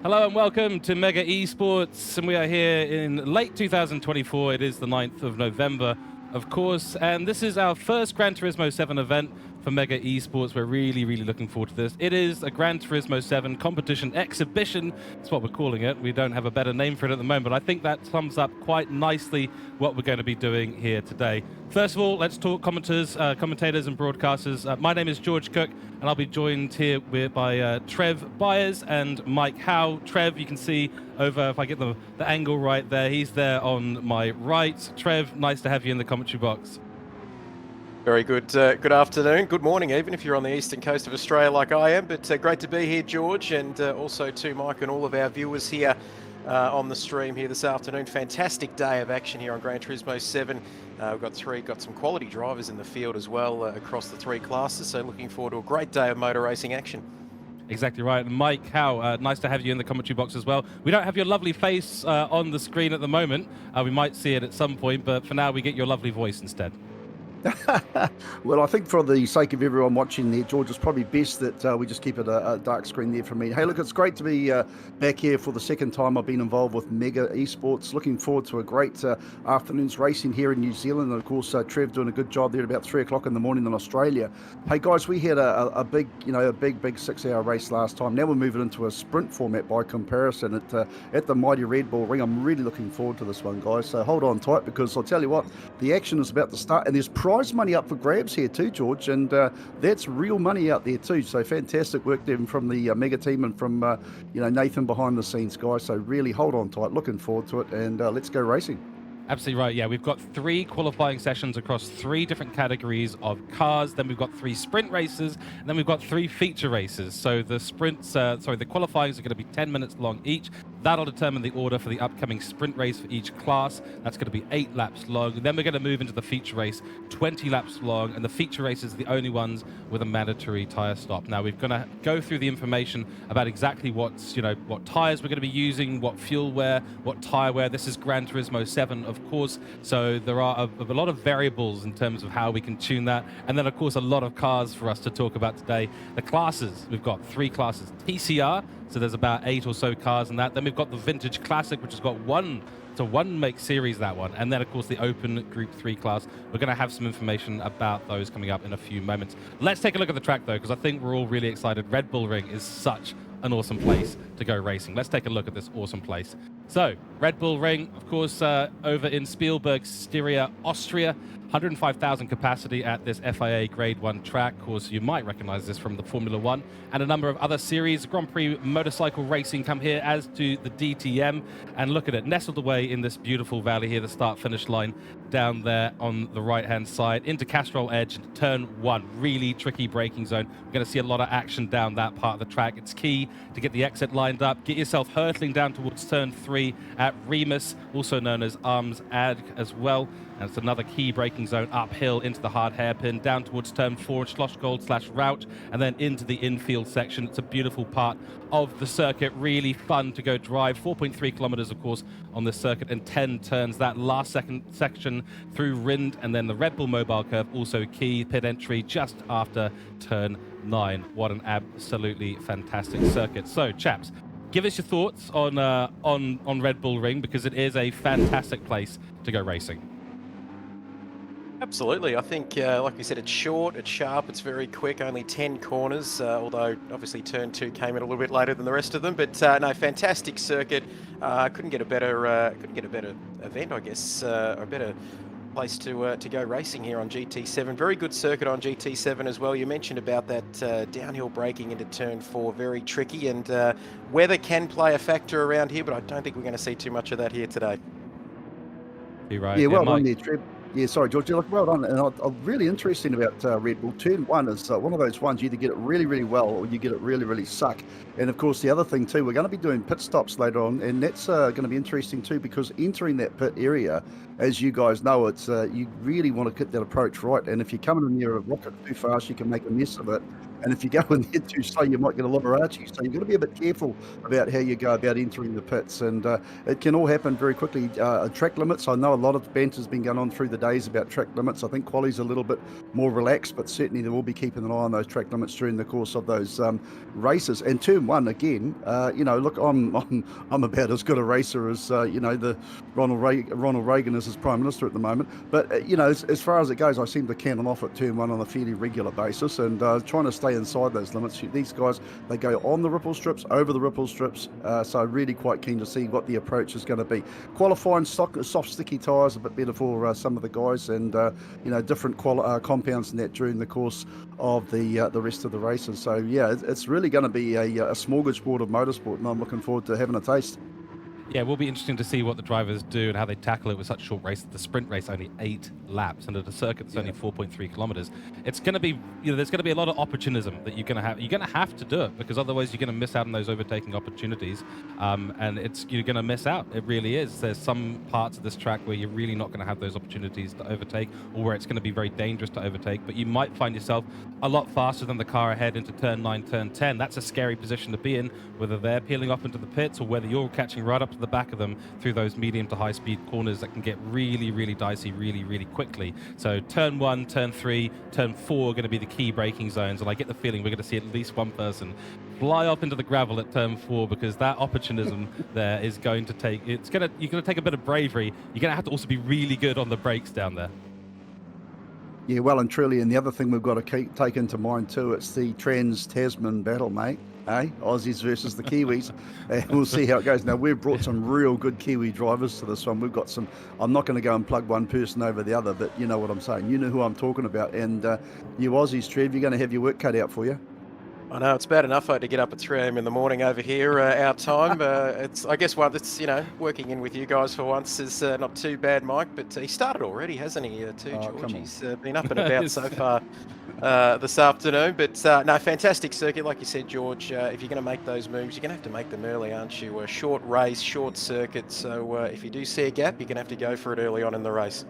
Hello and welcome to Mega Esports, and we are here in late 2024. It is the 9th of November, of course, and this is our first Gran Turismo 7 event for Mega Esports. We're really looking forward to this. It is a Gran Turismo 7 competition exhibition. That's what we're calling it. We don't have a better name for it at the moment, but I think that sums up quite nicely what we're going to be doing here today. First of all, let's talk commentators and broadcasters. My name is George Cook, and I'll be joined here by Trev Byers and Mike Howe. Trev, you can see over, if I get the angle right there, he's there on my right. Trev, nice to have you in the commentary box. Very good. Good afternoon, good morning, even if you're on the eastern coast of Australia like I am. But great to be here, George, and also to Mike and all of our viewers here on the stream here this afternoon. Fantastic day of action here on Gran Turismo 7. We've got some quality drivers in the field as well across the three classes. So looking forward to a great day of motor racing action. Exactly right. And Mike Howe, nice to have you in the commentary box as well. We don't have your lovely face on the screen at the moment. We might see it at some point, but for now we get your lovely voice instead. Well, I think for the sake of everyone watching there, George, it's probably best that we just keep it a dark screen there for me. Hey, look, it's great to be back here for the second time I've been involved with Mega Esports. Looking forward to a great afternoon's racing here in New Zealand. And of course, Trev doing a good job there at about 3 o'clock in the morning in Australia. Hey, guys, we had a big 6-hour race last time. Now we're moving into a sprint format by comparison at the mighty Red Bull Ring. I'm really looking forward to this one, guys. So hold on tight, because I'll tell you what, the action is about to start, and there's prize money up for grabs here too, George, and that's real money out there too. So fantastic work there from the Mega team and from Nathan behind the scenes, guys. So really hold on tight, looking forward to it, and let's go racing. Absolutely right. Yeah, we've got 3 qualifying sessions across 3 different categories of cars. Then we've got 3 sprint races, and then we've got 3 feature races. So the the qualifyings are going to be 10 minutes long each. That'll determine the order for the upcoming sprint race for each class. That's going to be 8 laps long. Then we're going to move into the feature race, 20 laps long, and the feature races are the only ones with a mandatory tire stop. Now we're going to go through the information about exactly what tires we're going to be using, what fuel wear, what tire wear. This is Gran Turismo 7, of course, so there are a lot of variables in terms of how we can tune that, and then of course a lot of cars for us to talk about today. The classes, we've got 3 classes. TCR, so there's about 8 or so cars in that. Then we've got the Vintage Classic, which has got one make series, that one, and then of course the Open Group 3 class. We're going to have some information about those coming up in a few moments. Let's take a look at the track though, because I think we're all really excited. Red Bull Ring is such an awesome place to go racing. Let's take a look at this awesome place. So, Red Bull Ring, of course, over in Spielberg, Styria, Austria. 105,000 capacity at this FIA Grade 1 track. Of course, you might recognize this from the Formula 1 and a number of other series. Grand Prix motorcycle racing come here, as to the DTM. And look at it, nestled away in this beautiful valley here, the start-finish line down there on the right-hand side, into Castrol Edge, turn 1. Really tricky braking zone. We're going to see a lot of action down that part of the track. It's key to get the exit lined up. Get yourself hurtling down towards turn 3 at Remus, also known as Arms Ag as well. And it's another key braking zone uphill into the hard hairpin, down towards turn 4, Schlossgold/Route, and then into the infield section. It's a beautiful part of the circuit, really fun to go drive. 4.3 kilometers, of course, on this circuit, and 10 turns. That last section through Rind, and then the Red Bull Mobile Curve, also key pit entry just after turn 9. What an absolutely fantastic circuit. So, chaps, give us your thoughts on Red Bull Ring, because it is a fantastic place to go racing. Absolutely. I think, like we said, it's short, it's sharp, it's very quick, only 10 corners, although obviously turn 2 came in a little bit later than the rest of them. But no, fantastic circuit. Couldn't get a better event, I guess, or a better place to go racing here on GT7. Very good circuit on GT7 as well. You mentioned about that downhill braking into turn 4, very tricky, and weather can play a factor around here, but I don't think we're going to see too much of that here today. You're right. Yeah, well done there, Trev. Yeah, sorry, George. Look, well done. And I'm really interesting about Red Bull. Turn 1 is one of those ones you either get it really well, or you get it really suck. And of course, the other thing too, we're going to be doing pit stops later on, and that's going to be interesting too, because entering that pit area, as you guys know, it's you really want to get that approach right. And if you're coming in near a rocket too fast, you can make a mess of it. And if you go in there too slow, you might get a Liberace. So you've got to be a bit careful about how you go about entering the pits. And it can all happen very quickly. Track limits, I know a lot of banter's been going on through the days about track limits. I think quali's a little bit more relaxed, but certainly they will be keeping an eye on those track limits during the course of those races. And turn one, again, look, I'm about as good a racer as, the Ronald Reagan is as Prime Minister at the moment. But, as far as it goes, I seem to cannon off at turn one on a fairly regular basis and trying to stay inside those limits. These guys, they go on the ripple strips, over the ripple strips, so really quite keen to see what the approach is going to be. Qualifying soft, sticky tyres a bit better for some of the guys, and different compounds in that during the course of the rest of the races. So yeah, it's really going to be a smorgasbord of motorsport, and I'm looking forward to having a taste. Yeah, it will be interesting to see what the drivers do and how they tackle it with such a short race. The sprint race only 8 laps, and at a circuit that's only 4.3 kilometers. It's going to be, there's going to be a lot of opportunism that you're going to have. You're going to have to do it, because otherwise you're going to miss out on those overtaking opportunities, and you're going to miss out. It really is. There's some parts of this track where you're really not going to have those opportunities to overtake, or where it's going to be very dangerous to overtake. But you might find yourself a lot faster than the car ahead into turn 9, turn 10. That's a scary position to be in, whether they're peeling off into the pits or whether you're catching right up to the back of them through those medium to high speed corners that can get really, really dicey really, really quickly. So turn 1, turn 3, turn 4 are going to be the key braking zones, and I get the feeling we're going to see at least one person fly off into the gravel at turn 4, because that opportunism there is going to take, you're going to take a bit of bravery. You're going to have to also be really good on the brakes down there. Yeah, well and truly, and the other thing we've got to take into mind too, it's the Trans-Tasman battle, mate. Aussies versus the Kiwis, and we'll see how it goes. Now, we've brought some real good Kiwi drivers to this one. We've got some, I'm not going to go and plug one person over the other, but you know what I'm saying. You know who I'm talking about. And you Aussies, Trev, you're going to have your work cut out for you. I know, it's bad enough I had to get up at 3 a.m. in the morning over here, our time. I guess working in with you guys for once is not too bad, Mike, but he started already, hasn't he, George? He's been up and about so far this afternoon. But no, fantastic circuit. Like you said, George, if you're going to make those moves, you're going to have to make them early, aren't you? A short race, short circuit. So if you do see a gap, you're going to have to go for it early on in the race.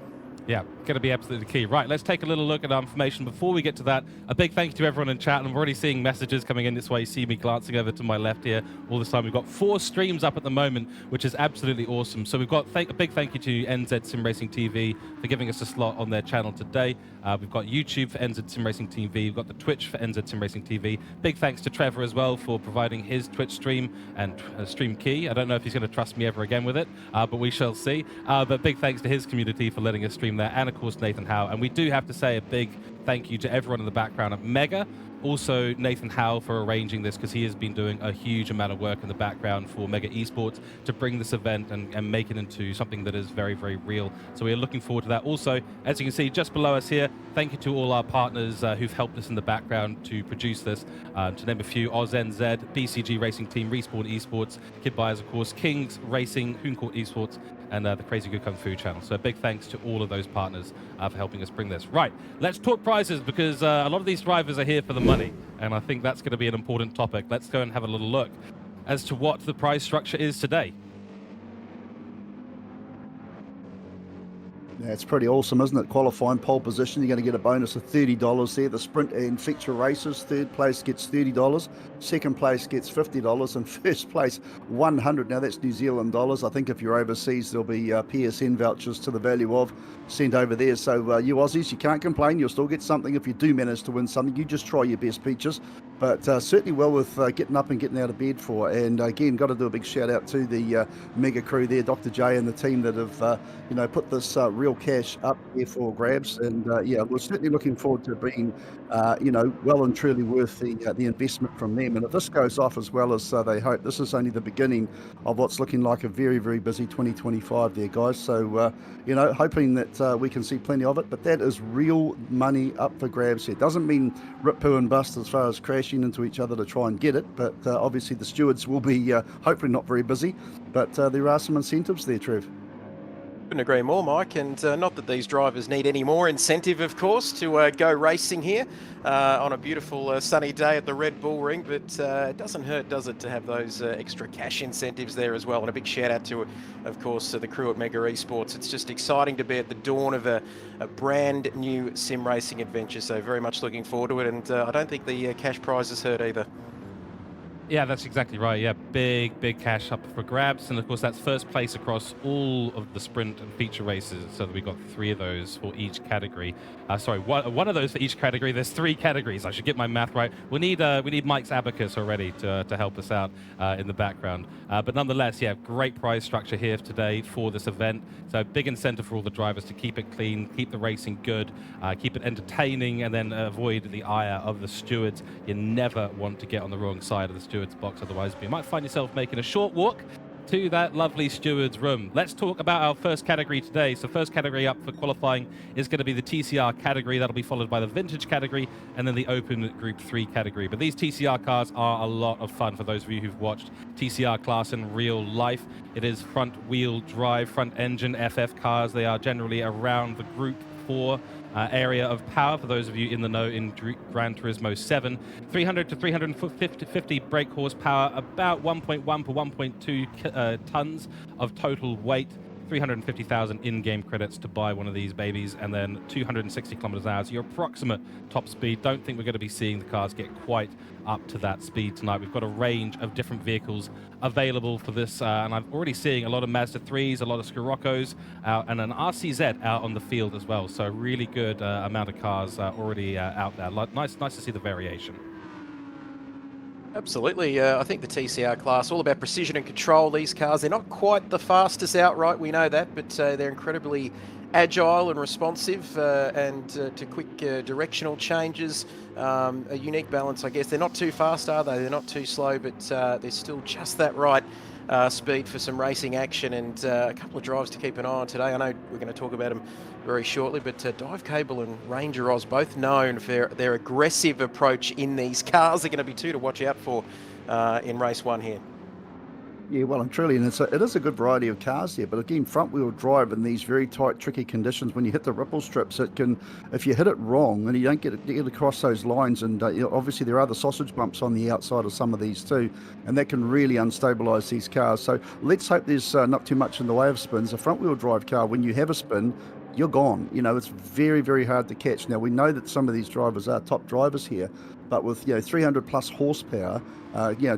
Yeah, going to be absolutely key. Right, let's take a little look at our information. Before we get to that, a big thank you to everyone in chat. I'm already seeing messages coming in this way. You see me glancing over to my left here all this time. We've got 4 streams up at the moment, which is absolutely awesome. So we've got a big thank you to NZ Sim Racing TV for giving us a slot on their channel today. We've got YouTube for NZ Sim Racing TV. We've got the Twitch for NZ Sim Racing TV. Big thanks to Trevor as well for providing his Twitch stream and stream key. I don't know if he's going to trust me ever again with it, but we shall see. But big thanks to his community for letting us stream there, and of course Nathan Howe. And we do have to say a big thank you to everyone in the background at Mega. Also, Nathan Howe for arranging this, because he has been doing a huge amount of work in the background for Mega Esports to bring this event and make it into something that is very, very real. So we are looking forward to that. Also, as you can see just below us here, thank you to all our partners who've helped us in the background to produce this. To name a few, OzNZ, BCG Racing Team, Respawn Esports, Kid Buyers, of course, Kings Racing, Hooncourt Esports, and the Crazy Good Kung Fu channel. So a big thanks to all of those partners for helping us bring this. Right, let's talk prizes, because a lot of these drivers are here for the money, and I think that's going to be an important topic. Let's go and have a little look as to what the prize structure is today. Yeah, it's pretty awesome, isn't it? Qualifying pole position, you're going to get a bonus of $30 there. The sprint and feature races, third place gets $30, second place gets $50, and first place $100. Now that's New Zealand dollars. I think if you're overseas, there'll be PSN vouchers to the value of sent over there. So you Aussies, you can't complain. You'll still get something if you do manage to win something. You just try your best, Peaches. But certainly well worth getting up and getting out of bed for. And again, got to do a big shout out to the Mega crew there, Dr. J and the team that have put this real cash up there for grabs. And yeah, we're certainly looking forward to being well and truly worth the investment from them. And if this goes off as well as they hope, this is only the beginning of what's looking like a very, very busy 2025 there, guys. So hoping that we can see plenty of it. But that is real money up for grabs here. Doesn't mean rip, poo and bust as far as crashing into each other to try and get it, but obviously the stewards will be hopefully not very busy, but there are some incentives there, Trev. Couldn't agree more, Mike, and not that these drivers need any more incentive, of course, to go racing here on a beautiful sunny day at the Red Bull Ring, but it doesn't hurt, does it, to have those extra cash incentives there as well. And a big shout out to, of course, the crew at Mega Esports. It's just exciting to be at the dawn of a brand new sim racing adventure, so very much looking forward to it, and I don't think the cash prizes hurt either. Yeah, that's exactly right. Yeah, big cash up for grabs. And of course, that's first place across all of the sprint and feature races. So that we've got 3 of those for each category. Sorry, one of those for each category. There's 3 categories. I should get my math right. We need Mike's abacus already to help us out in the background. But nonetheless, yeah, great prize structure here today for this event. So big incentive for all the drivers to keep it clean, keep the racing good, keep it entertaining, and then avoid the ire of the stewards. You never want to get on the wrong side of the stewards box, otherwise you might find yourself making a short walk to that lovely stewards room. Let's talk about our first category today. So first category up for qualifying is going to be the TCR category. That'll be followed by the vintage category and then the open group 3 category. But these TCR cars are a lot of fun for those of you who've watched TCR class in real life. It is front wheel drive, front engine FF cars. They are generally around the group 4 area of power for those of you in the know in Gran Turismo 7. 300 to 350 brake horsepower, about 1.1 per 1.2 tons of total weight. 350,000 in-game credits to buy one of these babies, and then 260 kilometers an hour. So your approximate top speed. Don't think we're going to be seeing the cars get quite up to that speed tonight. We've got a range of different vehicles available for this, and I'm already seeing a lot of Mazda 3s, a lot of Scirocco's, and an RCZ out on the field as well. So really good amount of cars already out there. Nice to see the variation. Absolutely. I think the TCR class, all about precision and control. These cars, they're not quite the fastest outright, we know that, but they're incredibly agile and responsive and to quick directional changes. A unique balance, I guess. They're not too fast, are they? They're not too slow, but they're still just that right speed for some racing action, and a couple of drives to keep an eye on today. I know we're going to talk about them very shortly, but Dive Cable and Ranger Oz, both known for their aggressive approach in these cars. They're going to be 2 to watch out for in race 1 here. Yeah, well and truly, and it is a good variety of cars here, but again, front-wheel drive in these very tight, tricky conditions, when you hit the ripple strips, it can, if you hit it wrong and you don't get across those lines, and obviously there are the sausage bumps on the outside of some of these too, and that can really unstabilize these cars. So let's hope there's not too much in the way of spins. A front-wheel drive car, when you have a spin, you're gone. It's very, very hard to catch. Now, we know that some of these drivers are top drivers here, but with 300 plus horsepower,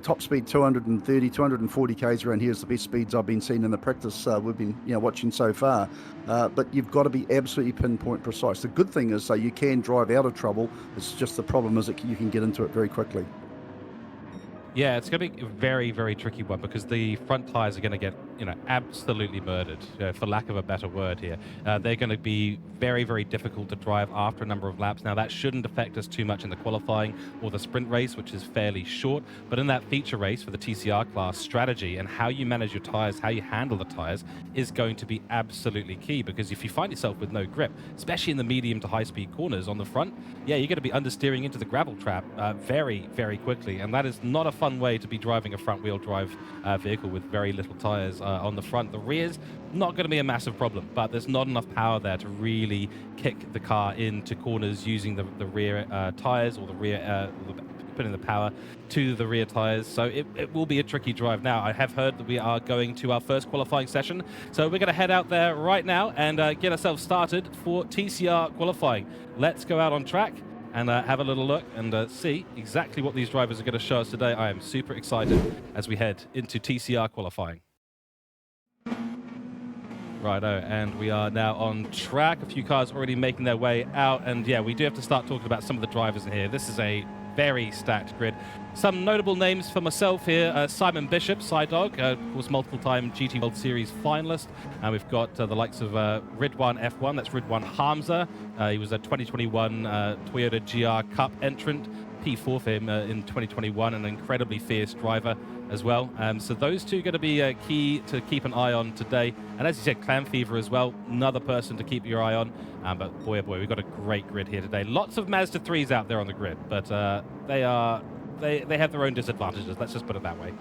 top speed 230, 240 k's around here is the best speeds I've been seeing in the practice we've been watching so far. But you've got to be absolutely pinpoint precise. The good thing is, you can drive out of trouble. It's just the problem is that you can get into it very quickly. Yeah, it's going to be a very, very tricky one because the front tires are going to get, absolutely murdered, for lack of a better word here. They're going to be very, very difficult to drive after a number of laps. Now, that shouldn't affect us too much in the qualifying or the sprint race, which is fairly short. But in that feature race for the TCR class, strategy and how you manage your tires, how you handle the tires is going to be absolutely key, because if you find yourself with no grip, especially in the medium to high-speed corners on the front, yeah, you're going to be understeering into the gravel trap very, very quickly. And that is not a fun way to be driving a front-wheel drive vehicle with very little tires on the front. The rear's not going to be a massive problem, but there's not enough power there to really kick the car into corners using the rear tires, or the rear putting the power to the rear tires. So it will be a tricky drive. Now, I have heard that we are going to our first qualifying session, so we're going to head out there right now and get ourselves started for TCR qualifying. Let's go out on track and have a little look and see exactly what these drivers are going to show us today. I am super excited as we head into TCR qualifying. Righto, and we are now on track. A few cars already making their way out, and yeah, we do have to start talking about some of the drivers in here. This is a very stacked grid. Some notable names for myself here. Simon Bishop, Psydog, of course, multiple-time GT World Series finalist. And we've got the likes of Ridwan F1, that's Ridwan Hamza. He was a 2021 Toyota GR Cup entrant, P4 for him in 2021, an incredibly fierce driver as well. So those two are going to be key to keep an eye on today. And as you said, Clan Fever as well, another person to keep your eye on. But boy, oh boy, we've got a great grid here today. Lots of Mazda 3s out there on the grid, but they have their own disadvantages. Let's just put it that way.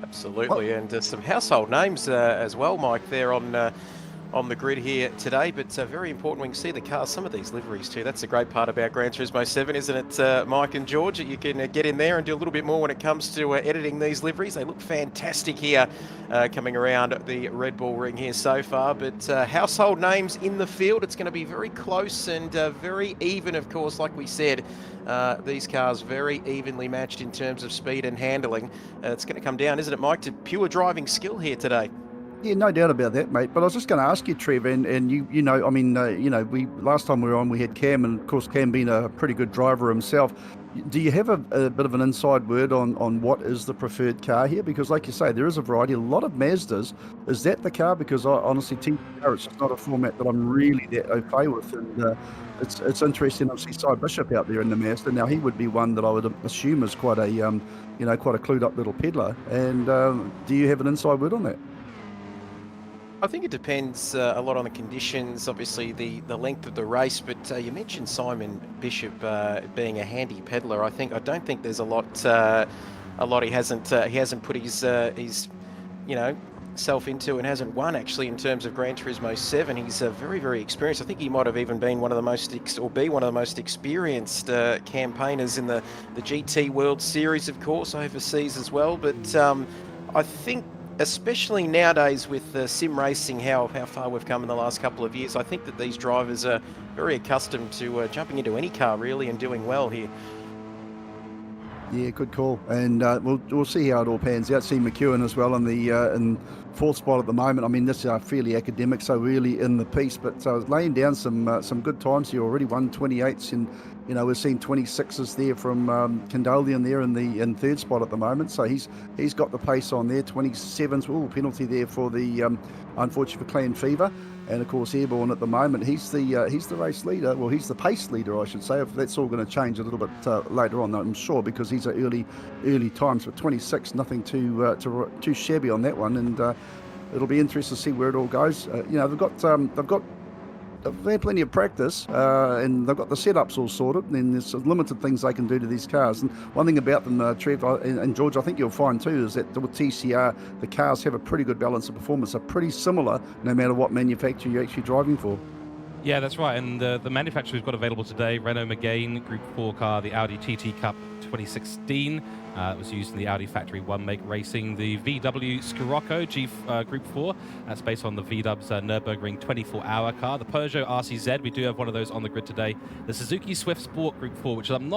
Absolutely, and some household names as well, Mike, there on the grid here today, but very important, we can see the cars, some of these liveries too. That's the great part about Gran Turismo 7, isn't it, Mike and George? You can get in there and do a little bit more when it comes to editing these liveries. They look fantastic here coming around the Red Bull ring here so far, but household names in the field. It's going to be very close and very even, of course, like we said. These cars very evenly matched in terms of speed and handling. It's going to come down, isn't it, Mike, to pure driving skill here today. Yeah, no doubt about that, mate. But I was just going to ask you, Trev, and you know, I mean, we last time we were on, we had Cam, and of course, Cam being a pretty good driver himself. Do you have a bit of an inside word on what is the preferred car here? Because, like you say, there is a variety. A lot of Mazdas. Is that the car? Because I honestly, TCR, it's just not a format that I'm really that au fait with, and it's interesting to see Cy Bishop out there in the Mazda. Now he would be one that I would assume is quite a quite a clued up little peddler. And do you have an inside word on that? I think it depends a lot on the conditions, obviously the length of the race, but you mentioned Simon Bishop being a handy peddler. I don't think there's a lot he hasn't put his self into and hasn't won actually in terms of Gran Turismo 7. He's very, very experienced. I think he might have even been one of the most experienced campaigners in the GT World Series, of course, overseas as well. But I think, especially nowadays with sim racing, how far we've come in the last couple of years, I think that these drivers are very accustomed to jumping into any car really and doing well here. Yeah, good call, and we'll see how it all pans out. See McEwen as well in the in fourth spot at the moment. I mean, this is fairly academic, so early in the piece, but laying down some good times here already. 1:28s, and we're seeing 26s there from Kendalian there in third spot at the moment. So he's got the pace on there. 27s. Ooh, penalty there for the unfortunate for Clan Fever. And of course, Airborne at the moment, he's the race leader. Well, he's the pace leader, I should say. If that's all going to change a little bit later on, I'm sure, because he's at early times. But 26, nothing too shabby on that one, and it'll be interesting to see where it all goes. They've had plenty of practice, and they've got the setups all sorted, and there's limited things they can do to these cars. And one thing about them, Trev and George, I think you'll find too, is that with TCR, the cars have a pretty good balance of performance. They're pretty similar no matter what manufacturer you're actually driving for. Yeah, that's right. And the manufacturer we've got available today, Renault Megane Group 4 car, the Audi TT Cup 2016. It was used in the Audi Factory 1 make racing. The VW Scirocco Group 4, that's based on the VW's Nürburgring 24-hour car. The Peugeot RCZ, we do have one of those on the grid today. The Suzuki Swift Sport Group 4, which I'm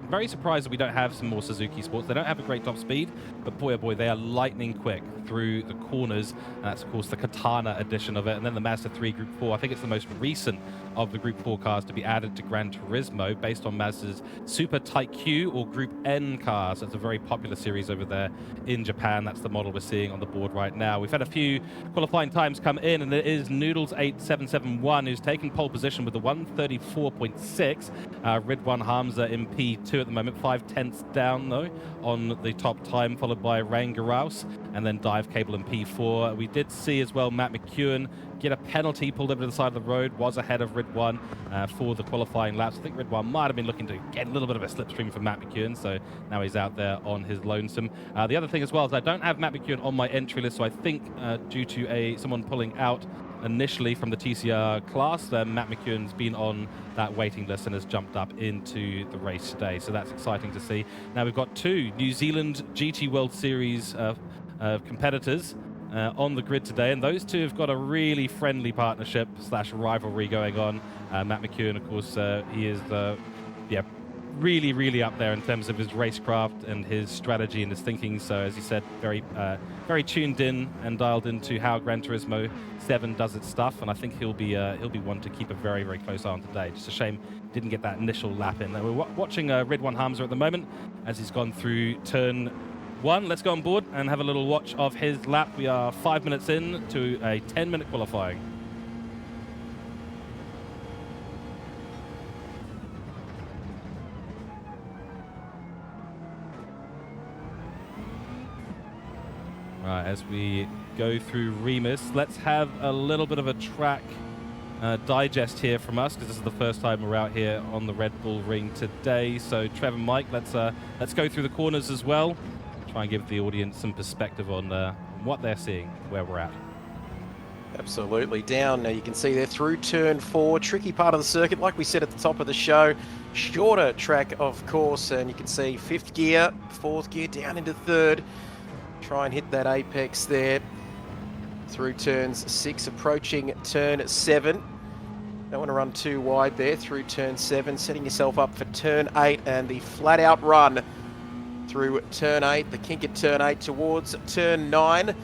very surprised that we don't have some more Suzuki Sports. They don't have a great top speed, but boy, oh boy, they are lightning quick through the corners. And that's, of course, the Katana edition of it. And then the Mazda 3 Group 4, I think it's the most recent of the Group 4 cars to be added to Gran Turismo, based on Mazda's Super Type Q or Group N cars. That's a very popular series over there in Japan. That's the model we're seeing on the board right now. We've had a few qualifying times come in, and it is Noodles8771 who's taken pole position with the 134.6. Ridwan Hamza in P2 at the moment, 5/10 down though on the top time, followed by Rangaraus, and then Dive Cable in P4. We did see as well Matt McEwen get a penalty, pulled over to the side of the road, was ahead of Ridwan for the qualifying laps. I think Ridwan might have been looking to get a little bit of a slipstream from Matt McEwen, so now he's out there on his lonesome. The other thing as well is I don't have Matt McEwen on my entry list, so I think due to someone pulling out initially from the TCR class, Matt McEwen's been on that waiting list and has jumped up into the race today, so that's exciting to see. Now we've got two New Zealand GT World Series competitors on the grid today, and those two have got a really friendly partnership / rivalry going on. Matt McEwen, of course, he is really up there in terms of his racecraft and his strategy and his thinking. So as you said, very tuned in and dialed into how Gran Turismo 7 does its stuff, and I think he'll be one to keep a very close eye on today. Just a shame didn't get that initial lap in. We're watching Ridwan Hamza at the moment as he's gone through turn 1. Let's go on board and have a little watch of his lap. We are 5 minutes in to a 10-minute qualifying. Right, as we go through Remus, let's have a little bit of a track digest here from us, because this is the first time we're out here on the Red Bull ring today. So Trevor and Mike, let's go through the corners as well. try and give the audience some perspective on what they're seeing, where we're at. Absolutely. Down, you can see there through turn 4, tricky part of the circuit, like we said at the top of the show. Shorter track, of course, and you can see 5th gear, 4th gear, down into 3rd. Try and hit that apex there. Through turns 6, approaching turn 7. Don't want to run too wide there through turn 7, setting yourself up for turn 8 and the flat out run through turn 8, the kink at turn 8 towards turn 9.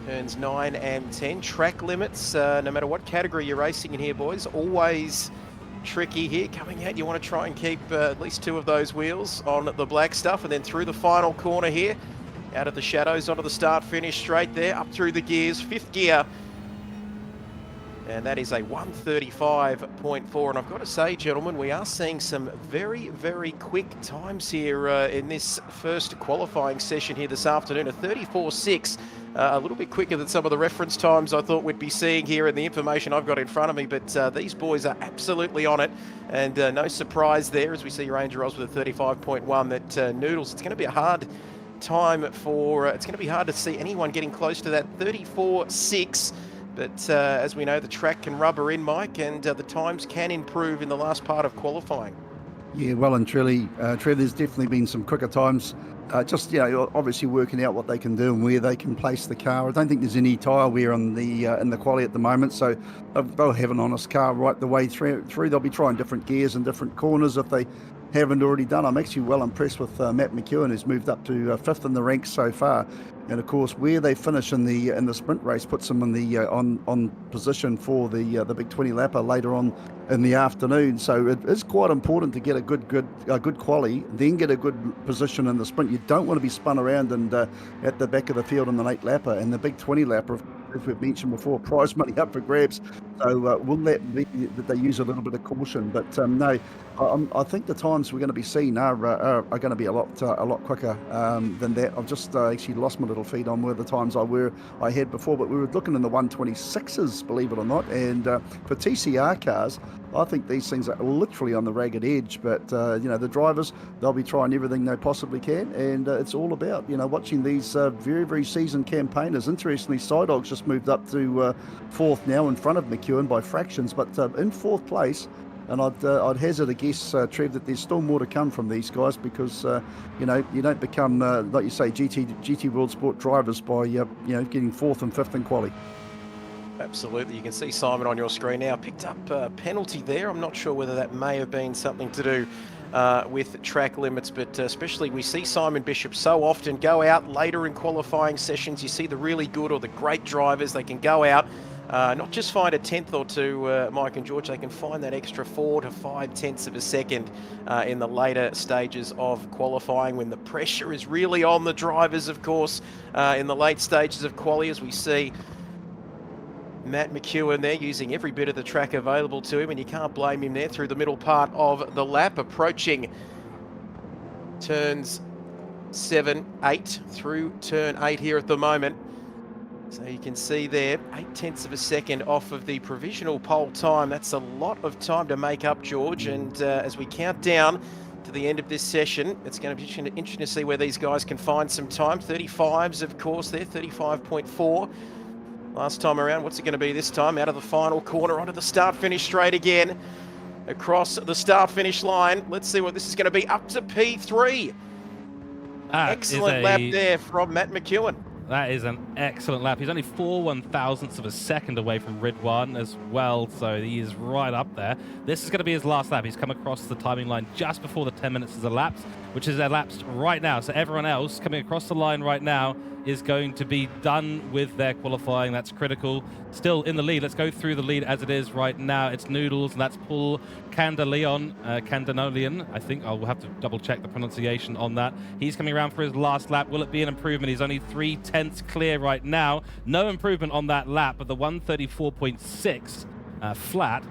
Turns 9 and 10. Track limits, no matter what category you're racing in here, boys, always tricky here. Coming out, you want to try and keep at least 2 of those wheels on the black stuff, and then through the final corner here, out of the shadows onto the start finish straight there, up through the gears, 5th gear. And that is a 1:35.4. And I've got to say, gentlemen, we are seeing some very, very quick times here in this first qualifying session here this afternoon. A 34.6, a little bit quicker than some of the reference times I thought we'd be seeing here in the information I've got in front of me. But these boys are absolutely on it. And no surprise there as we see Ranger Oz with a 35.1. That Noodles, it's going to be a hard time for, it's going to be hard to see anyone getting close to that 34.6. But as we know, the track can rubber in, Mike, and the times can improve in the last part of qualifying. Yeah, well and truly, Trev, there's definitely been some quicker times. Just, obviously working out what they can do and where they can place the car. I don't think there's any tyre wear on the in the quali at the moment, so they'll have an honest car right the way through. They'll be trying different gears and different corners if they haven't already done. I'm actually well impressed with Matt McEwen, who's moved up to 5th in the ranks so far. And of course, where they finish in the sprint race puts them in the on position for the big 20 lapper later on in the afternoon. So it is quite important to get a good quali, then get a good position in the sprint. You don't want to be spun around and at the back of the field in the late lapper and the big 20 lapper. As we've mentioned before, prize money up for grabs. So will that be that they use a little bit of caution? But no, I think the times we're going to be seeing are going to be a lot quicker than that. I've just actually lost my little feed on where the times I had before, but we were looking in the 126s, believe it or not. And for TCR cars, I think these things are literally on the ragged edge. But the drivers, they'll be trying everything they possibly can, and it's all about watching these very, very seasoned campaigners. Interestingly, Sidog's just moved up to 4th now in front of McEwen by fractions, but in 4th place. And I'd hazard a guess, Trev, that there's still more to come from these guys because you don't become like you say GT World Sport drivers by getting 4th and 5th in quali. Absolutely. You can see Simon on your screen now. Picked up a penalty there. I'm not sure whether that may have been something to do with track limits, but especially we see Simon Bishop so often go out later in qualifying sessions. You see the really good or the great drivers, they can go out, not just find a 10th or 2, Mike and George, they can find that extra 4 to 5 tenths of a second in the later stages of qualifying when the pressure is really on the drivers, of course, in the late stages of quali, as we see Matt McEwen there using every bit of the track available to him, and you can't blame him there through the middle part of the lap, approaching turns 7, 8, through turn 8 here at the moment. So you can see there, 8 tenths of a second off of the provisional pole time. That's a lot of time to make up, George, and as we count down to the end of this session, it's going to be interesting to see where these guys can find some time. 35s, of course, there, 35.4. Last time around, what's it going to be this time? Out of the final corner, onto the start-finish straight again. Across the start-finish line. Let's see what this is going to be. Up to P3. Excellent lap there from Matt McEwen. That is an excellent lap. He's only 4/1000ths of a second away from Ridwan as well, so he is right up there. This is going to be his last lap. He's come across the timing line just before the 10 minutes has elapsed, which is elapsed right now. So everyone else coming across the line right now is going to be done with their qualifying. That's critical. Still in the lead. Let's go through the lead as it is right now. It's Noodles, and that's Paul Candanolian. I think I'll have to double check the pronunciation on that. He's coming around for his last lap. Will it be an improvement? He's only 3 tenths clear right now. No improvement on that lap, but the 134.6 flat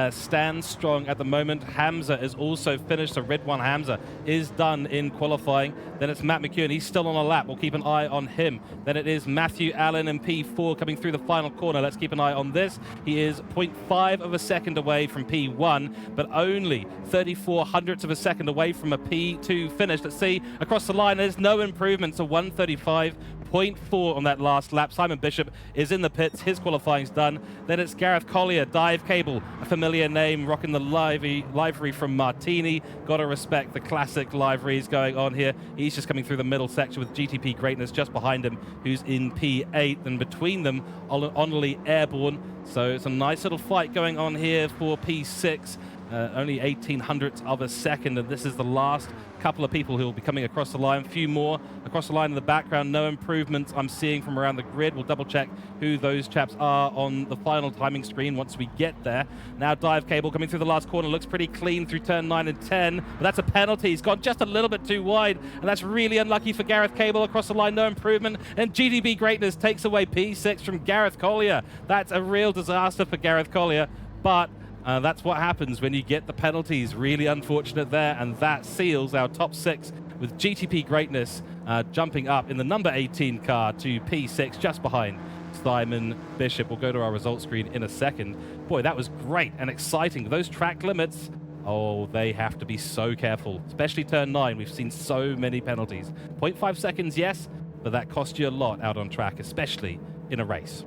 stands strong at the moment. Hamza is also finished, so Red One Hamza is done in qualifying. Then it's Matt McEwen, he's still on a lap. We'll keep an eye on him. Then it is Matthew Allen in P4 coming through the final corner. Let's keep an eye on this. He is 0.5 of a second away from P1, but only 34 hundredths of a second away from a P2 finish. Let's see, across the line, there's no improvement to 135.4 on that last lap. Simon Bishop is in the pits, his qualifying's done. Then it's Gareth Collier, Dive Cable, a familiar name, rocking the livery from Martini. Gotta respect the classic liveries going on here. He's just coming through the middle section with GTP Greatness just behind him, who's in P8, and between them, Onley Airborne. So it's a nice little fight going on here for P6. Only 18 hundredths of a second, and this is the last couple of people who will be coming across the line. A few more across the line in the background. No improvements I'm seeing from around the grid. We'll double check who those chaps are on the final timing screen once we get there. Now Dive Cable coming through the last corner, looks pretty clean through turn 9 and 10, but that's a penalty. He's gone just a little bit too wide, and that's really unlucky for Gareth Cable. Across the line, no improvement, and GDB Greatness takes away P6 from Gareth Collier. That's a real disaster for Gareth Collier, but that's what happens when you get the penalties. Really unfortunate there, and that seals our top 6 with GTP Greatness jumping up in the number 18 car to P6 just behind Simon Bishop. We'll go to our results screen in a second. Boy, that was great and exciting. Those track limits, oh, they have to be so careful, especially turn 9. We've seen so many penalties. 0.5 seconds, yes, but that cost you a lot out on track, especially in a race.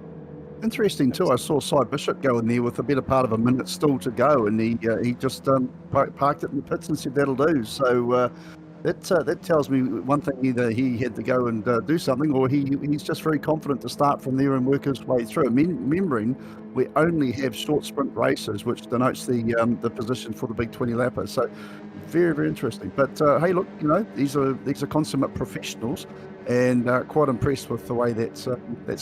Interesting too. I saw Cy Bishop go in there with a better part of a minute still to go, and he just parked it in the pits and said that'll do. So that tells me one thing: either he had to go and do something, or he's just very confident to start from there and work his way through. Remembering we only have short sprint races, which denotes the position for the big 20 lapper. So very, very interesting. But hey, look, these are consummate professionals. And quite impressed with the way that's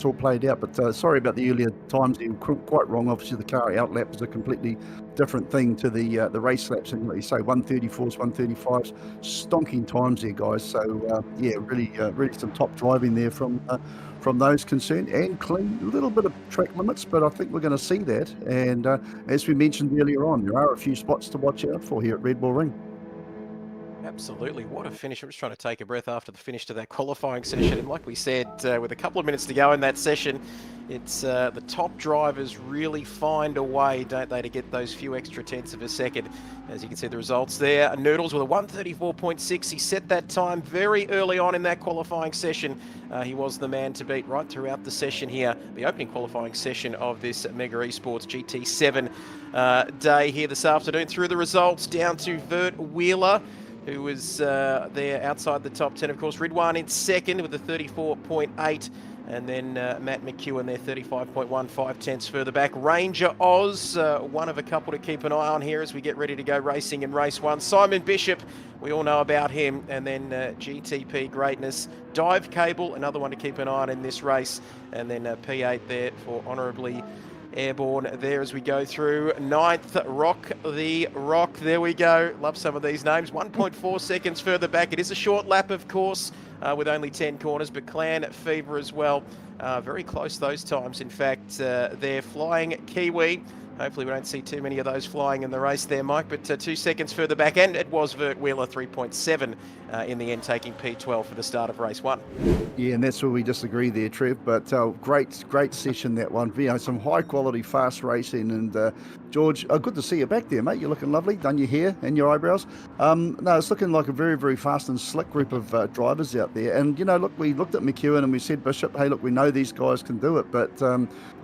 all played out. But sorry about the earlier times. You were quite wrong. Obviously, the car out lap is a completely different thing to the race laps. And like you say, 134s, 135s, stonking times there, guys. So yeah, really some top driving there from those concerned, and clean. A little bit of track limits, but I think we're going to see that. And as we mentioned earlier on, there are a few spots to watch out for here at Red Bull Ring. Absolutely. What a finish. I'm just trying to take a breath after the finish to that qualifying session. And like we said, with a couple of minutes to go in that session, it's the top drivers really find a way, don't they, to get those few extra tenths of a second. As you can see the results there. Noodles with a 134.6. He set that time very early on in that qualifying session. He was the man to beat right throughout the session here. The opening qualifying session of this Mega Esports GT7 day here this afternoon. Through the results, down to Vert Wheeler, who was there outside the top 10, of course. Ridwan in second with a 34.8, and then Matt McEwen there, 35.15 tenths further back. Ranger Oz, one of a couple to keep an eye on here as we get ready to go racing in race 1. Simon Bishop, we all know about him, and then GTP Greatness. Dive Cable, another one to keep an eye on in this race, and then P8 there for Honourably Airborne there as we go through. 9th, Rock the Rock. There we go. Love some of these names. 1.4 seconds further back. It is a short lap, of course, with only 10 corners, but Clan Fever as well. Very close those times. In fact, they're Flying Kiwi. Hopefully we don't see too many of those flying in the race there, Mike, but 2 seconds further back, and it was Vert Wheeler, 3.7 in the end, taking P12 for the start of race 1. Yeah, and that's where we disagree there, Trev, but great session, that one. Some high quality, fast racing, and George, good to see you back there, mate. You're looking lovely, done your hair and your eyebrows. No, it's looking like a very, very fast and slick group of drivers out there. And, look, we looked at McEwen and we said, Bishop, hey, look, we know these guys can do it, but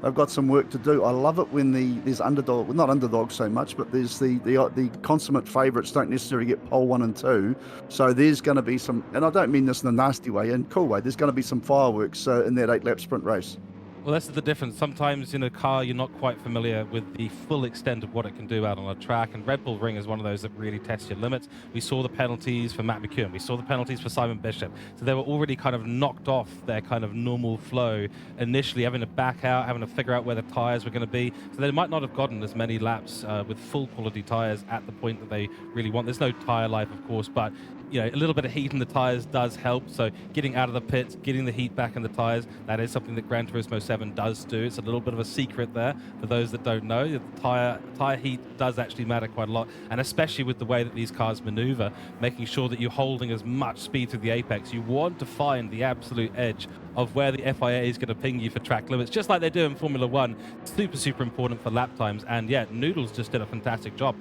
they've got some work to do. I love it when there's underdog, well, not underdogs so much, but there's the consummate favourites don't necessarily get pole 1 and 2. So there's going to be some, and I don't mean this in a nasty way, in a cool way, there's going to be some fireworks in that 8-lap sprint race. Well, that's the difference. Sometimes in a car, you're not quite familiar with the full extent of what it can do out on a track, and Red Bull Ring is one of those that really tests your limits. We saw the penalties for Matt McEwen. We saw the penalties for Simon Bishop. So they were already kind of knocked off their kind of normal flow initially, having to back out, having to figure out where the tyres were going to be. So they might not have gotten as many laps with full quality tyres at the point that they really want. There's no tyre life, of course, but a little bit of heat in the tyres does help. So getting out of the pits, getting the heat back in the tyres, that is something that Gran Turismo 7 GT7 does do. It's a little bit of a secret there for those that don't know. The tire heat does actually matter quite a lot, and especially with the way that these cars maneuver, making sure that you're holding as much speed through the apex. You want to find the absolute edge of where the FIA is going to ping you for track limits, just like they do in Formula One. Super important for lap times, and yeah, Noodles just did a fantastic job.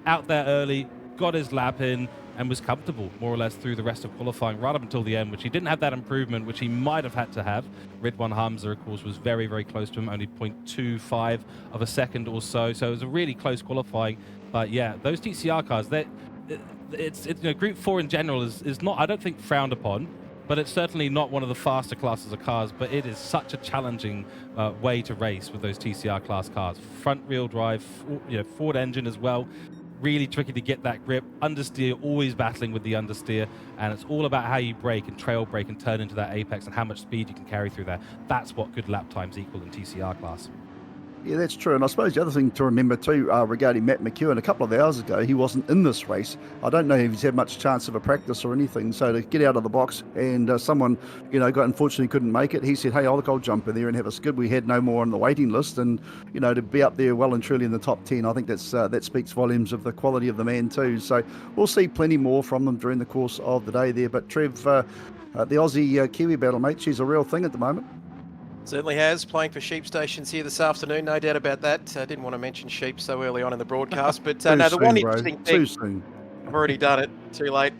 Out there early, got his lap in, and was comfortable more or less through the rest of qualifying right up until the end, which he didn't have that improvement which he might have had to have. Ridwan Hamza, of course, was very close to him, only 0.25 of a second or so, so it was a really close qualifying. But yeah, those TCR cars, it's you know, Group 4 in general is not, I don't think, frowned upon, but it's certainly not one of the faster classes of cars, but it is such a challenging way to race with those TCR class cars. Front wheel drive, you know, Ford engine as well. Really tricky to get that grip. Understeer, always battling with the understeer, and it's all about how you brake and trail brake and turn into that apex and how much speed you can carry through there. That's what good lap times equal in TCR class. Yeah, that's true. And I suppose the other thing to remember too, regarding Matt McEwen, a couple of hours ago, he wasn't in this race. I don't know if he's had much chance of a practice or anything. So to get out of the box and someone, you know, unfortunately couldn't make it, he said, hey, I'll jump in there and have a skid. We had no more on the waiting list. And, you know, to be up there well and truly in the top 10, I think that speaks volumes of the quality of the man too. So we'll see plenty more from them during the course of the day there. But Trev, the Aussie Kiwi battle, mate, she's a real thing at the moment. Certainly has, playing for Sheep Stations here this afternoon, no doubt about that. I didn't want to mention sheep so early on in the broadcast, but no, the one interesting thing... Too soon. I've already done it, too late.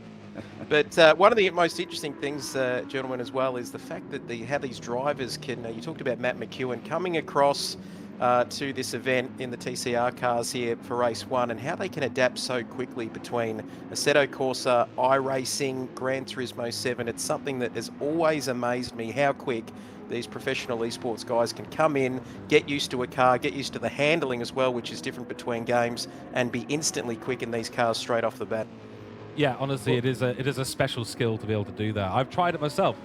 But one of the most interesting things, gentlemen, as well, is the fact that how these drivers can... you talked about Matt McEwen coming across to this event in the TCR cars here for race 1, and how they can adapt so quickly between Assetto Corsa, iRacing, Gran Turismo 7. It's something that has always amazed me, how quick these professional esports guys can come in, get used to a car, get used to the handling as well, which is different between games, and be instantly quick in these cars straight off the bat. Yeah, honestly, it is a special skill to be able to do that. I've tried it myself,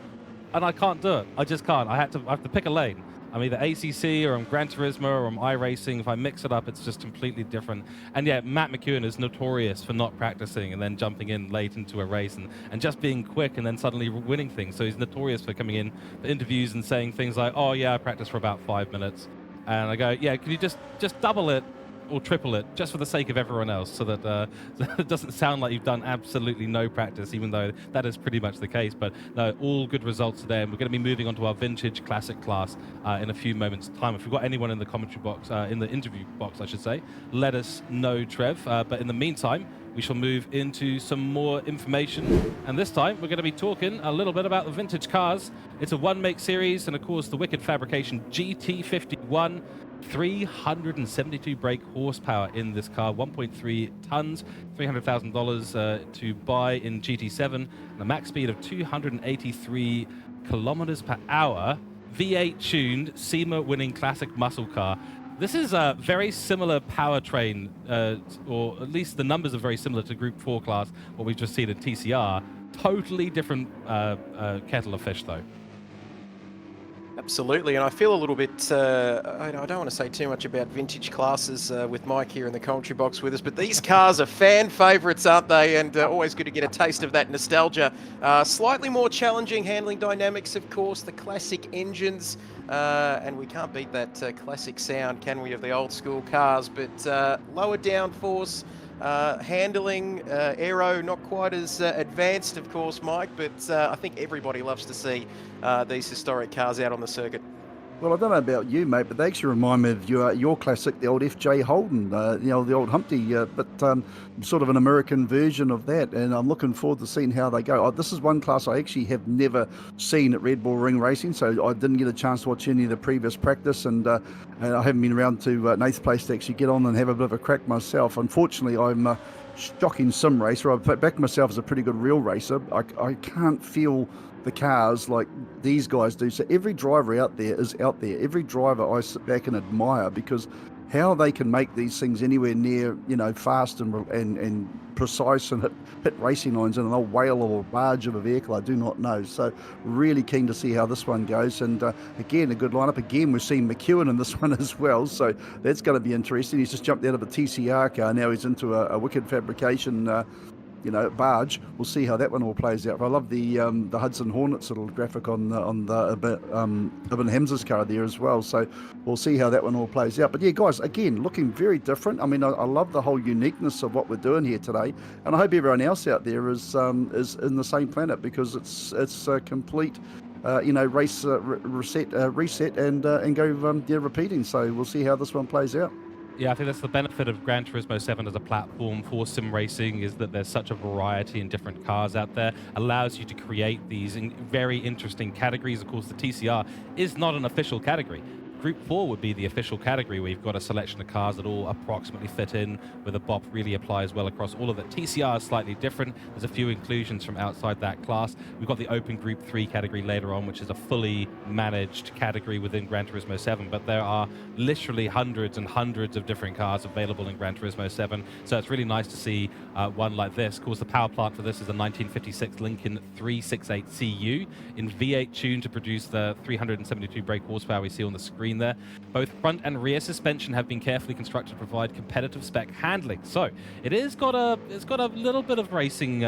and I can't do it. I just can't. I have to pick a lane. I'm either ACC or I'm Gran Turismo or I'm iRacing. If I mix it up, it's just completely different. And yeah, Matt McEwen is notorious for not practicing and then jumping in late into a race and just being quick and then suddenly winning things. So he's notorious for coming in for interviews and saying things like, oh yeah, I practiced for about 5 minutes. And I go, yeah, can you just double it or triple it just for the sake of everyone else, so that it doesn't sound like you've done absolutely no practice, even though that is pretty much the case. But no, all good results there. And we're going to be moving on to our vintage classic class in a few moments' time. If we've got anyone in the commentary box, in the interview box, I should say, let us know, Trev. But in the meantime, we shall move into some more information. And this time, we're going to be talking a little bit about the vintage cars. It's a one-make series, and of course, the Wicked Fabrication GT51. 372 brake horsepower in this car, 1.3 tons, $300,000 to buy in GT7, and a max speed of 283 kilometers per hour, V8 tuned, SEMA winning classic muscle car. This is a very similar powertrain, or at least the numbers are very similar to Group 4 class, what we've just seen in TCR. Totally different kettle of fish, though. Absolutely, and I feel a little bit, I don't want to say too much about vintage classes with Mike here in the commentary box with us, but these cars are fan favourites, aren't they? And always good to get a taste of that nostalgia. Slightly more challenging handling dynamics, of course, the classic engines, and we can't beat that classic sound, can we, of the old school cars, but lower downforce, handling, aero not quite as advanced, of course, Mike, but I think everybody loves to see these historic cars out on the circuit. Well, I don't know about you, mate, but they actually remind me of your classic, the old FJ Holden, the old Humpty, but sort of an American version of that. And I'm looking forward to seeing how they go. This is one class I actually have never seen at Red Bull Ring Racing, so I didn't get a chance to watch any of the previous practice, and I haven't been around to Nath's place to actually get on and have a bit of a crack myself. Unfortunately, I'm a shocking sim racer. I back myself as a pretty good real racer. I can't feel the cars like these guys do. So every driver out there is out there. Every driver I sit back and admire, because how they can make these things anywhere near, fast and precise and hit racing lines in an old whale or a barge of a vehicle, I do not know. So really keen to see how this one goes. And again, a good lineup. Again, we're seeing McEwen in this one as well. So that's going to be interesting. He's just jumped out of a TCR car. Now he's into a Wicked Fabrication barge. We'll see how that one all plays out. But I love the Hudson Hornets little graphic on the Ibn Hamza's car there as well. So we'll see how that one all plays out. But yeah, guys, again, looking very different. I mean, I love the whole uniqueness of what we're doing here today, and I hope everyone else out there is in the same planet, because it's a complete race reset and go repeating. So we'll see how this one plays out. Yeah, I think that's the benefit of Gran Turismo 7 as a platform for sim racing, is that there's such a variety in different cars out there. Allows you to create these very interesting categories. Of course, the TCR is not an official category. Group 4 would be the official category, where you've got a selection of cars that all approximately fit in, where the BOP really applies well across all of it. TCR is slightly different. There's a few inclusions from outside that class. We've got the open Group 3 category later on, which is a fully managed category within Gran Turismo 7, but there are literally hundreds and hundreds of different cars available in Gran Turismo 7, so it's really nice to see one like this. Of course, the power plant for this is a 1956 Lincoln 368 CU in V8 tune to produce the 372 brake horsepower we see on the screen there. Both front and rear suspension have been carefully constructed to provide competitive spec handling. So it's got a little bit of racing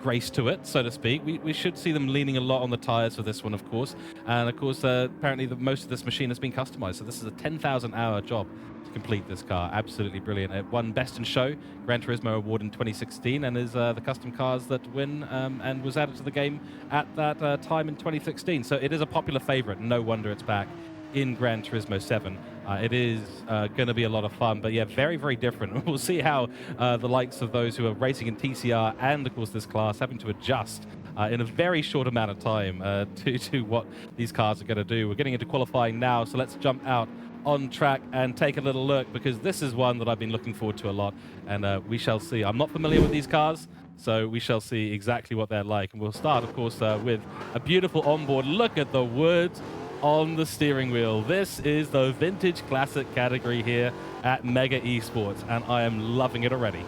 grace to it, so to speak. We should see them leaning a lot on the tires for this one, of course. And of course, apparently most of this machine has been customized. So this is a 10,000 hour job to complete this car. Absolutely brilliant. It won Best in Show Gran Turismo Award in 2016 and is the custom cars that win and was added to the game at that time in 2016. So it is a popular favorite. No wonder it's back in Gran Turismo 7. It is going to be a lot of fun, but yeah, very, very different. We'll see how the likes of those who are racing in TCR and, of course, this class having to adjust in a very short amount of time to what these cars are going to do. We're getting into qualifying now, so let's jump out on track and take a little look, because this is one that I've been looking forward to a lot, and we shall see. I'm not familiar with these cars, so we shall see exactly what they're like. And we'll start, of course, with a beautiful onboard. Look at the words on the steering wheel. This is the vintage classic category here at Mega Esports, and I am loving it already.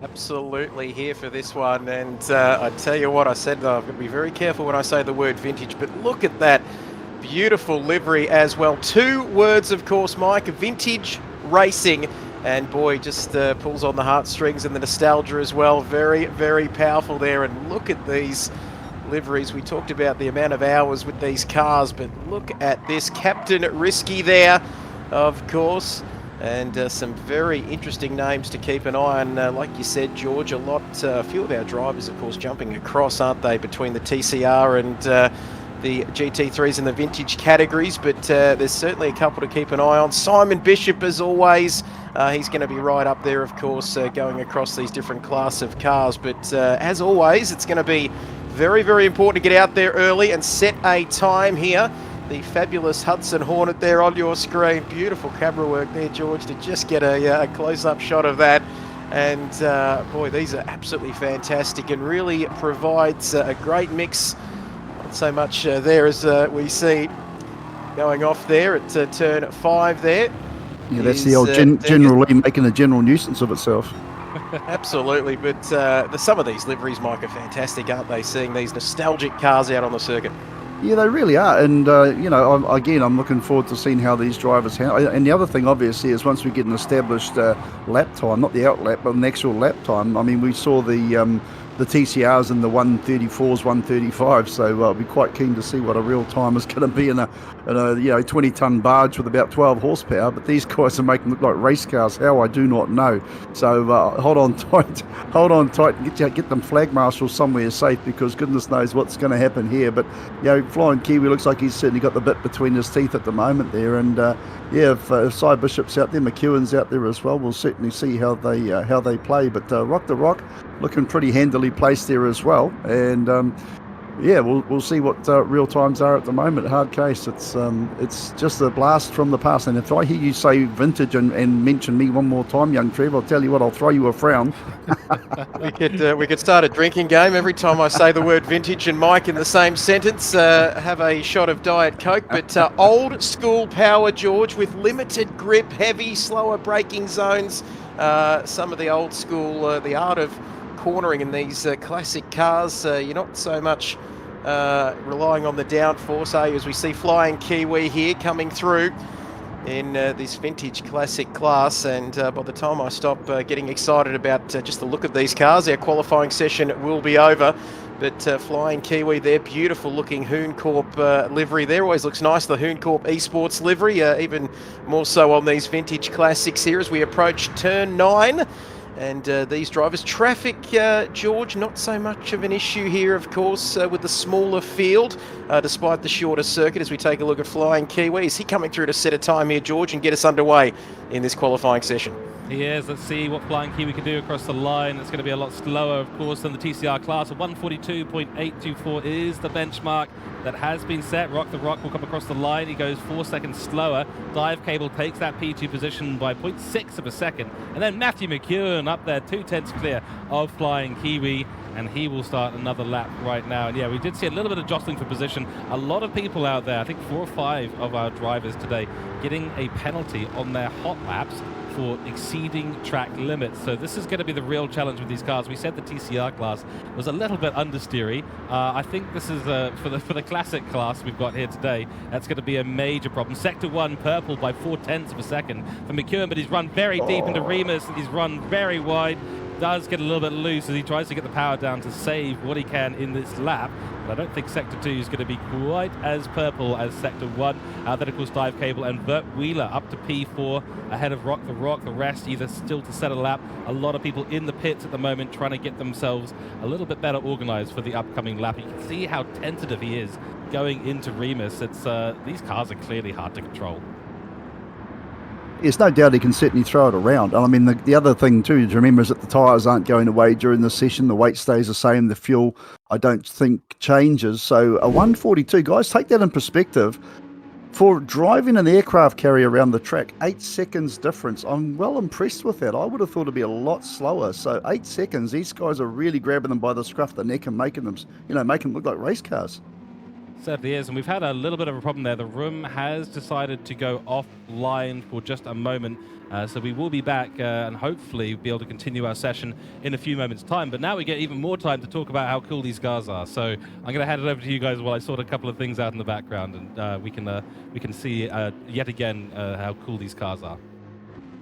Absolutely here for this one, and I tell you what, I said I'm going to be very careful when I say the word vintage, but look at that beautiful livery as well. 2 words, of course, Mike: vintage racing, and boy, just pulls on the heartstrings and the nostalgia as well. Very, very powerful there, and look at these liveries. We talked about the amount of hours with these cars, but look at this. Captain Risky there, of course, and some very interesting names to keep an eye on. Like you said, George, a few of our drivers, of course, jumping across, aren't they, between the TCR and the GT3s and the vintage categories, but there's certainly a couple to keep an eye on. Simon Bishop, as always, he's going to be right up there, of course, going across these different class of cars, but as always, it's going to be very, very important to get out there early and set a time here. The fabulous Hudson Hornet there on your screen. Beautiful camera work there, George, to just get a close-up shot of that. And boy, these are absolutely fantastic and really provides a great mix. Not so much there as we see going off there at turn 5 there. Yeah, that's the old General Lee making a general nuisance of itself. Absolutely, but some of these liveries, Mike, are fantastic, aren't they? Seeing these nostalgic cars out on the circuit. Yeah, they really are, and I'm looking forward to seeing how these drivers handle. And the other thing, obviously, is once we get an established lap time, not the out lap, but an actual lap time. I mean, we saw the TCRs in the 134s, 135, so I'll be quite keen to see what a real time is going to be in a 20-ton barge with about 12 horsepower. But these guys are making them look like race cars. How, I do not know. So hold on tight, and get them flag marshals somewhere safe, because goodness knows what's going to happen here. But Flying Kiwi looks like he's certainly got the bit between his teeth at the moment there. And if Cy Bishop's out there, McEwen's out there as well, we'll certainly see how they play. But Rock the Rock looking pretty handily placed there as well, and we'll see what real times are at the moment. Hard case. It's just a blast from the past, and if I hear you say vintage and mention me one more time, young Trev, I'll tell you what, I'll throw you a frown. we could start a drinking game every time I say the word vintage and Mike in the same sentence. Have a shot of Diet Coke, but old school power, George, with limited grip, heavy, slower braking zones. Some of the old school, the art of cornering in these classic cars. You're not so much relying on the downforce, are you? As we see Flying Kiwi here coming through in this vintage classic class, and by the time I stop getting excited about just the look of these cars, our qualifying session will be over. But Flying Kiwi, their beautiful looking Hooncorp livery there, always looks nice, the Hooncorp Esports livery, even more so on these vintage classics here as we approach turn 9. And these drivers, traffic, George, not so much of an issue here, of course, with the smaller field, despite the shorter circuit. As we take a look at Flying Kiwi, is he coming through to set a time here, George, and get us underway in this qualifying session? He is. Let's see what Flying Kiwi can do across the line. It's going to be a lot slower, of course, than the TCR class. A 142.824 is the benchmark that has been set. Rock the Rock will come across the line. He goes 4 seconds slower. Dive Cable takes that P2 position by 0.6 of a second. And then Matthew McEwen up there, 2/10 clear of Flying Kiwi. And he will start another lap right now. And yeah, we did see a little bit of jostling for position. A lot of people out there, I think 4 or 5 of our drivers today, getting a penalty on their hot laps for exceeding track limits. So this is going to be the real challenge with these cars. We said the TCR class was a little bit understeery. I think this is for the classic class we've got here today. That's going to be a major problem. Sector 1 purple by 0.4 of a second for McEwen, but he's run very deep into Remus. He's run very wide. Does get a little bit loose as he tries to get the power down to save what he can in this lap. But I don't think Sector 2 is going to be quite as purple as Sector 1. Then, of course, Dive Cable and Vert Wheeler up to P4 ahead of Rock the Rock. The rest either still to set a lap. A lot of people in the pits at the moment trying to get themselves a little bit better organized for the upcoming lap. You can see how tentative he is going into Remus. These cars are clearly hard to control. There's no doubt he can certainly throw it around. I mean, the other thing too to remember is that the tyres aren't going away during the session. The weight stays the same. The fuel, I don't think, changes. So a 142, guys, take that in perspective. For driving an aircraft carrier around the track, 8 seconds difference. I'm well impressed with that. I would have thought it'd be a lot slower. So 8 seconds, these guys are really grabbing them by the scruff of the neck and making them look like race cars. Certainly is, and we've had a little bit of a problem there. The room has decided to go offline for just a moment, so we will be back and hopefully be able to continue our session in a few moments' time. But now we get even more time to talk about how cool these cars are. So I'm going to hand it over to you guys while I sort a couple of things out in the background, and we can see yet again how cool these cars are.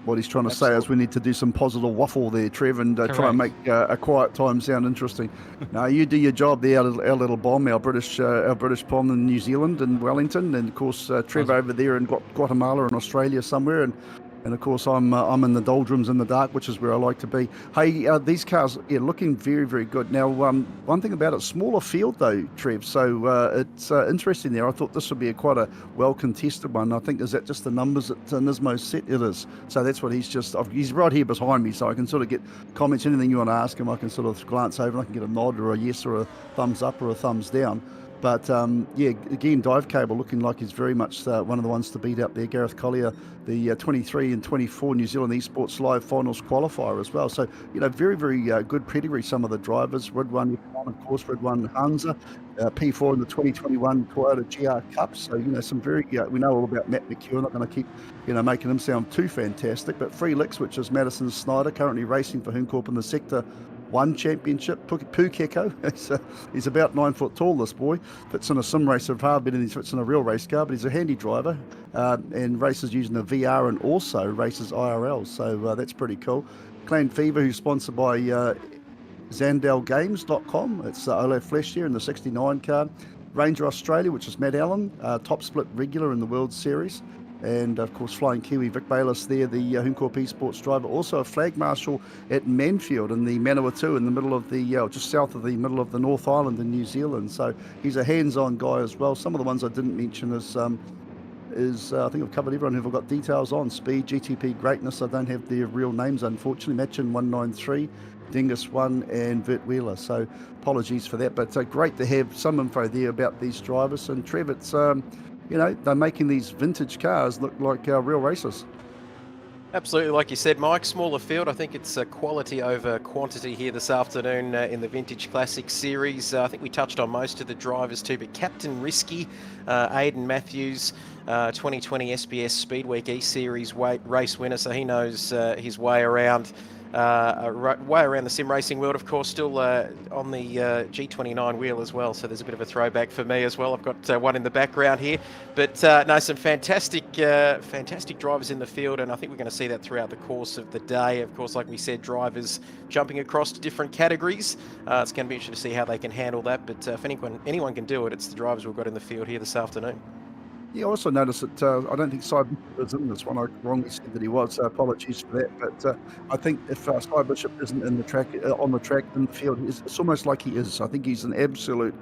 What he's trying to say is we need to do some positive waffle there, Trev, and try and make a quiet time sound interesting. Now, you do your job there, our little bomb, our British bomb in New Zealand and Wellington, and of course Trev over there in Guatemala and Australia somewhere, and of course I'm in the doldrums in the dark, which is where I like to be. Hey, these cars are looking very, very good. Now, one thing about it, smaller field though, Trev, so it's interesting there. I thought this would be quite a well-contested one. I think, is that just the numbers that Nismo set? It is. So that's what he's right here behind me, so I can sort of get comments, anything you want to ask him, I can sort of glance over and I can get a nod or a yes or a thumbs up or a thumbs down. But yeah, again, Dive Cable looking like he's very much one of the ones to beat out there. Gareth Collier, the 23 and 24 New Zealand Esports Live Finals qualifier as well. So, very, very good pedigree, some of the drivers. Ridwan, of course, Ridwan Hansa, P4 in the 2021 Toyota GR Cup. So, some very, we know all about Matt McEwen. Not going to keep, making him sound too fantastic. But Freelix, which is Madison Snyder, currently racing for Hooncorp in the Sector 1 championship. Pukeko, he's about 9 foot tall, this boy. Fits in a sim racer of hard, but he fits in a real race car, but he's a handy driver and races using the VR and also races IRL, so that's pretty cool. Clan Fever, who's sponsored by ZandelGames.com. It's Olaf Flesh here in the 69 car. Ranger Australia, which is Matt Allen, top split regular in the World Series. And of course, Flying Kiwi, Vic Bayless there, the Hooncorp Esports driver. Also a flag marshal at Manfield in the Manawatu in the middle of the, just south of the middle of the North Island in New Zealand. So he's a hands-on guy as well. Some of the ones I didn't mention is I think I've covered everyone who I've got details on. Speed, GTP Greatness, I don't have their real names, unfortunately. Machin 193, Dingus 1 and Vert Wheeler. So apologies for that, but great to have some info there about these drivers. And Trev, it's... they're making these vintage cars look like real racers. Absolutely, like you said, Mike, smaller field. I think it's quality over quantity here this afternoon in the Vintage Classic Series. I think we touched on most of the drivers too, but Captain Risky, Aidan Matthews, 2020 SBS Speed Week E-Series race winner, so he knows his way around way around the sim racing world, of course, still on the G29 wheel as well. So there's a bit of a throwback for me as well. I've got one in the background here. But no, some fantastic drivers in the field, and I think we're going to see that throughout the course of the day. Of course, like we said, drivers jumping across to different categories. It's going to be interesting to see how they can handle that. But if anyone can do it, it's the drivers we've got in the field here this afternoon. Yeah, I also noticed that I don't think Cy Bishop was in this one. I wrongly said that he was, so apologies for that. But I think if Cy Bishop isn't in the track, on the track in the field, it's almost like he is. I think he's an absolute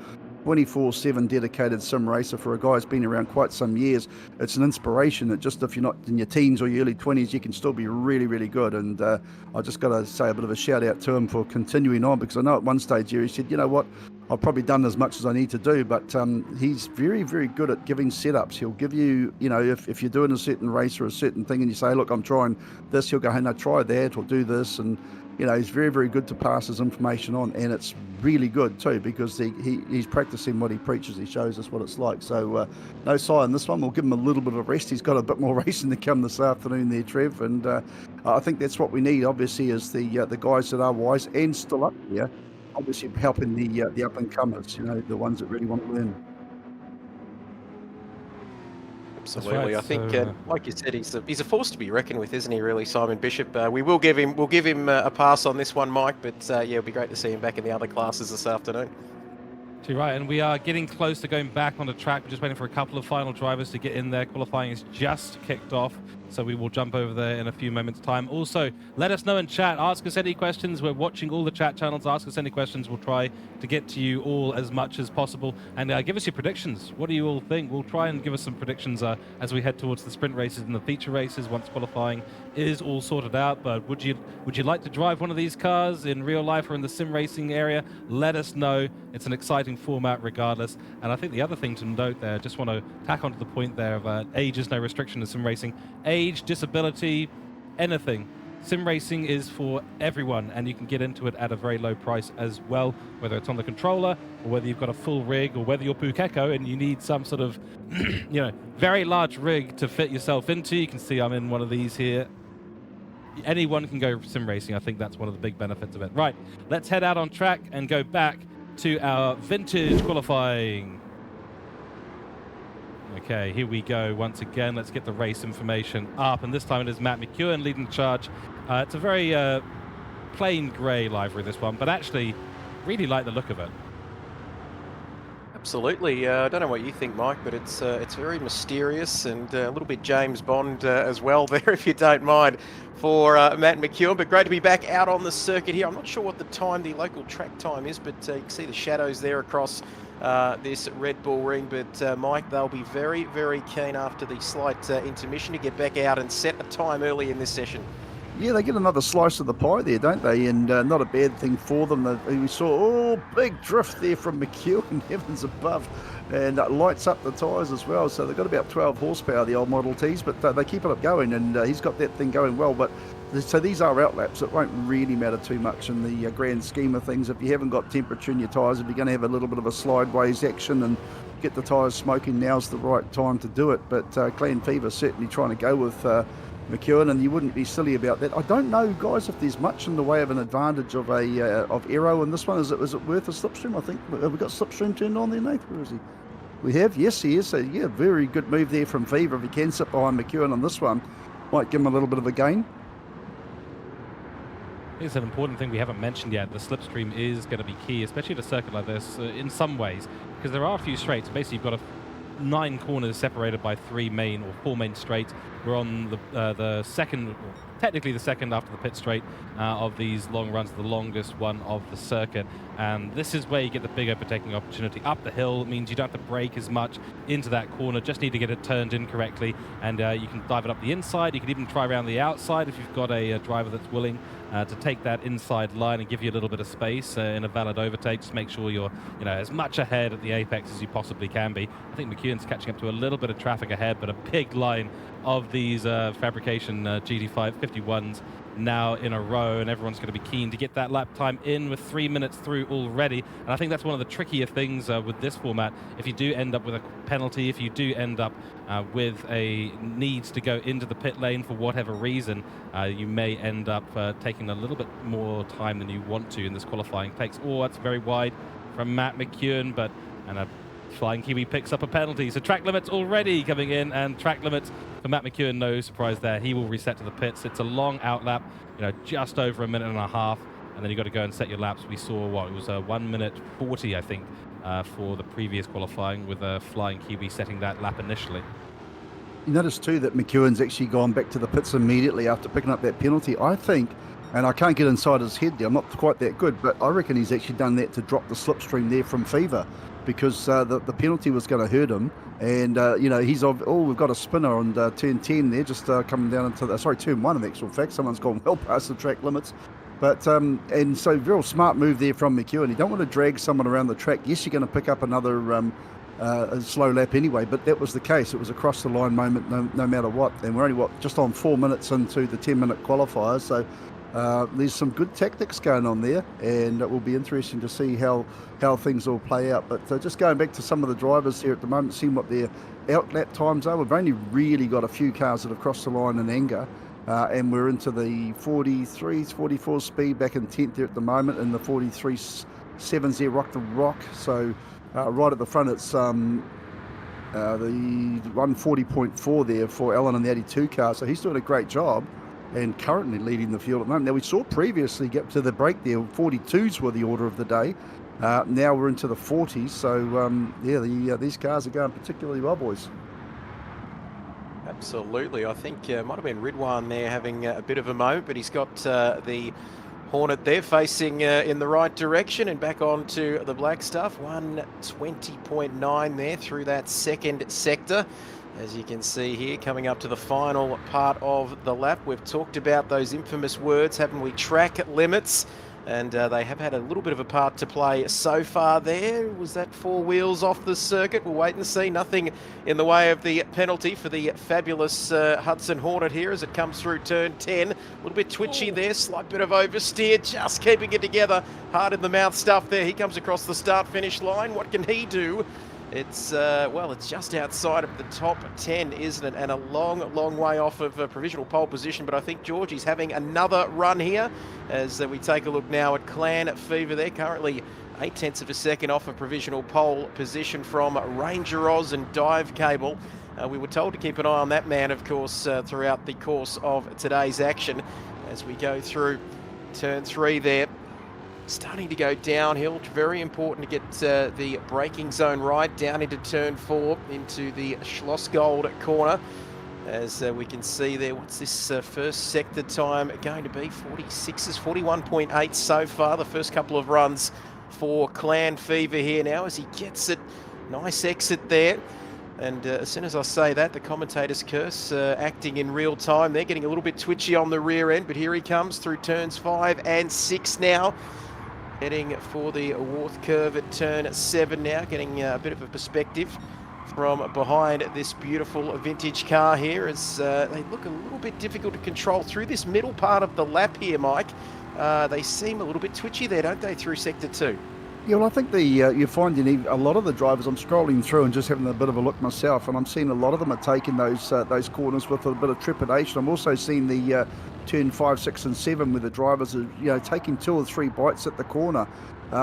24/7 dedicated sim racer for a guy who's been around quite some years. It's an inspiration that just if you're not in your teens or your early 20s, you can still be really, really good. And I just got to say a bit of a shout out to him for continuing on, because I know at one stage here he said, you know what, I've probably done as much as I need to do, but he's very, very good at giving setups. He'll give you, you know, if you're doing a certain race or a certain thing and you say, look, I'm trying this, he'll go, hey, no, try that or do this. And, you know, he's very, very good to pass his information on. And it's really good too, because he's practicing what he preaches. He shows us what it's like. So no sign in this one. We'll give him a little bit of rest. He's got a bit more racing to come this afternoon there, Trev. And I think that's what we need, obviously, is the guys that are wise and still up here. Obviously helping the up-and-comers, you know, the ones that really want to learn. Absolutely, right, I think, so, like you said, he's a force to be reckoned with, isn't he? Really, Simon Bishop. We'll give him a pass on this one, Mike. But yeah, it'll be great to see him back in the other classes this afternoon. Right, and we are getting close to going back on the track. We're just waiting for a couple of final drivers to get in there. Qualifying is just kicked off, so we will jump over there in a few moments' time. Also, let us know in chat. Ask us any questions. We're watching all the chat channels. Ask us any questions. We'll try to get to you all as much as possible. And give us your predictions. What do you all think? We'll try and give us some predictions as we head towards the sprint races and the feature races once qualifying is all sorted out. But would you like to drive one of these cars in real life or in the sim racing area? Let us know. It's an exciting format regardless. And I think the other thing to note there, just want to tack onto the point there of age is no restriction in sim racing. Age, disability, anything. Sim racing is for everyone, and you can get into it at a very low price as well, whether it's on the controller or whether you've got a full rig or whether you're Pukeko and you need some sort of you know, very large rig to fit yourself into. You can see I'm in one of these here. Anyone can go sim racing. I think that's one of the big benefits of it. Right, let's head out on track and go back to our vintage qualifying. Okay, here we go once again. Let's get the race information up, and this time it is Matt McEwen leading the charge. It's a very plain grey livery, this one, but actually really like the look of it. Absolutely. I don't know what you think, Mike, but it's very mysterious and a little bit James Bond as well there, if you don't mind, for Matt McEwen. But great to be back out on the circuit here. I'm not sure what the local track time is, but you can see the shadows there across this Red Bull ring. But Mike, they'll be very, very keen after the slight intermission to get back out and set a time early in this session. Yeah, they get another slice of the pie there, don't they? And not a bad thing for them. We saw, big drift there from McEwen, heavens above. And lights up the tyres as well. So they've got about 12 horsepower, the old Model Ts, but they keep it up going, and he's got that thing going well. But so these are outlaps. It won't really matter too much in the grand scheme of things. If you haven't got temperature in your tyres, if you're going to have a little bit of a slideways action and get the tyres smoking, now's the right time to do it. But Clan Fever certainly trying to go with McEwen, and you wouldn't be silly about that. I don't know, guys, if there's much in the way of an advantage of of aero in this one. Is it worth a slipstream? I think have we got slipstream turned on there, Nate? Where is he? We have, yes, he is. So yeah, very good move there from Fever. If he can sit behind McEwen on this one, might give him a little bit of a gain. It's an important thing we haven't mentioned yet. The slipstream is going to be key, especially at a circuit like this, in some ways, because there are a few straights. Basically, you've got 9 corners separated by 4 main straights. We're on the second, technically the second after the pit straight of these long runs, the longest one of the circuit. And this is where you get the big overtaking opportunity. Up the hill means you don't have to brake as much into that corner, just need to get it turned in correctly, and you can dive it up the inside. You can even try around the outside if you've got a driver that's willing to take that inside line and give you a little bit of space in a valid overtake. Just make sure you're as much ahead at the apex as you possibly can be. I think McEwen's catching up to a little bit of traffic ahead, but a big line of these fabrication GT5 51s now in a row, and everyone's going to be keen to get that lap time in with 3 minutes through already. And I think that's one of the trickier things with this format. If you do end up with a penalty, if you do end up with a need to go into the pit lane for whatever reason, you may end up taking a little bit more time than you want to in this qualifying. Takes, oh, that's very wide from Matt McEwen, and a Flying Kiwi picks up a penalty. So track limits already coming in, and track limits for Matt McEwen, no surprise there. He will reset to the pits. It's a long out lap, just over a minute and a half, and then you've got to go and set your laps. We saw it was 1 minute 40, I think, for the previous qualifying, with Flying Kiwi setting that lap initially. You notice too that McEwen's actually gone back to the pits immediately after picking up that penalty. I think, and I can't get inside his head there, I'm not quite that good, but I reckon he's actually done that to drop the slipstream there from Fever, because the penalty was going to hurt him. And, we've got a spinner on turn 10 there, just coming down into turn 1 in actual fact. Someone's gone well past the track limits. But, and so real smart move there from McEwen. You don't want to drag someone around the track. Yes, you're going to pick up another a slow lap anyway, but that was the case. It was a cross the line moment no matter what. And we're only, just on 4 minutes into the 10-minute qualifier. So there's some good tactics going on there, and it will be interesting to see how things will play out. But just going back to some of the drivers here at the moment, seeing what their out lap times are. We've only really got a few cars that have crossed the line in anger, and we're into the 43s, 44 speed back in 10th there at the moment, and the 43.7s there, rock to rock. So right at the front, it's the 140.4 there for Alan in the 82 car. So he's doing a great job, and currently leading the field at the moment. Now, we saw previously get to the break there, 42s were the order of the day. Now we're into the 40s, so these cars are going particularly well, boys. Absolutely. I think it might have been Ridwan there having a bit of a moment, but he's got the Hornet there facing in the right direction, and back onto the black stuff. 120.9 there through that second sector. As you can see here, coming up to the final part of the lap. We've talked about those infamous words, haven't we? Track limits. And they have had a little bit of a part to play so far there. Was that 4 wheels off the circuit? We'll wait and see. Nothing in the way of the penalty for the fabulous Hudson Hornet here as it comes through turn 10. A little bit twitchy there, slight bit of oversteer, just keeping it together. Hard in the mouth stuff there. He comes across the start-finish line. What can he do? It's, it's just outside of the top 10, isn't it? And a long way off of provisional pole position. But I think Georgie's having another run here as we take a look now at Clan Fever there. Currently 0.8 of a second off of provisional pole position from Ranger Oz and Dive Cable. We were told to keep an eye on that man, of course, throughout the course of today's action as we go through turn 3 there. Starting to go downhill. Very important to get the braking zone right down into turn 4 into the Schlossgold corner. As we can see there, what's this first sector time going to be? 46s, 41.8 so far. The first couple of runs for Clan Fever here now as he gets it. Nice exit there. And as soon as I say that, the commentator's curse acting in real time. They're getting a little bit twitchy on the rear end, but here he comes through turns 5 and 6 now. Heading for the Worth curve at turn 7 now, getting a bit of a perspective from behind this beautiful vintage car here as they look a little bit difficult to control through this middle part of the lap here, Mike. They seem a little bit twitchy there, don't they, through sector 2? Yeah, well, I think you're finding a lot of the drivers, I'm scrolling through and just having a bit of a look myself, and I'm seeing a lot of them are taking those corners with a bit of trepidation. I'm also seeing the turn 5, 6 and 7 where the drivers are taking 2 or 3 bites at the corner.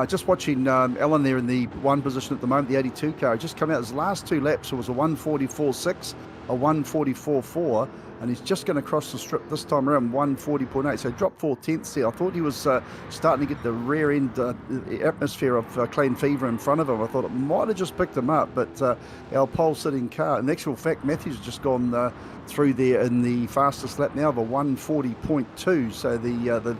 Just watching Alan there in the 1 position at the moment, the 82 car, just come out his last 2 laps. It was a 144.6, a 144.4, and he's just going to cross the strip this time around 140.8. So dropped 4 tenths there. I thought he was starting to get the rear end atmosphere of Clan Fever in front of him. I thought it might have just picked him up, but our pole sitting car, in actual fact, Matthews has just gone through there in the fastest lap now of a 140.2. So the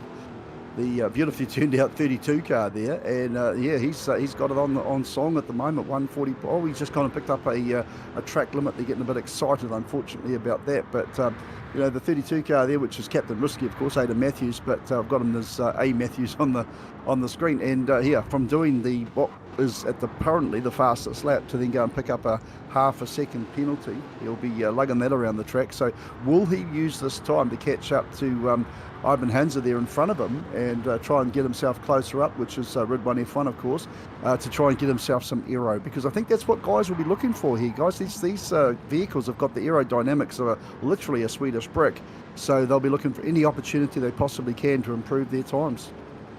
beautifully turned out 32 car there, and he's got it on song at the moment, 140. Oh, he's just kind of picked up a track limit. They're getting a bit excited, unfortunately, about that. But you know, the 32 car there, which is Captain Risky, of course, Aidan Matthews, but I've got him as A Matthews on the screen. And here, from doing what is currently the fastest lap to then go and pick up a half a second penalty, he'll be lugging that around the track. So will he use this time to catch up to Ivan Hansa there in front of him and try and get himself closer up, which is Rid 1 F1, of course, to try and get himself some aero, because I think that's what guys will be looking for here, guys. These vehicles have got the aerodynamics of literally a Swedish brick, so they'll be looking for any opportunity they possibly can to improve their times.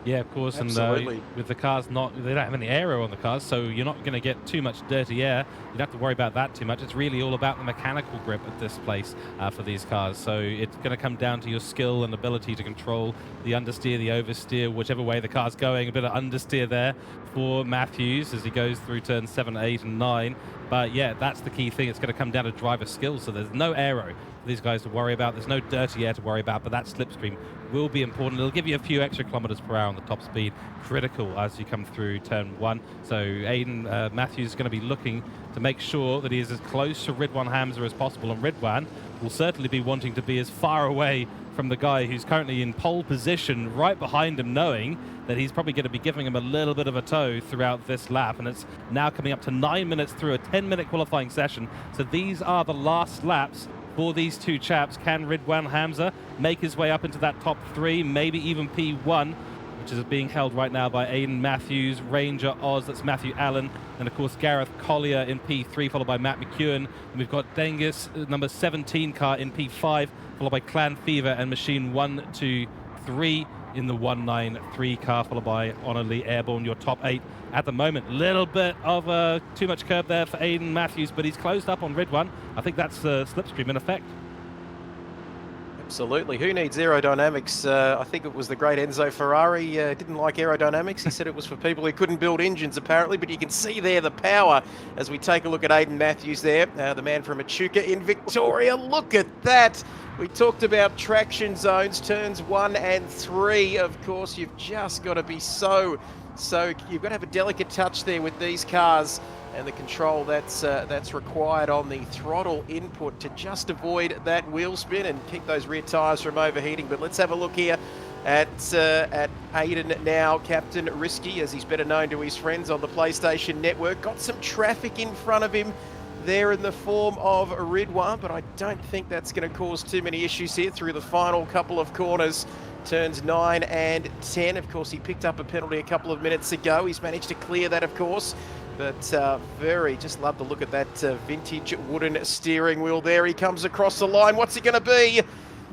Yeah, of course, Absolutely. and with the cars they don't have any aero on the cars, so you're not going to get too much dirty air. You don't have to worry about that too much. It's really all about the mechanical grip at this place for these cars. So it's going to come down to your skill and ability to control the understeer, the oversteer, whichever way the car's going. A bit of understeer there for Matthews as he goes through turns 7, 8, and 9. But yeah, that's the key thing. It's going to come down to driver skills. So there's no aero for these guys to worry about. There's no dirty air to worry about, but that slipstream will be important. It'll give you a few extra kilometers per hour on the top speed, critical as you come through turn 1. So Aidan Matthews is going to be looking to make sure that he is as close to Rid 1 Hamza as possible, and Rid 1 will certainly be wanting to be as far away from the guy who's currently in pole position right behind him, knowing that he's probably going to be giving him a little bit of a tow throughout this lap. And it's now coming up to 9 minutes through a 10-minute qualifying session. So these are the last laps for these two chaps. Can Rid 1 Hamza make his way up into that top 3, maybe even P1, which is being held right now by Aidan Matthews, Ranger Oz, that's Matthew Allen, and of course Gareth Collier in P3, followed by Matt McEwen. And we've got Dengus, number 17 car, in P5, followed by Clan Fever and Machine 1, 2, 3 in the 193 car, followed by Honorly Airborne, your top 8 at the moment. Little bit of too much curb there for Aidan Matthews, but he's closed up on Rid 1. I think that's the slipstream in effect. Absolutely. Who needs aerodynamics? I think it was the great Enzo Ferrari didn't like aerodynamics. He said it was for people who couldn't build engines, apparently, but you can see there the power as we take a look at Aidan Matthews there, the man from Echuca in Victoria. Look at that. We talked about traction zones, turns 1 and 3. Of course, you've just got to be so you've got to have a delicate touch there with these cars and the control that's required on the throttle input to just avoid that wheel spin and keep those rear tyres from overheating. But let's have a look here at Aidan now, Captain Risky, as he's better known to his friends on the PlayStation Network. Got some traffic in front of him there in the form of Rid 1, but I don't think that's going to cause too many issues here through the final couple of corners. Turns 9 and 10. Of course, he picked up a penalty a couple of minutes ago. He's managed to clear that, of course. But just love to look at that vintage wooden steering wheel there. He comes across the line. What's it going to be?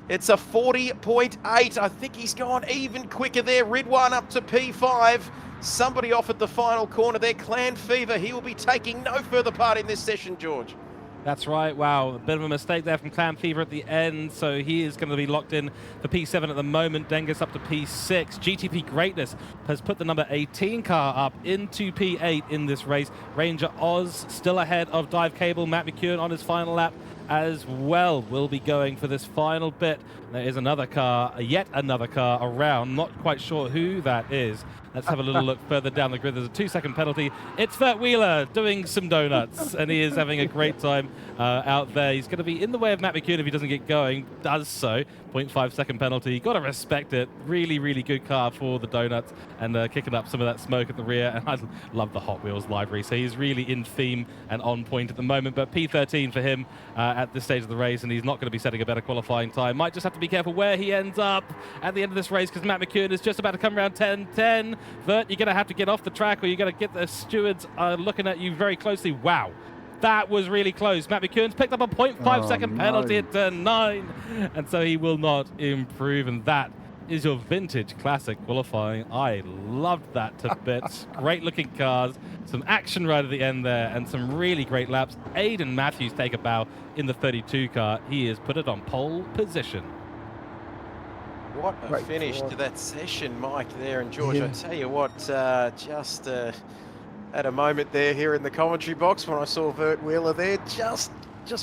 It's a 40.8. I think he's gone even quicker there. Rid 1 up to P5. Somebody off at the final corner there. Clan Fever, he will be taking no further part in this session, George. That's right. Wow, a bit of a mistake there from Clan Fever at the end. So he is going to be locked in for P7 at the moment. Dengus up to P6. GTP Greatness has put the number 18 car up into P8 in this race. Ranger Oz still ahead of Dive Cable. Matt McEwen on his final lap as well will be going for this final bit. There is another car, yet another car around. Not quite sure who that is. Let's have a little look further down the grid. There's a 2-second penalty. It's Vert Wheeler doing some donuts, and he is having a great time out there. He's going to be in the way of Matt McEwen if he doesn't get going. Does so. 0.5-second penalty. Got to respect it. Really, really good car for the donuts and kicking up some of that smoke at the rear. And I love the Hot Wheels livery, so he's really in theme and on point at the moment. But P13 for him at this stage of the race, and he's not going to be setting a better qualifying time. Might just have to be careful where he ends up at the end of this race, because Matt McEwen is just about to come around 10-10. Vert, you're going to have to get off the track, or you're going to get the stewards looking at you very closely. Wow. That was really close. Matt McEwen's picked up a 0.5-second penalty at turn 9, and so he will not improve, and that is your vintage classic qualifying. I loved that to bits. Great looking cars, some action right at the end there, and some really great laps. Aidan Matthews take a bow in the 32 car. He has put it on pole position. What a finish to that session, Mike, there. And George, I tell you what, just at a moment there here in the commentary box when I saw Vert Wheeler there, just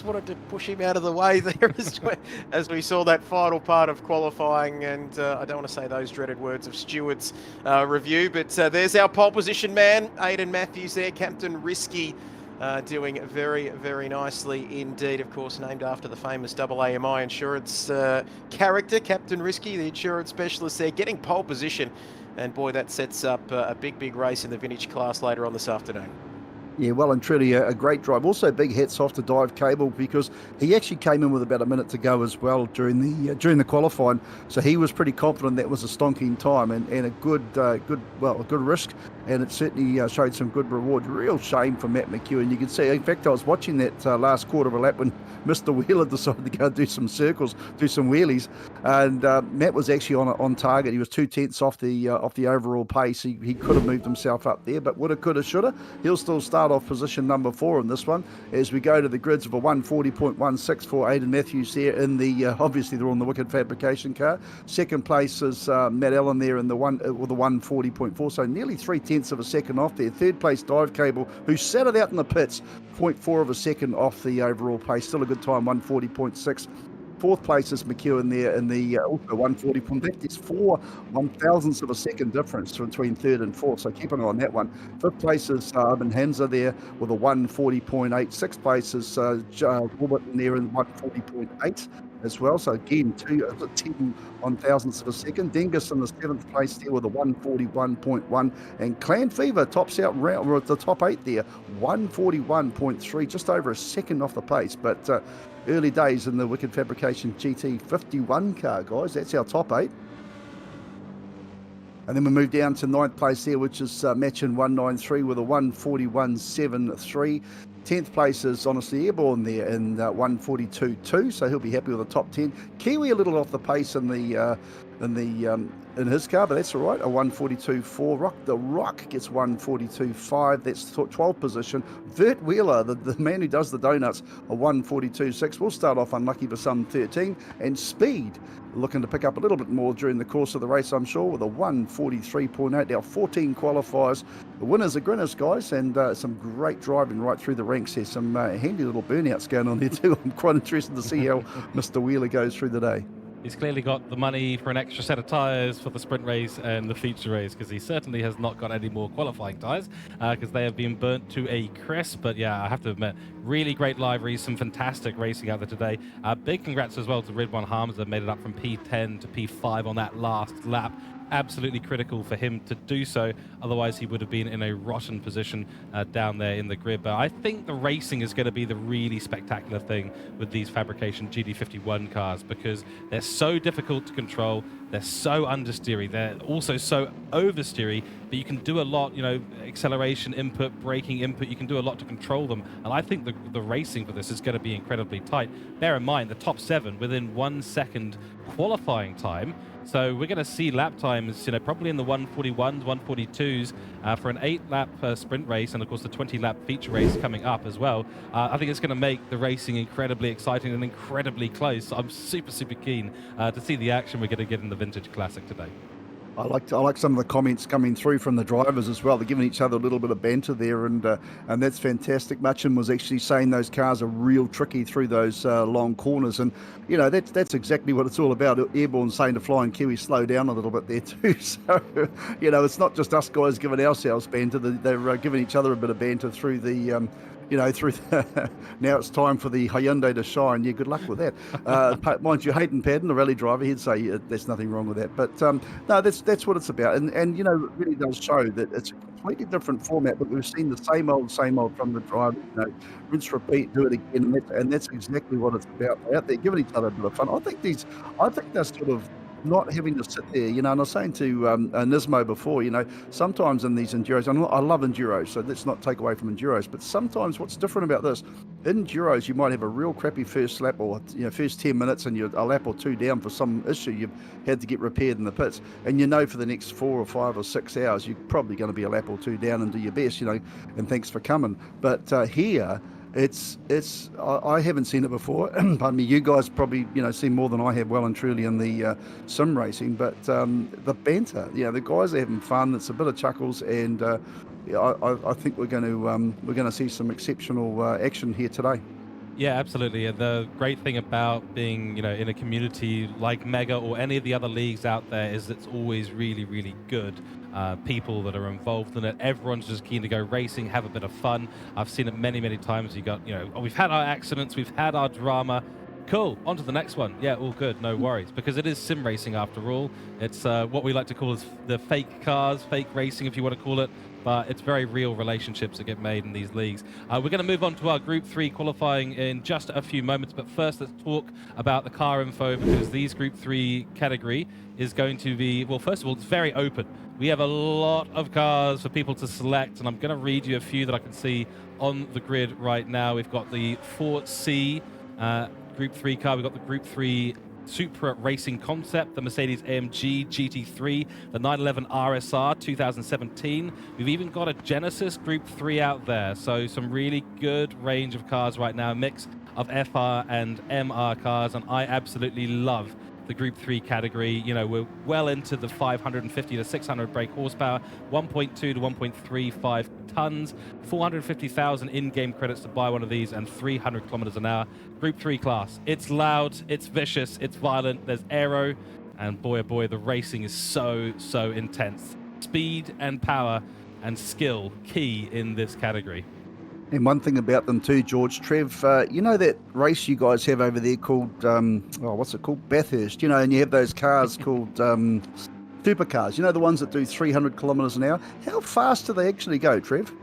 wanted to push him out of the way there as we saw that final part of qualifying. And I don't want to say those dreaded words of Stewart's review, but there's our pole position man, Aidan Matthews there, Captain Risky, doing very, very nicely indeed. Of course, named after the famous AAMI insurance character, Captain Risky, the insurance specialist there, getting pole position. And boy, that sets up a big, big race in the vintage class later on this afternoon. Yeah, well and truly a great drive. Also, big hats off to Dive Cable because he actually came in with about a minute to go as well during the qualifying. So he was pretty confident that was a stonking time and a good risk. And it certainly showed some good reward. Real shame for Matt McEwen. You can see, in fact, I was watching that last quarter of a lap when Mr. Wheeler decided to go do some circles, do some wheelies, and Matt was actually on target. He was 2/10 off the overall pace. He could have moved himself up there, but woulda, coulda, shoulda. He'll still start off position number 4 in this one as we go to the grids of a 140.16 for Aidan Matthews there in the obviously they're on the Wicked Fabrication car. Second place is Matt Allen there in the 140.4, so nearly 3/10 of a second off there. Third place Dive Cable, who sat it out in the pits, 0.4 of a second off the overall pace. Still a good time, 140.6. Fourth place is McEwen there in the also 140. There's 4 1,000ths of a second difference between third and fourth, so keep an eye on that one. Fifth place is Urban Hansa there with a 140.8. Sixth place is Warburton there in 140.8 as well. So again, 10 1,000ths of a second. Dingus in the 7th place there with a 141.1. And Clan Fever tops out round, we're at the top 8 there, 141.3, just over a second off the pace. But early days in the Wicked Fabrication GT51 car, guys. That's our top 8. And then we move down to 9th place there, which is Machin 193 with a 141.73. 10th place is Honestly Airborne there in 142.2, so he'll be happy with the top 10. Kiwi a little off the pace in his car, but that's all right. A 142.4. The Rock gets 142.5. That's 12th position. Vert Wheeler, the man who does the donuts, a 142.6. We'll start off unlucky for some 13. And Speed looking to pick up a little bit more during the course of the race, I'm sure, with a 143.8. Now 14 qualifiers. The winners are grinners, guys, and some great driving right through the ranks here. Some handy little burnouts going on there too. I'm quite interested to see how Mr. Wheeler goes through the day. He's clearly got the money for an extra set of tyres for the sprint race and the feature race, because he certainly has not got any more qualifying tyres because they have been burnt to a crisp. But yeah, I have to admit, really great liveries, some fantastic racing out there today. Big congrats as well to Ridwan Hamza, made it up from P10 to P5 on that last lap. Absolutely critical for him to do so, otherwise he would have been in a rotten position down there in the grid. But I think the racing is going to be the really spectacular thing with these Fabrication GT51 cars, because they're so difficult to control, they're so understeery, they're also so oversteery, but you can do a lot, acceleration input, braking input, you can do a lot to control them. And I think the racing for this is going to be incredibly tight. Bear in mind, the top 7 within 1 second qualifying time. So we're going to see lap times, probably in the 141s, 142s for an 8-lap sprint race, and of course the 20-lap feature race coming up as well. I think it's going to make the racing incredibly exciting and incredibly close. I'm super, super keen to see the action we're going to get in the Vintage Classic today. I like some of the comments coming through from the drivers as well. They're giving each other a little bit of banter there, and that's fantastic. Machin was actually saying those cars are real tricky through those long corners, and that's exactly what it's all about. Airborne saying to Flying Kiwi, slow down a little bit there too. So it's not just us guys giving ourselves banter; they're giving each other a bit of banter through the. Now it's time for the Hyundai to shine. Yeah, good luck with that. Mind you, Hayden Padden, the rally driver, he'd say there's nothing wrong with that. But no, that's what it's about. And it really does show that it's a completely different format, but we've seen the same old from the driver. Rinse, repeat, do it again. And that's exactly what it's about. They're out there giving each other a bit of fun. I think they're sort of not having to sit there, and I was saying to Nismo before, sometimes in these enduros, I love enduros, so let's not take away from enduros, but sometimes what's different about this, in enduros, you might have a real crappy first lap or first 10 minutes and you're a lap or 2 down for some issue you've had to get repaired in the pits, and for the next 4 or 5 or 6 hours, you're probably going to be a lap or 2 down and do your best, and thanks for coming. But here, I haven't seen it before. Pardon me. You guys probably seen more than I have, well and truly, in the sim racing. But the banter, the guys are having fun. It's a bit of chuckles, and I think we're going to see some exceptional action here today. Yeah, absolutely. The great thing about being, in a community like Mega or any of the other leagues out there is it's always really, really good people that are involved in it. Everyone's just keen to go racing, have a bit of fun. I've seen it many, many times. You got, we've had our accidents, we've had our drama. Cool, on to the next one. Yeah, all good, no worries. Because it is sim racing after all. It's what we like to call as the fake cars, fake racing if you want to call it. But it's very real relationships that get made in these leagues. We're going to move on to our Group 3 qualifying in just a few moments. But first, let's talk about the car info, because these Group 3 category is going to be, well, first of all, it's very open. We have a lot of cars for people to select, and I'm going to read you a few that I can see on the grid right now. We've got the 4C Group 3 car. We've got the Group 3 Supra Racing Concept, the Mercedes-AMG GT3, the 911 RSR 2017. We've even got a Genesis Group 3 out there. So some really good range of cars right now, a mix of FR and MR cars, and I absolutely love the Group 3 category. We're well into the 550 to 600 brake horsepower, 1.2 to 1.35 tons, 450,000 in-game credits to buy one of these, and 300 kilometers an hour. Group 3 class. It's loud, it's vicious, it's violent, there's aero, and boy oh boy, the racing is so intense. Speed and power and skill key in this category. And one thing about them too, George, Trev, you know that race you guys have over there called, what's it called? Bathurst, and you have those cars called supercars, the ones that do 300 kilometres an hour. How fast do they actually go, Trev?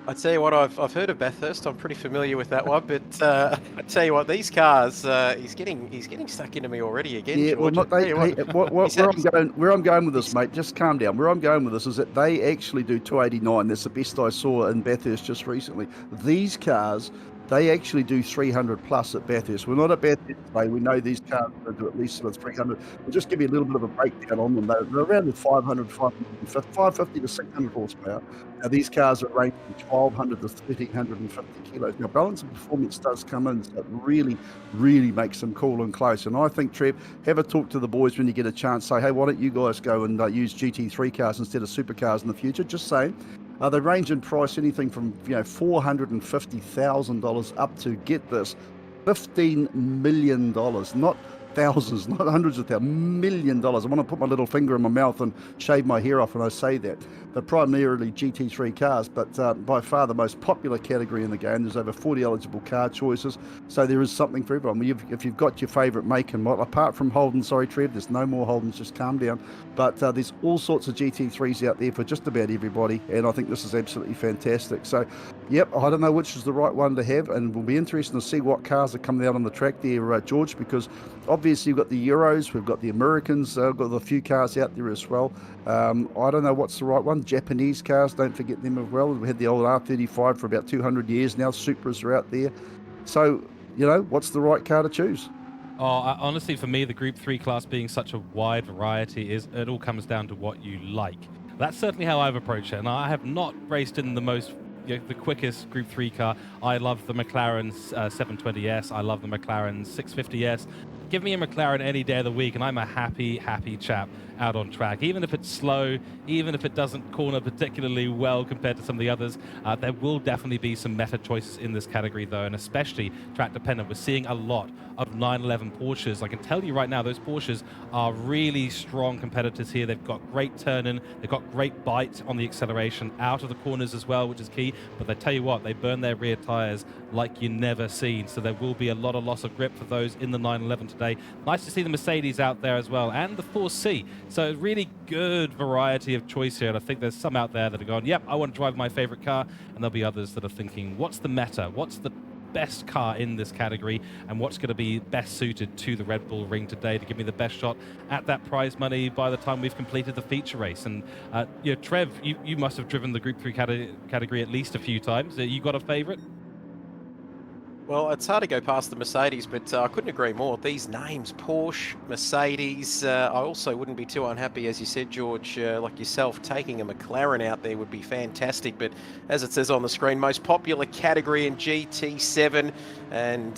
I tell you what, I've heard of Bathurst. I'm pretty familiar with that one, but I tell you what, these cars, he's getting stuck into me already again. Yeah, George. Where I'm going with this, mate, just calm down. Where I'm going with this is that they actually do 289. That's the best I saw in Bathurst just recently. These cars, they actually do 300 plus at Bathurst. We're not at Bathurst today. We know these cars do at least 300. We'll just give you a little bit of a breakdown on them. They're around the 550 to 600 horsepower. Now, these cars are ranging from 1,200 to 1,350 kilos. Now, balance and performance does come in, so it really, really makes them cool and close. And I think, Trev, have a talk to the boys when you get a chance. Say, hey, why don't you guys go and use GT3 cars instead of supercars in the future? Just saying. They range in price anything from $450,000 up to, get this, $15 million. Not thousands, not hundreds of thousands, $1 million. I want to put my little finger in my mouth and shave my hair off when I say that. They're primarily GT3 cars, but by far the most popular category in the game. There's over 40 eligible car choices, so there is something for everyone. If you've got your favourite make and model, apart from Holden, sorry Trev, there's no more Holdens, just calm down. But there's all sorts of GT3s out there for just about everybody, and I think this is absolutely fantastic. So, yep, I don't know which is the right one to have, and we'll be interested to see what cars are coming out on the track there, George, because obviously we've got the Euros, we've got the Americans, we've got a few cars out there as well. I don't know what's the right one. Japanese cars, don't forget them as well. We had the old R35 for about 200 years now. Supras are out there. So, what's the right car to choose? Honestly, for me, the Group 3 class being such a wide variety, it all comes down to what you like. That's certainly how I've approached it, and I have not raced in the quickest Group 3 car. I love the McLaren 720S. I love the McLaren 650S. Give me a McLaren any day of the week, and I'm a happy chap out on track. Even if it's slow, even if it doesn't corner particularly well compared to some of the others, there will definitely be some meta choices in this category, though, and especially track dependent. We're seeing a lot of 911 Porsches. I can tell you right now, those Porsches are really strong competitors here. They've got great turn-in, they've got great bite on the acceleration, out of the corners as well, which is key. But I tell you what, they burn their rear tires like you never seen. So there will be a lot of loss of grip for those in the 911 today. Nice to see the Mercedes out there as well, and the 4C. So a really good variety of choice here. And I think there's some out there that are going, yep, I want to drive my favorite car. And there'll be others that are thinking, what's the meta? What's the best car in this category, and what's going to be best suited to the Red Bull Ring today to give me the best shot at that prize money by the time we've completed the feature race? And Trev, you must have driven the Group 3 category at least a few times. You got a favorite? Well, it's hard to go past the Mercedes, but I couldn't agree more. These names, Porsche, Mercedes, I also wouldn't be too unhappy, as you said, George, like yourself, taking a McLaren out there would be fantastic. But as it says on the screen, most popular category in GT7, and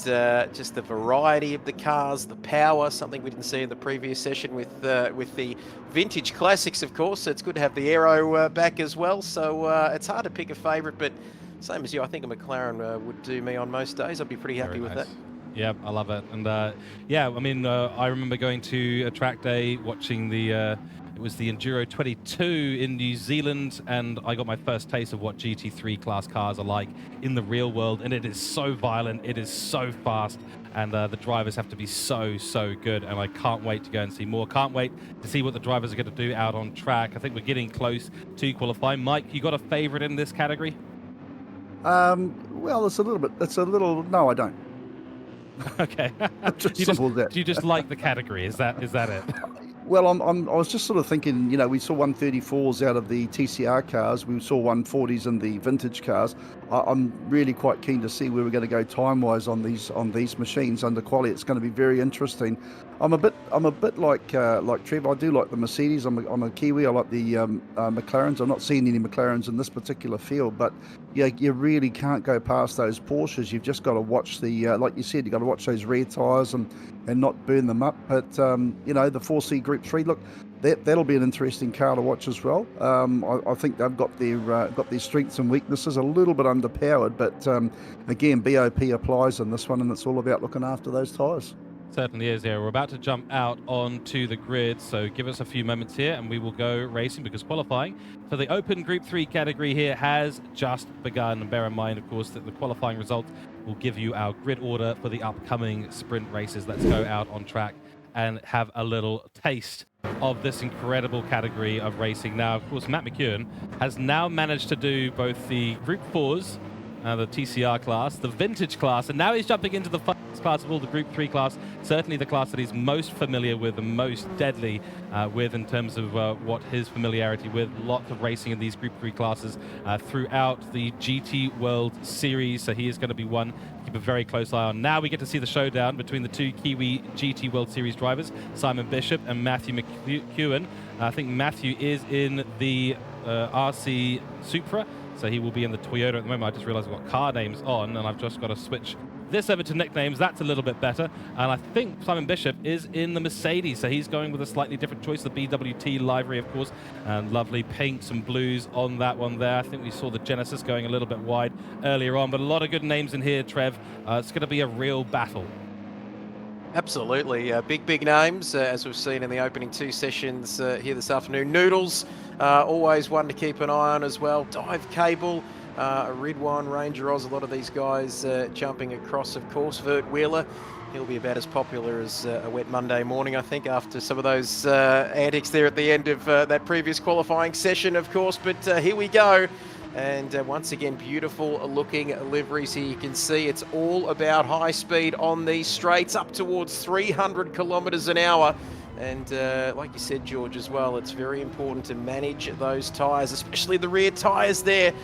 just the variety of the cars, the power, something we didn't see in the previous session with the vintage classics, of course. It's good to have the aero back as well, so it's hard to pick a favourite, but same as you, I think a McLaren would do me on most days. I'd be pretty happy with that. Yeah, I love it. And I remember going to a track day, watching the It was the Enduro 22 in New Zealand, and I got my first taste of what GT3 class cars are like in the real world, and it is so violent, it is so fast, and the drivers have to be so good, and I can't wait to go and see more. Can't wait to see what the drivers are going to do out on track. I think we're getting close to qualifying. Mike, you got a favorite in this category? Well, no, I don't. Okay. Just simple as that. Do you just like the category? Is that it? Well, I was just sort of thinking, we saw 134s out of the TCR cars. We saw 140s in the vintage cars. I'm really quite keen to see where we're going to go time-wise on these machines under quali. It's going to be very interesting. I'm a bit like Trev. I do like the Mercedes. I'm a Kiwi. I like the McLarens. I'm not seeing any McLarens in this particular field, but yeah, you really can't go past those Porsches. You've just got to watch like you said, you've got to watch those rear tyres and not burn them up. But the 4C Group 3, look, that'll be an interesting car to watch as well. I think they've got their strengths and weaknesses, a little bit underpowered, but again, BOP applies in this one, and it's all about looking after those tyres. Certainly is, yeah. We're about to jump out onto the grid, so give us a few moments here and we will go racing, because qualifying for the Open Group 3 category here has just begun. And bear in mind, of course, that the qualifying results will give you our grid order for the upcoming sprint races. Let's go out on track and have a little taste of this incredible category of racing. Now, of course, Matt McEwen has now managed to do both the Group 4s, the TCR class, the vintage class, and now he's jumping into the fastest class of all, the Group 3 class, certainly the class that he's most familiar with and most deadly with in terms of what his familiarity with. Lots of racing in these Group 3 classes throughout the GT World Series, so he is going to be one to keep a very close eye on. Now we get to see the showdown between the two Kiwi GT World Series drivers, Simon Bishop and Matthew McEwen. I think Matthew is in the RC Supra, so he will be in the Toyota at the moment. I just realized I've got car names on, and I've just got to switch this over to nicknames. That's a little bit better. And I think Simon Bishop is in the Mercedes, so he's going with a slightly different choice, the BWT livery, of course, and lovely pinks and blues on that one there. I think we saw the Genesis going a little bit wide earlier on, but a lot of good names in here, Trev. It's going to be a real battle. Absolutely. Big names, as we've seen in the opening two sessions here this afternoon. Noodles, always one to keep an eye on as well. Dive Cable, Ridwan, Ranger Oz, a lot of these guys jumping across, of course. Vert Wheeler, he'll be about as popular as a wet Monday morning, I think, after some of those antics there at the end of that previous qualifying session, of course. But here we go. And once again, beautiful looking liveries here. You can see it's all about high speed on these straights, up towards 300 kilometers an hour. And like you said, George, as well, it's very important to manage those tyres, especially the rear tyres there.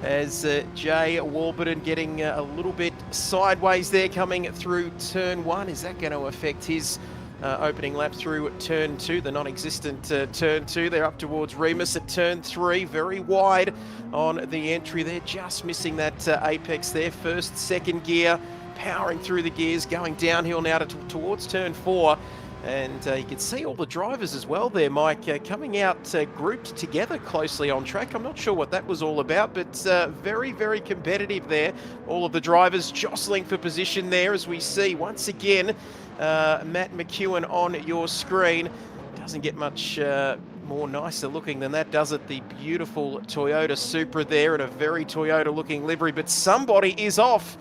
As Jay Warburton getting a little bit sideways there coming through turn one. Is that going to affect his opening lap through turn two, the non-existent turn two? They're up towards Remus at turn three, very wide on the entry there, just missing that apex there. First, second gear, powering through the gears, going downhill now towards turn four. And you can see all the drivers as well there, Mike, coming out grouped together closely on track. I'm not sure what that was all about, but very competitive there. All of the drivers jostling for position there, as we see once again Matt McEwen on your screen. Doesn't get much more nicer looking than that, does it? The beautiful Toyota Supra there in a very Toyota looking livery, but somebody is off.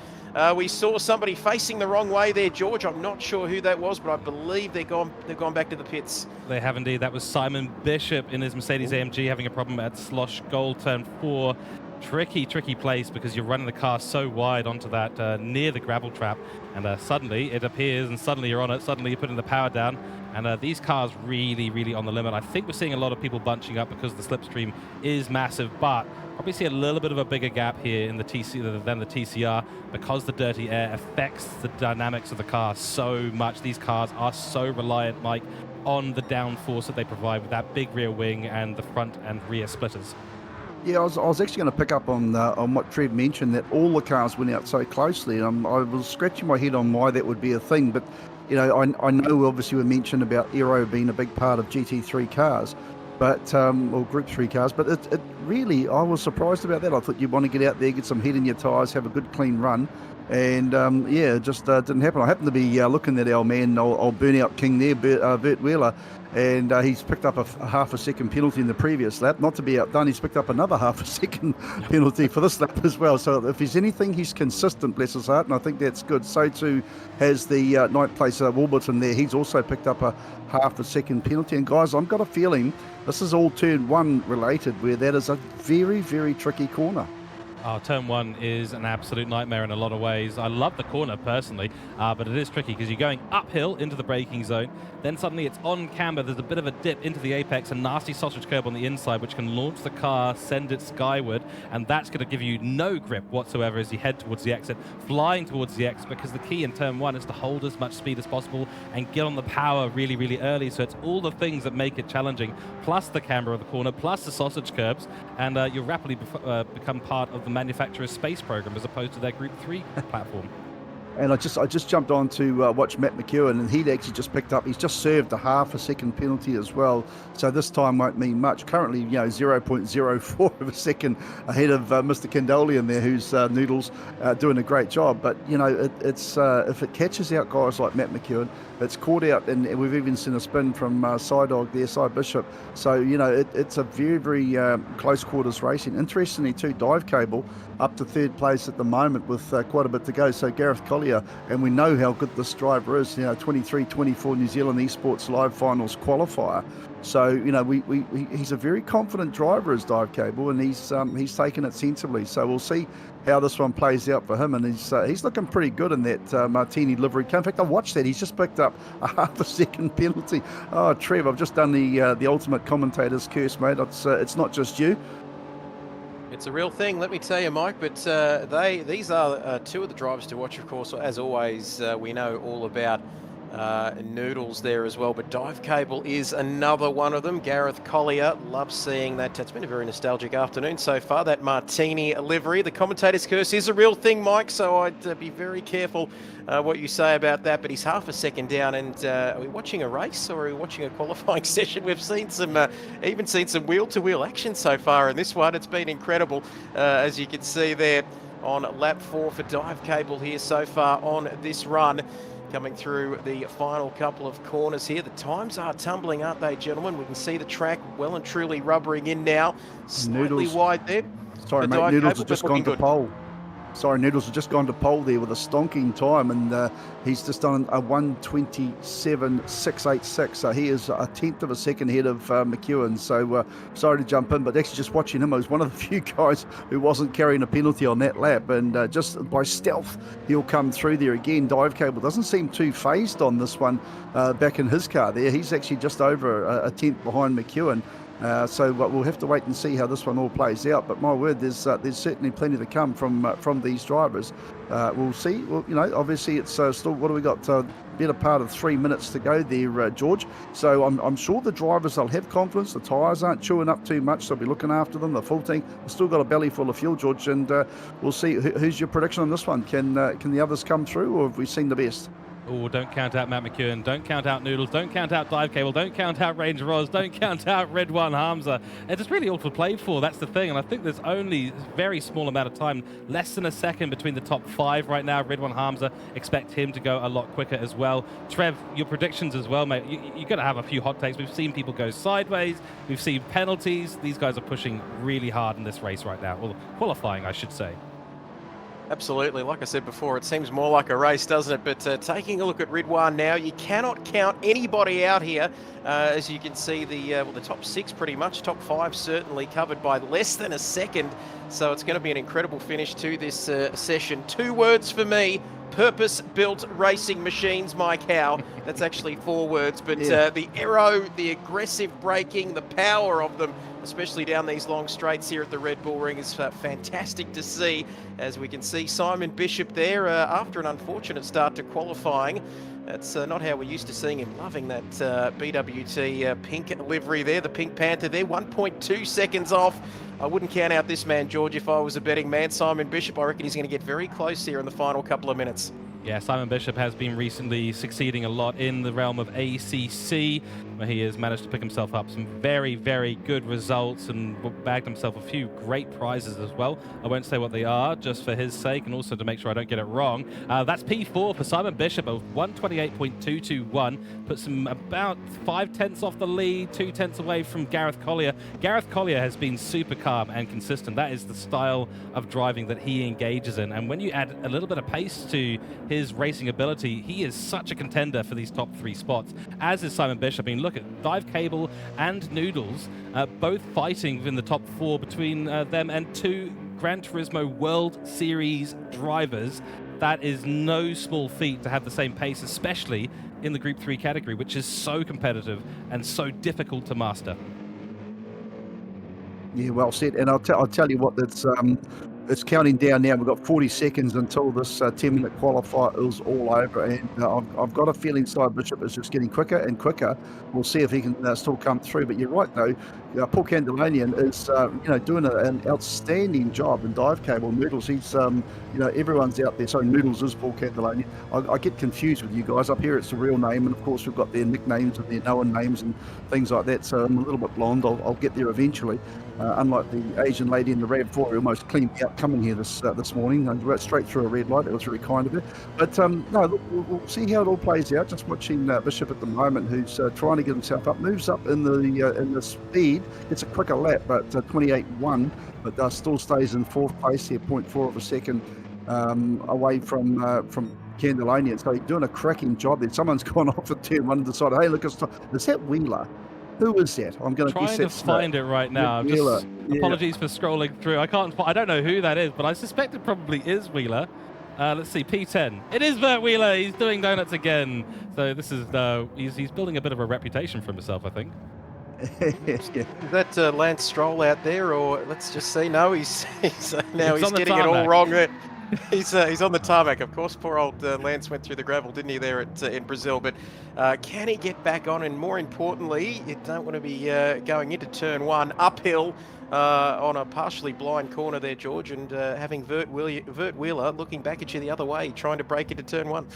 We saw somebody facing the wrong way there, George. I'm not sure who that was, but I believe they've gone back to the pits. They have indeed. That was Simon Bishop in his Mercedes AMG having a problem at Slosh Gold turn 4. Tricky place, because you're running the car so wide onto that near the gravel trap, and suddenly it appears, and suddenly you're on it, suddenly you're putting the power down, and these cars really on the limit. I think we're seeing a lot of people bunching up because the slipstream is massive, but probably see a little bit of a bigger gap here in the TC than the TCR, because the dirty air affects the dynamics of the car so much. These cars are so reliant, Mike, on the downforce that they provide with that big rear wing and the front and rear splitters. Yeah, I was actually going to pick up on what Trev mentioned, that all the cars went out so closely. I was scratching my head on why that would be a thing, but I know obviously we mentioned about aero being a big part of GT3 cars, but or Group 3 cars, but really, I was surprised about that. I thought you'd want to get out there, get some heat in your tyres, have a good clean run. And yeah, it just didn't happen. I happened to be looking at our man, old burnout king there, Bert Wheeler, and he's picked up a half a second penalty in the previous lap. Not to be outdone, he's picked up another half a second penalty for this lap as well. So if there's anything, he's consistent, bless his heart, and I think that's good. So too has the ninth place Warburton there. He's also picked up a half a second penalty. And guys, I've got a feeling this is all turn one related, where that is a very, very tricky corner. Oh, turn one is an absolute nightmare in a lot of ways. I love the corner personally, but it is tricky because you're going uphill into the braking zone. Then suddenly it's on camber. There's a bit of a dip into the apex, a nasty sausage curb on the inside, which can launch the car, send it skyward, and that's going to give you no grip whatsoever as you head towards the exit, flying towards the exit, because the key in turn one is to hold as much speed as possible and get on the power really, really early. So it's all the things that make it challenging, plus the camber of the corner, plus the sausage curbs, and you'll rapidly become part of the manufacturer's space program as opposed to their Group 3 platform. And I just jumped on to watch Matt McEwen, and he'd actually just picked up, he's just served a half a second penalty as well. So this time won't mean much. Currently, 0.04 of a second ahead of Mr. Kendalian there, who's Noodles, doing a great job. But, it's if it catches out guys like Matt McEwen, it's caught out, and we've even seen a spin from Sidog there, Side Bishop. So, it's a very, very close quarters racing. Interestingly too, Dive Cable up to third place at the moment with quite a bit to go. So Gareth Collier, and we know how good this driver is, 23-24 New Zealand Esports Live Finals qualifier. So, he's a very confident driver as Dive Cable, and he's taken it sensibly. So we'll see how this one plays out for him, and he's looking pretty good in that Martini livery. In fact, I watched that. He's just picked up a half a second penalty. Oh, Trev, I've just done the ultimate commentator's curse, mate. It's not just you. It's a real thing, let me tell you, Mike. But these are two of the drivers to watch, of course. As always, we know all about Noodles there as well, but Dive Cable is another one of them. Gareth Collier, loves seeing that. It's been a very nostalgic afternoon so far. That Martini livery, the commentator's curse is a real thing, Mike, so I'd be very careful what you say about that. But he's half a second down, and are we watching a race or are we watching a qualifying session? We've seen some even seen some wheel-to-wheel action so far in this one. It's been incredible, as you can see there on lap 4 for Dive Cable here so far on this run. Coming through the final couple of corners here. The times are tumbling, aren't they, gentlemen? We can see the track well and truly rubbering in now. Slightly wide there. Sorry, mate, Noodles has just gone to pole. Sorry, Noodles has just gone to pole there with a stonking time, and he's just done a 1:27.686. So he is a tenth of a second ahead of McEwen. So sorry to jump in, but actually just watching him, I was one of the few guys who wasn't carrying a penalty on that lap, and just by stealth, he'll come through there again. Dive Cable doesn't seem too phased on this one back in his car there. He's actually just over a tenth behind McEwen. So we'll have to wait and see how this one all plays out. But my word, there's certainly plenty to come from these drivers. We'll see. Well, obviously it's still, what do we got? Better part of 3 minutes to go there, George. So I'm sure the drivers, they'll have confidence. The tyres aren't chewing up too much. They'll be looking after them. The full team, they've still got a belly full of fuel, George. And we'll see. Who's your prediction on this one? Can the others come through, or have we seen the best? Oh, don't count out Matt McEwen, don't count out Noodles, don't count out Dive Cable, don't count out Ranger Roz, don't count out Red One Hamza. It's just really all to play for, that's the thing, and I think there's only a very small amount of time, less than a second between the top 5 right now. Red One Hamza, expect him to go a lot quicker as well. Trev, your predictions as well, mate. You're going to have a few hot takes. We've seen people go sideways, we've seen penalties. These guys are pushing really hard in this race right now, well, qualifying, I should say. Absolutely. Like I said before, it seems more like a race, doesn't it? But taking a look at Ridwan now, you cannot count anybody out here. As you can see, the top 6 pretty much, top 5 certainly covered by less than a second. So it's going to be an incredible finish to this session. 2 words for me: purpose-built racing machines, Mike Howe. That's actually 4 words, but yeah. The aero, the aggressive braking, the power of them, especially down these long straights here at the Red Bull Ring, is fantastic to see. As we can see Simon Bishop there after an unfortunate start to qualifying. That's not how we're used to seeing him, loving that BWT pink livery there, the Pink Panther there, 1.2 seconds off. I wouldn't count out this man, George, if I was a betting man. Simon Bishop, I reckon he's going to get very close here in the final couple of minutes. Yeah, Simon Bishop has been recently succeeding a lot in the realm of ACC, where he has managed to pick himself up some very, very good results and bagged himself a few great prizes as well. I won't say what they are, just for his sake, and also to make sure I don't get it wrong. That's P4 for Simon Bishop of 128.221, puts him about 5/10 off the lead, 2/10 away from Gareth Collier. Gareth Collier has been super calm and consistent. That is the style of driving that he engages in, and when you add a little bit of pace to his racing ability, he is such a contender for these top 3 spots, as is Simon Bishop. I mean, look at Dive Cable and Noodles, both fighting in the top 4 between them and 2 Gran Turismo World Series drivers. That is no small feat to have the same pace, especially in the Group 3 category, which is so competitive and so difficult to master. Yeah, well said. And I'll tell you what, it's counting down now. We've got 40 seconds until this 10-minute qualifier is all over, and I've got a feeling Simon Bishop is just getting quicker and quicker. We'll see if he can still come through. But you're right, though. Paul Candelanian is doing an outstanding job in Dive Cable. Noodles, he's everyone's out there. Sorry, Noodles is Paul Candelanian. I get confused with you guys. Up here it's the real name, and of course we've got their nicknames and their known names and things like that. So I'm a little bit blonde. I'll get there eventually. Unlike the Asian lady in the RAV4 who almost cleaned me out coming here this morning. I went straight through a red light. It was really kind of her. But no, look, we'll see how it all plays out. Just watching Bishop at the moment, who's trying to get himself up, moves up in the speed, gets a quicker lap, but 28.1, but still stays in 4th place here, 0.4 of a second away from Candelanian. So he's doing a cracking job there. Someone's gone off at turn 1 and decided, hey, look, is that Wheeler? Who is that? I'm going to guess trying to find it right now. Just apologies for scrolling through. I don't know who that is, but I suspect it probably is Wheeler. Let's see, P10. It is Bert Wheeler. He's doing donuts again. So this is he's building a bit of a reputation for himself, I think. Is that Lance Stroll out there, or let's just see? No, he's getting it all wrong. He's on the tarmac, of course. Poor old Lance went through the gravel, didn't he, there in Brazil? But can he get back on? And more importantly, you don't want to be going into turn 1 uphill on a partially blind corner there, George, and having Vert Wheeler looking back at you the other way, trying to break into turn 1.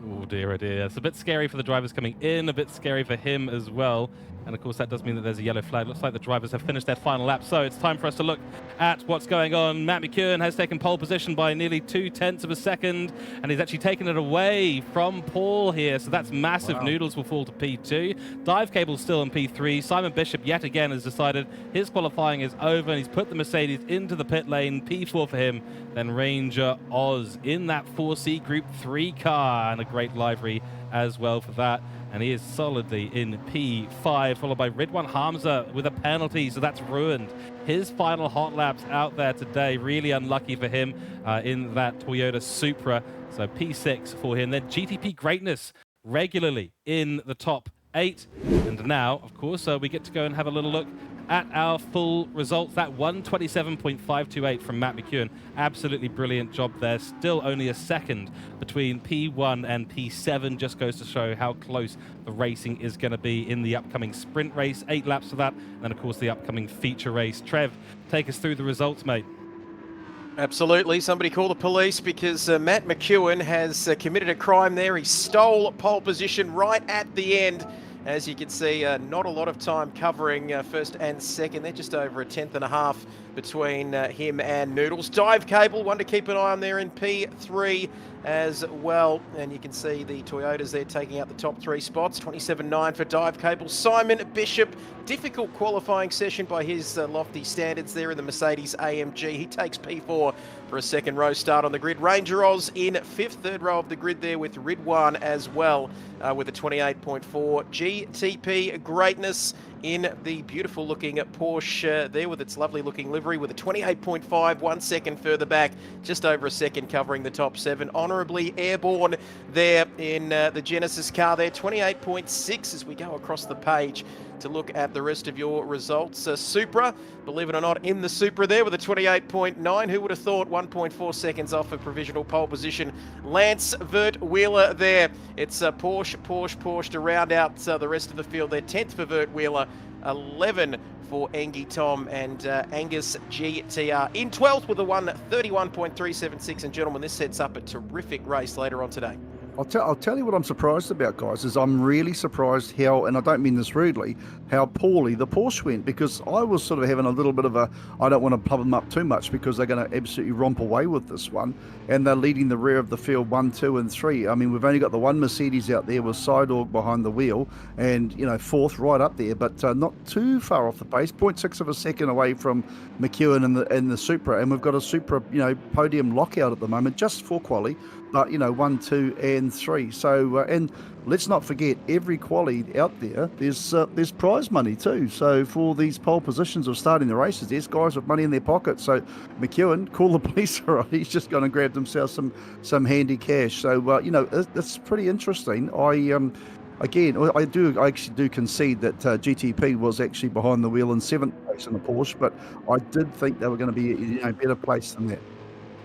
Oh dear, oh dear. It's a bit scary for the drivers coming in, a bit scary for him as well. And of course that does mean that there's a yellow flag. Looks like the drivers have finished their final lap. So it's time for us to look at what's going on. Matt McEwen has taken pole position by nearly 2/10 of a second, and he's actually taken it away from Paul here. So that's massive. Wow. Noodles will fall to P2. Dive Cable's still in P3. Simon Bishop yet again has decided his qualifying is over, and he's put the Mercedes into the pit lane. P4 for him. Then Ranger Oz in that 4C Group 3 car, and a great livery as well for that. And he is solidly in P5, followed by Ridwan Hamza with a penalty, so that's ruined his final hot laps out there today. Really unlucky for him in that Toyota Supra. So P6 for him. Then GTP Greatness regularly in the top 8. And now, of course, we get to go and have a little look at our full results. That 127.528 from Matt McEwen. Absolutely brilliant job there. Still only a second between P1 and P7. Just goes to show how close the racing is going to be in the upcoming sprint race. 8 laps for that. And then, of course, the upcoming feature race. Trev, take us through the results, mate. Absolutely. Somebody call the police, because Matt McEwen has committed a crime there. He stole pole position right at the end. As you can see, not a lot of time covering first and second. They're just over a 10.5 between him and Noodles. Dive Cable, one to keep an eye on there in P3 as well. And you can see the Toyotas there taking out the top 3 spots. 27.9 for Dive Cable. Simon Bishop, difficult qualifying session by his lofty standards there in the Mercedes AMG. He takes P4 for a second row start on the grid. Ranger Oz in 5th, third row of the grid there with Ridwan as well with a 28.4. GTP Greatness in the beautiful looking Porsche there with its lovely looking livery with a 28.5, 1 second further back, just over a second covering the top 7. Honourably airborne there in the Genesis car there, 28.6 as we go across the page to look at the rest of your results. Supra, believe it or not, in the Supra there with a 28.9. Who would have thought? 1.4 seconds off a provisional pole position. Lance Vert Wheeler there. It's Porsche to round out the rest of the field there. 10th for Vert Wheeler, 11 for for Engie Tom and Angus GTR. In 12th with a 1:31.376. And gentlemen, this sets up a terrific race later on today. I'll tell you what I'm surprised about, guys, is I'm really surprised how, and I don't mean this rudely, how poorly the Porsche went, because I was sort of having a little bit of a, I don't want to pub them up too much because they're going to absolutely romp away with this one, and they're leading the rear of the field 1, 2, and 3. I mean, we've only got the one Mercedes out there with Sidorg behind the wheel, and, you know, fourth right up there, but not too far off the pace, 0.6 of a second away from McEwen in the Supra, and we've got a Supra, you know, podium lockout at the moment, just for quali. But, you know, 1, 2, and 3. So, and let's not forget, every quali out there, there's prize money too. So for these pole positions of starting the races, there's guys with money in their pockets. So McEwen, call the police, all right? He's just gone and grabbed himself some handy cash. So, you know, it's pretty interesting. Again, I actually do concede that GTP was actually behind the wheel in 7th place in the Porsche, but I did think they were going to be, you know, better placed than that.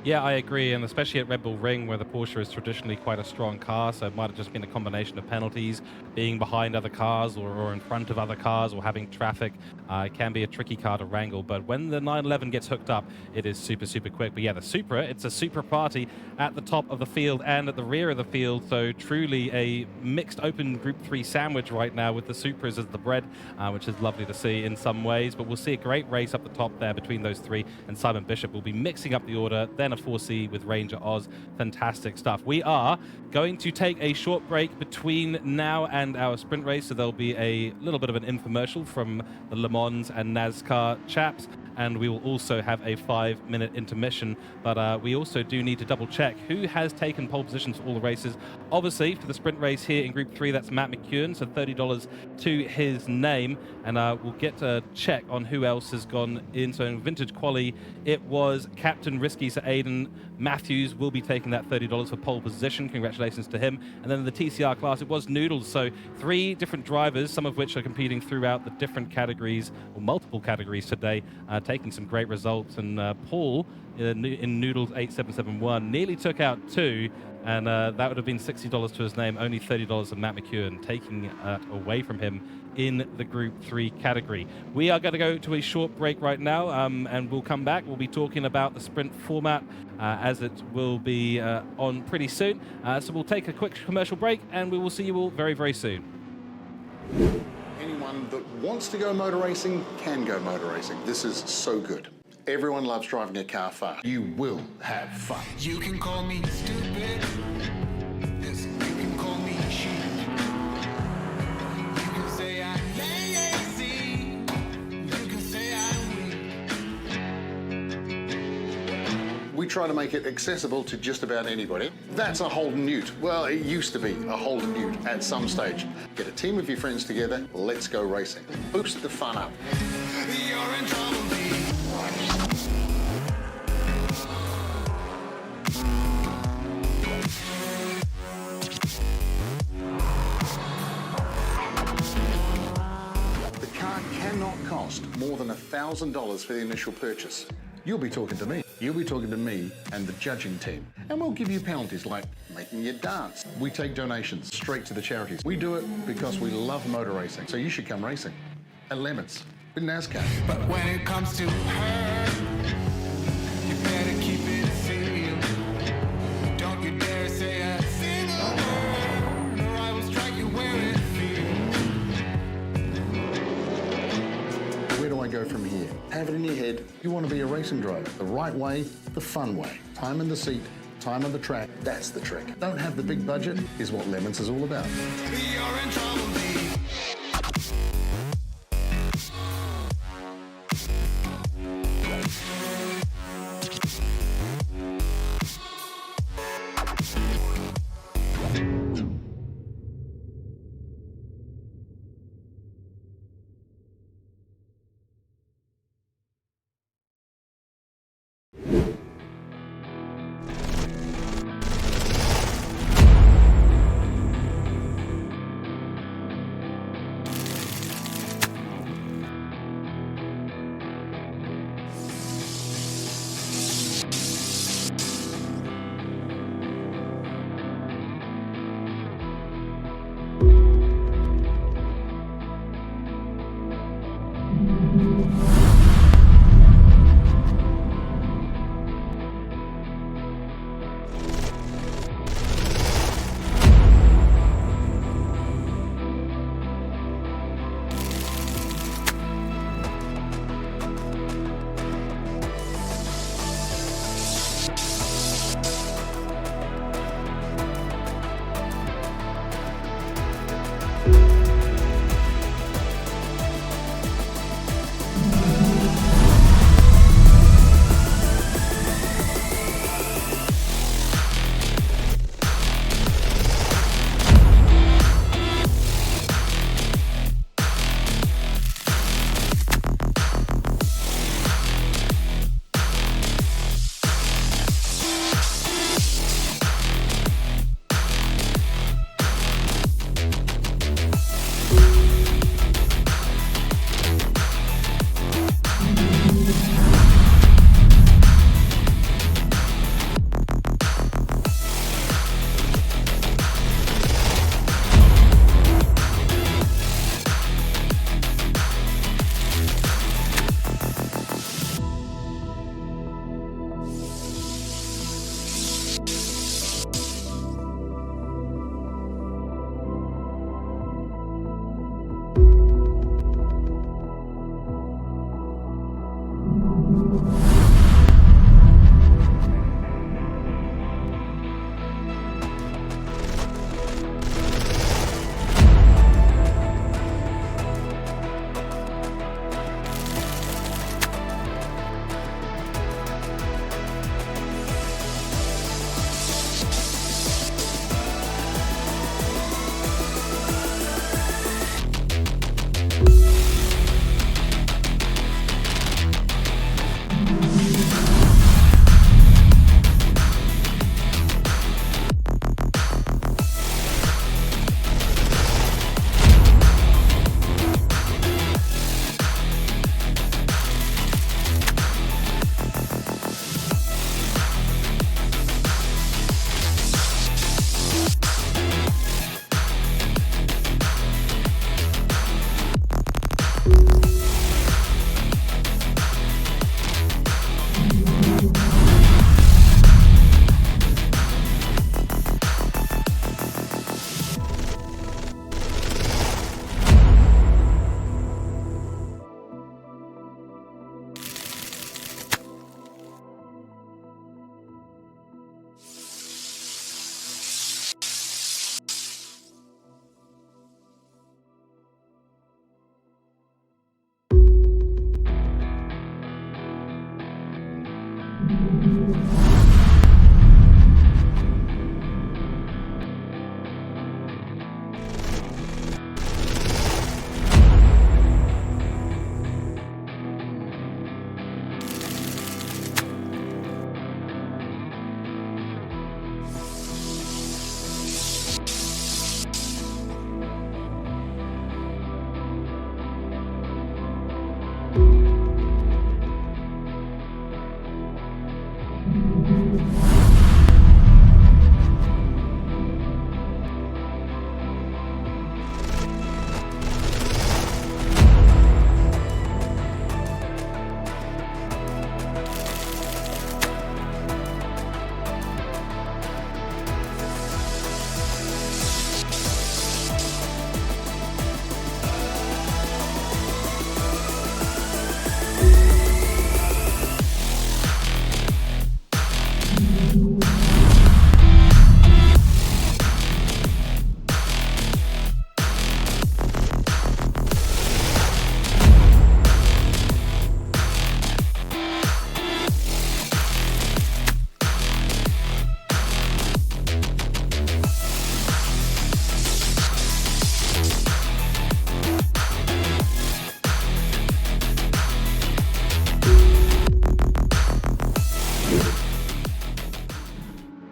Yeah, I agree, and especially at Red Bull Ring, where the Porsche is traditionally quite a strong car, so it might have just been a combination of penalties, being behind other cars or in front of other cars or having traffic. It can be a tricky car to wrangle, but when the 911 gets hooked up, it is super, super quick. But yeah, the Supra, it's a Supra party at the top of the field and at the rear of the field, so truly a mixed open Group 3 sandwich right now with the Supras as the bread, which is lovely to see in some ways, but we'll see a great race up the top there between those three, and Simon Bishop will be mixing up the order, then a 4C with Ranger Oz. Fantastic stuff. We are going to take a short break between now and our sprint race, so there'll be a little bit of an infomercial from the Le Mans and NASCAR chaps, and we will also have a 5-minute intermission, but we also do need to double check who has taken pole positions for all the races. Obviously, for the sprint race here in Group 3, that's Matt McEwen, so $30 to his name, and we'll get a check on who else has gone in. So in Vintage Quali, it was Captain Risky, so Aiden Matthews will be taking that $30 for pole position. Congratulations to him. And then in the TCR class, it was Noodles, so 3 different drivers, some of which are competing throughout the different categories, or multiple categories today, taking some great results. And Paul in Noodles 8771 nearly took out 2, and that would have been $60 to his name, only $30 of Matt McEwen, taking it away from him in the Group 3 category. We are going to go to a short break right now, and we'll come back. We'll be talking about the sprint format as it will be on pretty soon. So we'll take a quick commercial break, and we will see you all very, very soon. Anyone that wants to go motor racing can go motor racing. This is so good. Everyone loves driving a car fast. You will have fun. You can call me stupid. Yes, you can call me cheap. You can say I'm lazy. You can say I'm weak. We try to make it accessible to just about anybody. That's a Holden Ute. Well, it used to be a Holden Ute at some stage. Get a team of your friends together, let's go racing. Boost the fun up. You're in trouble, The car cannot cost more than $1,000 for the initial purchase. You'll be talking to me. You'll be talking to me and the judging team. And we'll give you penalties like making you dance. We take donations straight to the charities. We do it because we love motor racing. So you should come racing at Lemons with NASCAR. but when it comes to her, you better keep it sealed. Don't you dare say a single word, or I will strike you where it feels. Where do I go from here? Have it in your head. You want to be a racing driver. The right way, the fun way. Time in the seat, time on the track. That's the trick. Don't have the big budget is what Lemons is all about. You're in trouble, baby.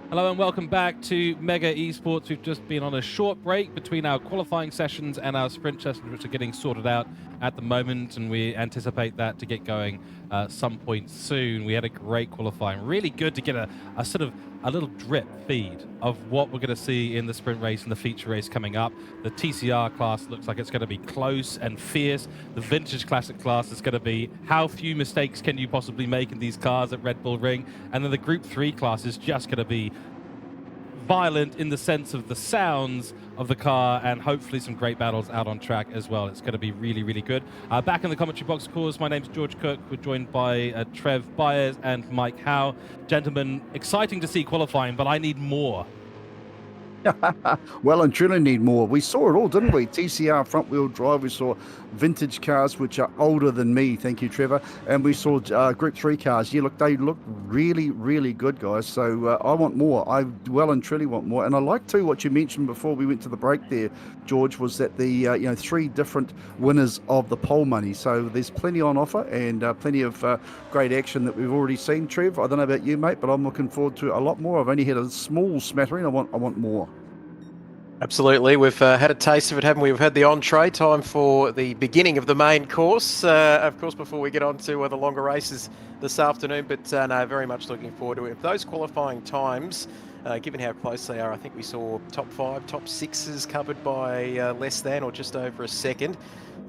Hello and welcome back to Mega Esports. We've just been on a short break between our qualifying sessions and our sprint sessions, which are getting sorted out at the moment, and we anticipate that to get going some point soon. We had a great qualifying. Really good to get a sort of a little drip feed of what we're going to see in the sprint race and the feature race coming up. The TCR class looks like it's going to be close and fierce. The vintage classic class is going to be how few mistakes can you possibly make in these cars at Red Bull Ring. And then the Group 3 class is just going to be violent in the sense of the sounds of the car, and hopefully some great battles out on track as well. It's going to be really, really good. Back in the commentary box, of course, my name's George Cook. We're joined by Trev Byers and Mike Howe. Gentlemen, exciting to see qualifying, but I need more. Well and truly need more. We saw it all, didn't we? TCR front wheel drive. We saw vintage cars which are older than me. Thank you, Trevor. And we saw Group 3 cars. Yeah, look, they look really, really good, guys. So I want more. I well and truly want more. And I like too what you mentioned before we went to the break there, George, was that the 3 different winners of the pole money. So there's plenty on offer and plenty of great action that we've already seen. Trev, I don't know about you, mate, but I'm looking forward to a lot more. I've only had a small smattering. I want more. Absolutely. We've had a taste of it, haven't we? We've had the entree. Time for the beginning of the main course, of course, before we get on to the longer races this afternoon. But no, very much looking forward to it. Those qualifying times, given how close they are, I think we saw top 5, top 6s covered by less than or just over a second.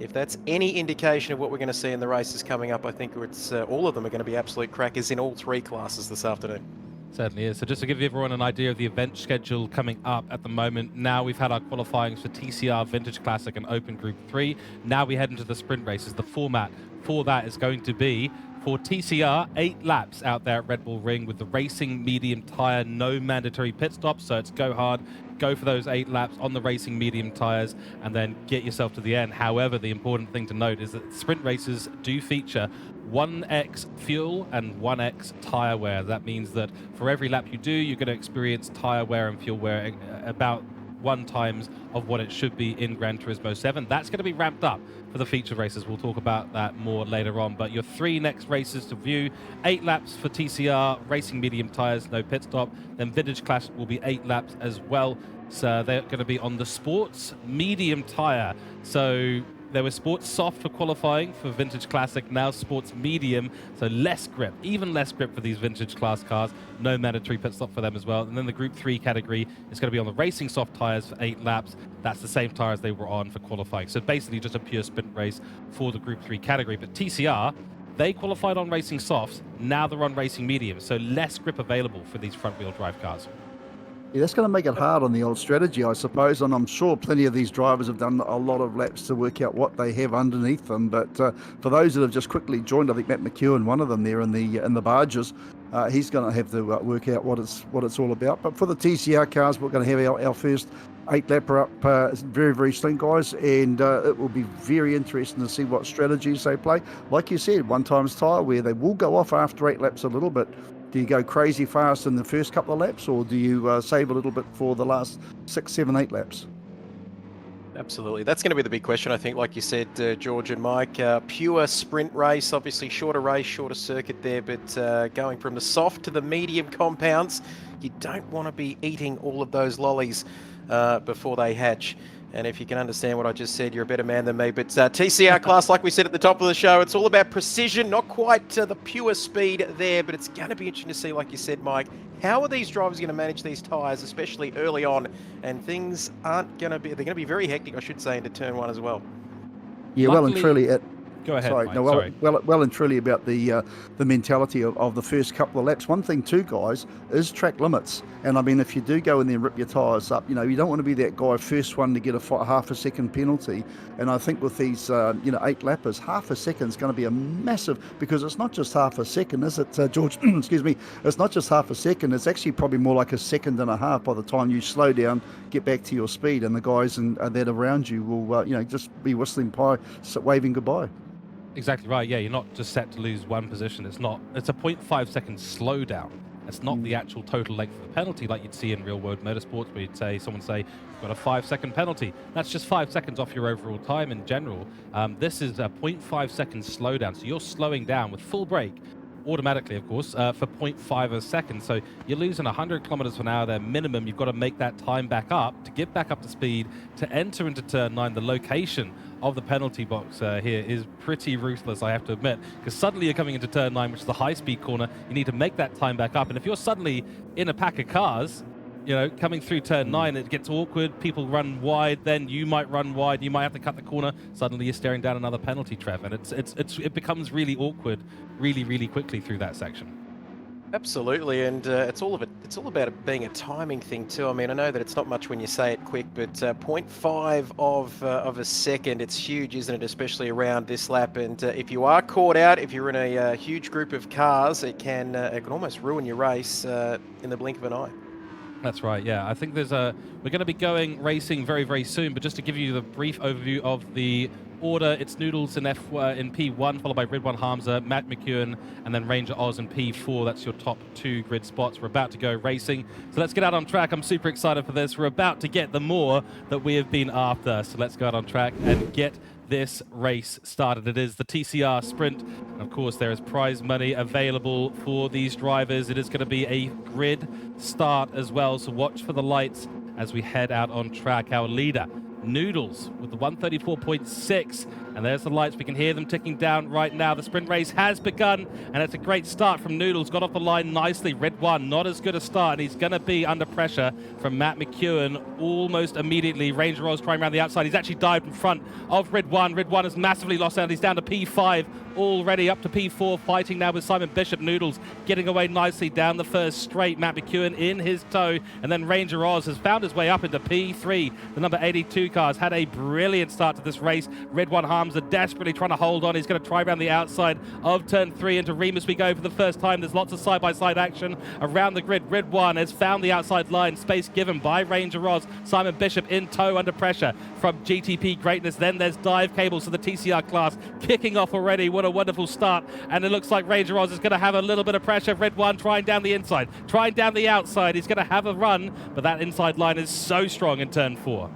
If that's any indication of what we're going to see in the races coming up, I think it's all of them are going to be absolute crackers in all 3 classes this afternoon. Certainly is. So just to give everyone an idea of the event schedule coming up at the moment, now we've had our qualifyings for TCR Vintage Classic and Open Group 3. Now we head into the sprint races. The format for that is going to be, for TCR, 8 laps out there at Red Bull Ring with the racing medium tyre, no mandatory pit stops. So it's go hard, go for those 8 laps on the racing medium tyres, and then get yourself to the end. However, the important thing to note is that sprint races do feature 1x fuel and 1x tyre wear. That means that for every lap you do, you're going to experience tyre wear and fuel wear about 1 times of what it should be in Gran Turismo 7. That's going to be ramped up for the feature races. We'll talk about that more later on. But your 3 next races to view: 8 laps for TCR, racing medium tyres, no pit stop. Then Vintage Classic will be 8 laps as well. So they're going to be on the sports medium tyre. So there was sports soft for qualifying for Vintage Classic, now sports medium, so less grip, even less grip for these vintage class cars. No mandatory pit stop for them as well. And then the Group 3 category is going to be on the racing soft tyres for 8 laps. That's the same tyres they were on for qualifying. So basically just a pure sprint race for the Group 3 category. But TCR, they qualified on racing softs, now they're on racing medium, so less grip available for these front-wheel drive cars. Yeah, that's going to make it hard on the old strategy, I suppose, and I'm sure plenty of these drivers have done a lot of laps to work out what they have underneath them. But for those that have just quickly joined, I think Matt McEwen, one of them there in the barges, he's going to have to work out what it's all about. But for the TCR cars, we're going to have our first 8-lapper up very, very soon, guys, and it will be very interesting to see what strategies they play. Like you said, 1 times tyre, where they will go off after 8 laps a little bit. Do you go crazy fast in the first couple of laps, or do you save a little bit for the last 6, 7, 8 laps? Absolutely. That's going to be the big question, I think, like you said, George and Mike. Pure sprint race, obviously shorter race, shorter circuit there, but going from the soft to the medium compounds, you don't want to be eating all of those lollies before they hatch. And if you can understand what I just said, you're a better man than me. But TCR class, like we said at the top of the show, it's all about precision, not quite the pure speed there, but it's going to be interesting to see, like you said, Mike, how are these drivers going to manage these tyres, especially early on? And things aren't going to be, they're going to be very hectic, I should say, into turn one as well. Yeah, well and truly at... Go ahead, Sorry, Mike. no, well and truly about the mentality of the first couple of laps. One thing too, guys, is track limits. And I mean, if you do go in there and rip your tyres up, you know, you don't want to be that guy first one to get a half a second penalty. And I think with these, 8 lappers, half a second is going to be a massive, because it's not just half a second, is it, George? Excuse me. It's not just half a second. It's actually probably more like a second and a half by the time you slow down, get back to your speed, and the guys that around you will, just be whistling by, waving goodbye. Exactly right. Yeah, you're not just set to lose one position. It's a 0.5 second slowdown. It's not the actual total length of the penalty like you'd see in real world motorsports, where you'd say, someone say, you've got a 5-second penalty. That's just 5 seconds off your overall time in general. This is a 0.5 second slowdown. So you're slowing down with full brake, automatically, of course, for 0.5 a second. So you're losing 100 kilometers an hour there minimum. You've got to make that time back up to get back up to speed to enter into turn 9. The location of the penalty box here is pretty ruthless, I have to admit, because suddenly you're coming into turn 9, which is the high-speed corner. You need to make that time back up, and if you're suddenly in a pack of cars, coming through turn 9, it gets awkward. People run wide, then you might run wide. You might have to cut the corner. Suddenly you're staring down another penalty, Trev, and it becomes really awkward, really, really quickly through that section. Absolutely, and it's all about it being a timing thing too. I mean, I know that it's not much when you say it quick, but 0.5 of a second, it's huge, isn't it? Especially around this lap. And if you are caught out, if you're in a huge group of cars, it can almost ruin your race in the blink of an eye. That's right, yeah. I think we're going to be going racing very, very soon, but just to give you the brief overview of the order, it's Noodles in P1, followed by Red One Hamza, Matt McEwen, and then Ranger Oz in P4. That's your top 2 grid spots. We're about to go racing, so let's get out on track. I'm super excited for this. We're about to get the more that we have been after, so let's go out on track and get this race started. It is the TCR Sprint, and of course there is prize money available for these drivers. It is going to be a grid start as well, so watch for the lights as we head out on track. Our leader, Noodles, with the 134.6, and there's the lights. We can hear them ticking down right now. The sprint race has begun, and it's a great start from Noodles. Got off the line nicely. Red One, not as good a start, and he's going to be under pressure from Matt McEwen almost immediately. Ranger Oz trying around the outside. He's actually dived in front of Red One. Red One has massively lost out. He's down to P5 already, up to P4, fighting now with Simon Bishop. Noodles getting away nicely down the first straight. Matt McEwen in his tow, and then Ranger Oz has found his way up into P3. The number 82 cars had a brilliant start to this race. Red One Hamza desperately trying to hold on. He's going to try around the outside of turn 3 into Remus. We go for the first time. There's lots of side-by-side action around the grid. Red One has found the outside line. Space given by Ranger Oz. Simon Bishop in tow under pressure from GTP Greatness. Then there's dive cables to the TCR class kicking off already. What a wonderful start. And it looks like Ranger Oz is going to have a little bit of pressure. Red One trying down the inside, trying down the outside. He's going to have a run, but that inside line is so strong in turn 4.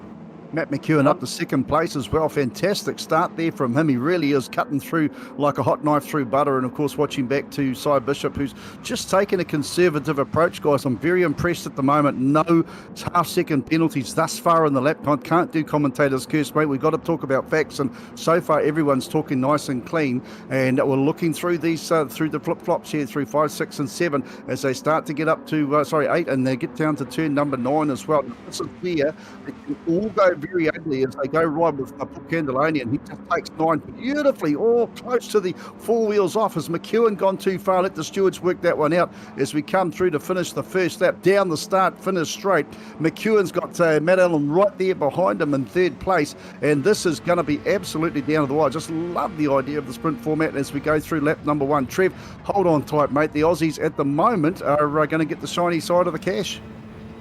Matt McEwen up to second place as well. Fantastic start there from him. He really is cutting through like a hot knife through butter. And of course, watching back to Cy Bishop, who's just taken a conservative approach, guys. I'm very impressed at the moment. No half-second penalties thus far in the lap. I can't do commentators' curse, mate. We've got to talk about facts. And so far, everyone's talking nice and clean. And we're looking through these, through the flip-flops here, through 5, 6, and 7, as they start to get up to, 8, and they get down to turn number 9 as well. This is where they can all go very ugly as they go right with Paul Candelonian. He just takes 9 beautifully, all close to the 4 wheels off. Has McEwen gone too far? Let the stewards work that one out as we come through to finish the first lap. Down the start, finish straight. McEwen's got Matt Allen right there behind him in 3rd place, and this is going to be absolutely down to the wire. Just love the idea of the sprint format as we go through lap number 1. Trev, hold on tight, mate. The Aussies at the moment are going to get the shiny side of the cash.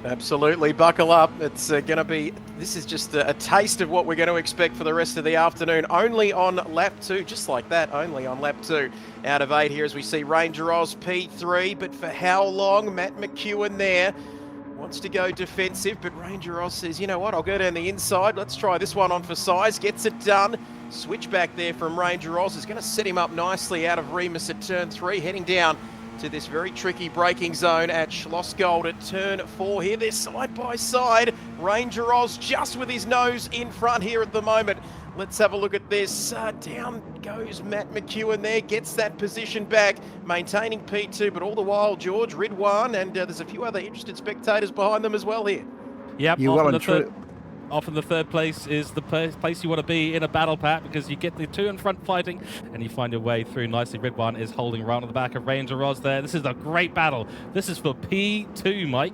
Absolutely, buckle up. It's going to be, this is just a taste of what we're going to expect for the rest of the afternoon. Only on lap 2, just like that, only on lap 2 out of 8 here as we see Ranger Oz P3, but for how long? Matt McEwen there wants to go defensive, but Ranger Oz says, you know what, I'll go down the inside. Let's try this one on for size. Gets it done. Switch back there from Ranger Oz is going to set him up nicely out of Remus at turn 3, heading down to this very tricky braking zone at Schlossgold at turn 4 here. They're side by side. Ranger Oz just with his nose in front here at the moment. Let's have a look at this. Down goes Matt McEwen there, gets that position back, maintaining P2, but all the while, George, Ridwan, and there's a few other interested spectators behind them as well here. Yep, You well and true. Often the third place is the place you want to be in a battle pack, because you get the two in front fighting and you find your way through nicely. Ridwan is holding right on the back of Ranger Oz there. This is a great battle. This is for P2, Mike.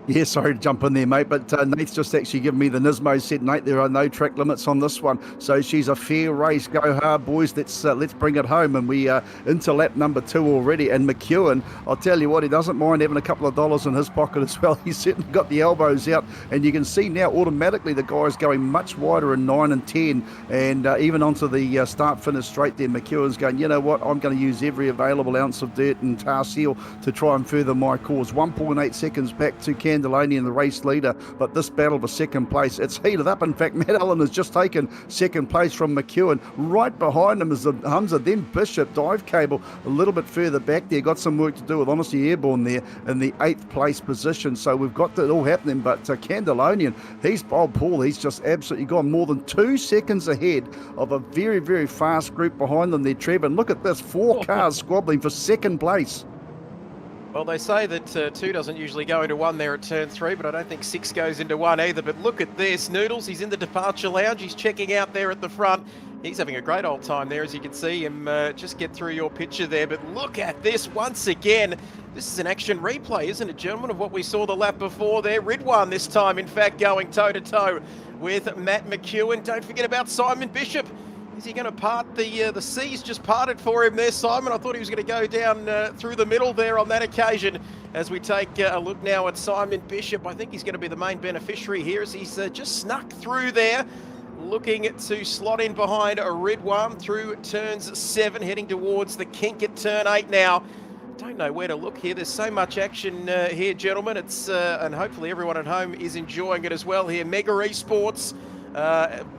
Yeah, sorry to jump in there, mate, but Nate's just actually given me the Nismo, said, Nate, there are no track limits on this one, so she's a fair race. Go hard, boys. Let's bring it home. And we into lap number 2 already. And McEwen, I'll tell you what, he doesn't mind having a couple of dollars in his pocket as well. He's certainly got the elbows out, and you can see now automatically the guy's going much wider in 9 and 10, and even onto the start-finish straight there. McEwen's going, you know what, I'm going to use every available ounce of dirt and tar seal to try and further my cause. 1.8 seconds back to Candolani and the race leader, but this battle for second place, it's heated up. In fact, Matt Allen has just taken second place from McEwen. Right behind him is the Humza, then Bishop, Dive Cable a little bit further back there. Got some work to do with Honesty Airborne there in the 8th place position. So we've got that all happening, but Candolanian, Paul, he's just absolutely gone more than 2 seconds ahead of a very, very fast group behind them there, Trevor. And look at this, 4 cars squabbling for second place. Well, they say that 2 doesn't usually go into 1 there at turn 3, but I don't think 6 goes into 1 either. But look at this. Noodles, he's in the departure lounge. He's checking out there at the front. He's having a great old time there, as you can see him just get through your picture there. But look at this once again. This is an action replay, isn't it, gentlemen, of what we saw the lap before there. Ridwan this time, in fact, going toe-to-toe with Matt McEwen. Don't forget about Simon Bishop. Is he going to part the seas just parted for him there, Simon? I thought he was going to go down through the middle there on that occasion. As we take a look now at Simon Bishop, I think he's going to be the main beneficiary here, as he's just snuck through there, looking to slot in behind Ridwan through turns 7, heading towards the kink at turn 8 now. Don't know where to look here. There's so much action here, gentlemen. It's and hopefully everyone at home is enjoying it as well here. Mega Esports.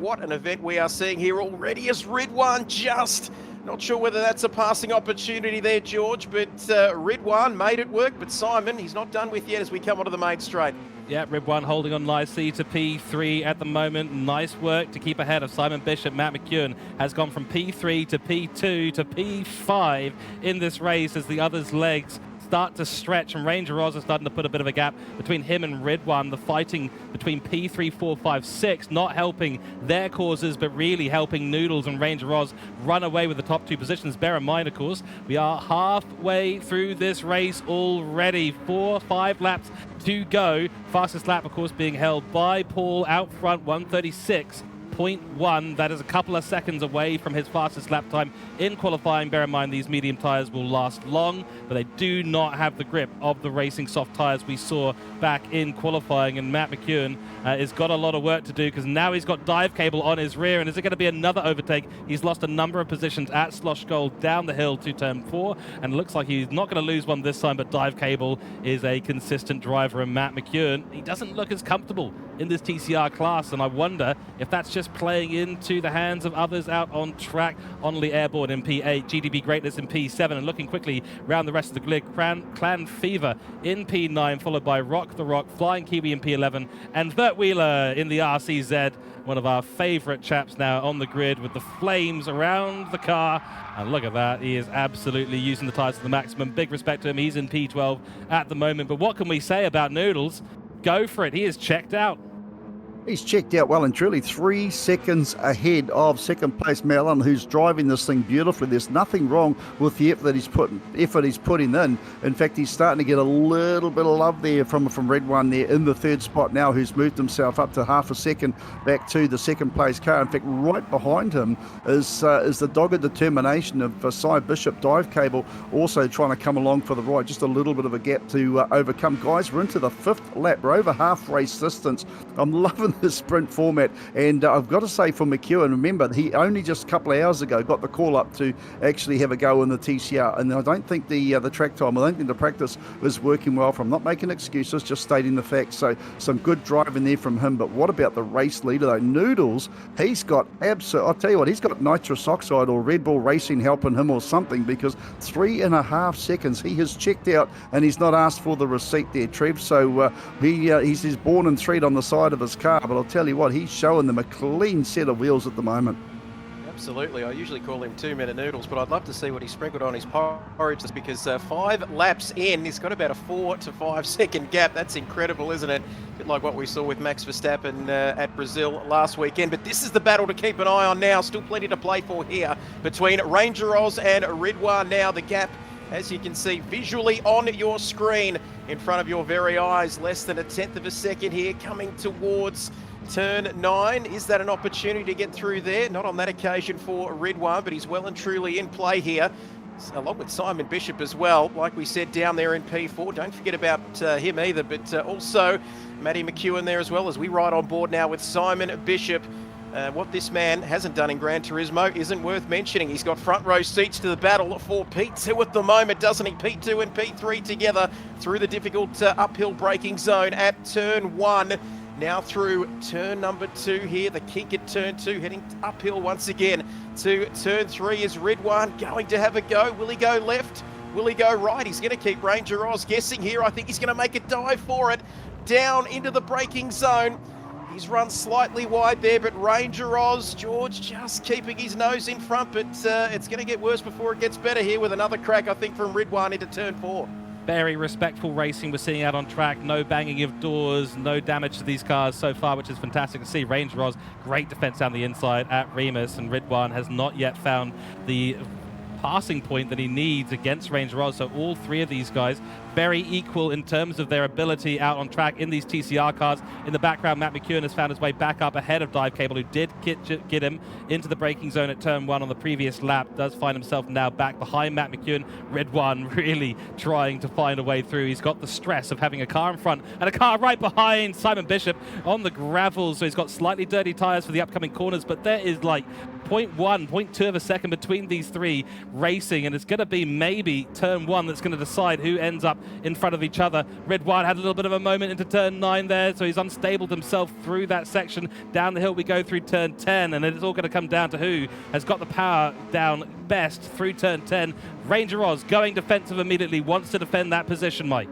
What an event we are seeing here already, as Ridwan just, not sure whether that's a passing opportunity there, George, but Ridwan made it work, but Simon, he's not done with yet as we come onto the main straight. Yeah, Ridwan holding on nicely to P3 at the moment. Nice work to keep ahead of Simon Bishop. Matt McEwen has gone from P3 to P2 to P5 in this race as the others' legs start to stretch, and Ranger Oz is starting to put a bit of a gap between him and Ridwan. The fighting between P3, 4, 5, 6, not helping their causes, but really helping Noodles and Ranger Oz run away with the top 2 positions. Bear in mind, of course, we are halfway through this race already. 4, 5 laps to go. Fastest lap, of course, being held by Paul out front, 1:36.1. That is a couple of seconds away from his fastest lap time in qualifying. Bear in mind, these medium tyres will last long, but they do not have the grip of the racing soft tyres we saw back in qualifying. And Matt McEwen has got a lot of work to do, because now he's got Dive Cable on his rear. And is it going to be another overtake? He's lost a number of positions at Slosh Gold down the hill to turn 4, and it looks like he's not going to lose one this time, but Dive Cable is a consistent driver, and Matt McEwen, he doesn't look as comfortable in this TCR class, and I wonder if that's just playing into the hands of others out on track. Only Airborne in P8, GDB Greatness in P7, and looking quickly around the rest of the grid, Clan Fever in P9, followed by Rock the Rock, Flying Kiwi in P11, and Bert Wheeler in the RCZ, one of our favorite chaps now on the grid with the flames around the car. And look at that, he is absolutely using the tyres to the maximum. Big respect to him, he's in P12 at the moment. But what can we say about Noodles? Go for it, he is checked out. He's checked out well and truly, 3 seconds ahead of second place Malin, who's driving this thing beautifully. There's nothing wrong with the effort he's putting in. In fact, he's starting to get a little bit of love there from Ridwan there in the 3rd spot now, who's moved himself up to half a second back to the second place car. In fact, right behind him is the dogged determination of Cy Bishop, Dive Cable, also trying to come along for the ride. Just a little bit of a gap to overcome. Guys, we're into the 5th lap. We're over half race distance. I'm loving the sprint format. And I've got to say for McEwen, remember, he only just a couple of hours ago got the call up to actually have a go in the TCR. And I don't think the track time, I don't think the practice was working well for him. Not making excuses, just stating the facts. So some good driving there from him. But what about the race leader, though? Noodles, he's got I'll tell you what, he's got nitrous oxide or Red Bull Racing helping him or something, because 3.5 seconds he has checked out and he's not asked for the receipt there, Trev. So he's born and bred on the side of his car, but I'll tell you what, he's showing them a clean set of wheels at the moment. Absolutely. I usually call him 2-minute noodles, but I'd love to see what he sprinkled on his porridge, because 5 laps in, he's got about a 4 to 5 second gap. That's incredible, isn't it? A bit like what we saw with Max Verstappen at Brazil last weekend. But this is the battle to keep an eye on now. Still plenty to play for here between Ranger Oz and Ridwan. Now the gap, as you can see visually on your screen in front of your very eyes, less than 1/10 of a second here, coming towards turn 9. Is that an opportunity to get through there? Not on that occasion for Ridwan, but he's well and truly in play here, along with Simon Bishop as well, like we said, down there in P4. Don't forget about him either, but also Matty McEwen there as well, as we ride on board now with Simon Bishop. What this man hasn't done in Gran Turismo isn't worth mentioning. He's got front row seats to the battle for P2 at the moment, doesn't he? P2 and P3 together through the difficult uphill braking zone at turn 1. Now through turn number 2 here, the kink at turn 2, heading uphill once again to turn 3. Is Ridwan going to have a go? Will he go left? Will he go right? He's going to keep Ranger Oz guessing here. I think he's going to make a dive for it. Down into the braking zone. He's run slightly wide there, but Ranger Oz, George, just keeping his nose in front, but it's going to get worse before it gets better here with another crack, I think, from Ridwan into turn 4. Very respectful racing we're seeing out on track. No banging of doors, no damage to these cars so far, which is fantastic to see. Ranger Oz, great defense down the inside at Remus, and Ridwan has not yet found the passing point that he needs against Ranger Oz. So all 3 of these guys very equal in terms of their ability out on track in these TCR cars. In the background, Matt McEwen has found his way back up ahead of Dive Cable, who did get him into the braking zone at turn 1 on the previous lap. Does find himself now back behind Matt McEwen. Ridwan really trying to find a way through. He's got the stress of having a car in front and a car right behind Simon Bishop on the gravel, so he's got slightly dirty tires for the upcoming corners, but there is like 0.1, 0.2 of a second between these 3 racing, and it's going to be maybe turn 1 that's going to decide who ends up in front of each other. Ridwan had a little bit of a moment into turn 9 there, so he's unstabled himself through that section. Down the hill we go through turn 10, and it's all going to come down to who has got the power down best through turn 10. Ranger Oz going defensive immediately, wants to defend that position, Mike.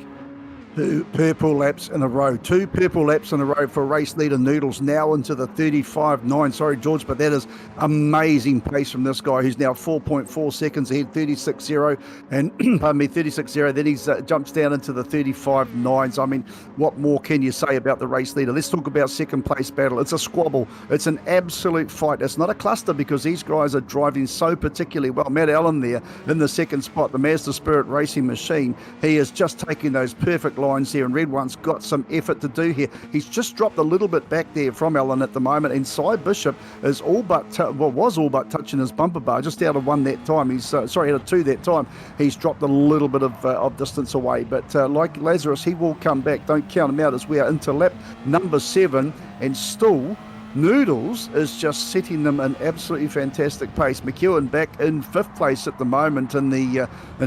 2 purple laps in a row. 2 purple laps in a row for race leader Noodles, now into the 35.9. Sorry, George, but that is amazing pace from this guy, who's now 4.4 seconds ahead, 36.0, and pardon me, 36.0. Then he's jumps down into the 35.9s. I mean, what more can you say about the race leader? Let's talk about second place battle. It's a squabble. It's an absolute fight. It's not a cluster, because these guys are driving so particularly well. Matt Allen there in the second spot, the Mazda Spirit Racing machine. He is just taking those perfect lines here, and Ridwan's got some effort to do here. He's just dropped a little bit back there from Allen at the moment, and Cy Bishop is all but was all but touching his bumper bar, just out of 1 that time. He's out of 2 that time. He's dropped a little bit of distance away, but like Lazarus, he will come back. Don't count him out, as we are into lap number 7, and still Noodles is just setting them an absolutely fantastic pace. McEwen back in 5th place at the moment in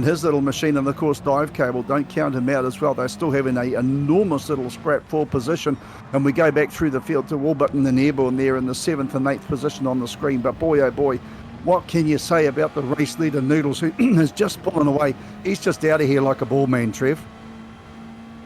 his little machine, and of course Dive Cable, don't count him out as well. They're still having an enormous little scrap for position, and we go back through the field to Warburton and Airborne there in the 7th and 8th position on the screen. But boy, oh boy, what can you say about the race leader Noodles, who is just pulling away? He's just out of here like a ball man, Trev.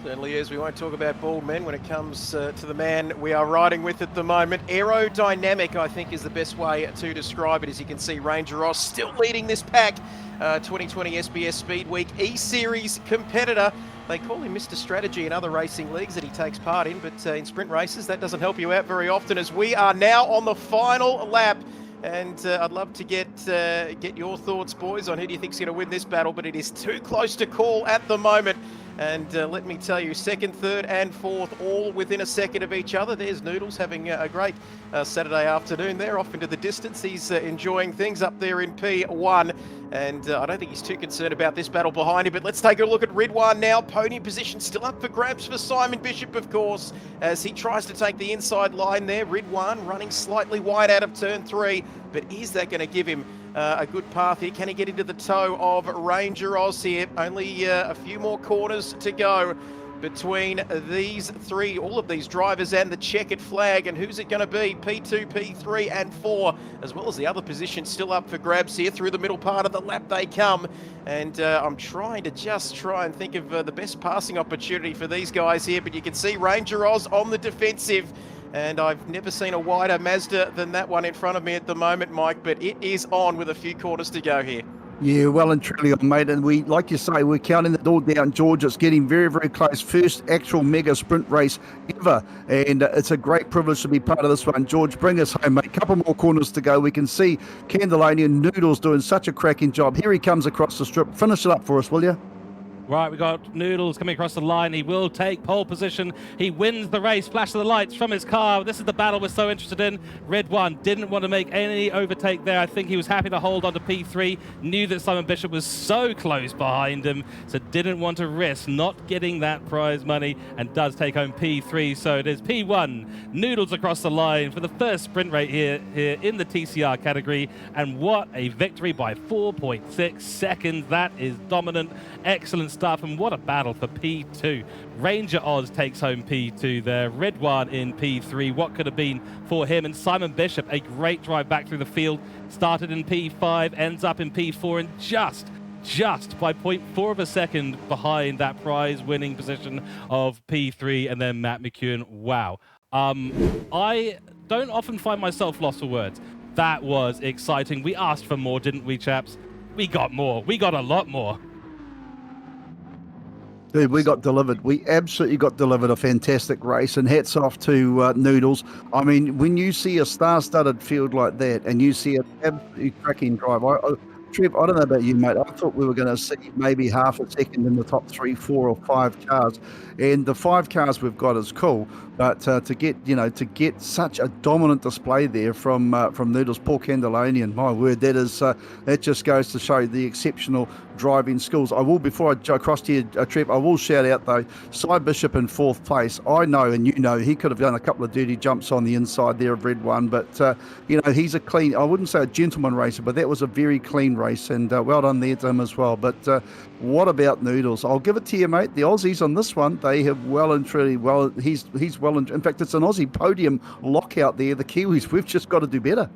Certainly is. We won't talk about bald men when it comes to the man we are riding with at the moment. Aerodynamic, I think, is the best way to describe it. As you can see, Ranger Oz still leading this pack. 2020 SBS Speed Week E-Series competitor. They call him Mr. Strategy in other racing leagues that he takes part in, but in sprint races, that doesn't help you out very often, as we are now on the final lap. And I'd love to get your thoughts, boys, on who do you think is going to win this battle, but it is too close to call at the moment. And let me tell you, second, third and fourth, all within a second of each other. There's Noodles having a great Saturday afternoon there, off into the distance. He's enjoying things up there in P1. And I don't think he's too concerned about this battle behind him. But let's take a look at Ridwan now. Podium position still up for grabs for Simon Bishop, of course, as he tries to take the inside line there. Ridwan running slightly wide out of turn 3. But is that going to give him a good path here? Can he get into the toe of Ranger Oz here? Only a few more corners to go between these three, all of these drivers and the checkered flag. And who's it going to be? P2, P3 and 4, as well as the other positions still up for grabs here through the middle part of the lap they come. And I'm trying to try and think of the best passing opportunity for these guys here, but you can see Ranger Oz on the defensive. And I've never seen a wider Mazda than that one in front of me at the moment, Mike, but it is on with a few corners to go here. Yeah, well and truly on, mate. And we, like you say, we're counting it all down, George. It's getting very, very close. First actual mega sprint race ever. And it's a great privilege to be part of this one. George, bring us home, mate. Couple more corners to go. We can see Candelaria Noodles doing such a cracking job. Here he comes across the strip. Finish it up for us, will you? Right, we got Noodles coming across the line. He will take pole position. He wins the race. Flash of the lights from his car. This is the battle we're so interested in. Red One didn't want to make any overtake there. I think he was happy to hold on to P3. Knew that Simon Bishop was so close behind him, so didn't want to risk not getting that prize money, and does take home P3. So it is P1. Noodles across the line for the first sprint rate here in the TCR category. And what a victory by 4.6 seconds. That is dominant. Excellent stuff, and what a battle for P2. Ranger Oz takes home P2 there. Red One in P3. What could have been for him? And Simon Bishop, a great drive back through the field. Started in P5, ends up in P4, and just by 0.4 of a second behind that prize-winning position of P3, and then Matt McEwen. Wow. I don't often find myself lost for words. That was exciting. We asked for more, didn't we, chaps? We got more. We got a lot more. Dude, we got delivered. We absolutely got delivered a fantastic race, and hats off to Noodles. I mean, when you see a star-studded field like that, and you see an absolutely cracking drive, Trev, I don't know about you, mate. I thought we were going to see maybe half a second in the top 3, 4 or 5 cars, and the 5 cars we've got is cool. But to get such a dominant display there from Noodles, Paul Candelanian, my word, that just goes to show the exceptional driving skills. I will, before I go across to you, Trev, I will shout out though, Cy Bishop in 4th place. I know, and you know, he could have done a couple of dirty jumps on the inside there of Red One, but he's a clean, I wouldn't say a gentleman racer, but that was a very clean race, and well done there to him as well. But what about Noodles? I'll give it to you, mate. The Aussies on this one, they have well and truly, he's well, in fact, it's an Aussie podium lockout there. The Kiwis, we've just got to do better.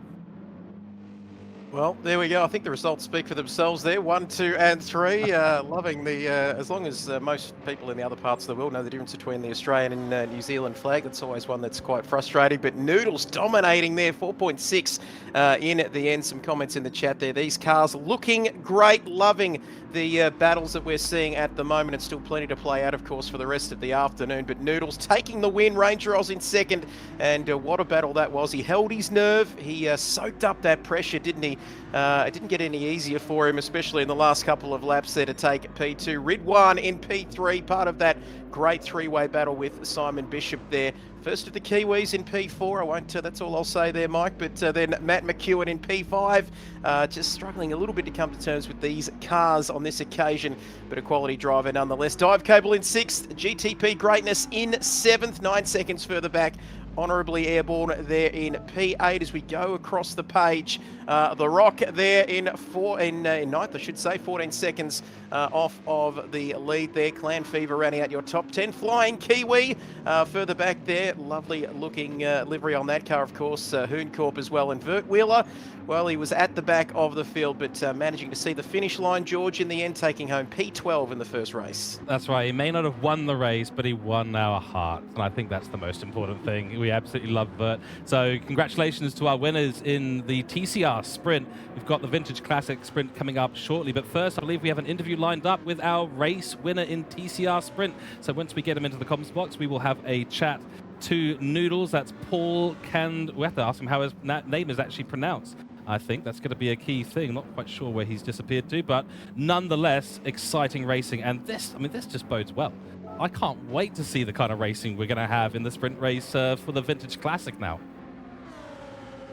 Well, there we go. I think the results speak for themselves there. 1, 2, and 3. Loving the, as long as most people in the other parts of the world know the difference between the Australian and New Zealand flag, that's always one that's quite frustrating. But Noodles dominating there, 4.6 in at the end. Some comments in the chat there. These cars looking great, loving the battles that we're seeing at the moment, and still plenty to play out, of course, for the rest of the afternoon. But Noodles taking the win, Ranger Oz in second, and what a battle that was. He held his nerve, he soaked up that pressure, didn't he? It didn't get any easier for him, especially in the last couple of laps there to take P2. Ridwan in P3, part of that great 3-way battle with Simon Bishop there. First of the Kiwis in P4, I won't, that's all I'll say there, Mike, but then Matt McEwen in P5, just struggling a little bit to come to terms with these cars on this occasion, but a quality driver nonetheless. Dive Cable in 6th, GTP Greatness in 7th, 9 seconds further back. Honourably airborne there in P8 as we go across the page. The Rock there in 9th, I should say, 14 seconds off of the lead there. Clan Fever rounding out your top 10. Flying Kiwi further back there. Lovely looking livery on that car, of course. Hoon Corp as well. And Vert Wheeler, well, he was at the back of the field, but managing to see the finish line, George, in the end, taking home P12 in the first race. That's right. He may not have won the race, but he won our hearts, and I think that's the most important thing. We absolutely love Vert. So congratulations to our winners in the TCR Sprint. We've got the Vintage Classic Sprint coming up shortly, but first I believe we have an interview lined up with our race winner in TCR Sprint. So once we get him into the comms box, we will have a chat to Noodles. That's Paul we have to ask him how his name is actually pronounced. I think that's going to be a key thing. Not quite sure where he's disappeared to, but nonetheless, exciting racing. And this, I mean, this just bodes well. I can't wait to see the kind of racing we're going to have in the sprint race for the Vintage Classic now.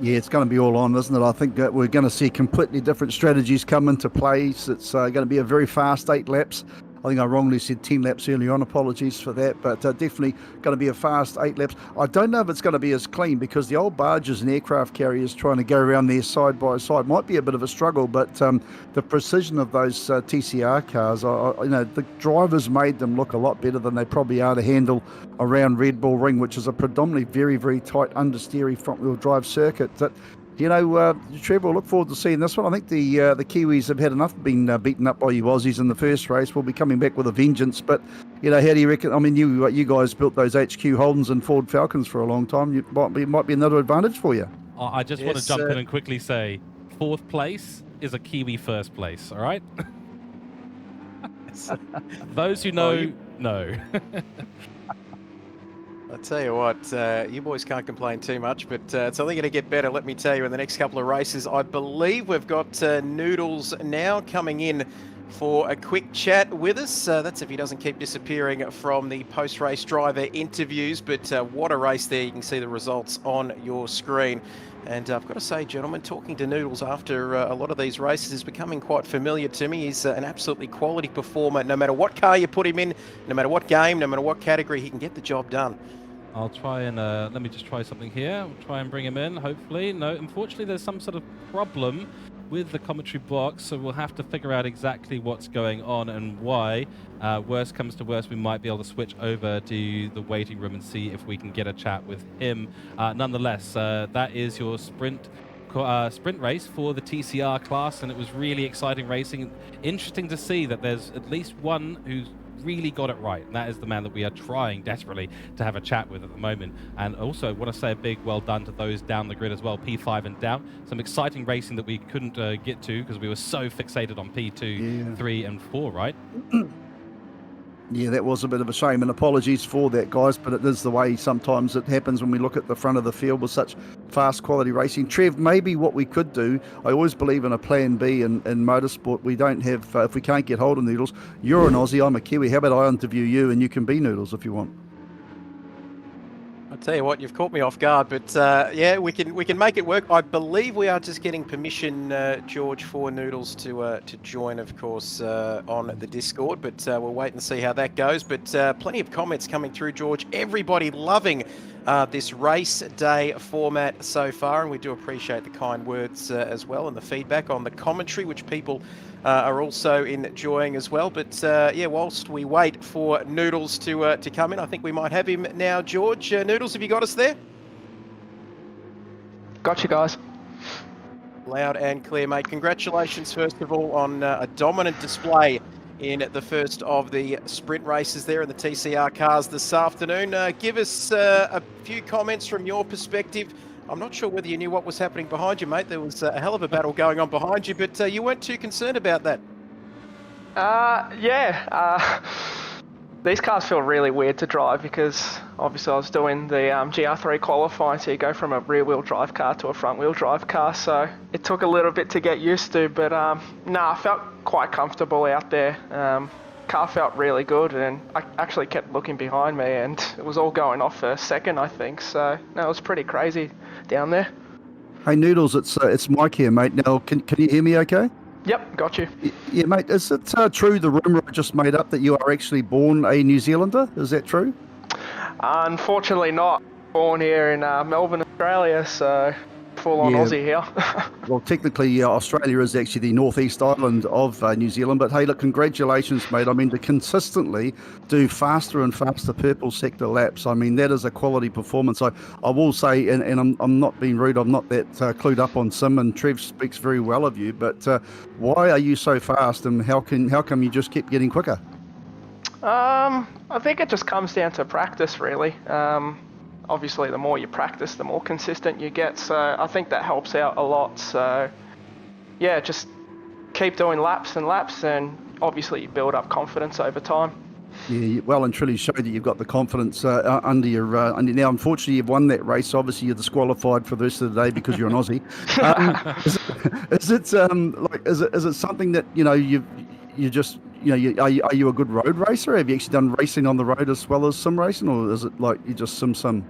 Yeah, it's going to be all on, isn't it? I think that we're going to see completely different strategies come into play. So it's going to be a very fast 8 laps. I think I wrongly said 10 laps earlier on. Apologies for that, but definitely going to be a fast 8 laps. I don't know if it's going to be as clean because the old barges and aircraft carriers trying to go around there side by side might be a bit of a struggle, but the precision of those TCR cars, you know, the drivers made them look a lot better than they probably are to handle around Red Bull Ring, which is a predominantly very, very tight understeery front-wheel drive circuit. That, you know, Trevor, we'll look forward to seeing this one. I think the Kiwis have had enough being beaten up by you Aussies in the first race. We'll be coming back with a vengeance. But, you know, how do you reckon? I mean, you guys built those HQ Holdens and Ford Falcons for a long time. It might be another advantage for you. I just want to jump in and quickly say, 4th place is a Kiwi 1st place, all right? Those who know, know. I tell you what, you boys can't complain too much, but it's only going to get better, let me tell you, in the next couple of races. I believe we've got Noodles now coming in for a quick chat with us. That's if he doesn't keep disappearing from the post-race driver interviews, but what a race there. You can see the results on your screen. And I've got to say, gentlemen, talking to Noodles after a lot of these races is becoming quite familiar to me. He's an absolutely quality performer. No matter what car you put him in, no matter what game, no matter what category, he can get the job done. I'll try and, let me just try something here. We'll try and bring him in, hopefully. No, unfortunately, there's some sort of problem with the commentary box, so we'll have to figure out exactly what's going on and why. Worst comes to worst, we might be able to switch over to the waiting room and see if we can get a chat with him. Nonetheless, that is your sprint race for the TCR class, and it was really exciting racing. Interesting to see that there's at least one who's really got it right, and that is the man that we are trying desperately to have a chat with at the moment. And also want to say a big well done to those down the grid as well, P5 and down. Some exciting racing that we couldn't get to because we were so fixated on P2, 3 and 4, right? Yeah, that was a bit of a shame, and apologies for that, guys, but it is the way sometimes it happens when we look at the front of the field with such fast quality racing. Trev, maybe what we could do, I always believe in a plan B in motorsport. We don't have, if we can't get hold of Noodles, you're an Aussie, I'm a Kiwi, how about I interview you and you can be Noodles if you want? I'll tell you what, you've caught me off guard, but yeah, we can make it work. I believe we are just getting permission, George, for Noodles to join, of course, on the Discord, but we'll wait and see how that goes. But plenty of comments coming through, George. Everybody loving this race day format so far, and we do appreciate the kind words as well and the feedback on the commentary, which people are also enjoying as well. But yeah, whilst we wait for Noodles to come in, I think we might have him now. George, Noodles, have you got us there? Got you guys. Loud and clear, mate. Congratulations, first of all, on a dominant display in the first of the sprint races there in the TCR cars this afternoon. Give us a few comments from your perspective. I'm not sure whether you knew what was happening behind you, mate. There was a hell of a battle going on behind you, but you weren't too concerned about that. Yeah. These cars feel really weird to drive because obviously I was doing the GR3 qualifying, so you go from a rear-wheel drive car to a front-wheel drive car, so it took a little bit to get used to, but I felt quite comfortable out there. Car felt really good, and I actually kept looking behind me, and it was all going off for a second, I think, so no, it was pretty crazy down there. Hey Noodles, it's Mike here, mate. Now, can you hear me okay? Yep, got you. Yeah, mate, is it true, the rumour I just made up, that you are actually born a New Zealander? Is that true? Unfortunately not. Born here in Melbourne, Australia, so full-on Aussie here. Well, technically, Australia is actually the northeast island of New Zealand. But hey, look, congratulations, mate. I mean, to consistently do faster and faster purple sector laps, I mean, that is a quality performance. I will say, and I'm not being rude, I'm not that clued up on sim, and Trev speaks very well of you. But why are you so fast, and how come you just keep getting quicker? I think it just comes down to practice, really. Obviously, the more you practice, the more consistent you get. So I think that helps out a lot. So yeah, just keep doing laps and laps, and obviously you build up confidence over time. Yeah, well and truly show that you've got the confidence under your. Now, unfortunately, you've won that race. Obviously, you're disqualified for the rest of the day because you're an Aussie. Is it something that you just are you a good road racer? Have you actually done racing on the road as well as sim racing, or is it like you just sim?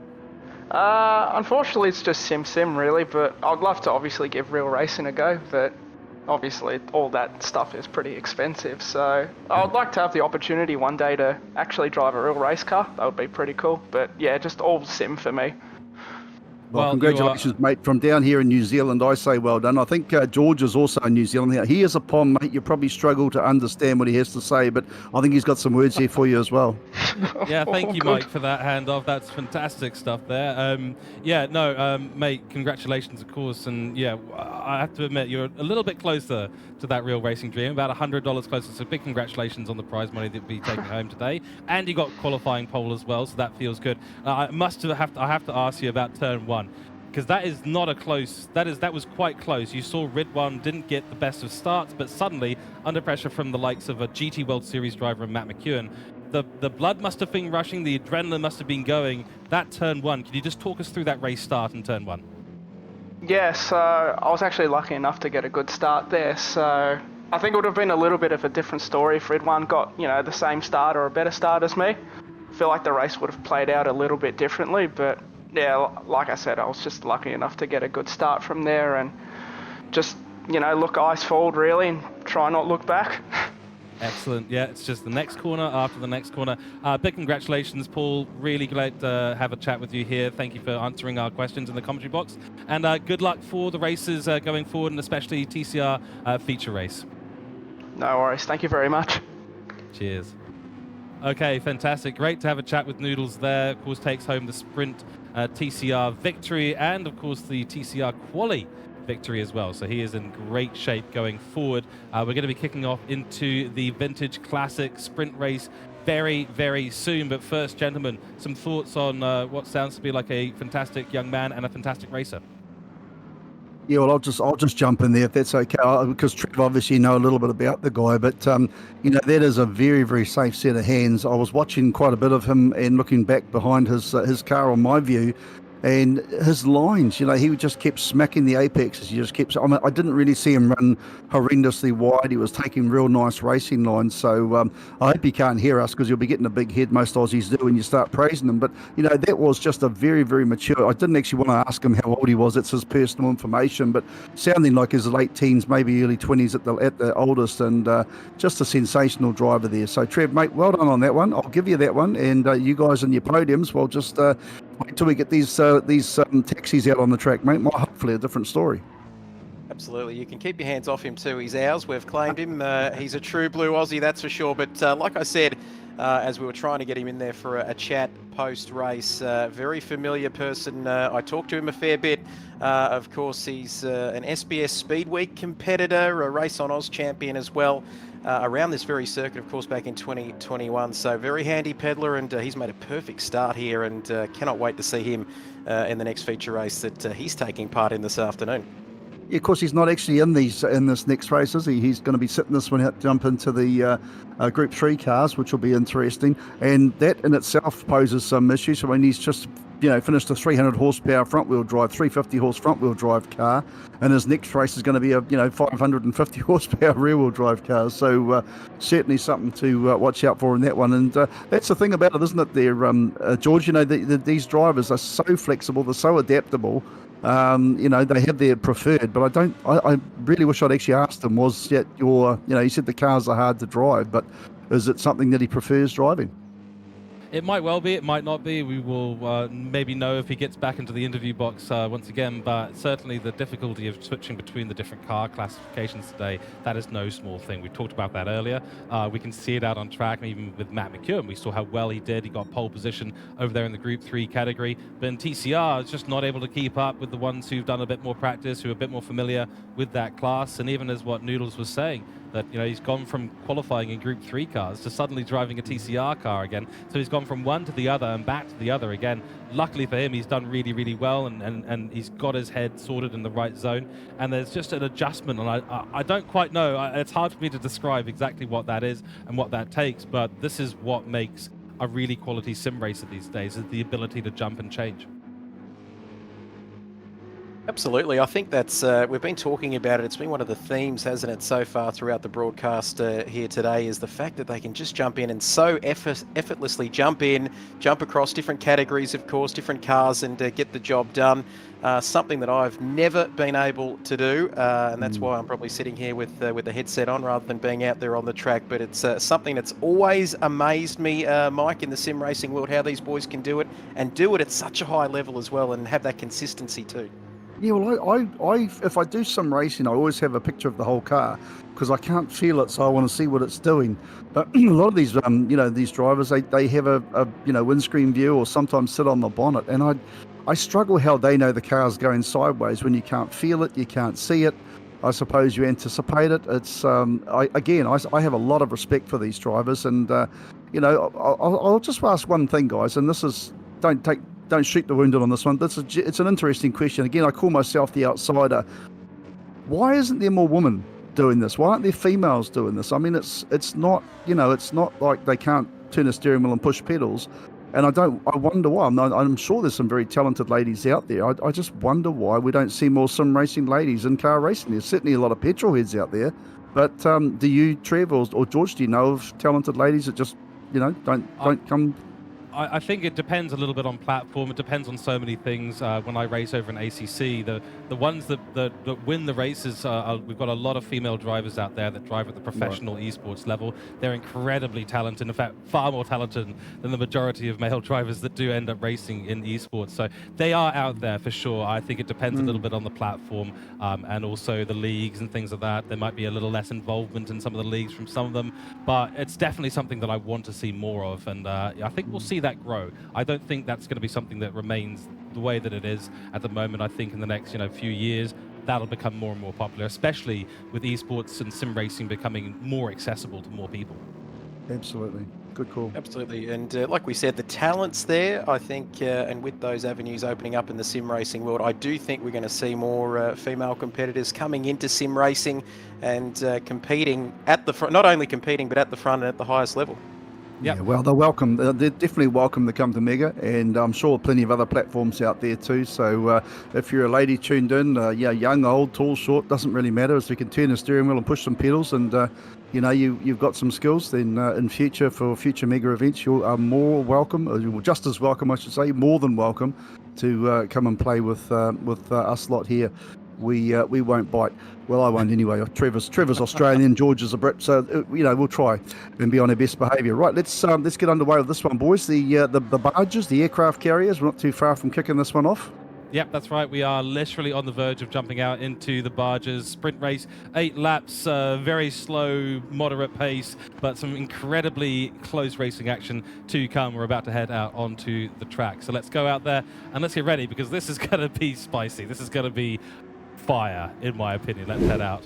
Unfortunately, it's just sim really, but I'd love to obviously give real racing a go, but obviously all that stuff is pretty expensive, so I'd like to have the opportunity one day to actually drive a real race car. That would be pretty cool, but yeah, just all sim for me. Well, Well, you are. congratulations, mate. From down here in New Zealand, I say well done. I think George is also in New Zealand. Now, he is a Pom, mate. You probably struggle to understand what he has to say, but I think he's got some words here for you as well. Yeah, thank you, Good. Mike, for that handoff. That's fantastic stuff there. Mate, congratulations, of course. And yeah, I have to admit, you're a little bit closer to that real racing dream, about $100 closer. So big congratulations on the prize money that you'll be taking home today. And you got qualifying pole as well, so that feels good. I have to ask you about turn one, because that is not a close. That was quite close. You saw Ridwan didn't get the best of starts, but suddenly under pressure from the likes of a GT World Series driver, Matt McEwen, the blood must have been rushing, the adrenaline must have been going. That turn one, can you just talk us through that race start in turn one? Yeah, so I was actually lucky enough to get a good start there, so I think it would have been a little bit of a different story if Ridwan got, the same start or a better start as me. I feel like the race would have played out a little bit differently, but yeah, like I said, I was just lucky enough to get a good start from there and just, look eyes forward really and try not look back. Excellent. Yeah, it's just the next corner after the next corner. Big congratulations, Paul. Really glad to have a chat with you here. Thank you for answering our questions in the commentary box. And good luck for the races going forward, and especially TCR Feature Race. No worries. Thank you very much. Cheers. Okay, fantastic. Great to have a chat with Noodles there. Of course, takes home the Sprint TCR victory and, of course, the TCR Quali victory as well. So he is in great shape going forward. We're going to be kicking off into the Vintage Classic Sprint Race very, very soon. But first, gentlemen, some thoughts on what sounds to be like a fantastic young man and a fantastic racer. Yeah, well, I'll just jump in there if that's okay, because Trev obviously know a little bit about the guy, but that is a very, very safe set of hands. I was watching quite a bit of him and looking back behind his car on my view, and his lines, he just kept smacking the apexes. He just kept. I didn't really see him run horrendously wide. He was taking real nice racing lines. So I hope he can't hear us, because you'll be getting a big head. Most Aussies do when you start praising them. But that was just a very, very mature. I didn't actually want to ask him how old he was. It's his personal information, but sounding like his late teens, maybe early 20s at the oldest, and just a sensational driver there. So Trev, mate, well done on that one. I'll give you that one, and you guys in your podiums, well, just wait till we get these taxis out on the track, mate. Hopefully a different story. Absolutely. You can keep your hands off him too. He's ours. We've claimed him. He's a true blue Aussie, that's for sure. But like I said, as we were trying to get him in there for a chat post-race, very familiar person. I talked to him a fair bit. Of course, he's an SBS Speed Week competitor, a Race on Oz champion as well. Around this very circuit, of course, back in 2021. So very handy peddler, and he's made a perfect start here, and cannot wait to see him in the next feature race that he's taking part in this afternoon. Yeah, of course, he's not actually in this next race, is he? He's going to be sitting this one out, jump into the Group 3 cars, which will be interesting. And that in itself poses some issues. I mean, he's just finished a 300 horsepower front-wheel drive, 350 horse front-wheel drive car, and his next race is going to be a 550 horsepower rear-wheel drive car. So certainly something to watch out for in that one. And that's the thing about it, isn't it? There, George. These drivers are so flexible, they're so adaptable. They have their preferred, but I really wish I'd actually asked him, was that he said the cars are hard to drive, but is it something that he prefers driving? It might well be, it might not be. We will maybe know if he gets back into the interview box once again, but certainly the difficulty of switching between the different car classifications today, that is no small thing. We talked about that earlier. We can see it out on track, and even with Matt McEwen, we saw how well he did. He got pole position over there in the Group 3 category, but in TCR, it's just not able to keep up with the ones who've done a bit more practice, who are a bit more familiar with that class, and even as what Noodles was saying, that, you know, he's gone from qualifying in Group 3 cars to suddenly driving a TCR car again. So he's gone from one to the other and back to the other again. Luckily for him, he's done really, really well, and he's got his head sorted in the right zone. And there's just an adjustment, and I don't quite know. It's hard for me to describe exactly what that is and what that takes, but this is what makes a really quality sim racer these days, is the ability to jump and change. Absolutely. I think that's, we've been talking about it. It's been one of the themes, hasn't it, so far throughout the broadcast here today, is the fact that they can just jump in and so effortlessly jump in, jump across different categories, of course, different cars, and get the job done. Something that I've never been able to do, and that's why I'm probably sitting here with the headset on rather than being out there on the track. But it's something that's always amazed me, Mike, in the sim racing world, how these boys can do it, and do it at such a high level as well, and have that consistency too. Yeah, well, I if I do some racing, I always have a picture of the whole car because I can't feel it, so I want to see what it's doing. But a lot of these, these drivers, they have a windscreen view or sometimes sit on the bonnet, and I struggle how they know the car's going sideways when you can't feel it, you can't see it. I suppose you anticipate it. It's I have a lot of respect for these drivers, and I'll just ask one thing, guys, and this is don't shoot the wounded on this one. It's an interesting question. Again, I call myself the outsider. Why isn't there more women doing this? Why aren't there females doing this? I mean, it's not like they can't turn a steering wheel and push pedals. And I wonder why. I'm sure there's some very talented ladies out there. I just wonder why we don't see more sim racing ladies in car racing. There's certainly a lot of petrol heads out there. But do you, Trev or George, do you know of talented ladies that just don't come? I think it depends a little bit on platform. It depends on so many things. When I race over in ACC, the ones that win the races, we've got a lot of female drivers out there that drive at the professional esports level. They're incredibly talented, in fact, far more talented than the majority of male drivers that do end up racing in esports. So they are out there for sure. I think it depends a little bit on the platform and also the leagues and things like that. There might be a little less involvement in some of the leagues from some of them, but it's definitely something that I want to see more of, and I think we'll see that grow. I don't think that's going to be something that remains the way that it is at the moment. I think in the next few years that'll become more and more popular, especially with esports and sim racing becoming more accessible to more people. Absolutely. Good call. Absolutely. And like we said, the talent's there, I think, and with those avenues opening up in the sim racing world, I do think we're going to see more female competitors coming into sim racing and competing at the front, not only competing, but at the front and at the highest level. Yeah, well, they're welcome. They're definitely welcome to come to Mega, and I'm sure plenty of other platforms out there too. So if you're a lady tuned in, young, old, tall, short, doesn't really matter, as we can turn the steering wheel and push some pedals, and you've got some skills, then in future, for future Mega events, you are more welcome, or just as welcome, I should say, more than welcome to come and play with us lot here. We won't bite. Well, I won't anyway. Trevor's Australian, George is a Brit, so we'll try and be on our best behaviour. Right, let's get underway with this one, boys. The barges, the aircraft carriers. We're not too far from kicking this one off. Yep, that's right. We are literally on the verge of jumping out into the barges. Sprint race, 8 laps, very slow, moderate pace, but some incredibly close racing action to come. We're about to head out onto the track. So let's go out there and let's get ready, because this is going to be spicy. This is going to be fire, in my opinion. Let's head out.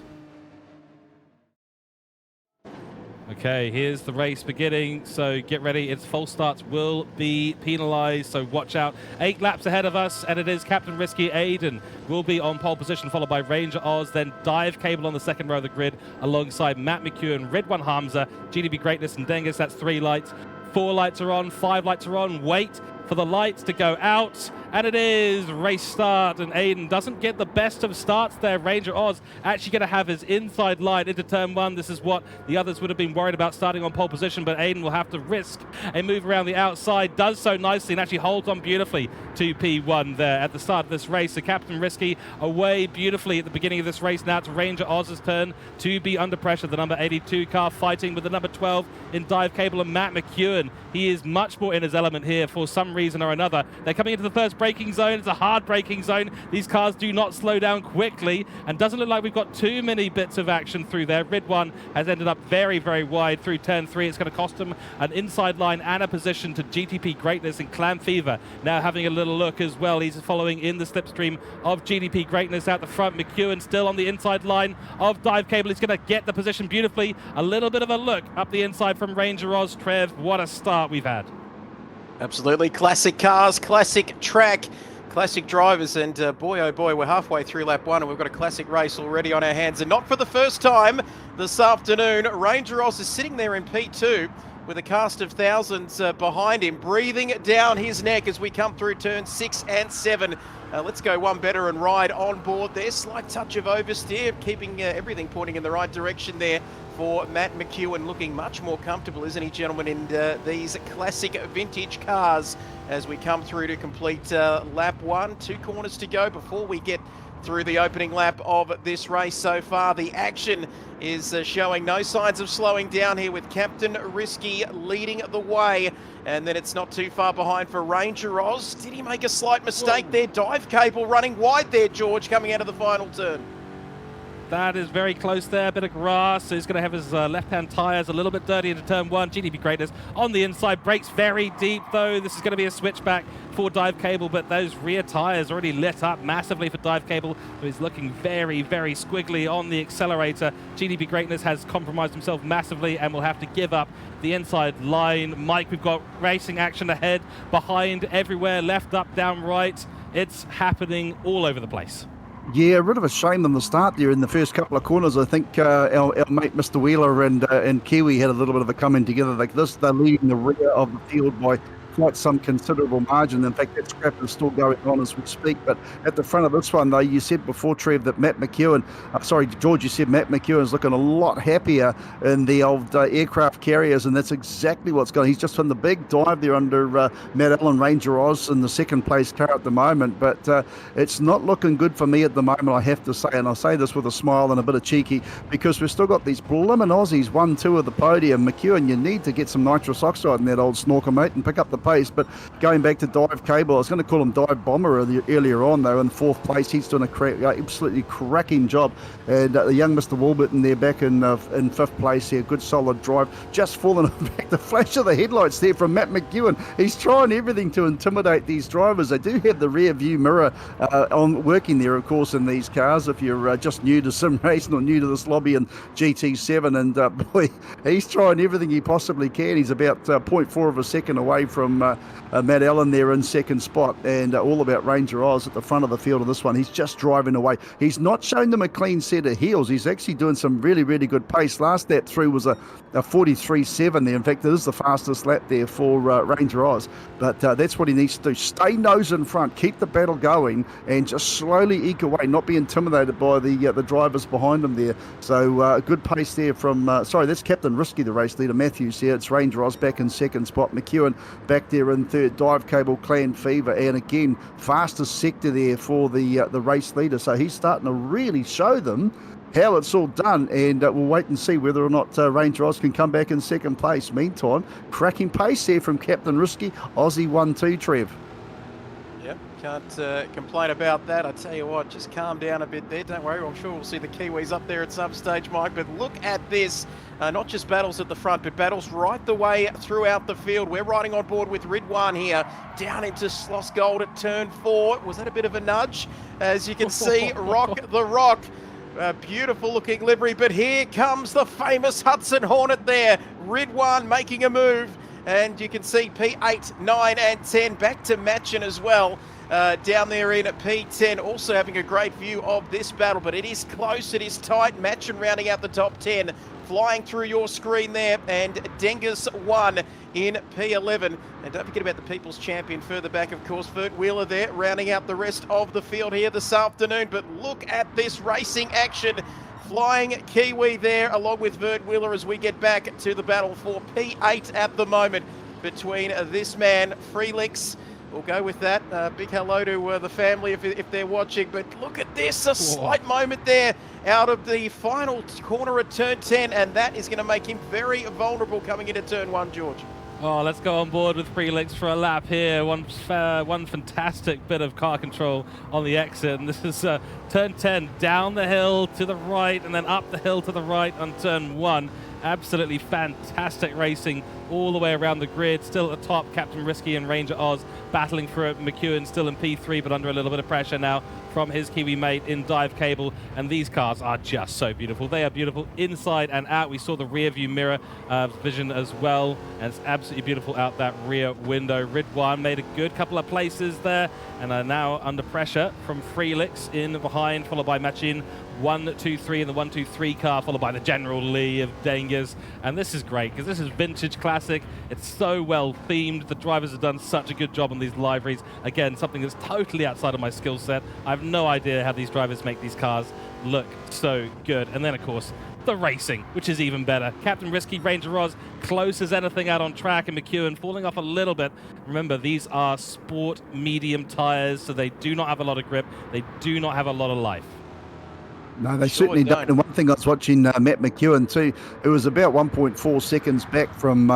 Okay, here's the race beginning, so get ready. Its false starts will be penalized, so watch out. 8 laps ahead of us, and it is Captain Risky. Aiden will be on pole position, followed by Ranger Oz, then Dive Cable on the second row of the grid, alongside Matt McEwen, Ridwan Hamza, GDB Greatness, and Dengus. That's 3 lights. 4 lights are on, 5 lights are on. Wait for the lights to go out, and it is race start, and Aiden doesn't get the best of starts there. Ranger Oz actually going to have his inside line into turn 1. This is what the others would have been worried about, starting on pole position, but Aiden will have to risk a move around the outside. Does so nicely and actually holds on beautifully to P1 there at the start of this race. So Captain Risky away beautifully at the beginning of this race. Now it's Ranger Oz's turn to be under pressure. The number 82 car fighting with the number 12 in Dive Cable and Matt McEwen. He is much more in his element here. For some reason or another. They're coming into the first braking zone. It's a hard braking zone. These cars do not slow down quickly, and doesn't look like we've got too many bits of action through there. Rid1 has ended up very, very wide through turn 3. It's going to cost him an inside line and a position to GTP Greatness and Clan Fever. Now having a little look as well. He's following in the slipstream of GDP Greatness out the front. McEwen still on the inside line of Dive Cable. He's going to get the position beautifully. A little bit of a look up the inside from Ranger Oz. Trev, what a start we've had. Absolutely. Classic cars, classic track, classic drivers, and boy oh boy, we're halfway through lap 1 and we've got a classic race already on our hands, and not for the first time this afternoon. Ranger Oz is sitting there in P2 with a cast of thousands behind him, breathing down his neck as we come through turns 6 and 7. Let's go one better and ride on board there. Slight touch of oversteer, keeping everything pointing in the right direction there for Matt McEwen, looking much more comfortable, isn't he, gentlemen, in these classic vintage cars as we come through to complete lap 1. 2 corners to go before we get through the opening lap of this race. So far the action is showing no signs of slowing down here, with Captain Risky leading the way, and then it's not too far behind for Ranger Oz. Did he make a slight mistake there? Dive Cable running wide there, George, coming out of the final turn. That is very close there. A bit of grass. He's going to have his left-hand tyres a little bit dirty into turn 1. GDP Greatness on the inside. Brakes very deep, though. This is going to be a switchback for Dive Cable, but those rear tyres already lit up massively for Dive Cable, so he's looking very, very squiggly on the accelerator. GDP Greatness has compromised himself massively and will have to give up the inside line. Mike, we've got racing action ahead, behind, everywhere, left, up, down, right. It's happening all over the place. Yeah, a bit of a shame on the start there in the first couple of corners. I think our mate Mr. Wheeler and Kiwi had a little bit of a coming together like this. They're leading the rear of the field by quite some considerable margin. In fact, that scrap is still going on as we speak. But at the front of this one, though, you said before, Trev, that Matt McEwen, George, you said Matt McEwen is looking a lot happier in the old aircraft carriers, and that's exactly what's going on. He's just done the big dive there under Matt Allen, Ranger Oz, in the second place car at the moment. But it's not looking good for me at the moment, I have to say. And I say this with a smile and a bit of cheeky, because we've still got these blimmin' Aussies, 1-2 of the podium. McEwen, you need to get some nitrous oxide in that old snorkel, mate, and pick up the pace. But going back to Dive Cable, I was going to call him Dive Bomber earlier on, though, in 4th place. He's doing a absolutely cracking job. And the young Mr. Warburton there back in 5th place here. Good solid drive. Just falling back, the flash of the headlights there from Matt McEwen. He's trying everything to intimidate these drivers. They do have the rear view mirror on working there, of course, in these cars. If you're just new to sim racing or new to this lobby in GT7, and boy, he's trying everything he possibly can. He's about 0.4 of a second away from Matt Allen there in 2nd spot, and all about Ranger Oz at the front of the field of this one. He's just driving away. He's not showing them a clean set of heels. He's actually doing some really, really good pace. Last lap through was a 43.7 there. In fact, it is the fastest lap there for Ranger Oz. But that's what he needs to do. Stay nose in front, keep the battle going, and just slowly eke away, not be intimidated by the drivers behind him there. So good pace there from, that's Captain Risky, the race leader. Matthews here. It's Ranger Oz back in 2nd spot. McEwen back there in 3rd. Dive Cable, Clan Fever, and again, fastest sector there for the race leader. So he's starting to really show them how it's all done, and we'll wait and see whether or not Ranger Oz can come back in 2nd place. Meantime, cracking pace there from Captain Risky. Aussie 1-2, Trev. Yep, can't complain about that. I tell you what, just calm down a bit there. Don't worry, I'm sure we'll see the Kiwis up there at some stage, Mike. But look at this. Not just battles at the front, but battles right the way throughout the field. We're riding on board with Rid1 here, down into Sloss Gold at turn 4. Was that a bit of a nudge? As you can see, Rock the Rock. Beautiful looking livery, but here comes the famous Hudson Hornet there. Rid1 making a move, and you can see P8, 9 and 10 back to Matchin as well. Down there in P10, also having a great view of this battle, but it is close, it is tight. Matchin rounding out the top 10, flying through your screen there, and Dengus 1 in P11. And don't forget about the People's Champion further back, of course, Vert Wheeler there, rounding out the rest of the field here this afternoon. But look at this racing action. Flying Kiwi there, along with Vert Wheeler, as we get back to the battle for P8 at the moment between this man, Freelix. We'll go with that. Big hello to the family if they're watching. But look at this, a slight moment there out of the final corner at turn 10, and that is going to make him very vulnerable coming into turn 1, George. Oh, let's go on board with Felix for a lap here. One fantastic bit of car control on the exit. And this is turn 10, down the hill to the right and then up the hill to the right on turn 1. Absolutely fantastic racing all the way around the grid. Still at the top, Captain Risky and Ranger Oz battling for it. McEwen still in P3, but under a little bit of pressure now from his Kiwi mate in Dive Cable. And these cars are just so beautiful. They are beautiful inside and out. We saw the rear view mirror vision as well, and it's absolutely beautiful out that rear window. Ridwan made a good couple of places there and are now under pressure from Felix in behind, followed by Machin 1, 2, 3 in the 1, 2, 3 car, followed by the General Lee of Dangers. And this is great because this is vintage classic. It's so well themed. The drivers have done such a good job on these liveries. Again, something that's totally outside of my skill set. I have no idea how these drivers make these cars look so good. And then, of course, the racing, which is even better. Captain Risky, Ranger Roz, close as anything out on track, and McEwen falling off a little bit. Remember, these are sport medium tires, so they do not have a lot of grip. They do not have a lot of life. No, they certainly don't. And one thing I was watching Matt McEwen too, it was about 1.4 seconds back from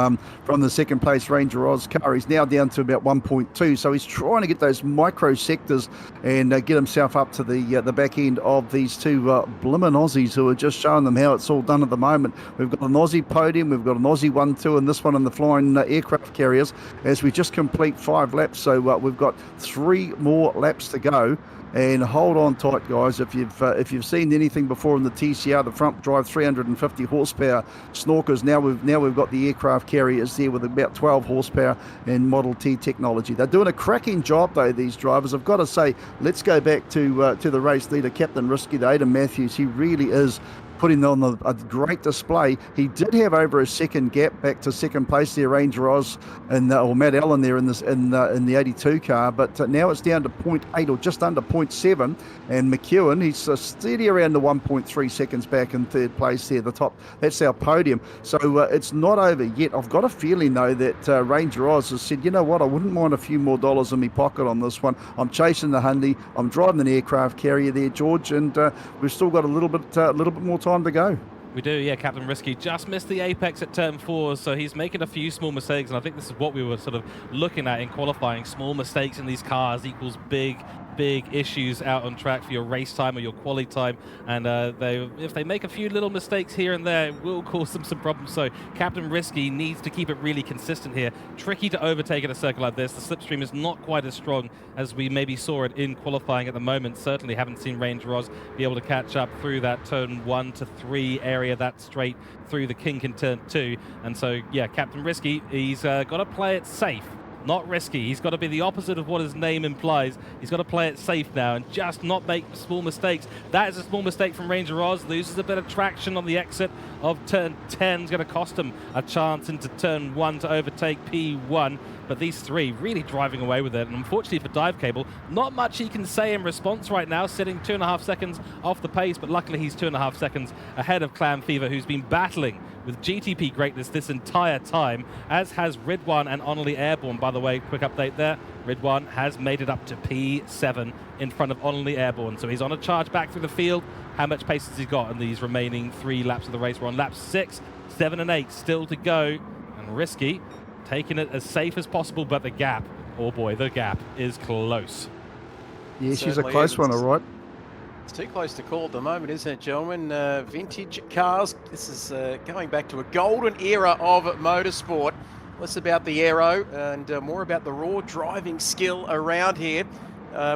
the second place Ranger Oz car. He's now down to about 1.2. So he's trying to get those micro sectors and get himself up to the back end of these two blimmin' Aussies who are just showing them how it's all done at the moment. We've got an Aussie podium, we've got an Aussie 1-2, and this one in the flying aircraft carriers as we just complete 5 laps. So we've got 3 more laps to go. And hold on tight, guys. If you've seen anything before in the TCR, the front drive 350 horsepower snorkers, now we've got the aircraft carriers there with about 12 horsepower and Model T technology. They're doing a cracking job though, these drivers. I've got to say, let's go back to the race leader, Captain Risky, the Aidan Matthews. He really is putting on a great display. He did have over a second gap back to second place there, Ranger Oz or Matt Allen there in the 82 car, but now it's down to 0.8 or just under 0.7, and McEwen, he's steady around the 1.3 seconds back in third place there, the top. That's our podium. So it's not over yet. I've got a feeling though that Ranger Oz has said, you know what, I wouldn't mind a few more dollars in my pocket on this one. I'm chasing the Hyundai. I'm driving an aircraft carrier there, George, and we've still got a little bit more time to go. We do, yeah. Captain Risky just missed the apex at turn 4, so he's making a few small mistakes, and I think this is what we were sort of looking at in qualifying. Small mistakes in these cars equals big issues out on track for your race time or your quali time, and if they make a few little mistakes here and there, it will cause them some problems. So Captain Risky needs to keep it really consistent here. Tricky to overtake in a circle like this. The slipstream is not quite as strong as we maybe saw it in qualifying at the moment. Certainly haven't seen Ranger Oz be able to catch up through that turn 1 to 3 area, that straight through the kink in turn 2. And so, yeah, Captain Risky, he's got to play it safe, not risky. He's got to be the opposite of what his name implies. He's got to play it safe now and just not make small mistakes. That is a small mistake from Ranger Oz. Loses a bit of traction on the exit of turn 10. Is going to cost him a chance into turn 1 to overtake P1. But these 3 really driving away with it. And unfortunately for Dive Cable, not much he can say in response right now, sitting 2.5 seconds off the pace. But luckily he's 2.5 seconds ahead of Clam Fever, who's been battling with GTP greatness this entire time, as has Ridwan and Only Airborne. By the way, quick update there. Ridwan has made it up to P7 in front of Only Airborne. So he's on a charge back through the field. How much pace has he got in these remaining 3 laps of the race? We're on laps 6, 7 and 8 still to go. And Risky taking it as safe as possible, but the gap, oh boy, the gap is close. Yeah, she's a close one, all right. It's too close to call at the moment, isn't it, gentlemen? Vintage cars. This is going back to a golden era of motorsport. Less about the aero and more about the raw driving skill around here.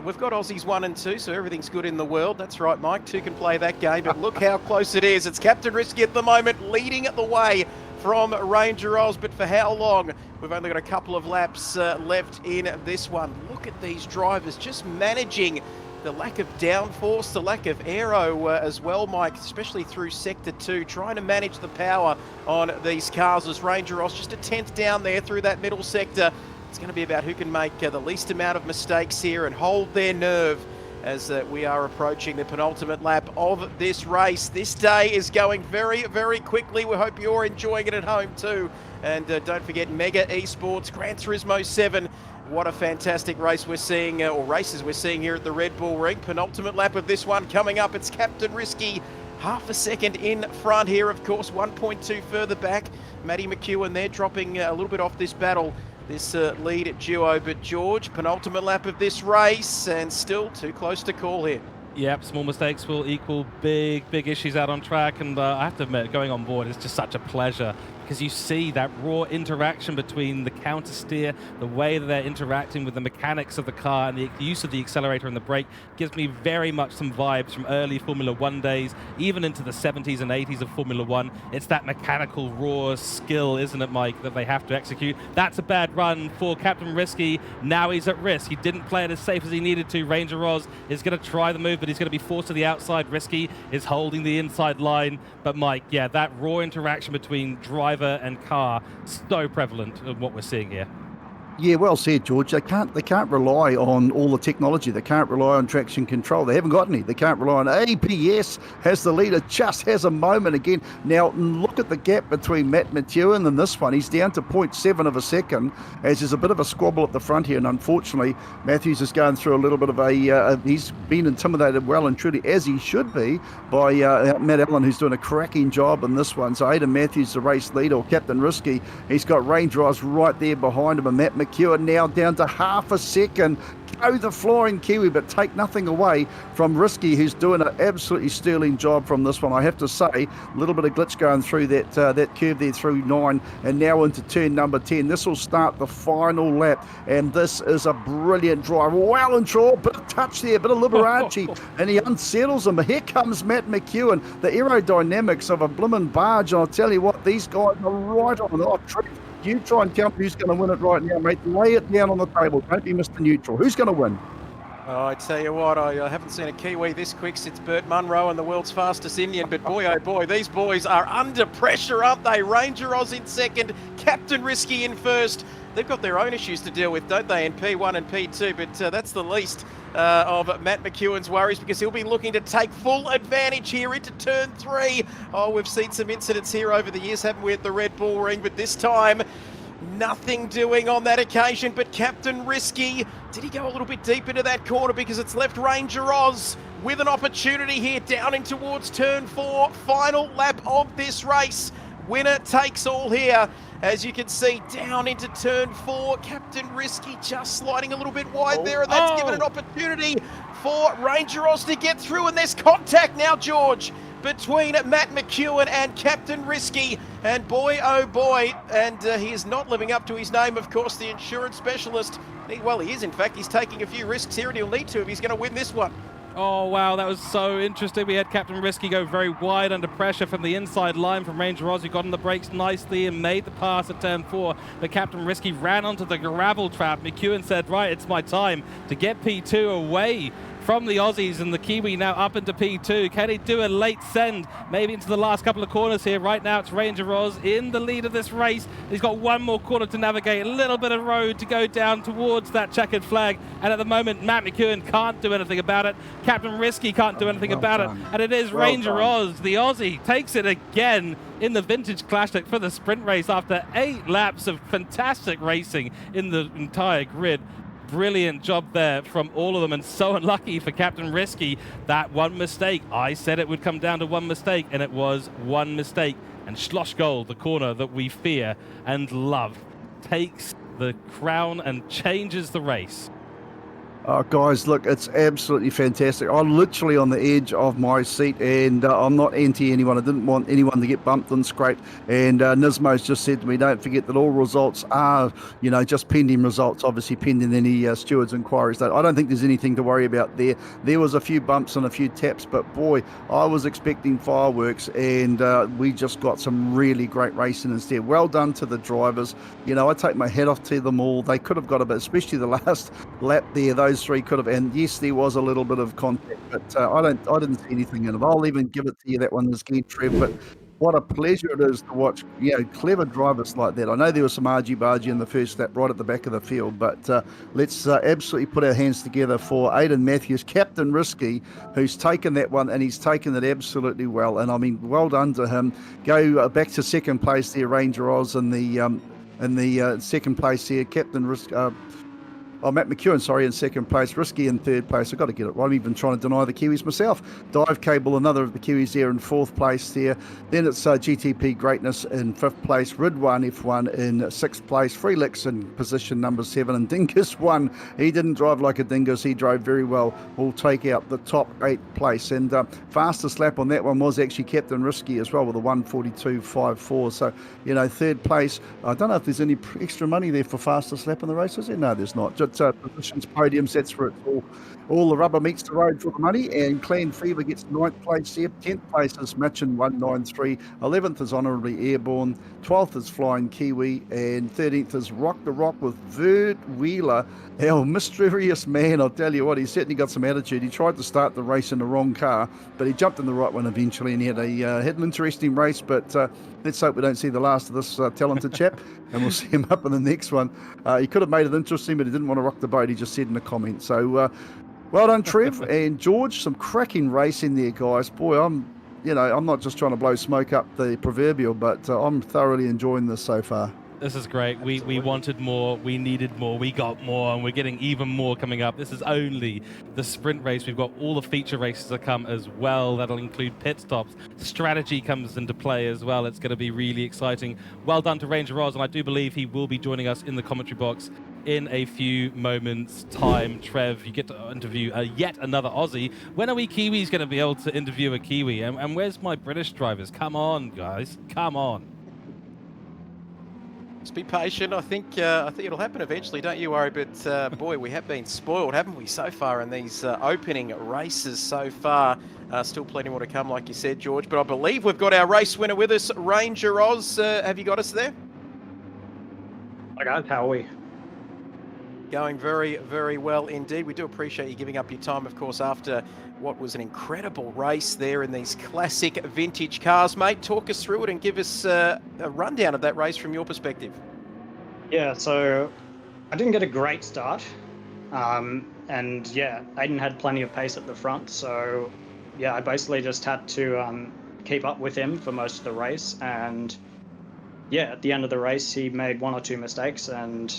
We've got Aussies 1 and 2, so everything's good in the world. That's right, Mike. 2 can play that game, but look how close it is. It's Captain Risky at the moment, leading the way from Ranger Oz, but for how long? We've only got a couple of laps left in this one. Look at these drivers just managing the lack of downforce, the lack of aero as well, Mike, especially through Sector 2, trying to manage the power on these cars as Ranger Oz just a 10th down there through that middle sector. It's going to be about who can make the least amount of mistakes here and hold their nerve as we are approaching the penultimate lap of this race. This day is going very, very quickly. We hope you're enjoying it at home too. And don't forget Mega Esports, Gran Turismo 7. What a fantastic race we're seeing, or races we're seeing here at the Red Bull Ring. Penultimate lap of this one coming up. It's Captain Risky half a second in front here, of course, 1.2 further back. Matty McEwen there dropping a little bit off this battle, this lead duo. But George, penultimate lap of this race, and still too close to call here. Yep, small mistakes will equal big issues out on track, and I have to admit, going on board is just such a pleasure, because you see that raw interaction between the counter steer, the way that they're interacting with the mechanics of the car, and the use of the accelerator and the brake gives me very much some vibes from early Formula One days, even into the 70s and 80s of Formula One. It's that mechanical raw skill, isn't it, Mike, that they have to execute. That's a bad run for Captain Risky. Now he's at risk. He didn't play it as safe as he needed to. Ranger Oz is going to try the move, but he's going to be forced to the outside. Risky is holding the inside line. But Mike, yeah, that raw interaction between driver and car, so prevalent in what we're seeing here. Yeah, well said, George. They can't rely on all the technology. They can't rely on traction control. They haven't got any. They can't rely on ABS. Has the leader just has a moment again. Now look at the gap between Matt McEwen and this one. He's down to 0.7 of a second, as there's a bit of a squabble at the front here. And unfortunately, Matthews is going through a little bit of he's been intimidated well and truly, as he should be, by Matt Allen, who's doing a cracking job in this one. So Aidan Matthews, the race leader, or Captain Risky, he's got Ranger Oz right there behind him, and Matt McEwen now down to half a second. Go the flying Kiwi, but take nothing away from Risky, who's doing an absolutely sterling job from this one. I have to say, a little bit of glitch going through that curve there through 9 and now into turn number 10. This will start the final lap, and this is a brilliant drive. Well and short, bit of touch there, bit of Liberace, and he unsettles him. Here comes Matt McEwen, the aerodynamics of a blimmin' barge. And I'll tell you what, these guys are right on. Oh, Trev, you try and tell me who's going to win it right now, mate. Lay it down on the table. Don't be Mr. Neutral. Who's going to win? Oh, I tell you what, I haven't seen a Kiwi this quick since Burt Munro and the world's fastest Indian, but boy, oh boy, these boys are under pressure, aren't they? Ranger Oz in second, Captain Risky in first. They've got their own issues to deal with, don't they, in P1 and P2, but that's the least of Matt McEwen's worries, because he'll be looking to take full advantage here into turn 3. Oh, we've seen some incidents here over the years, haven't we, at the Red Bull Ring, but this time, nothing doing on that occasion. But Captain Risky, did he go a little bit deep into that corner, because it's left Ranger Oz with an opportunity here down in towards turn 4. Final lap of this race. Winner takes all here. As you can see, down into turn 4, Captain Risky just sliding a little bit wide there, and that's given an opportunity for Ranger Oz to get through, and there's contact now, George, between Matt McEwen and Captain Risky, and boy oh boy, and he is not living up to his name, of course, the insurance specialist. Well, he is, in fact. He's taking a few risks here, and he'll need to if he's going to win this one. Oh, wow, that was so interesting. We had Captain Risky go very wide under pressure from the inside line from Ranger Oz, who got on the brakes nicely and made the pass at turn 4. But Captain Risky ran onto the gravel trap. McEwen said, right, it's my time to get P2 away from the Aussies, and the Kiwi now up into P2. Can he do a late send, maybe into the last couple of corners here? Right now it's Ranger Oz in the lead of this race. He's got one more corner to navigate, a little bit of road to go down towards that checkered flag, and at the moment Matt McEwen can't do anything about it. Captain Risky can't do anything about it, and it is Ranger Oz, the Aussie, takes it again in the vintage classic for the sprint race after 8 laps of fantastic racing in the entire grid. Brilliant job there from all of them, and so unlucky for Captain Risky. That one mistake, I said it would come down to one mistake, and it was one mistake. And Schlossgold, the corner that we fear and love, takes the crown and changes the race. Oh, guys, look, it's absolutely fantastic. I'm literally on the edge of my seat, and I'm not anti anyone. I didn't want anyone to get bumped and scraped. And Nismo's just said to me, don't forget that all results are, just pending results, obviously pending any stewards' inquiries. I don't think there's anything to worry about there. There was a few bumps and a few taps, but boy, I was expecting fireworks, and we just got some really great racing instead. Well done to the drivers. I take my hat off to them all. They could have got a bit, especially the last lap there. Those 3 could have, and yes, there was a little bit of contact, but I didn't see anything in it. I'll even give it to you, that one is again, Trev. But what a pleasure it is to watch, clever drivers like that. I know there was some argy-bargy in the first lap right at the back of the field, but let's absolutely put our hands together for Aidan Matthews, Captain Risky, who's taken that one, and he's taken it absolutely well. And I mean, well done to him. Go back to second place there, Ranger Oz, in the second place here, Captain Risky. Oh, Matt McEwen, sorry, in second place. Risky in third place. I've got to get it right. I'm even trying to deny the Kiwis myself. Dive Cable, another of the Kiwis there in fourth place there. Then it's GTP Greatness in fifth place. Ridwan F1 in sixth place. Freelix in position number 7. And Dingus 1. He didn't drive like a dingus. He drove very well. Will take out the top 8th place. And fastest lap on that one was actually Captain Risky as well with a 1:42.54. So, you know, third place. I don't know if there's any extra money there for fastest lap in the race, is there? No, there's not. Just positions, podiums, that's where it's all the rubber meets the road for the money. And Clan Fever gets 9th place there. 10th place is Mitchin 193. 11th is Honourably Airborne. 12th is Flying Kiwi. And 13th is Rock the Rock with Verd Wheeler. Our mysterious man, I'll tell you what, he's certainly got some attitude. He tried to start the race in the wrong car, but he jumped in the right one eventually, and he had an interesting race. But let's hope we don't see the last of this talented chap, and we'll see him up in the next one. He could have made it interesting, but he didn't want to rock the boat. He just said in the comments. So well done, Trev and George. Some cracking racing there, guys. Boy, I'm not just trying to blow smoke up the proverbial, but I'm thoroughly enjoying this so far. This is great. We wanted more, we needed more, we got more, and we're getting even more coming up. This is only the sprint race. We've got all the feature races to come as well. That'll include pit stops. Strategy comes into play as well. It's going to be really exciting. Well done to Ranger Oz, and I do believe he will be joining us in the commentary box in a few moments' time. Trev, you get to interview yet another Aussie. When are we Kiwis going to be able to interview a Kiwi? And where's my British drivers? Come on, guys. Come on. Just be patient. I think it'll happen eventually. Don't you worry. But boy, we have been spoiled, haven't we, so far in these opening races so far. Still plenty more to come, like you said, George. But I believe we've got our race winner with us, Ranger Oz. Have you got us there? Hi guys, how are we? Going very, very well indeed. We do appreciate you giving up your time, of course, after what was an incredible race there in these classic vintage cars. Mate, talk us through it and give us a rundown of that race from your perspective. Yeah, so I didn't get a great start. And yeah, Aiden had plenty of pace at the front. So yeah, I basically just had to keep up with him for most of the race. And yeah, at the end of the race, he made 1 or 2 mistakes and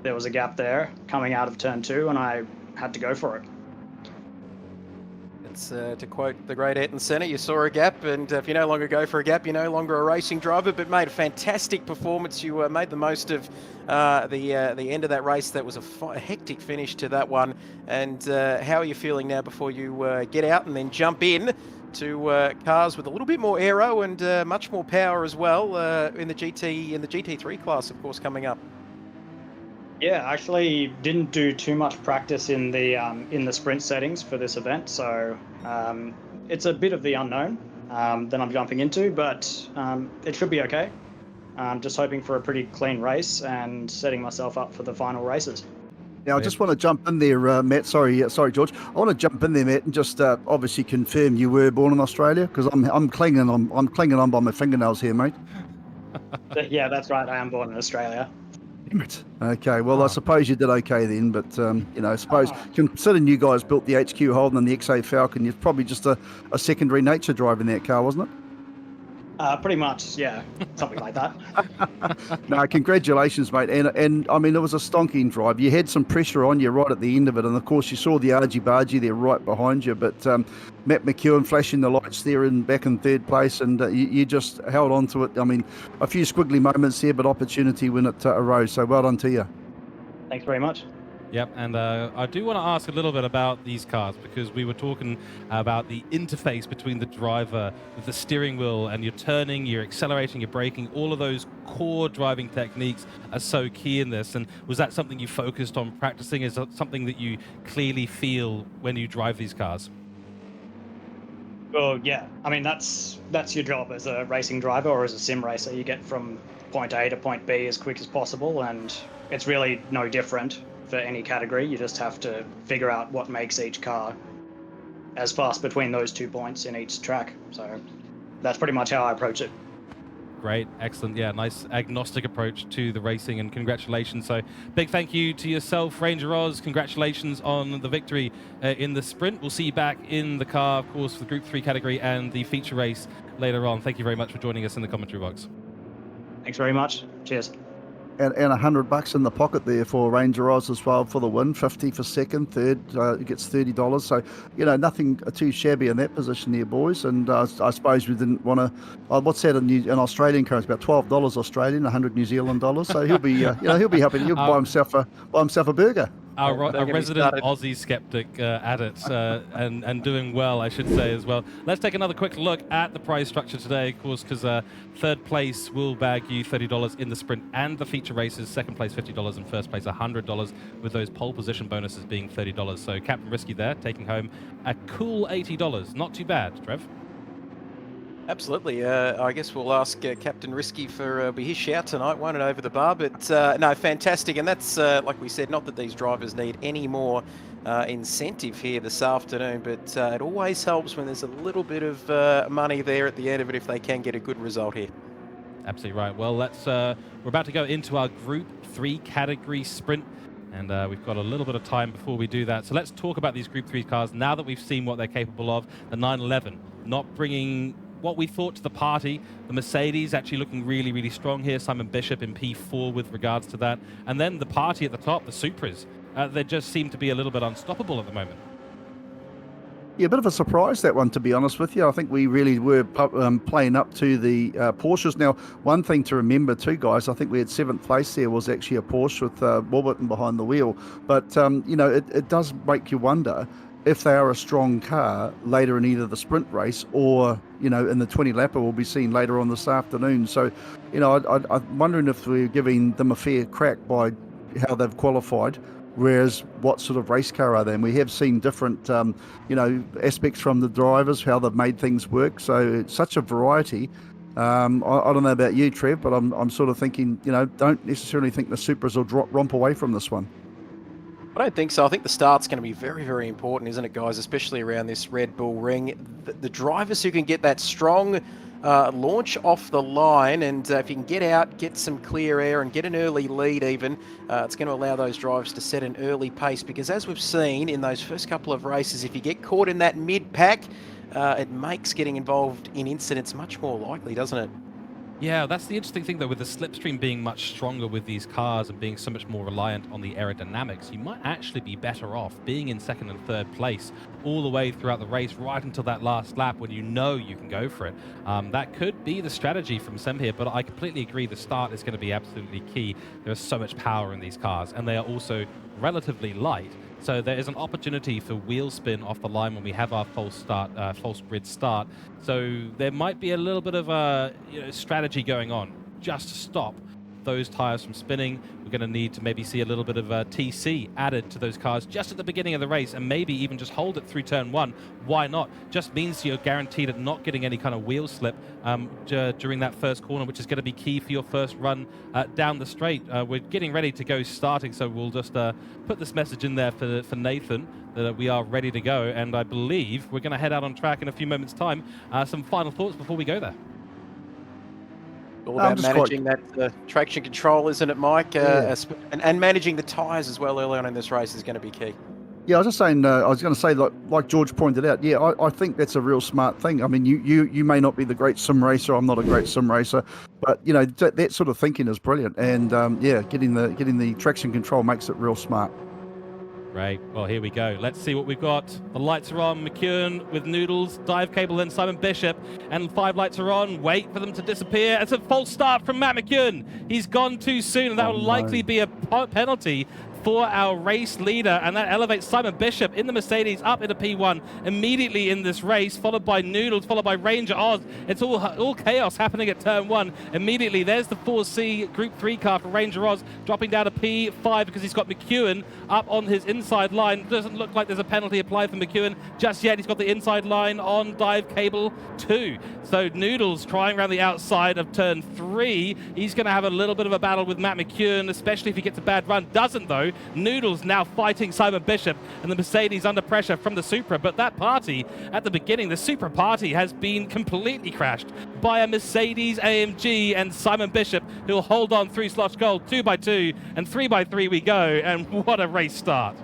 there was a gap there coming out of turn 2 and I had to go for it. It's to quote the great Ayrton Senna, you saw a gap, and if you no longer go for a gap, you're no longer a racing driver, but made a fantastic performance. You made the most of the end of that race. That was a hectic finish to that one. And how are you feeling now before you get out and then jump in to cars with a little bit more aero and much more power as well in the GT3 class, of course, coming up? Yeah, I actually didn't do too much practice in the sprint settings for this event, so it's a bit of the unknown that I'm jumping into, but it should be okay. I'm just hoping for a pretty clean race and setting myself up for the final races. Now, I just want to jump in there, Matt. Sorry, George. I want to jump in there, Matt, and just obviously confirm you were born in Australia, because I'm clinging on by my fingernails here, mate. Yeah, that's right. I am born in Australia. Damn it. Okay, well, I suppose you did okay then, but, I suppose considering you guys built the HQ Holden and the XA Falcon, you're probably just a secondary nature drive in that car, wasn't it? Pretty much, yeah, something like that. No, congratulations, mate. And I mean, it was a stonking drive. You had some pressure on you right at the end of it, and of course, you saw the argy-bargy there right behind you. But Matt McEwen flashing the lights there back in third place, and you just held on to it. I mean, a few squiggly moments there, but opportunity when it arose. So well done to you. Thanks very much. Yep, and I do want to ask a little bit about these cars, because we were talking about the interface between the driver with the steering wheel, and you're turning, you're accelerating, you're braking. All of those core driving techniques are so key in this. And was that something you focused on practicing? Is that something that you clearly feel when you drive these cars? Well, yeah. I mean, that's your job as a racing driver or as a sim racer. You get from point A to point B as quick as possible, and it's really no different for any category. You just have to figure out what makes each car as fast between those 2 points in each track. So that's pretty much how I approach it. Great, excellent. Yeah, nice agnostic approach to the racing, and congratulations. So big thank you to yourself, Ranger Oz. Congratulations on the victory in the sprint. We'll see you back in the car, of course, for the Group 3 category and the feature race later on. Thank you very much for joining us in the commentary box. Thanks very much. Cheers. and $100 in the pocket there for Ranger Oz as well for the win. 50 for second, third gets $30. So nothing too shabby in that position there, boys. And I suppose we didn't want to. What's that in Australian currency? About $12 Australian, 100 New Zealand dollars. So he'll be he'll be happy. He'll buy himself a burger. Our Don't get me resident started. Aussie skeptic at it, and doing well, I should say, as well. Let's take another quick look at the prize structure today, of course, because third place will bag you $30 in the sprint and the feature races. Second place, $50, and first place, $100, with those pole position bonuses being $30. So Captain Risky there, taking home a cool $80. Not too bad, Trev. Absolutely. I guess we'll ask Captain Risky for his shout tonight. Won it over the bar, but no, fantastic. And that's, like we said, not that these drivers need any more incentive here this afternoon, but it always helps when there's a little bit of money there at the end of it if they can get a good result here. Absolutely right. Well, we're about to go into our Group 3 category sprint, and we've got a little bit of time before we do that. So let's talk about these Group 3 cars now that we've seen what they're capable of. The 911 not bringing what we thought to the party. The Mercedes actually looking really, really strong here. Simon Bishop in P4 with regards to that. And then the party at the top, the Supras. They just seem to be a little bit unstoppable at the moment. Yeah, a bit of a surprise, that one, to be honest with you. I think we really were playing up to the Porsches. Now, one thing to remember too, guys, I think we had 7th place there was actually a Porsche with Warburton behind the wheel. But, it does make you wonder if they are a strong car later in either the sprint race or, in the 20 lapper we'll be seeing later on this afternoon. So, I'm wondering if we're giving them a fair crack by how they've qualified, whereas what sort of race car are they? And we have seen different, aspects from the drivers, how they've made things work. So it's such a variety. I don't know about you, Trev, but I'm sort of thinking, don't necessarily think the Supras will romp away from this one. I don't think so. I think the start's going to be very, very important, isn't it, guys? Especially around this Red Bull ring. The drivers who can get that strong launch off the line, and if you can get out, get some clear air, and get an early lead even, it's going to allow those drivers to set an early pace. Because as we've seen in those first couple of races, if you get caught in that mid-pack, it makes getting involved in incidents much more likely, doesn't it? Yeah, that's the interesting thing, though, with the slipstream being much stronger with these cars and being so much more reliant on the aerodynamics, you might actually be better off being in second and third place all the way throughout the race, right until that last lap when you know you can go for it. That could be the strategy from Sem here, but I completely agree the start is going to be absolutely key. There is so much power in these cars, and they are also relatively light. So there is an opportunity for wheel spin off the line when we have our false grid start. So there might be a little bit of a strategy going on just to stop those tires from spinning. We're going to need to maybe see a little bit of TC added to those cars just at the beginning of the race, and maybe even just hold it through turn 1. Why not? Just means you're guaranteed at not getting any kind of wheel slip during that first corner, which is going to be key for your first run down the straight. We're getting ready to go starting, so we'll just put this message in there for Nathan that we are ready to go, and I believe we're going to head out on track in a few moments' time. Some final thoughts before we go there. All about managing that traction control, isn't it, Mike? Yeah. And managing the tyres as well early on in this race is going to be key. Yeah, I was just saying, I was going to say, like George pointed out, yeah, I think that's a real smart thing. I mean, you may not be the great sim racer, I'm not a great sim racer, but, that sort of thinking is brilliant. And, getting the traction control makes it real smart. Right, well, here we go. Let's see what we've got. The lights are on. McEwen with Noodles, dive cable, then Simon Bishop, and 5 lights are on. Wait for them to disappear. It's a false start from Matt McEwen. He's gone too soon, and that will likely be a penalty for our race leader, and that elevates Simon Bishop in the Mercedes up into P1 immediately in this race, followed by Noodles, followed by Ranger Oz. It's all chaos happening at turn 1. Immediately, there's the 4C Group 3 car for Ranger Oz, dropping down to P5 because he's got McEwen up on his inside line. Doesn't look like there's a penalty applied for McEwen just yet. He's got the inside line on dive cable 2. So Noodles trying around the outside of turn 3. He's going to have a little bit of a battle with Matt McEwen, especially if he gets a bad run. Doesn't, though. Noodles now fighting Simon Bishop, and the Mercedes under pressure from the Supra. But that party at the beginning, the Supra party, has been completely crashed by a Mercedes AMG and Simon Bishop, who'll hold on through Slosh Gold 2x2 and 3x3 we go. And what a race start.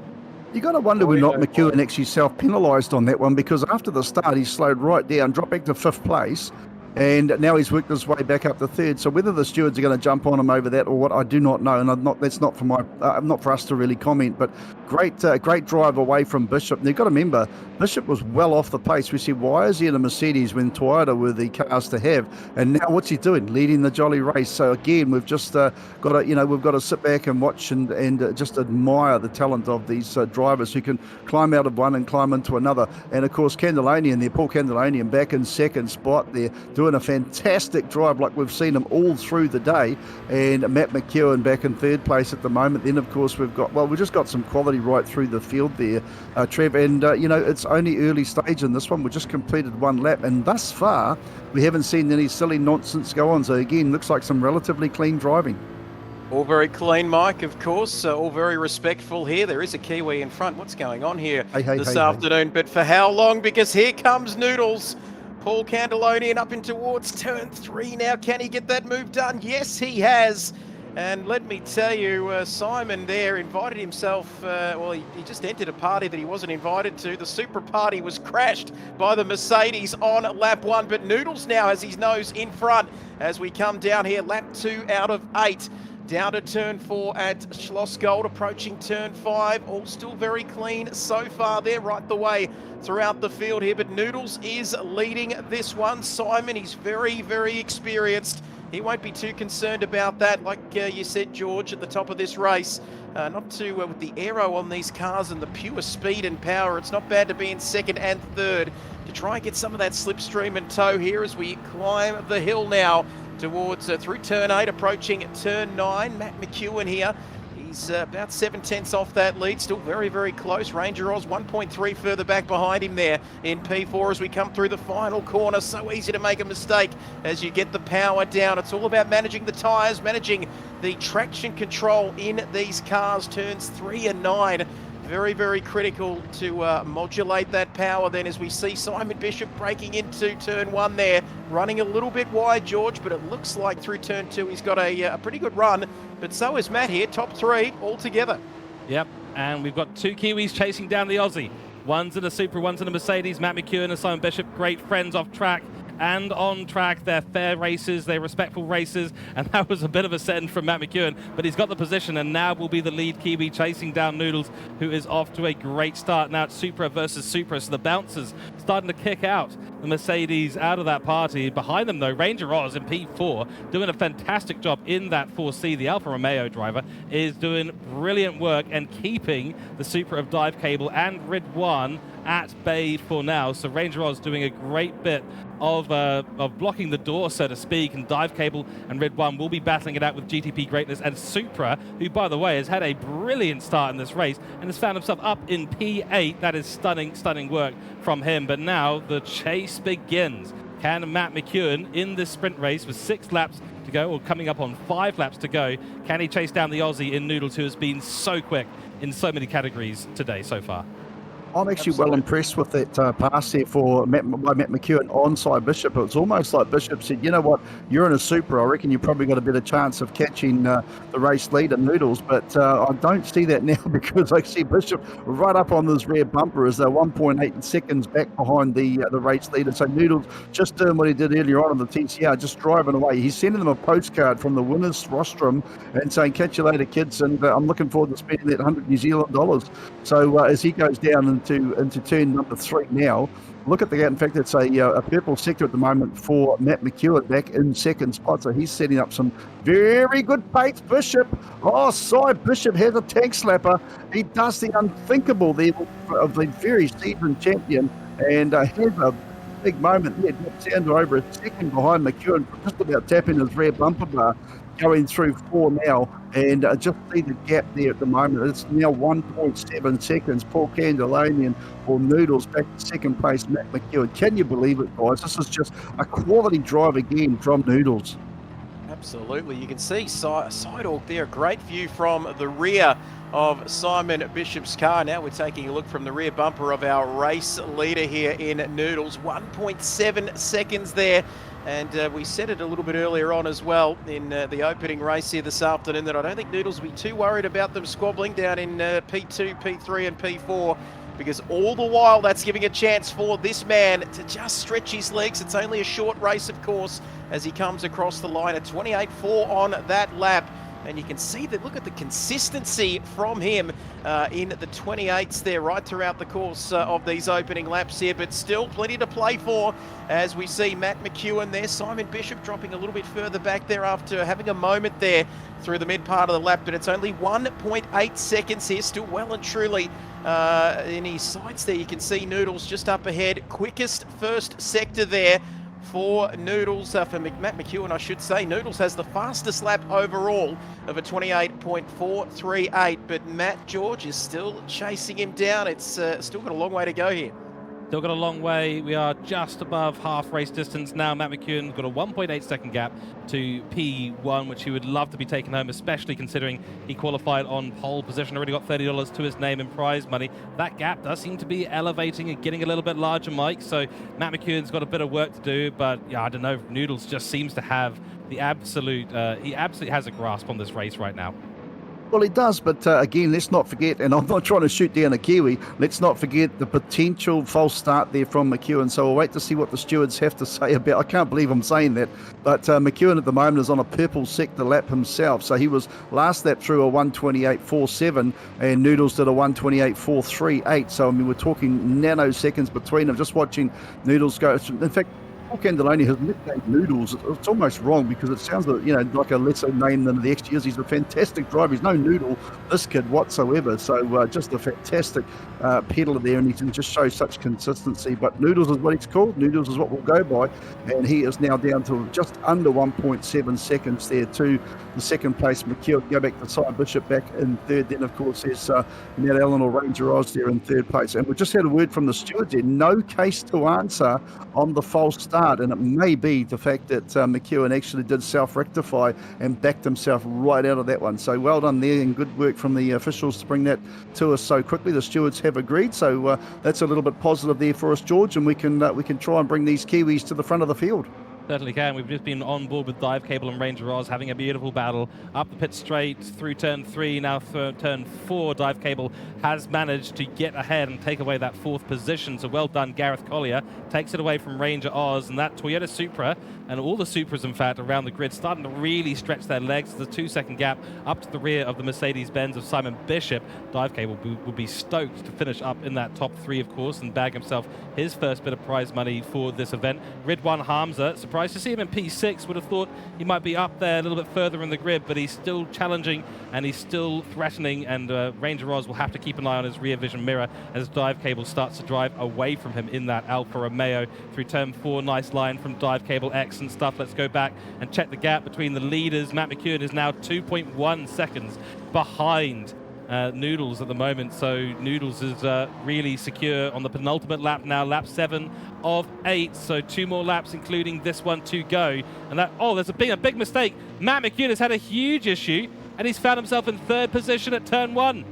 You got to wonder whether not McEwen actually self-penalised on that one, because after the start he slowed right down, dropped back to 5th place, and now he's worked his way back up to third. So whether the stewards are going to jump on him over that or what, I do not know, and that's not for not for us to really comment. But great drive away from Bishop. And you've got to remember, Bishop was well off the pace. We said, why is he in a Mercedes when Toyota were the cars to have? And now what's he doing? Leading the jolly race. So again, we've just got to sit back and watch and just admire the talent of these drivers who can climb out of one and climb into another. And of course, Candelanian there, Paul Candelanian back in second spot there, doing a fantastic drive like we've seen him all through the day. And Matt McEwen back in third place at the moment. Then of course we've just got some quality right through the field there, Trev. And it's only early stage in this one. We just completed one lap, and thus far we haven't seen any silly nonsense go on. So again, looks like some relatively clean driving. All very clean, Mike, of course. All very respectful here. There is a Kiwi in front. What's going on here this afternoon? But for how long? Because here comes Noodles. Paul Candelonian up in towards turn 3 now. Can he get that move done? Yes, he has. And let me tell you, Simon there invited himself, he just entered a party that he wasn't invited to. The super party was crashed by the Mercedes on lap 1, but Noodles now has his nose in front as we come down here, lap 2 out of 8. Down to turn 4 at Schlossgold, approaching turn 5. All still very clean so far there, right the way throughout the field here. But Noodles is leading this one. Simon, he's very, very experienced. He won't be too concerned about that, like you said, George, at the top of this race. Not too with the aero on these cars and the pure speed and power. It's not bad to be in second and third to try and get some of that slipstream and tow here as we climb the hill now towards through turn 8, approaching turn 9. Matt McEwen here. He's about 7/10 off that lead, still very, very close. Ranger Oz 1.3 further back behind him there in P4 as we come through the final corner. So easy to make a mistake as you get the power down. It's all about managing the tyres, managing the traction control in these cars. Turns 3 and 9. Very, very critical to modulate that power then as we see Simon Bishop breaking into turn 1 there. Running a little bit wide, George, but it looks like through turn 2 he's got a pretty good run. But so is Matt here, top 3 all together. Yep, and we've got 2 Kiwis chasing down the Aussie. One's in a Supra, one's in a Mercedes. Matt McEwen and Simon Bishop, great friends off track and on track. They're fair races, they're respectful races, and that was a bit of a send from Matt McEwen, but he's got the position and now will be the lead Kiwi chasing down Noodles, who is off to a great start. Now it's Supra versus Supra, so the bouncers starting to kick out the Mercedes out of that party. Behind them though, Ranger Oz in P4 doing a fantastic job in that 4C. The Alfa Romeo driver is doing brilliant work and keeping the Supra of Dive Cable and Rid1 at bay for now. So Ranger Oz doing a great bit of blocking the door, so to speak, and Dive Cable and Rid1 will be battling it out with GTP Greatness and Supra, who, by the way, has had a brilliant start in this race and has found himself up in P8. That is stunning, stunning work from him. But now the chase begins. Can Matt McEwen in this sprint race with 6 laps to go, or coming up on 5 laps to go, can he chase down the Aussie in Noodles, who has been so quick in so many categories today so far? I'm actually well impressed with that pass there by Matt McEwen onside Bishop. It's almost like Bishop said, you know what, you're in a Supra. I reckon you probably got a better chance of catching the race leader, Noodles. But I don't see that now because I see Bishop right up on this rear bumper as they're 1.8 seconds back behind the race leader. So Noodles just doing what he did earlier on the TCR, just driving away. He's sending them a postcard from the winner's rostrum and saying, catch you later, kids. And I'm looking forward to spending that $100 New Zealand dollars. So as he goes down into turn number 3 now. Look at the, in fact, it's a purple sector at the moment for Matt McEwen back in second spot. So he's setting up some very good pace. Bishop, Bishop has a tank slapper. He does the unthinkable there of the very seasoned champion and has a big moment there. Drops down to over a second behind McEwen, just about tapping his rear bumper bar. Going through 4 now, and just see the gap there at the moment. It's now 1.7 seconds. Paul Candelanian or Noodles back to second place, Matt McEwen. Can you believe it, guys? This is just a quality drive again from Noodles. Absolutely. You can see Sidehawk there. A great view from the rear of Simon Bishop's car. Now we're taking a look from the rear bumper of our race leader here in Noodles. 1.7 seconds there. And we said it a little bit earlier on as well in the opening race here this afternoon that I don't think Noodles will be too worried about them squabbling down in P2, P3 and P4 because all the while that's giving a chance for this man to just stretch his legs. It's only a short race, of course, as he comes across the line at 28.4 on that lap. And you can see that, look at the consistency from him in the 28s there right throughout the course of these opening laps here, but still plenty to play for as we see Matt McEwen there. Simon Bishop dropping a little bit further back there after having a moment there through the mid part of the lap, but it's only 1.8 seconds here, still well and truly in his sights there. You can see Noodles just up ahead, quickest first sector there for Noodles, for Matt McEwen, I should say. Noodles has the fastest lap overall of a 28.438, but Matt George is still chasing him down. It's still got a long way to go here. Still got a long way. We are just above half race distance now. Matt McEwen got a 1.8 second gap to P1, which he would love to be taking home, especially considering he qualified on pole position, already got $30 to his name in prize money. That gap does seem to be elevating and getting a little bit larger, Mike. So Matt McEwen's got a bit of work to do, but yeah, I don't know. Noodles just seems to have the absolute, he absolutely has a grasp on this race right now. Well, it does, but again, let's not forget, and I'm not trying to shoot down a Kiwi, let's not forget the potential false start there from McEwen. So we'll wait to see what the stewards have to say about, I can't believe I'm saying that, but McEwen at the moment is on a purple sector lap himself. So he was last lap through a 128.47 and Noodles did a 128.438. So, I mean, we're talking nanoseconds between them. Just watching Noodles go, in fact, Paul Candoloni has nicknamed Noodles. It's almost wrong because it sounds like a lesser name than the actually is. He's a fantastic driver. He's no noodle, this kid, whatsoever. So just a fantastic pedaler there, and he can just show such consistency. But Noodles is what he's called. Noodles is what we'll go by, and he is now down to just under 1.7 seconds there to the second place McEwen. Go back to Simon Bishop back in third. Then, of course, there's Nat Allen or Ranger Oz there in third place. And we just had a word from the stewards there. No case to answer on the false start. And it may be the fact that McEwen actually did self-rectify and backed himself right out of that one. So well done there, and good work from the officials to bring that to us so quickly. The stewards have agreed, so that's a little bit positive there for us, George, and we can try and bring these Kiwis to the front of the field. Certainly can. We've just been on board with Dive Cable and Ranger Oz, having a beautiful battle up the pit straight through turn 3, now through turn 4. Dive Cable has managed to get ahead and take away that 4th position. So well done, Gareth Collier. Takes it away from Ranger Oz, and that Toyota Supra, and all the Supras, in fact, around the grid, starting to really stretch their legs. The 2-second gap up to the rear of the Mercedes-Benz of Simon Bishop. Dive Cable will be stoked to finish up in that top 3, of course, and bag himself his first bit of prize money for this event. Ridwan Hamza, surprised to see him in P6. Would have thought he might be up there a little bit further in the grid, but he's still challenging and he's still threatening, and Ranger Oz will have to keep an eye on his rear vision mirror as Dive Cable starts to drive away from him in that Alfa Romeo through turn 4. Nice line from Dive Cable, excellent stuff. Let's go back and check the gap between the leaders. Matt McEwen is now 2.1 seconds behind Noodles at the moment, so Noodles is really secure on the penultimate lap now, lap 7 of 8, so 2 more laps including this one to go. And that, there's been a big mistake. Matt McEwen has had a huge issue and he's found himself in 3rd position at turn 1.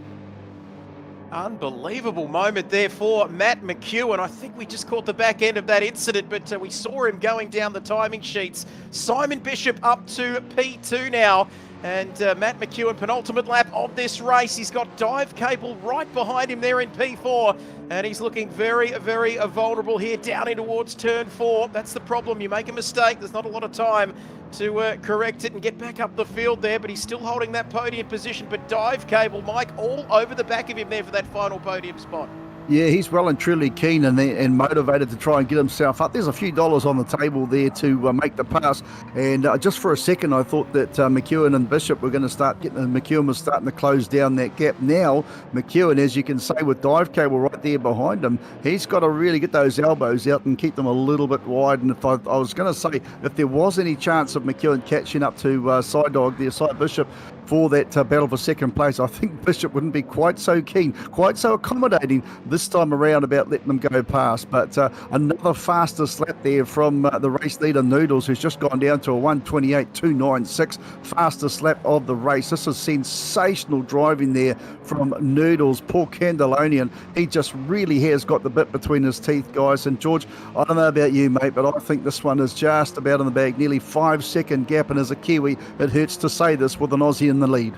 Unbelievable moment there for Matt McEwen. I think we just caught the back end of that incident, but we saw him going down the timing sheets. Simon Bishop up to P2 now. And Matt McEwen, penultimate lap of this race. He's got Dive Cable right behind him there in P4. And he's looking very, very vulnerable here down in towards turn 4. That's the problem. You make a mistake, there's not a lot of time to correct it and get back up the field there. But he's still holding that podium position. But Dive Cable, Mike, all over the back of him there for that final podium spot. Yeah, he's well and truly keen and motivated to try and get himself up. There's a few dollars on the table there to make the pass. And just for a second, I thought that McEwen and Bishop were going to start getting, McEwen was starting to close down that gap. Now, McEwen, as you can say, with Dive Cable right there behind him, he's got to really get those elbows out and keep them a little bit wide. And if I was going to say, if there was any chance of McEwen catching up to Side Bishop, for that battle for second place, I think Bishop wouldn't be quite so keen, quite so accommodating this time around about letting them go past. But another fastest lap there from the race leader Noodles, who's just gone down to a 128.296, fastest lap of the race. This is sensational driving there from Noodles, Paul Candolonian. He just really has got the bit between his teeth, guys. And George, I don't know about you, mate, but I think this one is just about in the bag. Nearly 5-second gap, and as a Kiwi, it hurts to say this with an Aussie in the lead.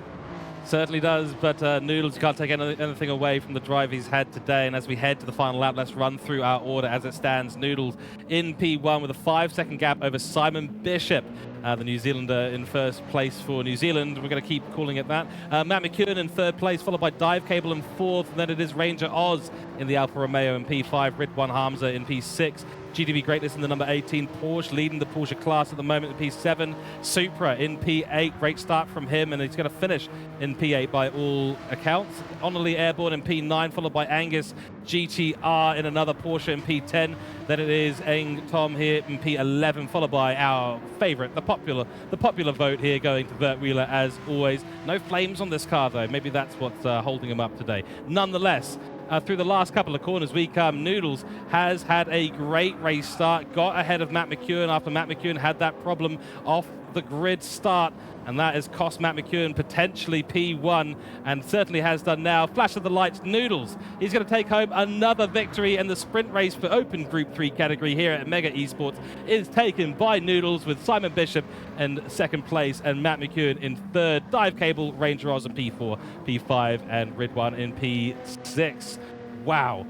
Certainly does, but Noodles can't take anything away from the drive he's had today. And as we head to the final lap, let's run through our order as it stands. Noodles in P1 with a 5-second gap over Simon Bishop, the New Zealander in first place for New Zealand. We're going to keep calling it that. Matt McEwen in third place, followed by Dive Cable in fourth. And then it is Ranger Oz in the Alfa Romeo in P5, Ridwan Hamza in P6. GTB Greatness in the number 18 Porsche, leading the Porsche class at the moment in P7. Supra in P8, great start from him, and he's going to finish in P8 by all accounts. Onnerly Airborne in P9, followed by Angus GTR in another Porsche in P10. Then it is Eng Tom here in P11, followed by our favourite, the popular vote here going to Bert Wheeler as always. No flames on this car though, maybe that's what's holding him up today. Nonetheless, through the last couple of corners we come. Noodles has had a great race start, got ahead of Matt McEwen after Matt McEwen had that problem off the grid start, and that has cost Matt McEwen potentially P1, and certainly has done now. Flash of the lights, Noodles. He's going to take home another victory, and the sprint race for Open Group 3 category here at Mega Esports is taken by Noodles, with Simon Bishop in second place and Matt McEwen in third. Dive Cable, Ranger Oz in P4, P5, and Ridwan in P6. Wow.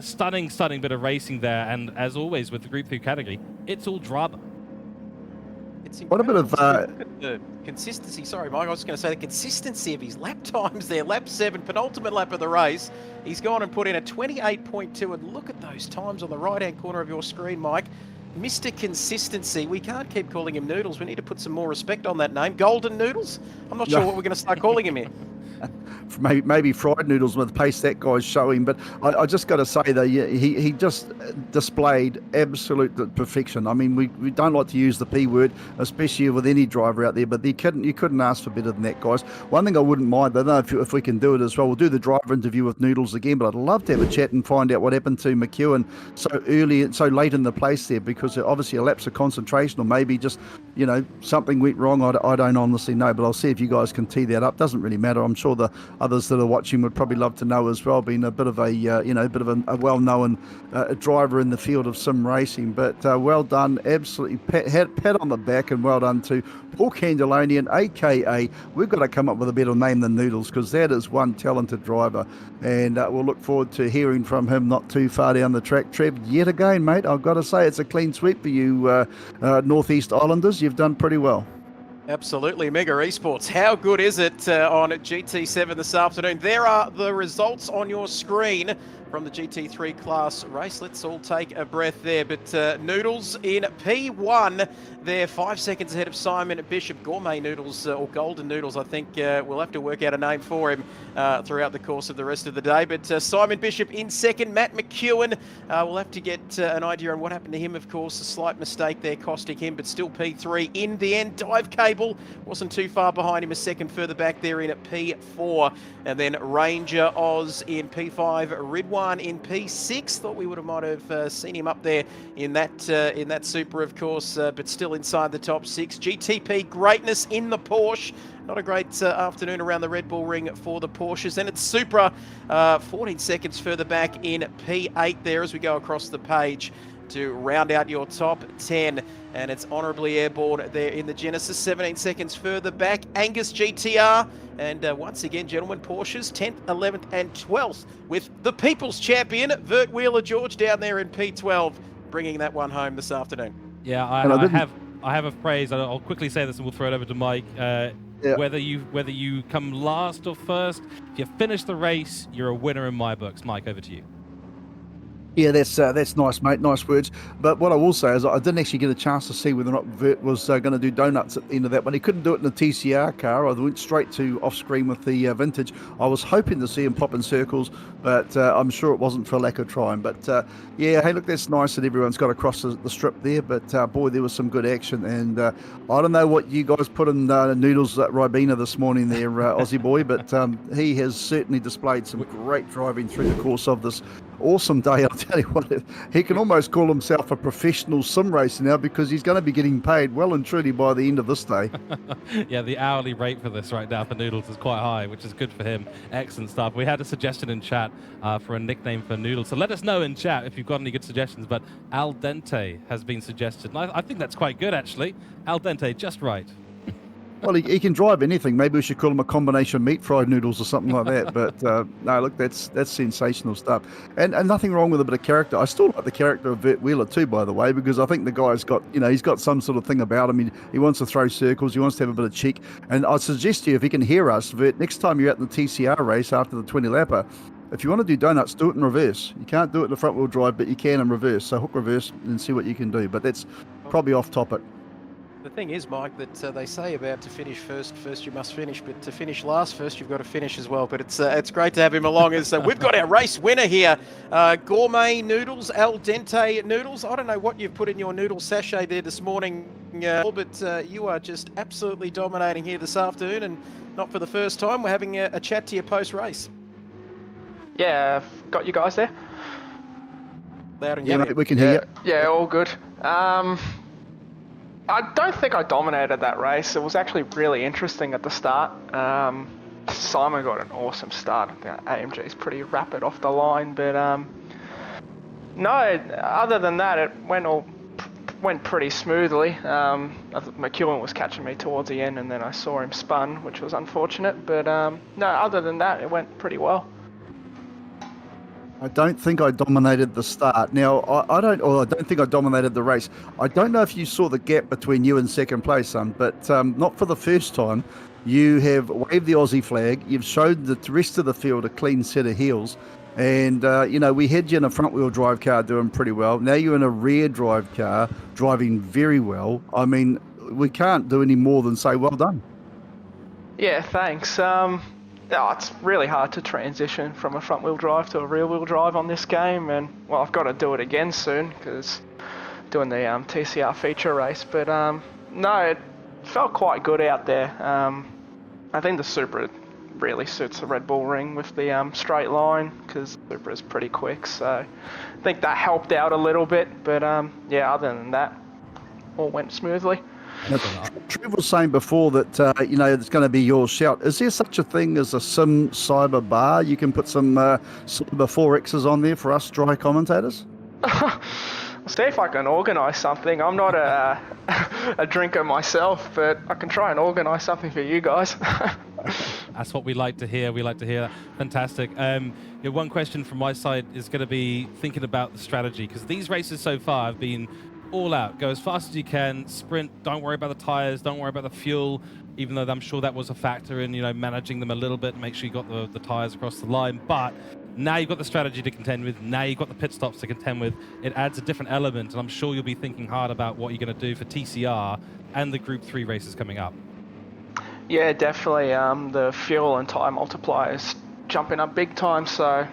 Stunning bit of racing there, and as always with the Group 3 category, it's all drama. It's What a bit of look at the consistency. Sorry, Mike. I was going to say the consistency of his lap times there. Lap 7, penultimate lap of the race. He's gone and put in a 28.2, and look at those times on the right-hand corner of your screen, Mike. Mr. Consistency. We can't keep calling him Noodles. We need to put some more respect on that name. Golden Noodles? I'm not sure what we're going to start calling him here. maybe fried noodles with the pace that guy's showing, but I just got to say though, he just displayed absolute perfection. I mean, we don't like to use the P word, especially with any driver out there, but you couldn't ask for better than that, guys. One thing I wouldn't mind, I don't know if we can do it as well, we'll do the driver interview with Noodles again, but I'd love to have a chat and find out what happened to McEwen so late in the place there, because obviously a lapse of concentration, or maybe just, something went wrong. I don't honestly know, but I'll see if you guys can tee that up. Doesn't really matter. I'm sure the others that are watching would probably love to know as well, being a bit of a well-known driver in the field of sim racing. But well done, absolutely pat on the back, and well done to Paul Candelonian, aka we've got to come up with a better name than Noodles, because that is one talented driver, and we'll look forward to hearing from him not too far down the track. Trev, yet again, mate, I've got to say it's a clean sweep for you Northeast Islanders. You've done pretty well. Absolutely. Mega Esports. How good is it on GT7 this afternoon? There are the results on your screen from the GT3 class race. Let's all take a breath there. But Noodles in P1, they're 5 seconds ahead of Simon Bishop. Gourmet Noodles, or Golden Noodles, I think we'll have to work out a name for him throughout the course of the rest of the day. But Simon Bishop in second. Matt McEwen, we'll have to get an idea on what happened to him, of course. A slight mistake there costing him, but still P3 in the end. Dive Cable wasn't too far behind him, a second further back there in at P4. And then Ranger Oz in P5. Ridwan in P6. Thought we might have seen him up there in that Super, of course, but still inside the top 6. GTP Greatness in the Porsche. Not a great afternoon around the Red Bull Ring for the Porsches. Then it's Supra, 14 seconds further back in P8 there as we go across the page to round out your top 10. And it's honourably airborne there in the Genesis, 17 seconds further back. Angus GTR, and once again, gentlemen, Porsches, 10th, 11th and 12th, with the People's Champion, Vert Wheeler George, down there in P12, bringing that one home this afternoon. Yeah, I have a phrase. I'll quickly say this and we'll throw it over to Mike. Whether you come last or first, if you finish the race, you're a winner in my books. Mike, over to you. Yeah, that's nice, mate. Nice words. But what I will say is I didn't actually get a chance to see whether or not Vert was going to do donuts at the end of that one. He couldn't do it in the TCR car. I went straight to off-screen with the vintage. I was hoping to see him pop in circles, but I'm sure it wasn't for lack of trying. But yeah, hey, look, that's nice that everyone's got across the strip there. But boy, there was some good action. And I don't know what you guys put in Noodles Ribena this morning there, Aussie boy, but he has certainly displayed some great driving through the course of this awesome day. I'll tell you what, he can almost call himself a professional sim racer now, because he's going to be getting paid well and truly by the end of this day. Yeah, the hourly rate for this right now for Noodles is quite high, which is good for him. Excellent stuff. We had a suggestion in chat for a nickname for Noodles, so let us know in chat if you've got any good suggestions. But Al Dente has been suggested, and I think that's quite good, actually. Al Dente, just right. Well, he can drive anything. Maybe we should call him a combination meat fried noodles or something like that. But no, look, that's sensational stuff. And nothing wrong with a bit of character. I still like the character of Bert Wheeler too, by the way, because I think the guy's got, he's got some sort of thing about him. He wants to throw circles. He wants to have a bit of cheek. And I suggest to you, if he can hear us, Bert, next time you're at the TCR race after the 20 lapper, if you want to do donuts, do it in reverse. You can't do it in the front wheel drive, but you can in reverse. So hook reverse and see what you can do. But that's probably off topic. The thing is, Mike, that they say about to finish first you must finish, but to finish last, first you've got to finish as well. But it's great to have him along. As we've got our race winner here, gourmet noodles, al dente noodles. I don't know what you've put in your noodle sachet there this morning, but you are just absolutely dominating here this afternoon, and not for the first time. We're having a chat to you post-race. Yeah, I've got you guys there. Loud and Yeah, clear. mate, we can hear you. Yeah, all good. I don't think I dominated that race. It was actually really interesting at the start. Simon got an awesome start. I think AMG is pretty rapid off the line, but no. Other than that, it went pretty smoothly. I thought McEwen was catching me towards the end, and then I saw him spun, which was unfortunate. But no, other than that, it went pretty well. I don't think I dominated the start. Now, I don't think I dominated the race. I don't know if you saw the gap between you and second place, son, but not for the first time. You have waved the Aussie flag. You've showed the rest of the field a clean set of heels. And, we had you in a front-wheel drive car doing pretty well. Now you're in a rear drive car driving very well. I mean, we can't do any more than say well done. Yeah, thanks. It's really hard to transition from a front-wheel drive to a rear-wheel drive on this game, and well, I've got to do it again soon because doing the TCR Feature Race. But no, it felt quite good out there. I think the Supra really suits the Red Bull ring with the straight line because the Supra is pretty quick, so I think that helped out a little bit. But yeah, other than that, all went smoothly. Trev was saying before that, it's going to be your shout. Is there such a thing as a sim cyber bar? You can put some cyber 4Xs on there for us dry commentators? I'll see if I can organise something. I'm not a drinker myself, but I can try and organise something for you guys. That's what we like to hear. We like to hear that. Fantastic. One question from my side is going to be thinking about the strategy, because these races so far have been all out. Go as fast as you can, sprint, don't worry about the tires, don't worry about the fuel, even though I'm sure that was a factor in, managing them a little bit, make sure you got the tires across the line. But now you've got the strategy to contend with, now you've got the pit stops to contend with. It adds a different element, and I'm sure you'll be thinking hard about what you're going to do for TCR and the Group 3 races coming up. Yeah, definitely. The fuel and tyre multipliers jumping up big time, so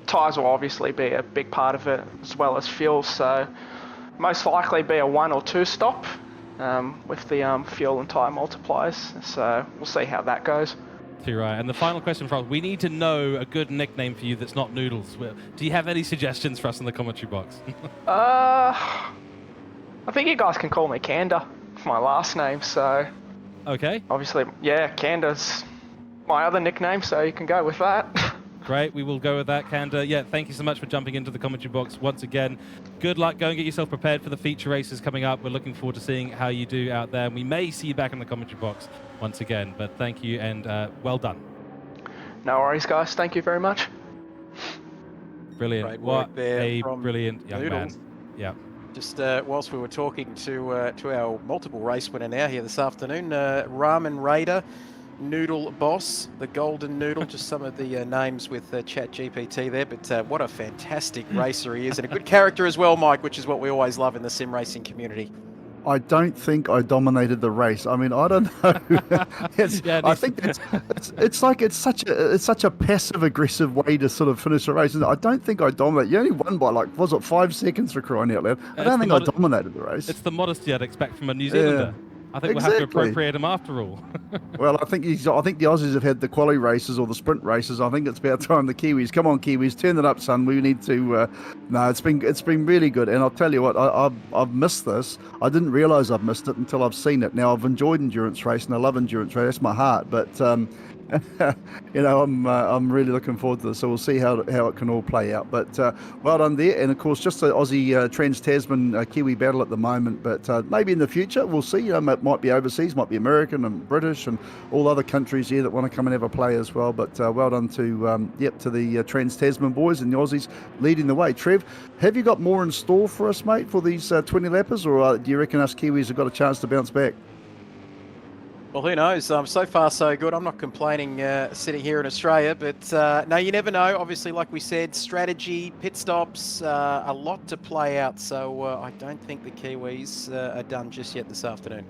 tyres will obviously be a big part of it, as well as fuel, so most likely be a 1 or 2 stop with the fuel and tyre multipliers, so we'll see how that goes. You're right. And the final question for us, we need to know a good nickname for you that's not Noodles. Do you have any suggestions for us in the commentary box? I think you guys can call me Kanda for my last name, so Okay. obviously, yeah, Kanda's my other nickname, so you can go with that. Great, we will go with that, Kanda. Yeah, thank you so much for jumping into the commentary box once again. Good luck. Go and get yourself prepared for the feature races coming up. We're looking forward to seeing how you do out there. And we may see you back in the commentary box once again. But thank you and well done. No worries, guys. Thank you very much. Brilliant. Great What work there a from brilliant young Noodles. man. Yeah. Just whilst we were talking to our multiple race winner now here this afternoon, Ramen Raider, Noodle Boss, the Golden Noodle, just some of the names with ChatGPT there, but what a fantastic racer he is, and a good character as well, Mike, which is what we always love in the sim racing community. I don't think I dominated the race. I mean, I don't know. I think it's such a passive aggressive way to sort of finish a race. I don't think I dominated. You only won by 5 seconds, for crying out loud. I don't think I dominated the race. It's the modesty I'd expect from a New Zealander. Yeah. I think we'll have to appropriate him after all. Well, I think the Aussies have had the quali races or the sprint races. I think it's about time the Kiwis. Come on, Kiwis, turn it up, son. We need to. No, it's been really good, and I'll tell you what, I've missed this. I didn't realise I've missed it until I've seen it. Now I've enjoyed endurance racing. I love endurance racing. That's my heart. But I'm really looking forward to this. So we'll see how it can all play out. But well done there. And of course, just the Aussie Trans-Tasman Kiwi battle at the moment. But maybe in the future, we'll see. It might be overseas, might be American and British and all other countries here that want to come and have a play as well. But well done to the Trans-Tasman boys and the Aussies leading the way. Trev, have you got more in store for us, mate, for these 20 lappers, or do you reckon us Kiwis have got a chance to bounce back? Well, who knows? So far, so good. I'm not complaining sitting here in Australia, but no, you never know. Obviously, like we said, strategy, pit stops, a lot to play out. So I don't think the Kiwis are done just yet this afternoon.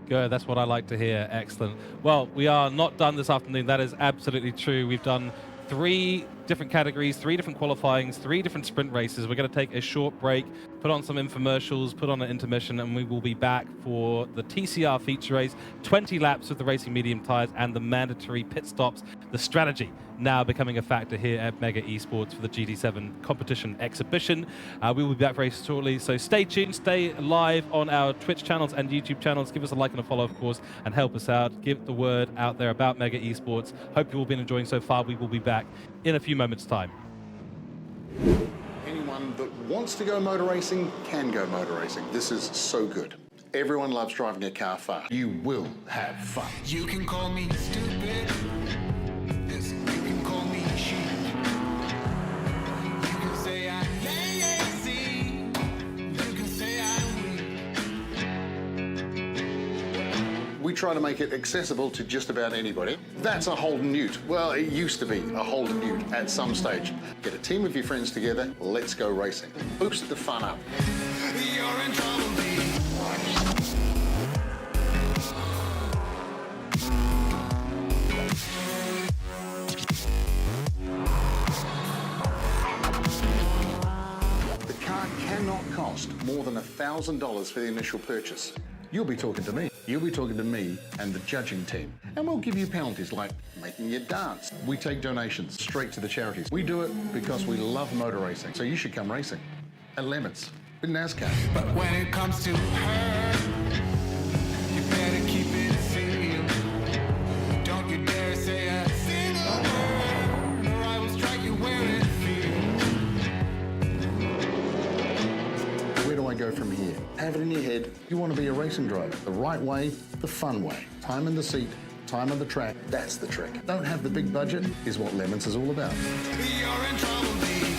Good, that's what I like to hear. Excellent. Well, we are not done this afternoon. That is absolutely true. We've done 3 different categories, 3 different qualifyings, 3 different sprint races. We're going to take a short break, put on some infomercials, put on an intermission, and we will be back for the TCR Feature Race, 20 laps with the racing medium tyres and the mandatory pit stops. The strategy now becoming a factor here at Mega Esports for the GT7 competition exhibition. We will be back very shortly, so stay tuned, stay live on our Twitch channels and YouTube channels. Give us a like and a follow, of course, and help us out. Give the word out there about Mega Esports. Hope you've all been enjoying so far. We will be back in a few moments' time. Anyone that wants to go motor racing can go motor racing. This is so good. Everyone loves driving a car fast. You will have fun. You can call me stupid. Yes, you can call me sheep. You can say I'm lazy. You can say I'm weak. We try to make it accessible to just about anybody. That's a Holden Ute. Well, it used to be a Holden Ute at some stage. Get a team of your friends together, let's go racing. Boost the fun up. You're in trouble, baby. The car cannot cost more than $1,000 for the initial purchase. You'll be talking to me. You'll be talking to me and the judging team. And we'll give you penalties like making you dance. We take donations straight to the charities. We do it because we love motor racing. So you should come racing at Lemons, in NASCAR. But when it comes to her, you better keep it sealed. Don't you dare say a single word, or I will strike you where it feels. Where do I go from here? Have it in your head. You want to be a racing driver. The right way, the fun way. Time in the seat, time on the track. That's the trick. Don't have the big budget is what Lemons is all about. You're in trouble, baby.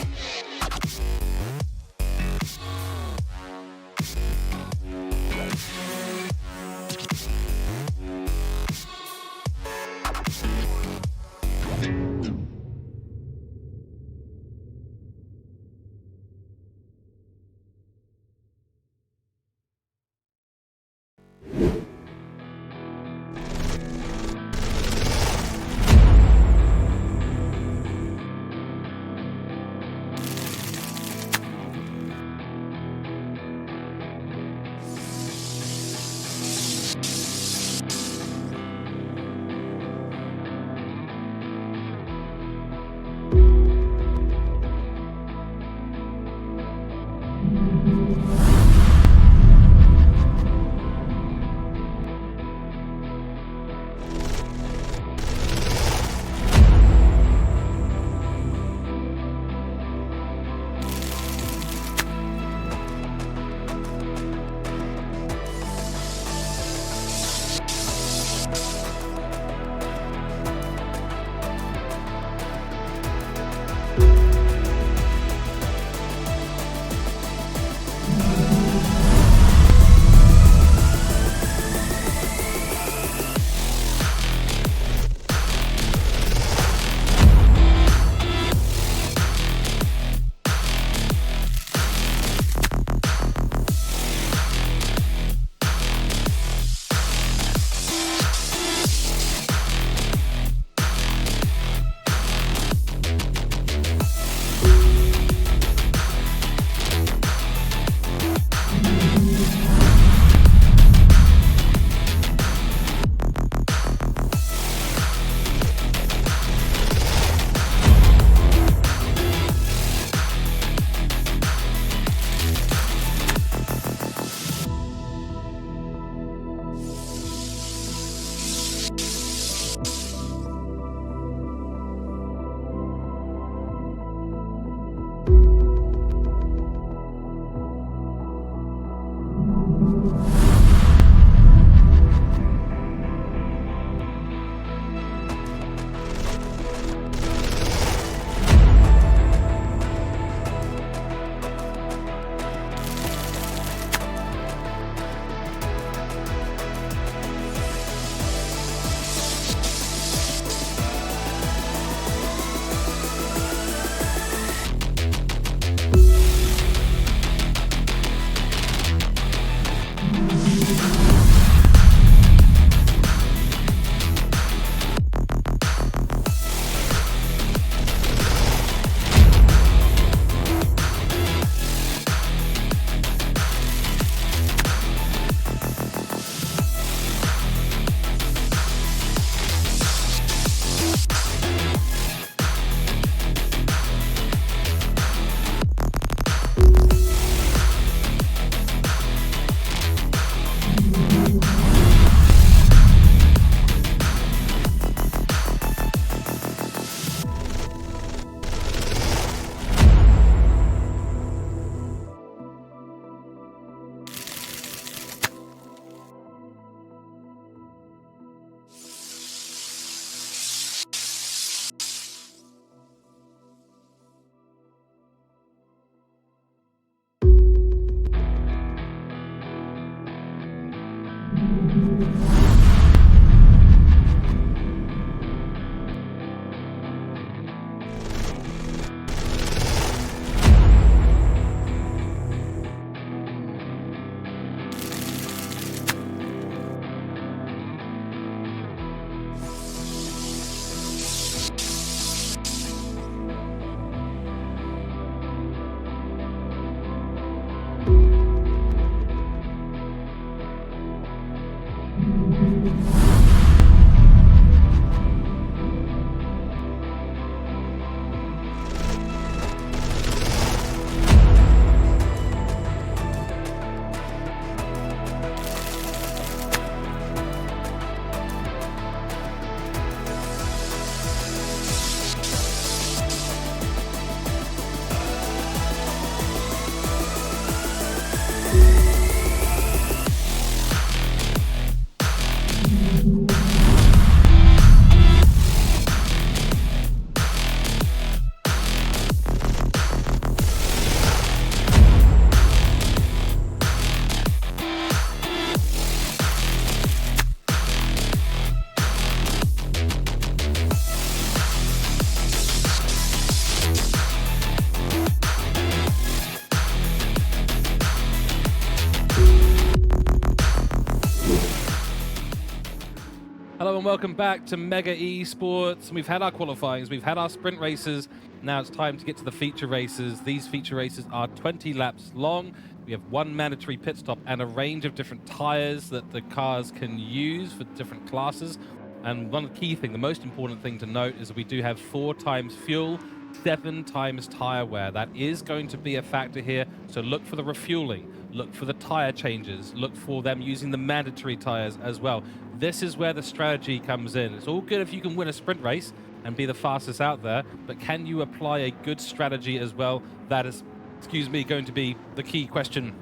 Hello and welcome back to Mega Esports. We've had our qualifyings, we've had our sprint races. Now it's time to get to the feature races. These feature races are 20 laps long. We have one mandatory pit stop and a range of different tires that the cars can use for different classes. And one key thing, the most important thing to note, is that we do have 4 times fuel, 7 times tire wear. That is going to be a factor here. So look for the refueling, look for the tire changes, look for them using the mandatory tires as well. This is where the strategy comes in. It's all good if you can win a sprint race and be the fastest out there, but can you apply a good strategy as well? That is, going to be the key question.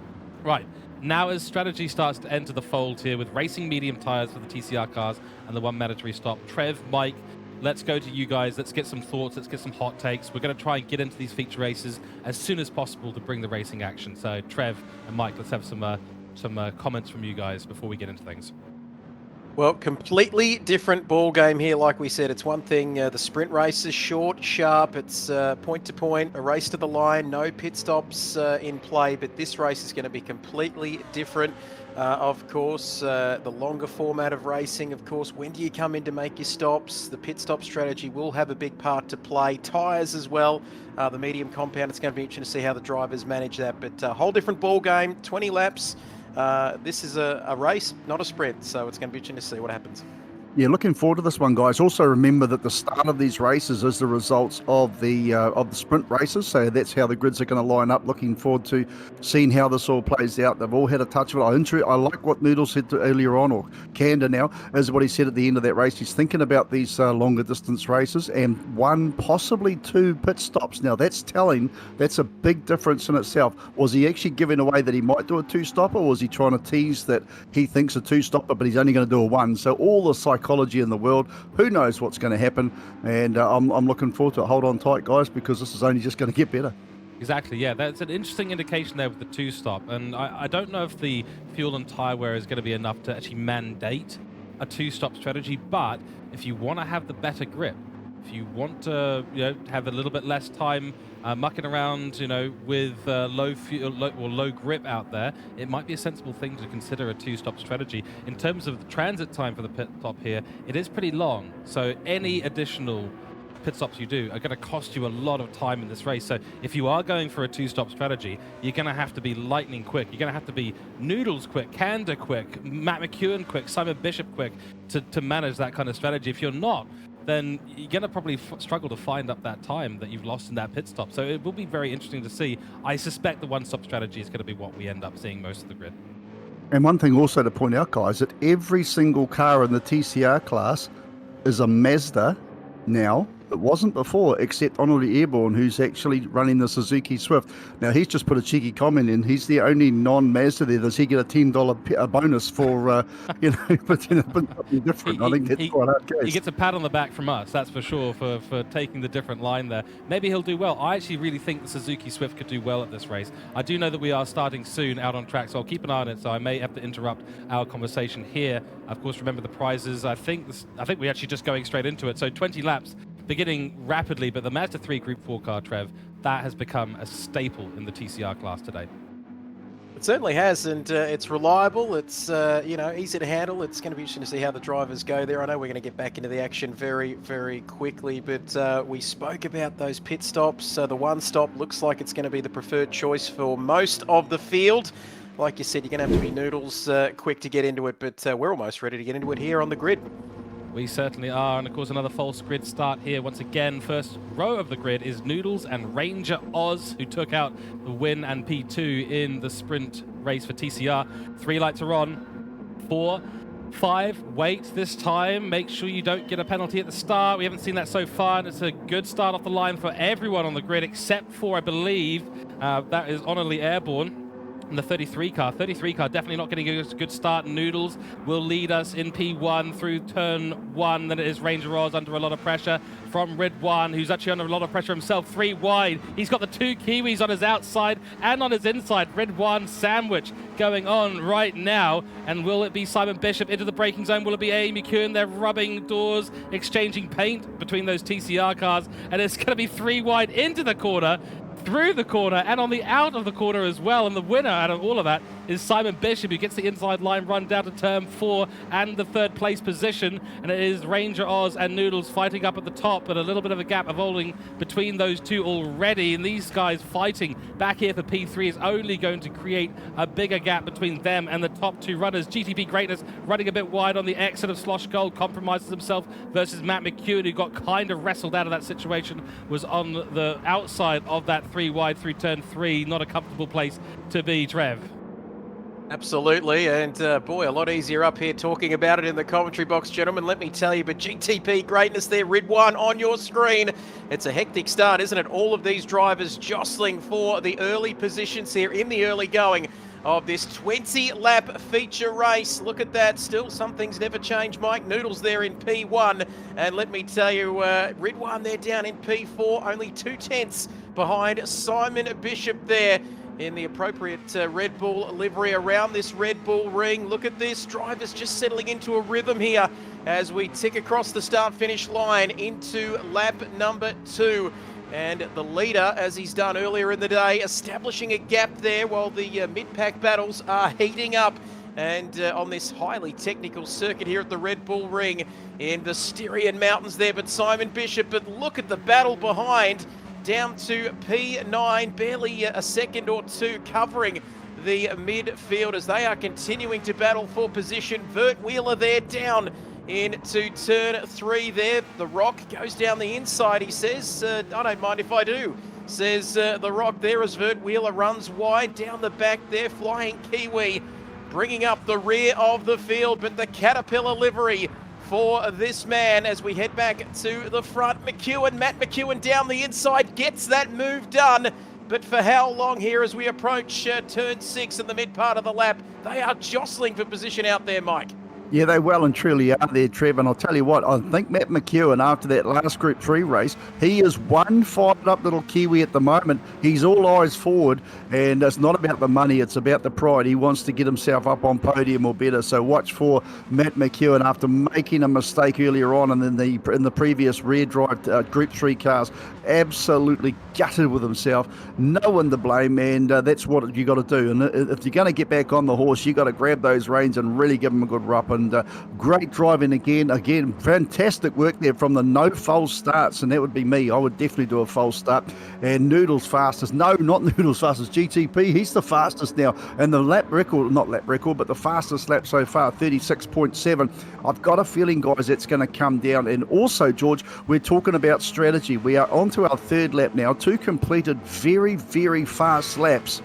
Right, now as strategy starts to enter the fold here with racing medium tires for the TCR cars and the one mandatory stop. Trev, Mike, let's go to you guys. Let's get some thoughts. Let's get some hot takes. We're going to try and get into these feature races as soon as possible to bring the racing action. So Trev and Mike, let's have some comments from you guys before we get into things. Well, completely different ball game here. Like we said, it's one thing, the sprint race is short, sharp, it's point to point, a race to the line, no pit stops in play, but this race is going to be completely different. Of course, the longer format of racing, of course, when do you come in to make your stops? The pit stop strategy will have a big part to play. Tyres as well, the medium compound, it's going to be interesting to see how the drivers manage that, but a whole different ball game, 20 laps. This is a race, not a sprint, so it's going to be interesting to see what happens. Yeah, looking forward to this one, guys. Also remember that the start of these races is the results of the sprint races, so that's how the grids are going to line up. Looking forward to seeing how this all plays out. They've all had a touch of it. I like what Noodle said earlier on, or Kanda now, is what he said at the end of that race. He's thinking about these longer distance races and 1, possibly 2 pit stops. Now that's telling. That's a big difference in itself. Was he actually giving away that he might do a 2-stopper, or was he trying to tease that he thinks a 2-stopper, but he's only going to do a 1? So all the psychology in the world, who knows what's going to happen, and I'm looking forward to it. Hold on tight, guys, because this is only just going to get better. Exactly, yeah, that's an interesting indication there with the 2-stop, and I don't know if the fuel and tire wear is going to be enough to actually mandate a 2-stop strategy, but if you want to have the better grip, if you want to have a little bit less time mucking around with low fuel or low grip out there, it might be a sensible thing to consider a 2-stop strategy. In terms of the transit time for the pit stop here, it is pretty long, so any additional pit stops you do are going to cost you a lot of time in this race. So if you are going for a 2-stop strategy, you're going to have to be lightning quick. You're going to have to be Noodles quick, Kanda quick, Matt McEwen quick, Simon Bishop quick to manage that kind of strategy. If you're not, then you're going to probably struggle to find up that time that you've lost in that pit stop. So it will be very interesting to see. I suspect the 1-stop strategy is going to be what we end up seeing most of the grid. And one thing also to point out, guys, that every single car in the TCR class is a Mazda now. that wasn't before, except Arnold Airborne, who's actually running the Suzuki Swift. Now, he's just put a cheeky comment in. He's the only non-Mazda there. Does he get a $10 bonus for, for something different? I think that's quite hard case. He gets a pat on the back from us, that's for sure, for taking the different line there. Maybe he'll do well. I actually really think the Suzuki Swift could do well at this race. I do know that we are starting soon out on track, so I'll keep an eye on it, so I may have to interrupt our conversation here. Of course, remember the prizes. I think we're actually just going straight into it. So 20 laps, beginning rapidly, but the Mazda 3 Group 4 car, Trev, that has become a staple in the TCR class today. It certainly has, and it's reliable. It's easy to handle. It's going to be interesting to see how the drivers go there. I know we're going to get back into the action very, very quickly, but we spoke about those pit stops. The one stop looks like it's going to be the preferred choice for most of the field. Like you said, you're going to have to be noodles quick to get into it, but we're almost ready to get into it here on the grid. We certainly are, and of course another false grid start here. Once again, first row of the grid is Noodles and Ranger Oz, who took out the win and P2 in the sprint race for TCR. 3 lights are on. 4, 5, wait this time. Make sure you don't get a penalty at the start. We haven't seen that so far, and it's a good start off the line for everyone on the grid, except for, I believe, that is Honorly Airborne. The 33 car. 33 car definitely not getting a good start. Noodles will lead us in P1 through turn 1. Then it is Ranger Oz under a lot of pressure from Red 1, who's actually under a lot of pressure himself. 3 wide. He's got the 2 Kiwis on his outside and on his inside. Red 1 sandwich going on right now. And will it be Simon Bishop into the braking zone? Will it be Amy McEwen? They're rubbing doors, exchanging paint between those TCR cars. And it's going to be 3 wide into the corner, through the corner, and on the out of the corner as well. And the winner out of all of that is Simon Bishop, who gets the inside line run down to turn 4 and the 3rd place position. And it is Ranger Oz and Noodles fighting up at the top, but a little bit of a gap evolving between those two already. And these guys fighting back here for P3 is only going to create a bigger gap between them and the top 2 runners. GTP Greatness running a bit wide on the exit of Slosh Gold, compromises himself versus Matt McEwen, who got kind of wrestled out of that situation, was on the outside of that 3 wide through turn 3. Not a comfortable place to be, Trev. Absolutely, and boy, a lot easier up here talking about it in the commentary box, gentlemen, let me tell you. But GTP Greatness there, Rid 1 on your screen. It's a hectic start, isn't it? All of these drivers jostling for the early positions here in the early going of this 20-lap feature race. Look at that. Still, some things never change. Mike Noodles there in P1. And let me tell you, Rid 1 there down in P4, only 2/10 behind Simon Bishop there in the appropriate Red Bull livery around this Red Bull ring. Look at this. Drivers just settling into a rhythm here as we tick across the start-finish line into lap number 2. And the leader, as he's done earlier in the day, establishing a gap there while the mid-pack battles are heating up. And on this highly technical circuit here at the Red Bull Ring in the Styrian Mountains there. But Simon Bishop, but look at the battle behind, down to P9, barely a second or two covering the midfield as they are continuing to battle for position. Vert Wheeler there down into turn 3 there. The Rock goes down the inside, he says. I don't mind if I do, says the Rock there as Vert Wheeler runs wide down the back there. Flying Kiwi bringing up the rear of the field, but the Caterpillar livery for this man as we head back to the front. Matt McEwen down the inside gets that move done, but for how long here as we approach turn 6 in the mid part of the lap? They are jostling for position out there, Mike. Yeah, they well and truly are there, Trev. And I'll tell you what, I think Matt McEwen, after that last Group 3 race, he is one fired-up little Kiwi at the moment. He's all eyes forward, and it's not about the money, it's about the pride. He wants to get himself up on podium or better. So watch for Matt McEwen after making a mistake earlier on, and then in the previous rear drive Group 3 cars, absolutely gutted with himself. No one to blame, and that's what you got to do. And if you're going to get back on the horse, you got to grab those reins and really give him a good rub. And great driving again, fantastic work there from the no false starts, and that would be me. I would definitely do a false start. And Noodles fastest, no, not Noodles fastest, GTP, he's the fastest now, and the lap record, not lap record, but the fastest lap so far, 36.7. I've got a feeling, guys, it's going to come down. And also, George, we're talking about strategy. We are on to our 3rd lap now, 2 completed very, very fast laps.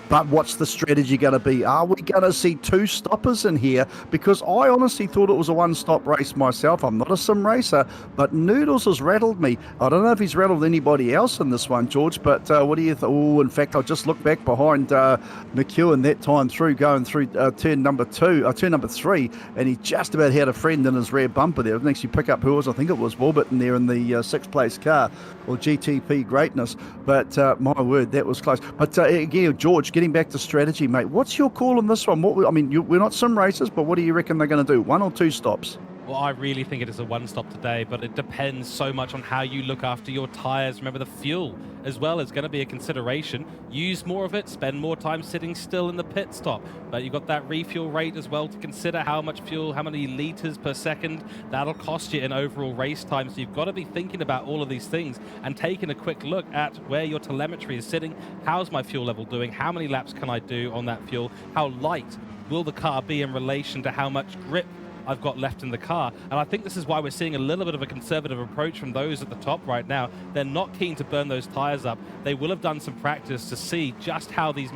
But what's the strategy going to be? Are we going to see 2 stoppers in here? Because I honestly thought it was a one-stop race myself. I'm not a sim racer, but Noodles has rattled me. I don't know if he's rattled anybody else in this one, George, but what do you think? Oh, in fact, I just looked back behind McEwen that time through, going through turn number 3, and he just about had a friend in his rear bumper there. It didn't actually pick up who it was. I think it was Warburton there in the 6th place car, or GTP greatness. But my word, that was close. But again, George, getting back to strategy, mate, what's your call on this one? We're not sim racers, but what do you reckon they're going to do? 1 or 2 stops? Well, I really think it is a one-stop today, but it depends so much on how you look after your tyres. Remember, the fuel as well is going to be a consideration. Use more of it, spend more time sitting still in the pit stop. But you've got that refuel rate as well to consider, how much fuel, how many litres per second. That'll cost you in overall race time. So you've got to be thinking about all of these things and taking a quick look at where your telemetry is sitting. How's my fuel level doing? How many laps can I do on that fuel? How light will the car be in relation to how much grip I've got left in the car? And I think this is why we're seeing a little bit of a conservative approach from those at the top right now. They're not keen to burn those tires up. They will have done some practice to see just how these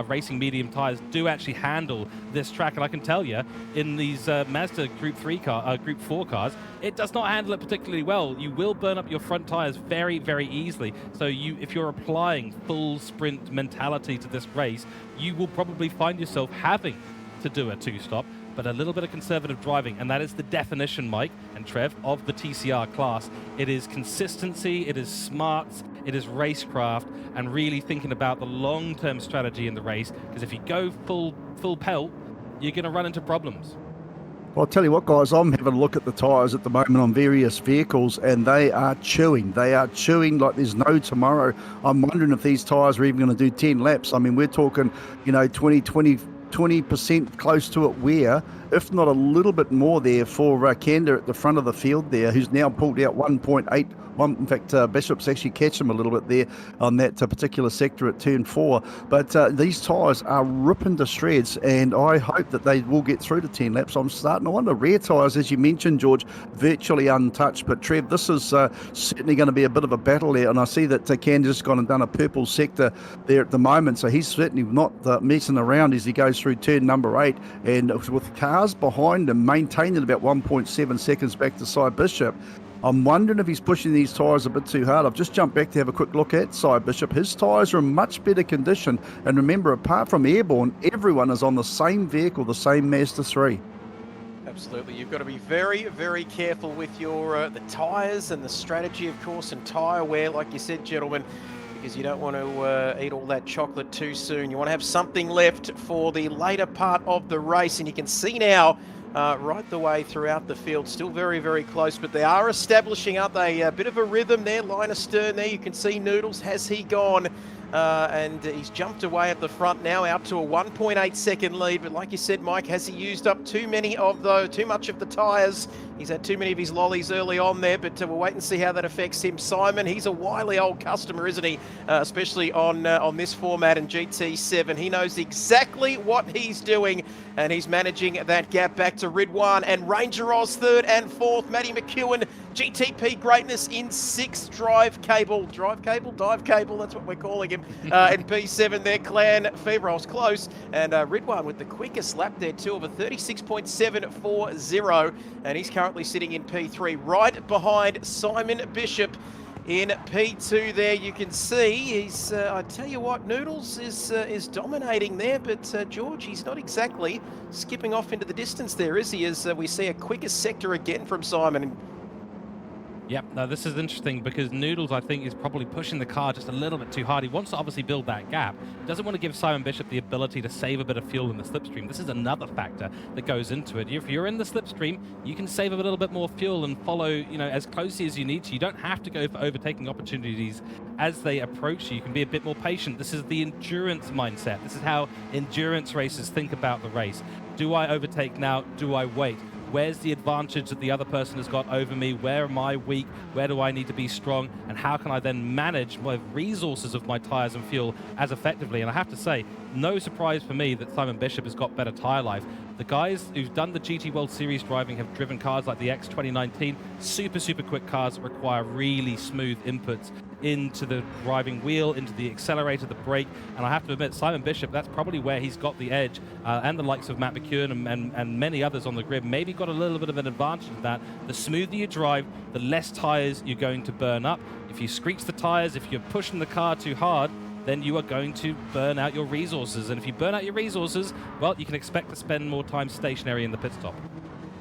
racing medium tires do actually handle this track. And I can tell you, in these Mazda Group 4 cars, it does not handle it particularly well. You will burn up your front tires very, very easily. So if you're applying full sprint mentality to this race, you will probably find yourself having to do a 2-stop. But a little bit of conservative driving, and that is the definition, Mike and Trev, of the TCR class. It is consistency, it is smarts, it is racecraft, and really thinking about the long-term strategy in the race, because if you go full pelt, you're going to run into problems. Well, I'll tell you what, guys, I'm having a look at the tyres at the moment on various vehicles, and they are chewing. They are chewing like there's no tomorrow. I'm wondering if these tyres are even going to do 10 laps. I mean, we're talking, 20% close to it wear, if not a little bit more there for Kander at the front of the field there, who's now pulled out 1.8. In fact, Bishop's actually catch him a little bit there on that particular sector at turn 4. But these tyres are ripping to shreds, and I hope that they will get through to 10 laps. I'm starting to wonder. Rear tyres, as you mentioned, George, virtually untouched. But Trev, this is certainly going to be a bit of a battle there, and I see that Kander's gone and done a purple sector there at the moment, so he's certainly not messing around as he goes through turn number 8, and with cars behind him maintaining about 1.7 seconds back to Cy Bishop. I'm wondering if he's pushing these tyres a bit too hard. I've just jumped back to have a quick look at Cy Bishop. His tyres are in much better condition. And remember, apart from Airborne, everyone is on the same vehicle, the same Mazda 3. Absolutely. You've got to be very, very careful with your the tyres and the strategy, of course, and tyre wear, like you said, gentlemen, because you don't want to eat all that chocolate too soon. You want to have something left for the later part of the race. And you can see now, right the way throughout the field, still very, very close, but they are establishing, aren't they, a bit of a rhythm there. Line astern there, you can see Noodles, has he gone? And he's jumped away at the front now, out to a 1.8 second lead. But like you said, Mike, has he used up too much of the tyres? He's had too many of his lollies early on there, but we'll wait and see how that affects him. Simon, he's a wily old customer, isn't he? Especially on this format and GT7. He knows exactly what he's doing, and he's managing that gap back to Ridwan and Ranger Oz 3rd and 4th. Matty McEwen, GTP greatness in 6th. Dive cable, that's what we're calling him. In P7 there, Clan Feverol's close, and Ridwan with the quickest lap there too, of a 36.740, and he's currently sitting in P3 right behind Simon Bishop. In P2 there, you can see he's, I tell you what, Noodles is dominating there, but George, he's not exactly skipping off into the distance there, is he? As we see a quickest sector again from Simon. Yep, now this is interesting because Noodles, I think, is probably pushing the car just a little bit too hard. He wants to obviously build that gap. He doesn't want to give Simon Bishop the ability to save a bit of fuel in the slipstream. This is another factor that goes into it. If you're in the slipstream, you can save a little bit more fuel and follow, as closely as you need to. You don't have to go for overtaking opportunities as they approach you. You can be a bit more patient. This is the endurance mindset. This is how endurance racers think about the race. Do I overtake now? Do I wait? Where's the advantage that the other person has got over me? Where am I weak? Where do I need to be strong? And how can I then manage my resources of my tyres and fuel as effectively? And I have to say, no surprise for me that Simon Bishop has got better tyre life. The guys who've done the GT World Series driving have driven cars like the X 2019, super quick cars that require really smooth inputs into the driving wheel, into the accelerator, the brake. And I have to admit, Simon Bishop, that's probably where he's got the edge. And the likes of Matt McEwen and many others on the grid maybe got a little bit of an advantage of that. The smoother you drive, the less tires you're going to burn up. If you screech the tires, if you're pushing the car too hard, then you are going to burn out your resources. And if you burn out your resources, well, you can expect to spend more time stationary in the pit stop.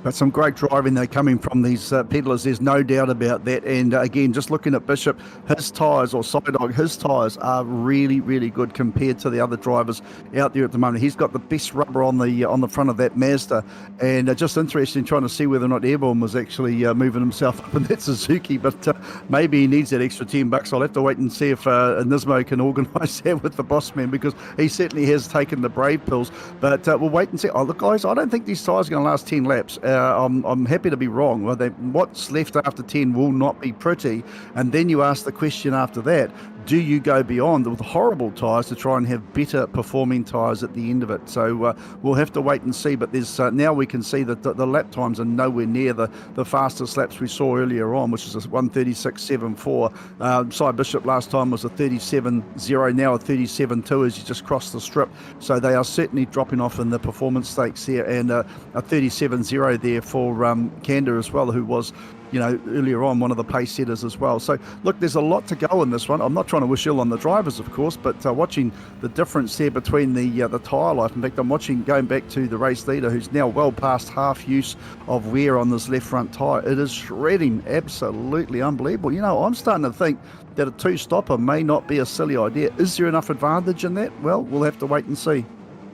But some great driving there coming from these pedalers, there's no doubt about that. And again, just looking at Bishop, his tyres, or Sidedog, his tyres are really, really good compared to the other drivers out there at the moment. He's got the best rubber on the front of that Mazda. And just interesting trying to see whether or not Airborne was actually moving himself up in that Suzuki. But maybe he needs that extra $10. I'll have to wait and see if Nismo can organise that with the boss man, because he certainly has taken the brave pills. But we'll wait and see. Oh, look, guys, I don't think these tyres are going to last 10 laps. I'm happy to be wrong. Well, what's left after 10 will not be pretty. And then you ask the question after that, do you go beyond with horrible tyres to try and have better performing tyres at the end of it? So we'll have to wait and see. But there's now we can see that the lap times are nowhere near the fastest laps we saw earlier on, which is a 1:36.74. Cy Bishop last time was a 37.0, now a 37.2 as you just cross the strip. So they are certainly dropping off in the performance stakes here, and a 37.0 there for Kander as well, who was, earlier on one of the pace setters as well. So look, there's a lot to go in this one. I'm not trying to wish ill on the drivers, of course, but watching the difference there between the tyre life. In fact, I'm going back to the race leader, who's now well past half use of wear on this left front tyre. It is shredding, absolutely unbelievable. I'm starting to think that a two-stopper may not be a silly idea. Is there enough advantage in that? Well, we'll have to wait and see.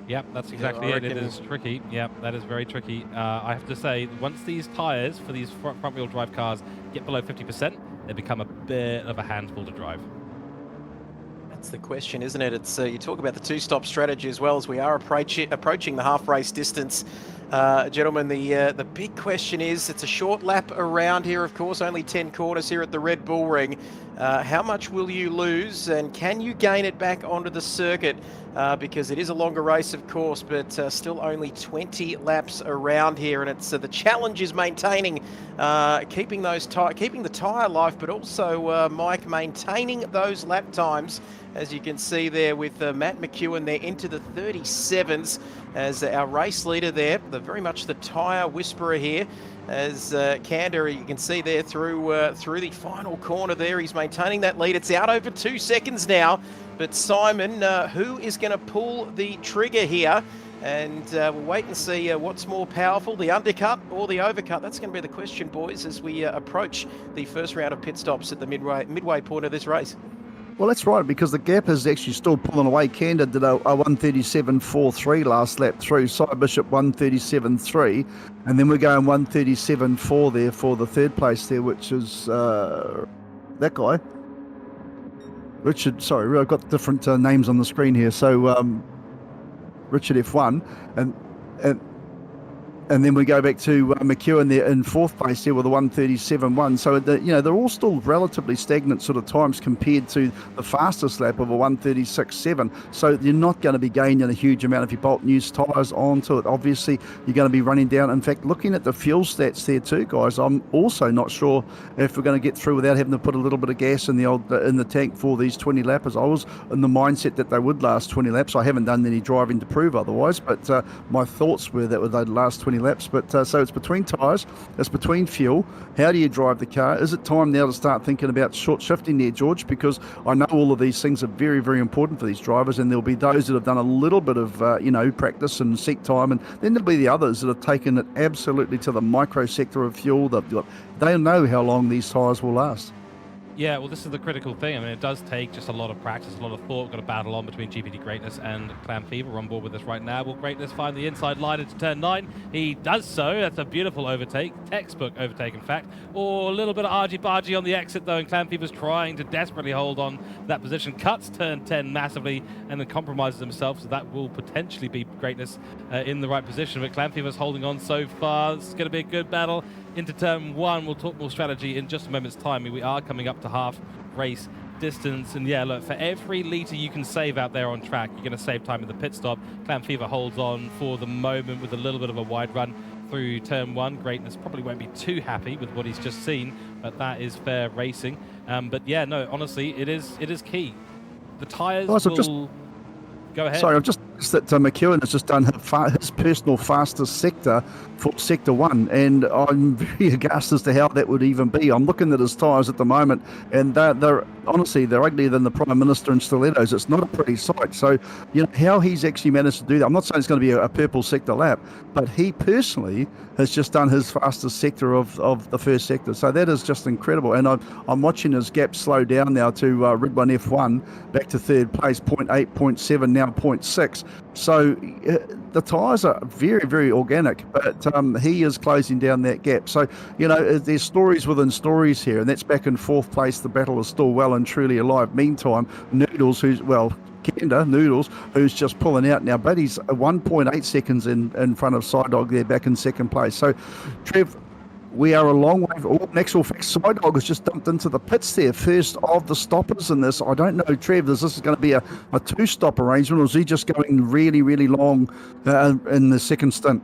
Yep, that's exactly it. It is tricky. Yep, that is very tricky. I have to say, once these tyres for these front-wheel drive cars get below 50%, they become a bit of a handful to drive. That's the question, isn't it? It's you talk about the two-stop strategy as well, as we are approaching the half-race distance. Gentlemen, the big question is, it's a short lap around here, of course, only 10 corners here at the Red Bull Ring. How much will you lose, and can you gain it back onto the circuit? Because it is a longer race, of course, but still only 20 laps around here, and it's the challenge is maintaining, keeping the tyre life, but also Mike, maintaining those lap times, as you can see there with Matt McEwen there into the 37s as our race leader there, very much the tyre whisperer here. As Kander, you can see there through the final corner there, he's maintaining that lead. It's out over 2 seconds now, but Simon, who is going to pull the trigger here? And we'll wait and see what's more powerful, the undercut or the overcut. That's going to be the question, boys, as we approach the first round of pit stops at the midway point of this race. Well, that's right, because the gap is actually still pulling away. Kander did a 1:37.43 last lap through. Cy Bishop 1:37.3, and then we're going 1:37.4 there for the third place there, which is that guy. Richard, sorry, I've got different names on the screen here. So Richard F1, and then we go back to McEwen there in fourth place there with a 1:37.1. So, they're all still relatively stagnant sort of times compared to the fastest lap of a 1:36.7. So you're not going to be gaining a huge amount if you bolt new tyres onto it. Obviously, you're going to be running down. In fact, looking at the fuel stats there too, guys, I'm also not sure if we're going to get through without having to put a little bit of gas in the tank for these 20 lappers. I was in the mindset that they would last 20 laps. I haven't done any driving to prove otherwise, but my thoughts were that they'd last 20 laps. But so it's between tyres, it's between fuel. How do you drive the car? Is it time now to start thinking about short shifting there, George? Because I know all of these things are very, very important for these drivers, and there'll be those that have done a little bit of practice and seek time, and then there'll be the others that have taken it absolutely to the micro sector of fuel. They'll know how long these tyres will last. Yeah, well, this is the critical thing. I mean, it does take just a lot of practice, a lot of thought. We've got a battle on between GPT Greatness and Clan Fever. We're on board with us right now. Will Greatness find the inside line into turn 9? He does so. That's a beautiful overtake, textbook overtake, in fact. Or a little bit of argy-bargy on the exit, though, and Clan Fever's trying to desperately hold on that position. Cuts turn 10 massively and then compromises himself, so that will potentially be Greatness in the right position. But Clan Fever's holding on so far. This is going to be a good battle into turn 1. We'll talk more strategy in just a moment's time. I mean, we are coming up to half race distance, and yeah, look, for every litre you can save out there on track, you're going to save time in the pit stop. Clan Fever holds on for the moment with a little bit of a wide run through turn 1. Greatness probably won't be too happy with what he's just seen, but that is fair racing. But yeah, no, honestly, it is key. The tyres will... Go ahead. Sorry, I've just noticed that McEwen has just done his personal fastest sector for Sector 1, and I'm very aghast as to how that would even be. I'm looking at his tyres at the moment, and they're honestly, they're uglier than the Prime Minister in stilettos. It's not a pretty sight. So, you know, how he's actually managed to do that. I'm not saying it's going to be a purple sector lap, but he personally has just done his fastest sector of the first sector. So that is just incredible. And I'm watching his gap slow down now to Red 1 F1, back to third place, 0.8, 0.7, now 0.6. So the tyres are very, very organic, but he is closing down that gap. So, you know, there's stories within stories here, and that's back in fourth place. The battle is still well and truly alive. Meantime, Noodles, Noodles, who's just pulling out now, but he's 1.8 seconds in front of Psydog there, back in second place. So, Trev, we are a long way. In actual fact, Psydog has just dumped into the pits there, first of the stoppers in this. I don't know, Trev, is this going to be a two-stop arrangement, or is he just going really, really long in the second stint?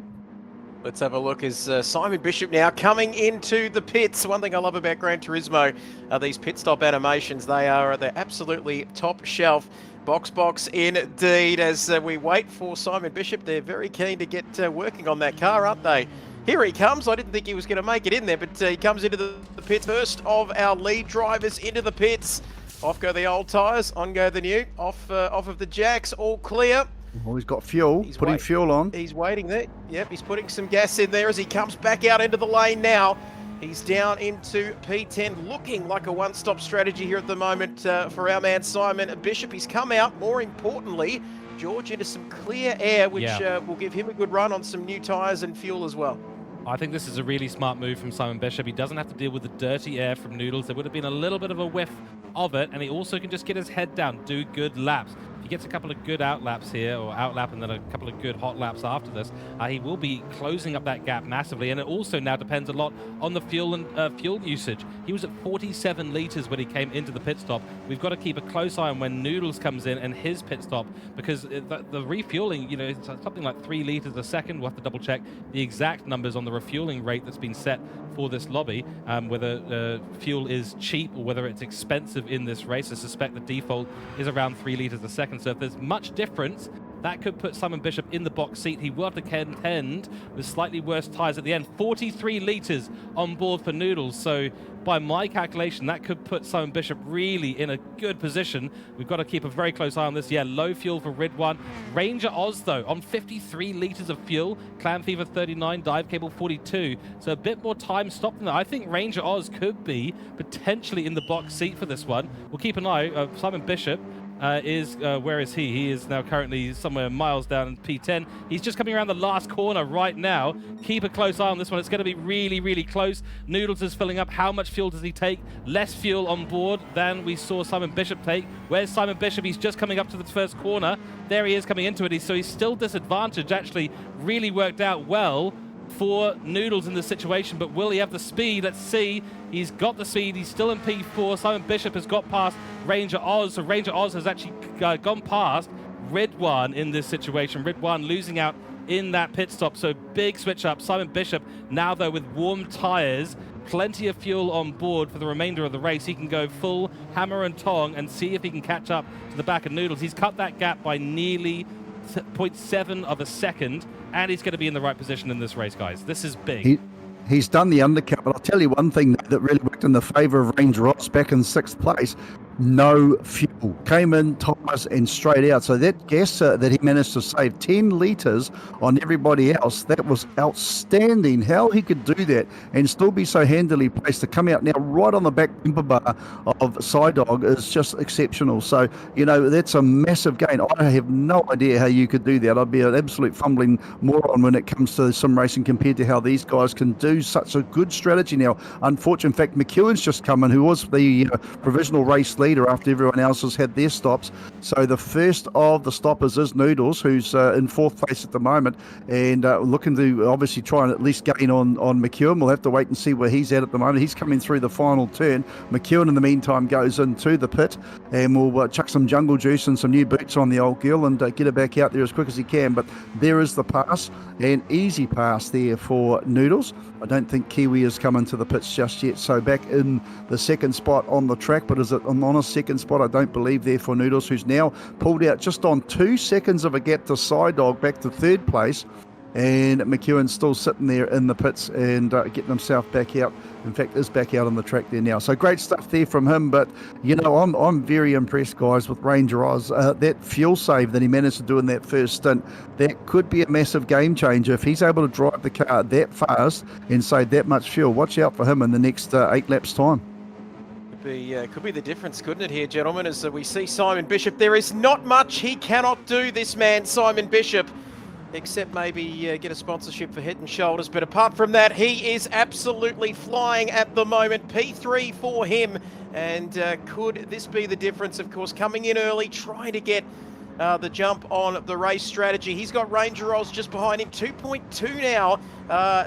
Let's have a look as Simon Bishop now coming into the pits. One thing I love about Gran Turismo are these pit stop animations. They're absolutely top shelf. Box indeed. As we wait for Simon Bishop, they're very keen to get working on that car, aren't they? Here he comes. I didn't think he was going to make it in there, but he comes into the pits. First of our lead drivers into the pits. Off go the old tyres, on go the new. Off of the jacks, all clear. Well, he's got fuel, putting fuel on. He's waiting there. Yep, he's putting some gas in there as he comes back out into the lane now. He's down into P10, looking like a one-stop strategy here at the moment for our man Simon Bishop. He's come out, more importantly, George, into some clear air, which will give him a good run on some new tyres and fuel as well. I think this is a really smart move from Simon Bishop. He doesn't have to deal with the dirty air from Noodles. There would have been a little bit of a whiff of it, and he also can just get his head down, do good laps. If he gets a couple of good out laps here, or out lap and then a couple of good hot laps after this, he will be closing up that gap massively. And it also now depends a lot on the fuel and fuel usage. He was at 47 litres when he came into the pit stop. We've got to keep a close eye on when Noodles comes in and his pit stop, because the refueling, you know, it's something like 3 litres a second. We'll have to double check the exact numbers on the refueling rate that's been set for this lobby, whether fuel is cheap or whether it's expensive in this race. I suspect the default is around 3 litres a second. So if there's much difference, that could put Simon Bishop in the box seat. He will have to contend with slightly worse tyres at the end. 43 litres on board for Noodles. So by my calculation, that could put Simon Bishop really in a good position. We've got to keep a very close eye on this. Yeah, low fuel for Rid1. Ranger Oz, though, on 53 litres of fuel. Clan Fever 39, Dive Cable 42. So a bit more time stopped than that. I think Ranger Oz could be potentially in the box seat for this one. We'll keep an eye. Simon Bishop where is he? He is now currently somewhere miles down in P10. He's just coming around the last corner right now. Keep a close eye on this one. It's going to be really, really close. Noodles is filling up. How much fuel does he take? Less fuel on board than we saw Simon Bishop take. Where's Simon Bishop? He's just coming up to the first corner. There he is coming into it. So he's still disadvantaged. Actually, really worked out well for Noodles in this situation, but will he have the speed? Let's see. He's got the speed. He's still in P4. Simon Bishop has got past Ranger Oz. So Ranger Oz has actually gone past Rid1 in this situation. Rid1 losing out in that pit stop. So big switch up. Simon Bishop now, though, with warm tyres, plenty of fuel on board for the remainder of the race. He can go full hammer and tong and see if he can catch up to the back of Noodles. He's cut that gap by nearly 0.7 of a second, and he's going to be in the right position in this race, guys. This is big. He's done the undercut, but I'll tell you one thing that really worked in the favour of Ranger Oz back in 6th place. No fuel. Came in, tyres, and straight out. So that gas that he managed to save 10 litres on everybody else, that was outstanding. How he could do that and still be so handily placed to come out now right on the back bumper bar of Psydog is just exceptional. So, you know, that's a massive gain. I have no idea how you could do that. I'd be an absolute fumbling moron when it comes to sim racing compared to how these guys can do such a good strategy now. Unfortunately, torch. In fact, McEwen's just come in, who was the provisional race leader after everyone else has had their stops. So the first of the stoppers is Noodles, who's in 4th place at the moment, and looking to obviously try and at least gain on McEwen. We'll have to wait and see where he's at the moment. He's coming through the final turn. McEwen, in the meantime, goes into the pit, and we'll chuck some jungle juice and some new boots on the old girl and get her back out there as quick as he can. But there is the pass, an easy pass there for Noodles. I don't think Kiwi has come into the pits just yet, so back in the 2nd spot on the track. But is it on a 2nd spot? I don't believe there for Noodles, who's now pulled out just on 2 seconds of a gap to Sidedog back to 3rd place. And McEwen's still sitting there in the pits and getting himself back out. In fact, is back out on the track there now. So great stuff there from him. But, I'm very impressed, guys, with Ranger Oz. That fuel save that he managed to do in that first stint, that could be a massive game changer. If he's able to drive the car that fast and save that much fuel, watch out for him in the next 8 laps' time. Could be the difference, couldn't it, here, gentlemen, as we see Simon Bishop. There is not much he cannot do, this man, Simon Bishop, except maybe get a sponsorship for Head & Shoulders. But apart from that, he is absolutely flying at the moment. P3 for him. And could this be the difference? Of course, coming in early, trying to get the jump on the race strategy. He's got Ranger Oz just behind him. 2.2 now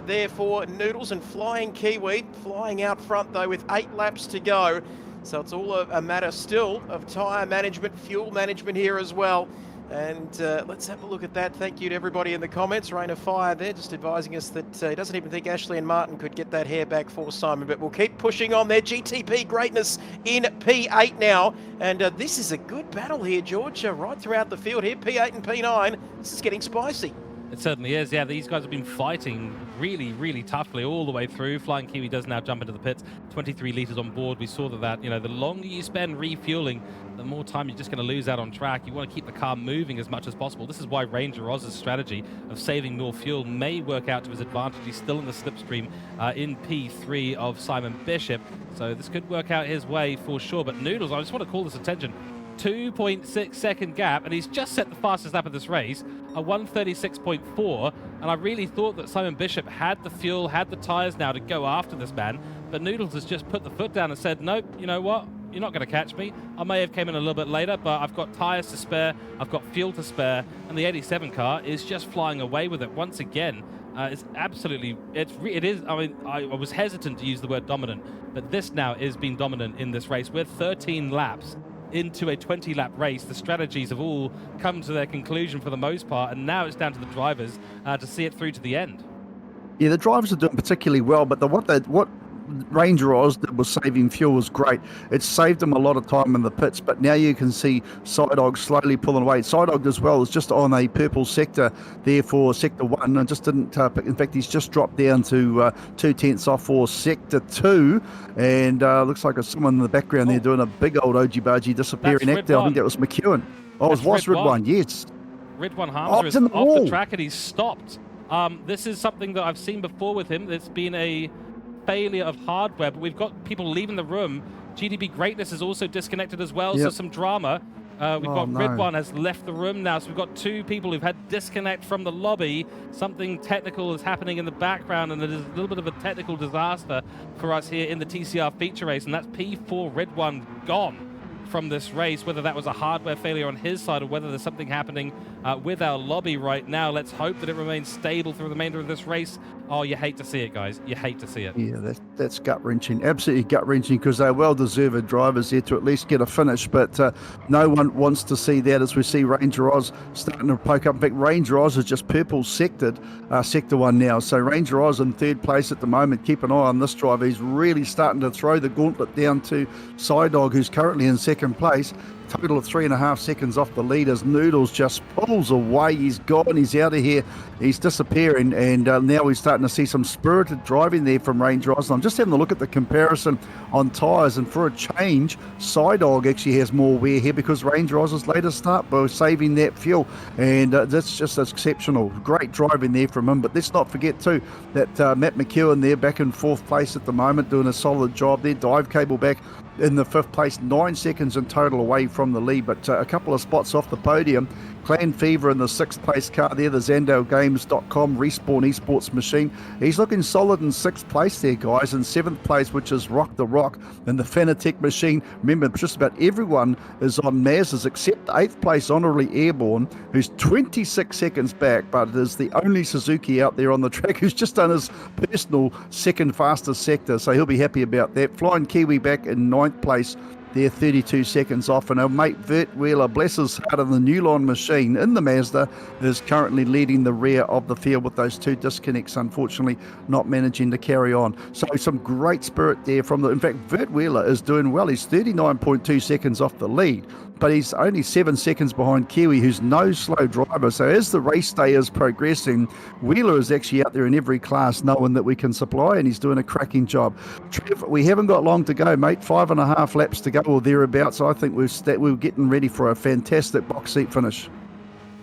there for Noodles, and Flying Kiwi flying out front, though, with 8 laps to go. So it's all a matter still of tyre management, fuel management here as well. And let's have a look at that. Thank you to everybody in the comments. Rain of Fire there, just advising us that he doesn't even think Ashley and Martin could get that hair back for Simon, but we'll keep pushing on there. GTP greatness in P8 now, and this is a good battle here, George, right throughout the field here. P8 and P9, this is getting spicy. It certainly is. Yeah, these guys have been fighting really, really toughly all the way through. Flying Kiwi does now jump into the pits. 23 litres on board. We saw that, the longer you spend refueling, the more time you're just going to lose out on track. You want to keep the car moving as much as possible. This is why Ranger Oz's strategy of saving more fuel may work out to his advantage. He's still in the slipstream in P3 of Simon Bishop. So this could work out his way for sure. But Noodles, I just want to call this attention. 2.6 second gap, and he's just set the fastest lap of this race, a 1:36.4, and I really thought that Simon Bishop had the fuel, had the tyres now to go after this man, but Noodles has just put the foot down and said, nope, you know what, you're not going to catch me. I may have came in a little bit later, but I've got tyres to spare, I've got fuel to spare, and the 87 car is just flying away with it once again. It's absolutely, it is, I mean, I was hesitant to use the word dominant, but this now is being dominant in this race. We're 13 laps into a 20-lap race. The strategies have all come to their conclusion for the most part, and now it's down to the drivers to see it through to the end. Yeah, the drivers are doing particularly well, but what Ranger Oz did was saving fuel was great. It saved them a lot of time in the pits, but now you can see Sidog slowly pulling away. Sidog as well is just on a purple sector there for sector 1 and just didn't in fact he's just dropped down to 2/10 off for sector 2, and looks like there's someone in the background there doing a big old Oji disappearing act. I think that was McEwen. Oh, it was Ridwan, yes. Ridwan Hamza is off the track and he's stopped. This is something that I've seen before with him. It's been a failure of hardware, but we've got people leaving the room. GDB Greatness is also disconnected as well, so some drama. Ridwan has left the room now, so we've got 2 people who've had disconnect from the lobby. Something technical is happening in the background, and it is a little bit of a technical disaster for us here in the TCR Feature Race, and that's P4 Ridwan gone from this race, whether that was a hardware failure on his side or whether there's something happening with our lobby right now. Let's hope that it remains stable through the remainder of this race. Oh, you hate to see it, guys. You hate to see it. Yeah, that's gut-wrenching. Absolutely gut-wrenching, because they're well-deserved drivers there to at least get a finish, but no one wants to see that, as we see Ranger Oz starting to poke up. In fact, Ranger Oz is just purple sectored sector 1 now, so Ranger Oz in 3rd place at the moment. Keep an eye on this driver. He's really starting to throw the gauntlet down to Sidog, who's currently in 2nd place. Total of 3.5 seconds off the leaders. Noodles just pulls away. He's gone. He's out of here. He's disappearing. And now we're starting to see some spirited driving there from Ranger Oz. I'm just having a look at the comparison on tyres. And for a change, Sidog actually has more wear here because Ranger Oz's latest start by saving that fuel. And that's just exceptional. Great driving there from him. But let's not forget too that Matt McEwen there back in 4th place at the moment, doing a solid job there. Dive cable back in the 5th place, 9 seconds in total away from the lead, but a couple of spots off the podium. Clan Fever in the 6th place car there, the ZandoGames.com Respawn Esports machine. He's looking solid in 6th place there, guys. In 7th place, which is Rock the Rock in the Fanatec machine. Remember, just about everyone is on Mazdas except 8th place Honorably Airborne, who's 26 seconds back, but is the only Suzuki out there on the track who's just done his personal second fastest sector, so he'll be happy about that. Flying Kiwi back in 9th place. They're 32 seconds off, and our mate Vert Wheeler, bless his heart, in the Newline machine in the Mazda, is currently leading the rear of the field with those 2 disconnects, unfortunately not managing to carry on. So some great spirit there from the, in fact, Vert Wheeler is doing well. He's 39.2 seconds off the lead, but he's only 7 seconds behind Kiwi, who's no slow driver. So as the race day is progressing, Wheeler is actually out there in every class knowing that we can supply, and he's doing a cracking job. Trev, we haven't got long to go, mate. 5.5 laps to go or thereabouts. I think we're getting ready for a fantastic box seat finish.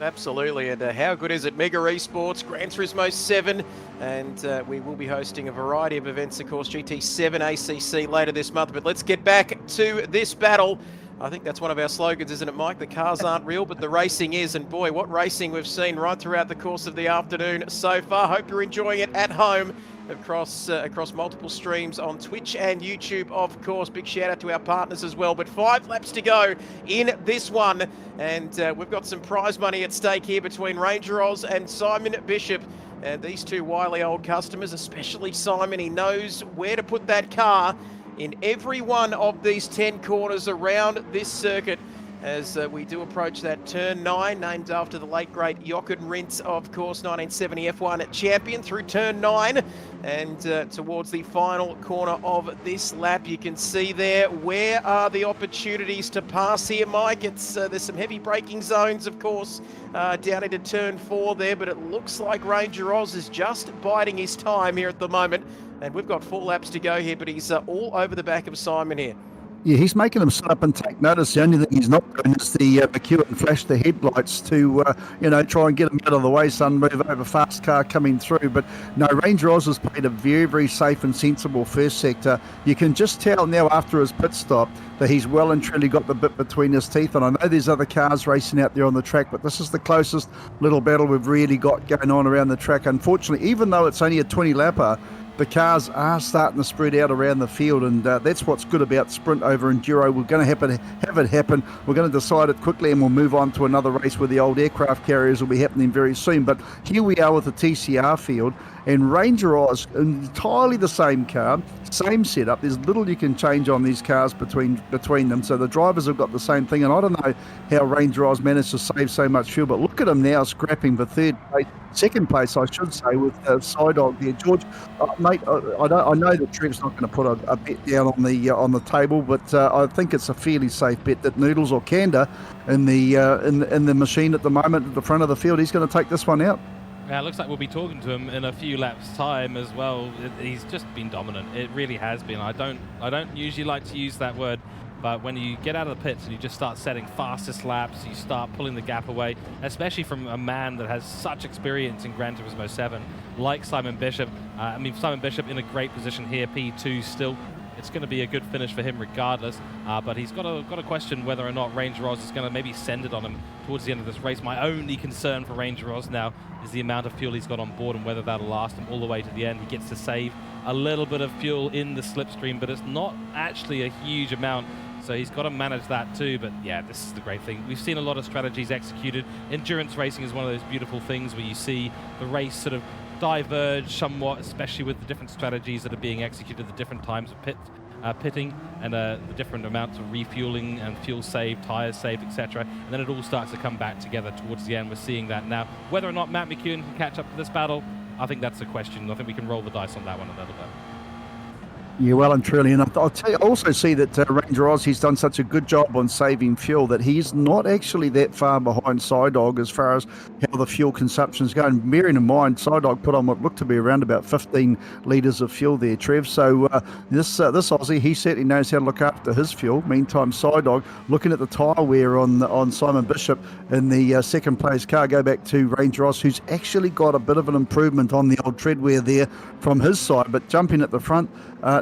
Absolutely, and how good is it? Mega Esports, Gran Turismo 7, and we will be hosting a variety of events, of course, GT7 ACC later this month. But let's get back to this battle. I think that's one of our slogans, isn't it, Mike? The cars aren't real, but the racing is. And boy, what racing we've seen right throughout the course of the afternoon so far. Hope you're enjoying it at home across multiple streams on Twitch and YouTube, of course. Big shout out to our partners as well. But 5 laps to go in this one, and we've got some prize money at stake here between Ranger Oz and Simon Bishop. And these 2 wily old customers, especially Simon, he knows where to put that car in every one of these 10 corners around this circuit as we do approach that turn 9, named after the late great Jochen Rindt, of course, 1970 F1 champion, through turn 9 and towards the final corner of this lap. You can see there, where are the opportunities to pass here, Mike? It's there's some heavy braking zones, of course, down into turn 4 there, but it looks like Ranger Oz is just biding his time here at the moment. And we've got 4 laps to go here, but he's all over the back of Simon here. Yeah, he's making them sit up and take notice. The only thing he's not doing is the McEwen flash the headlights to, try and get him out of the way, son, move over, fast car coming through. But no, Ranger Oz has played a very, very safe and sensible first sector. You can just tell now after his pit stop that he's well and truly got the bit between his teeth. And I know there's other cars racing out there on the track, but this is the closest little battle we've really got going on around the track. Unfortunately, even though it's only a 20-lapper, the cars are starting to spread out around the field, and that's what's good about sprint over enduro. We're going to have it happen. We're going to decide it quickly, and we'll move on to another race where the old aircraft carriers will be happening very soon. But here we are with the TCR field, and Ranger Oz, entirely the same car, same setup. There's little you can change on these cars between them, so the drivers have got the same thing. And I don't know how Ranger Oz managed to save so much fuel, but look at him now scrapping for second place, I should say, with Sidog there. George, mate, I know that Trev's not going to put a bet down on the table, but I think it's a fairly safe bet that Noodles or Kanda in the machine at the moment at the front of the field, he's going to take this one out. Yeah, it looks like we'll be talking to him in a few laps' time as well. He's just been dominant. It really has been. I don't usually like to use that word, but when you get out of the pits and you just start setting fastest laps, you start pulling the gap away, especially from a man that has such experience in Gran Turismo 7, like Simon Bishop. Simon Bishop in a great position here, P2 still. It's going to be a good finish for him regardless, but he's got to question whether or not Ranger Oz is going to maybe send it on him towards the end of this race. My only concern for Ranger Oz now is the amount of fuel he's got on board and whether that'll last him all the way to the end. He gets to save a little bit of fuel in the slipstream, but it's not actually a huge amount, so he's got to manage that too. But yeah, this is the great thing. We've seen a lot of strategies executed. Endurance racing is one of those beautiful things where you see the race sort of diverge somewhat, especially with the different strategies that are being executed, the different times of pitting and the different amounts of refueling and fuel saved, tires saved, etc. And then it all starts to come back together towards the end. We're seeing that now. Whether or not Matt McEwen can catch up to this battle, I think that's a question. I think we can roll the dice on that one a little bit. Yeah, well and truly. And I'll tell you, I also see that Ranger Oz, he's done such a good job on saving fuel that he's not actually that far behind Sidog as far as how the fuel consumption's going. Bearing in mind, Sidog put on what looked to be around about 15 litres of fuel there, Trev. So this Aussie, he certainly knows how to look after his fuel. Meantime, Sidog, looking at the tyre wear on Simon Bishop in the second place car, go back to Ranger Oz, who's actually got a bit of an improvement on the old tread wear there from his side, but jumping at the front,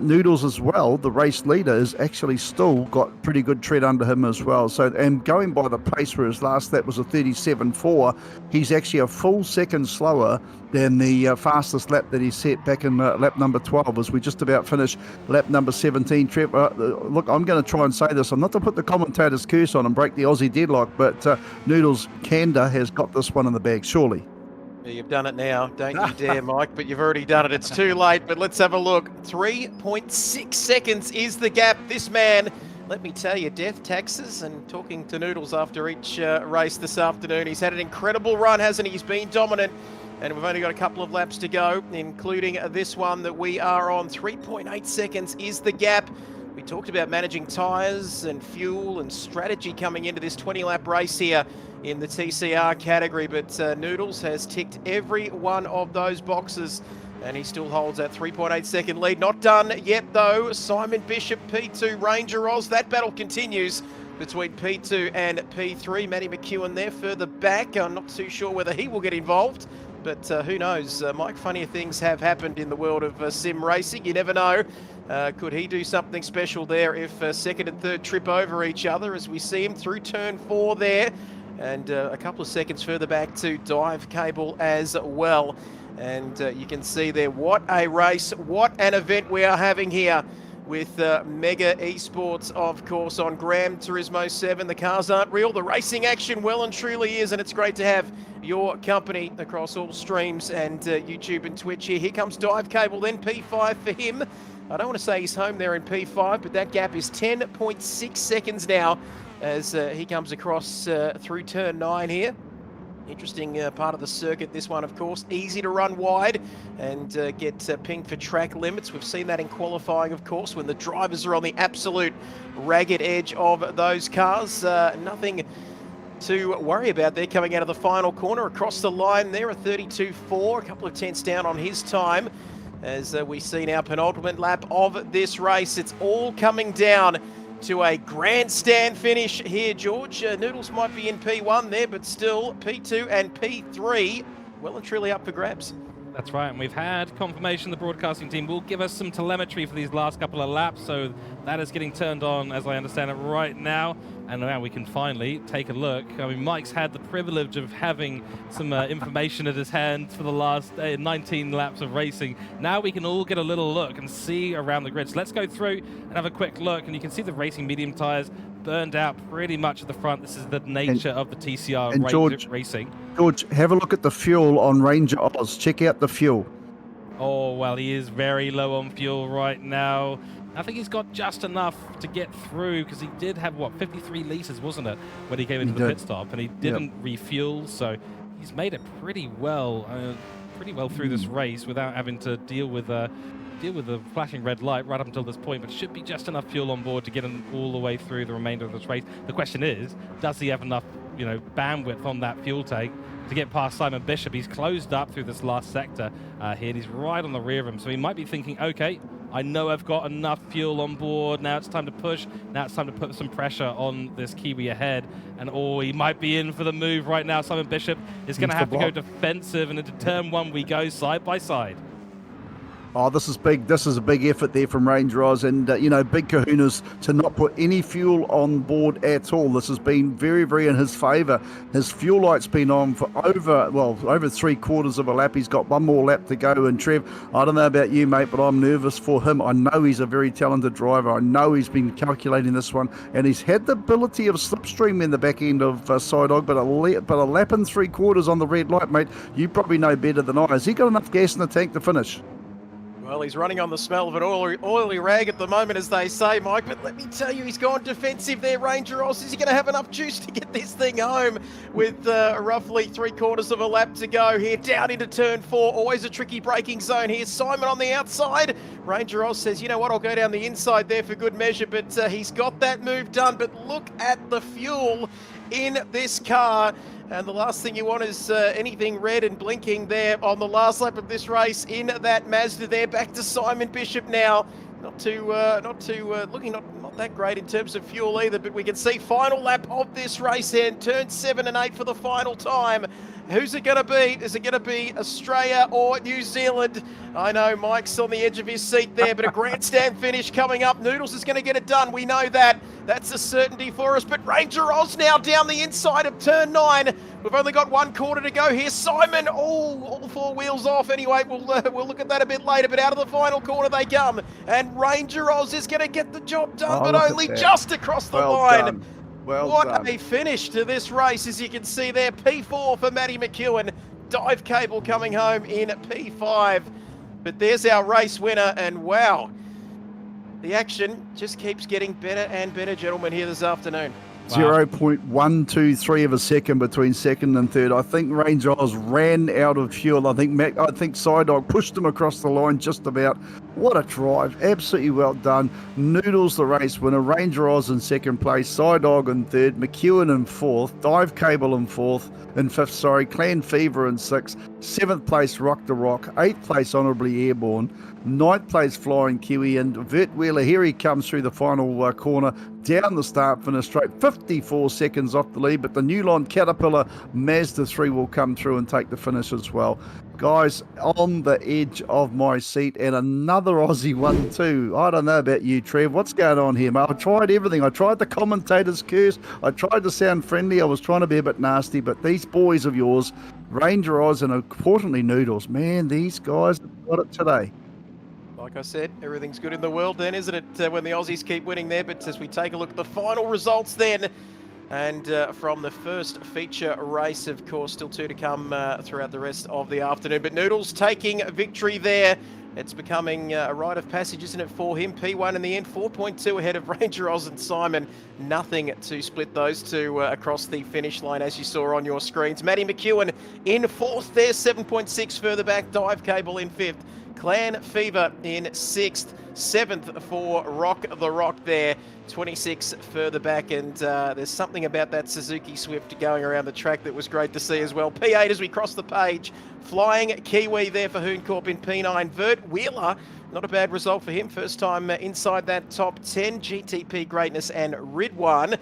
Noodles as well, the race leader, is actually still got pretty good tread under him as well. So, and going by the pace where his last lap was a 37.4, he's actually a full second slower than the fastest lap that he set back in lap number 12 as we just about finished lap number 17. Trev, look, I'm going to try and say this. I'm not to put the commentator's curse on and break the Aussie deadlock, but Noodles Kanda has got this one in the bag, surely. You've done it now. Don't you dare, Mike, but you've already done it. It's too late, but let's have a look. 3.6 seconds is the gap. This man, let me tell you, death taxes, and talking to Noodles after each race this afternoon, he's had an incredible run, hasn't he? He's been dominant, and we've only got a couple of laps to go, including this one that we are on. 3.8 seconds is the gap. We talked about managing tyres and fuel and strategy coming into this 20-lap race here in the TCR category, but Noodles has ticked every one of those boxes, and he still holds that 3.8 second lead. Not done yet, though. Simon Bishop, P2, Ranger Oz. That battle continues between P2 and P3. Matty McEwen there further back. I'm not too sure whether he will get involved, but who knows? Mike, funnier things have happened in the world of sim racing. You never know. Could he do something special there if second and third trip over each other, as we see him through turn 4 there, and a couple of seconds further back to dive cable as well. And you can see there, what a race, what an event we are having here with Mega Esports, of course, on Gran Turismo 7. The cars aren't real, the racing action well and truly is, and it's great to have your company across all streams and YouTube and Twitch here. Here comes dive cable, then P5 for him. I don't want to say he's home there in P5, but that gap is 10.6 seconds now as he comes across through turn 9 here. Interesting part of the circuit, this one, of course. Easy to run wide and get pinged for track limits. We've seen that in qualifying, of course, when the drivers are on the absolute ragged edge of those cars. Nothing to worry about there coming out of the final corner. Across the line there, a 32.4, a couple of tenths down on his time. As we see now, penultimate lap of this race. It's all coming down to a grandstand finish here, George. Noodles might be in P1 there, but still P2 and P3 well and truly up for grabs. That's right, and we've had confirmation the broadcasting team will give us some telemetry for these last couple of laps, so that is getting turned on, as I understand it, right now. And now we can finally take a look. I mean, Mike's had the privilege of having some information at his hand for the last 19 laps of racing. Now we can all get a little look and see around the grid. So let's go through and have a quick look, and you can see the racing medium tyres burned out pretty much at the front. This is the nature of the TCR racing. George, have a look at the fuel on Ranger Oz. Check out the fuel. Oh, well, he is very low on fuel right now. I think he's got just enough to get through, because he did have, what, 53 litres, wasn't it, when he came into the pit stop, and he didn't refuel, so he's made it pretty well through this race without having to deal with the flashing red light right up until this point, but should be just enough fuel on board to get him all the way through the remainder of this race. The question is, does he have enough, bandwidth on that fuel tank to get past Simon Bishop? He's closed up through this last sector here, and he's right on the rear of him, so he might be thinking, okay, I know I've got enough fuel on board, now it's time to push, now it's time to put some pressure on this Kiwi ahead, and he might be in for the move right now. Simon Bishop is going to have to go defensive, and into turn 1 we go side by side. Oh, this is big. This is a big effort there from Ranger Oz, and big kahunas to not put any fuel on board at all. This has been very, very in his favour. His fuel light's been on for over 3/4 of a lap. He's got one more lap to go. And Trev, I don't know about you, mate, but I'm nervous for him. I know he's a very talented driver. I know he's been calculating this one, and he's had the ability of slipstream in the back end of Sidog, but a lap and 3/4 on the red light, mate. You probably know better than I. Has he got enough gas in the tank to finish? Well, he's running on the smell of an oily rag at the moment, as they say, Mike. But let me tell you, he's gone defensive there, Ranger Oz. Is he going to have enough juice to get this thing home with roughly 3/4 of a lap to go here? Down into turn 4. Always a tricky braking zone here. Simon on the outside. Ranger Oz says, you know what, I'll go down the inside there for good measure. But he's got that move done. But look at the fuel in this car. And the last thing you want is anything red and blinking there on the last lap of this race in that Mazda there. Back to Simon Bishop now. Not not that great in terms of fuel either, but we can see final lap of this race and turn 7 and 8 for the final time. Who's it going to be? Is it going to be Australia or New Zealand? I know Mike's on the edge of his seat there, but a grandstand finish coming up. Noodles is going to get it done. We know that. That's a certainty for us. But Ranger Oz now down the inside of turn 9. We've only got 1 quarter to go here. Simon, all 4 wheels off. Anyway, we'll look at that a bit later. But out of the final corner they come. And Ranger Oz is going to get the job done, but only just across the line. Done. Well what done. a finish to this race, as you can see there. P4 for Matty McEwen. Dive cable coming home in P5. But there's our race winner, and wow, the action just keeps getting better and better, gentlemen, here this afternoon. Wow. 0.123 of a second between second and third. I think Ranger Oz ran out of fuel. I think Sidog pushed him across the line just about. What a drive. Absolutely well done. Noodles the race winner. Ranger Oz in second place. Sidog in third. McEwen in fourth. Dive Cable in fifth. Clan Fever in sixth. Seventh place Rock the Rock. Eighth place Honourably Airborne. Ninth place Flying Kiwi. And Vert Wheeler, here he comes through the final corner. Down the start finish straight, 54 seconds off the lead, but the Newland Caterpillar Mazda 3 will come through and take the finish as well. Guys, on the edge of my seat, and another Aussie one too. I don't know about you, Trev. What's going on here, mate? I tried everything. I tried the commentator's curse. I tried to sound friendly. I was trying to be a bit nasty, but these boys of yours, Ranger Oz and importantly Noodles, man, these guys have got it today. Like I said, everything's good in the world then, isn't it, when the Aussies keep winning there? But as we take a look at the final results then, and from the first feature race, of course, still 2 to come throughout the rest of the afternoon. But Noodles taking victory there. It's becoming a rite of passage, isn't it, for him? P1 in the end, 4.2 ahead of Ranger Oz and Simon. Nothing to split those two across the finish line, as you saw on your screens. Matty McEwen in fourth there, 7.6 further back. Dive Cable in fifth. Clan Fever in 6th, 7th for Rock the Rock there, 26 further back, and there's something about that Suzuki Swift going around the track that was great to see as well. P8 as we cross the page, Flying Kiwi there for Hooncorp in P9. Vert Wheeler, not a bad result for him, first time inside that top 10. GTP Greatness and Ridwan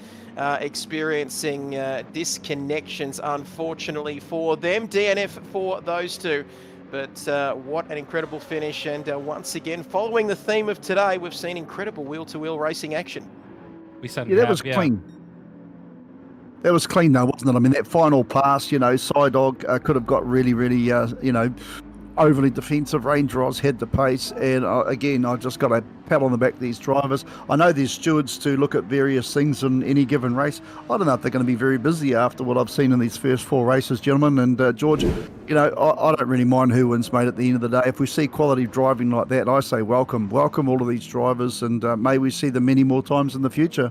experiencing disconnections, unfortunately for them. DNF for those two. But what an incredible finish. And once again, following the theme of today, we've seen incredible wheel-to-wheel racing action. We certainly that have, was clean. That was clean, though, wasn't it? I mean, that final pass, Sidog could have got really, overly defensive. Ranger Oz had the pace. And again, I just got a pat on the back of these drivers. I know there's stewards to look at various things in any given race. I don't know if they're going to be very busy after what I've seen in these first 4 races, gentlemen. And George, I don't really mind who wins, mate, at the end of the day. If we see quality driving like that, I say welcome all of these drivers, and may we see them many more times in the future.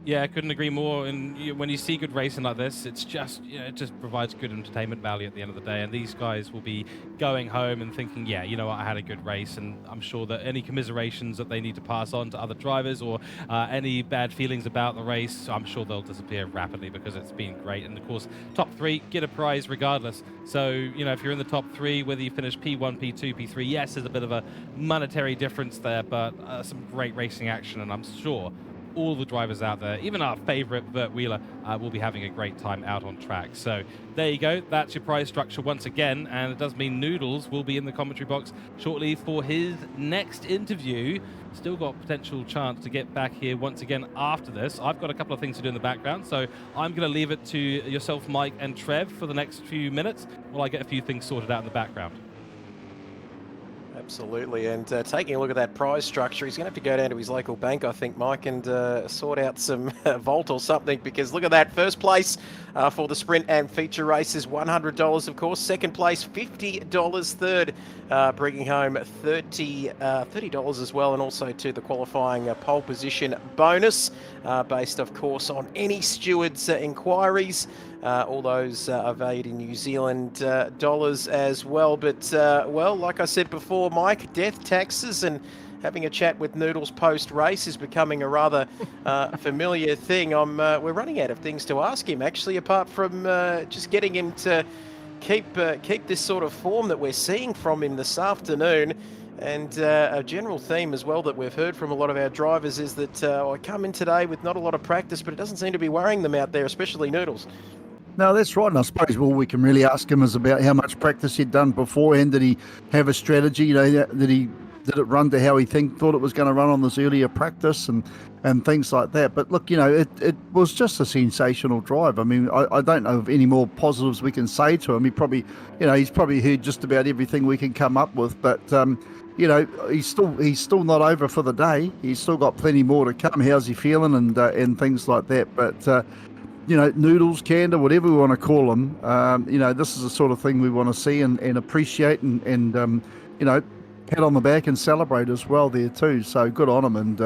Yeah, I couldn't agree more. And when you see good racing like this, it's just, it just provides good entertainment value at the end of the day. And these guys will be going home and thinking, yeah, you know what, I had a good race. And I'm sure that any commiserations that they need to pass on to other drivers or any bad feelings about the race, I'm sure they'll disappear rapidly because it's been great. And of course, top 3 get a prize regardless. So, if you're in the top 3, whether you finish P1, P2, P3, yes, there's a bit of a monetary difference there, but some great racing action. And I'm sure all the drivers out there, even our favorite Vert Wheeler, will be having a great time out on track. So there you go. That's your prize structure once again. And it does mean Noodles will be in the commentary box shortly for his next interview. Still got potential chance to get back here once again after this. I've got a couple of things to do in the background, so I'm going to leave it to yourself, Mike, and Trev for the next few minutes while I get a few things sorted out in the background. Absolutely, and taking a look at that prize structure, he's going to have to go down to his local bank, I think, Mike, and sort out some vault or something, because look at that. First place for the sprint and feature races, $100, of course. Second place, $50. Third, bringing home $30 as well, and also to the qualifying pole position bonus, based, of course, on any steward's inquiries. All those are valued in New Zealand dollars as well. But, well, like I said before, Mike, death, taxes, and having a chat with Noodles post-race is becoming a rather familiar thing. We're running out of things to ask him, actually, apart from just getting him to keep this sort of form that we're seeing from him this afternoon. And a general theme as well that we've heard from a lot of our drivers is that I come in today with not a lot of practice, but it doesn't seem to be worrying them out there, especially Noodles. No, that's right. And I suppose all we can really ask him is about how much practice he'd done beforehand. Did he have a strategy? Did it run to how he thought it was going to run on this earlier practice and things like that? But look, it was just a sensational drive. I mean, I don't know of any more positives we can say to him. He's probably heard just about everything we can come up with. But he's still not over for the day. He's still got plenty more to come. How's he feeling and things like that? But Noodles, Candor, whatever we want to call them, this is the sort of thing we want to see and appreciate and pat on the back and celebrate as well there too. So good on him. And,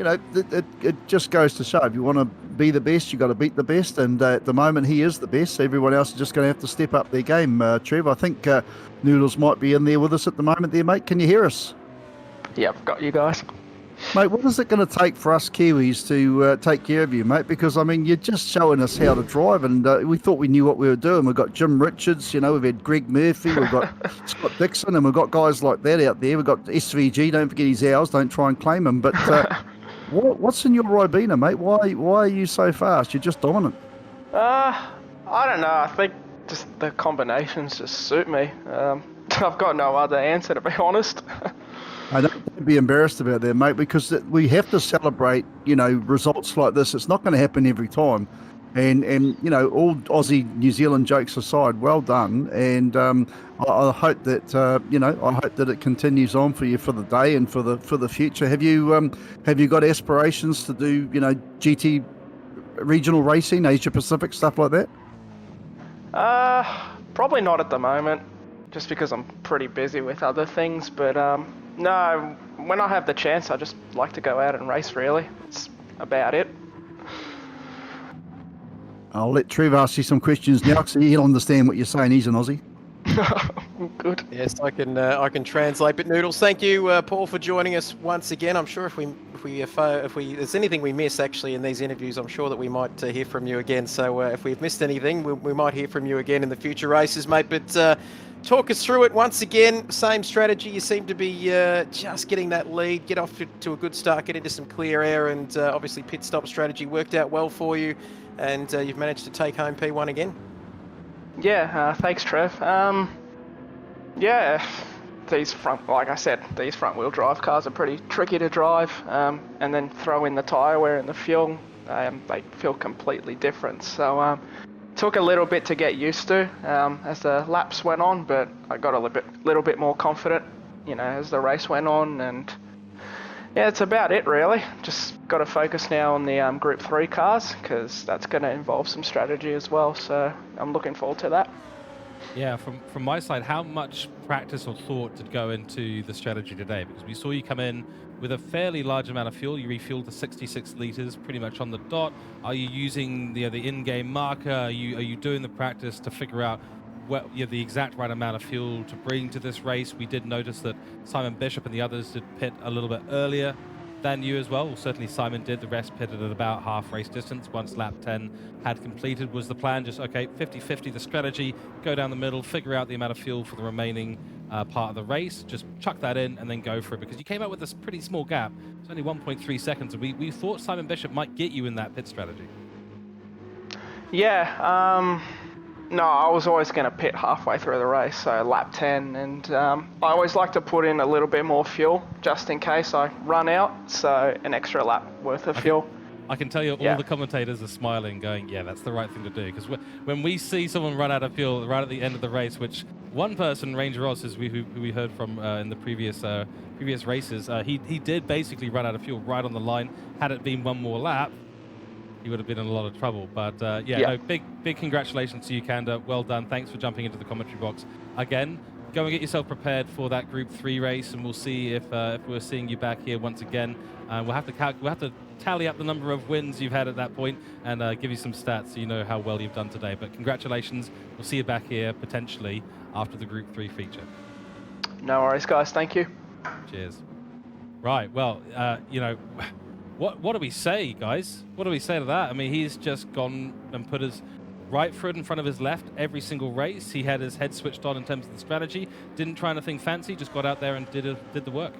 it just goes to show if you want to be the best, you got to beat the best. And at the moment, he is the best. So everyone else is just going to have to step up their game. Trev, I think Noodles might be in there with us at the moment there, mate. Can you hear us? Yeah, I've got you guys. Mate, what is it going to take for us Kiwis to take care of you, mate? Because, I mean, you're just showing us how to drive, and we thought we knew what we were doing. We've got Jim Richards, we've had Greg Murphy, we've got Scott Dixon, and we've got guys like that out there. We've got SVG, don't forget his hours, don't try and claim him. But what's in your Ribena, mate? Why are you so fast? You're just dominant. I don't know. I think just the combinations just suit me. I've got no other answer, to be honest. I don't be embarrassed about that, mate, because we have to celebrate, results like this. It's not going to happen every time. And all Aussie, New Zealand jokes aside, well done. And I hope that, I hope that it continues on for you for the day and for the future. Have you got aspirations to do, GT regional racing, Asia Pacific, stuff like that? Probably not at the moment, just because I'm pretty busy with other things. But no, when I have the chance, I just like to go out and race, really. It's about it. I'll let Trev ask you some questions now, so he'll understand what you're saying. He's an Aussie. Good. Yes, I can translate. But Noodles, thank you, Paul, for joining us once again. I'm sure if there's anything we miss actually in these interviews, I'm sure that we might hear from you again. So if we've missed anything, we might hear from you again in the future races, mate. But talk us through it once again. Same strategy. You seem to be just getting that lead, get off to a good start, get into some clear air, and obviously pit stop strategy worked out well for you, and you've managed to take home P1 again. Yeah, thanks, Trev. Yeah, these front wheel drive cars are pretty tricky to drive, and then throw in the tyre wear and the fuel, they feel completely different. So took a little bit to get used to as the laps went on, but I got a little bit more confident, as the race went on. And yeah, it's about it really. Just got to focus now on the Group 3 cars, because that's going to involve some strategy as well. So I'm looking forward to that. Yeah, from my side, how much practice or thought did go into the strategy today? Because we saw you come in with a fairly large amount of fuel. You refueled to 66 litres, pretty much on the dot. Are you using the in-game marker? Are you doing the practice to figure out the exact right amount of fuel to bring to this race? We did notice that Simon Bishop and the others did pit a little bit earlier than you as well. Certainly Simon did. The rest pitted at about half race distance. Once lap 10 had completed, was the plan just, okay, 50-50 the strategy, go down the middle, figure out the amount of fuel for the remaining part of the race, just chuck that in and then go for it, because you came out with this pretty small gap. It's only 1.3 seconds, and we thought Simon Bishop might get you in that pit strategy. Yeah, no, I was always going to pit halfway through the race, so lap 10, and I always like to put in a little bit more fuel just in case I run out, so an extra lap worth of fuel. I can tell you all the commentators are smiling, going, yeah, that's the right thing to do, because when we see someone run out of fuel right at the end of the race, which one person, Ranger Ross, who we heard from in the previous races, he did basically run out of fuel right on the line. Had it been one more lap, he would have been in a lot of trouble. But no, big congratulations to you, Candor. Well done. Thanks for jumping into the commentary box again. Go and get yourself prepared for that Group 3 race, and we'll see if we're seeing you back here once again. We'll have to tally up the number of wins you've had at that point and give you some stats so you know how well you've done today. But congratulations. We'll see you back here potentially after the Group 3 feature. No worries, guys. Thank you. Cheers. Right. Well, What do we say, guys? What do we say to that? I mean, he's just gone and put his right foot in front of his left every single race. He had his head switched on in terms of the strategy. Didn't try anything fancy, just got out there and did the work.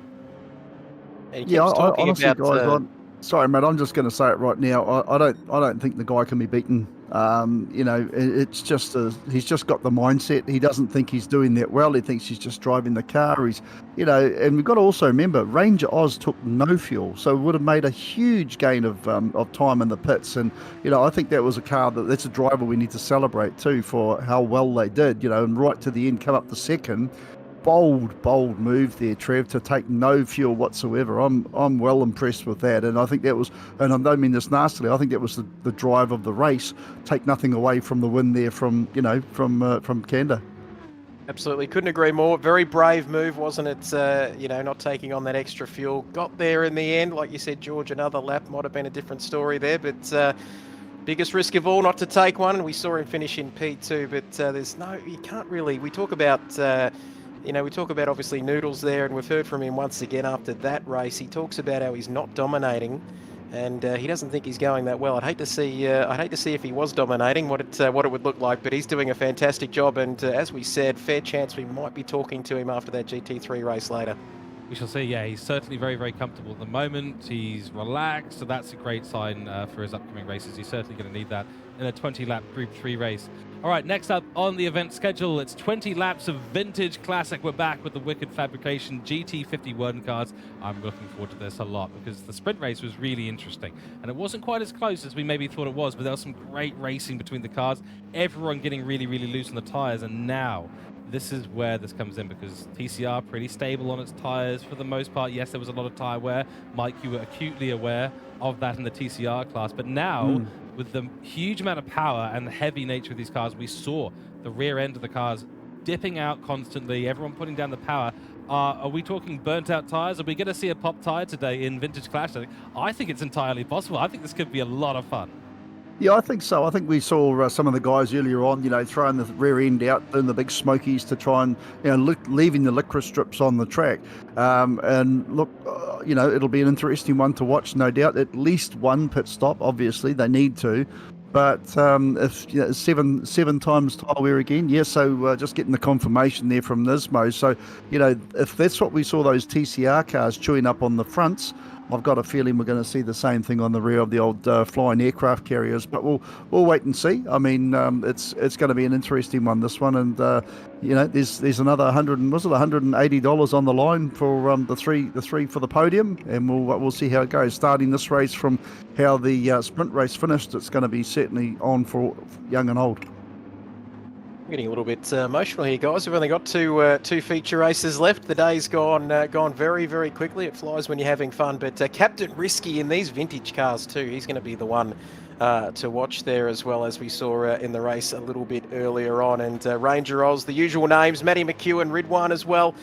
And he Yeah, keeps talking honestly, about, guys, sorry, mate. I'm just going to say it right now. I don't think the guy can be beaten. You know, it's just he's just got the mindset. He doesn't think he's doing that well. He thinks he's just driving the car. He's, you know, and we've got to also remember Ranger Oz took no fuel, so would have made a huge gain of time in the pits. And you know, I think that was a car that's a driver we need to celebrate too for how well they did. You know, and right to the end, come up the second. Bold move there, Trev, to take no fuel whatsoever. I'm well impressed with that, and I think that was, and I don't mean this nastily, I think that was the drive of the race. Take nothing away from the win there from Kanda. Absolutely, couldn't agree more. Very brave move, wasn't it? You know, not taking on that extra fuel. Got there in the end, like you said, George. Another lap might have been a different story there, but biggest risk of all, not to take one. We saw him finish in P2, but there's no, you can't really. We talk about. You know, we talk about obviously Noodles there, and we've heard from him once again after that race. He talks about how he's not dominating, and he doesn't think he's going that well. I'd hate to see if he was dominating, what it would look like. But he's doing a fantastic job, and as we said, fair chance we might be talking to him after that GT3 race later. We shall see. Yeah, he's certainly very, very comfortable at the moment. He's relaxed, so that's a great sign for his upcoming races. He's certainly going to need that in a 20-lap Group 3 race. All right, next up on the event schedule, it's 20 laps of Vintage Classic. We're back with the Wicked Fabrication GT51 cars. I'm looking forward to this a lot because the sprint race was really interesting. And it wasn't quite as close as we maybe thought it was, but there was some great racing between the cars. Everyone getting really, really loose on the tires. And now, this is where this comes in because TCR pretty stable on its tires for the most part. Yes, there was a lot of tire wear. Mike, you were acutely aware of that in the TCR class. But now, with the huge amount of power and the heavy nature of these cars, we saw the rear end of the cars dipping out constantly, everyone putting down the power. Are we talking burnt out tires? Are we going to see a pop tire today in Vintage Classic? I think it's entirely possible. I think this could be a lot of fun. Yeah, I think so. I think we saw some of the guys earlier on, you know, throwing the rear end out, doing the big smokies to try and, you know, leaving the licorice strips on the track. And look, you know, it'll be an interesting one to watch, no doubt. At least one pit stop, obviously, they need to. But if you know, seven times tire wear again, yeah. So just getting the confirmation there from Nismo. So you know, if that's what we saw those TCR cars chewing up on the fronts, I've got a feeling we're going to see the same thing on the rear of the old flying aircraft carriers. But we'll wait and see. I mean, it's going to be an interesting one, this one, and you know, there's another $180 on the line for the three for the podium, and we'll see how it goes. Starting this race from how the sprint race finished, it's going to be certainly on for young and old. I'm getting a little bit emotional here, guys. We've only got two feature races left. The day's gone very, very quickly. It flies when you're having fun. But Captain Risky in these vintage cars too. He's going to be the one to watch there, as well as we saw in the race a little bit earlier on. And Ranger Oz, the usual names, Matty McEwen, Ridwan as well.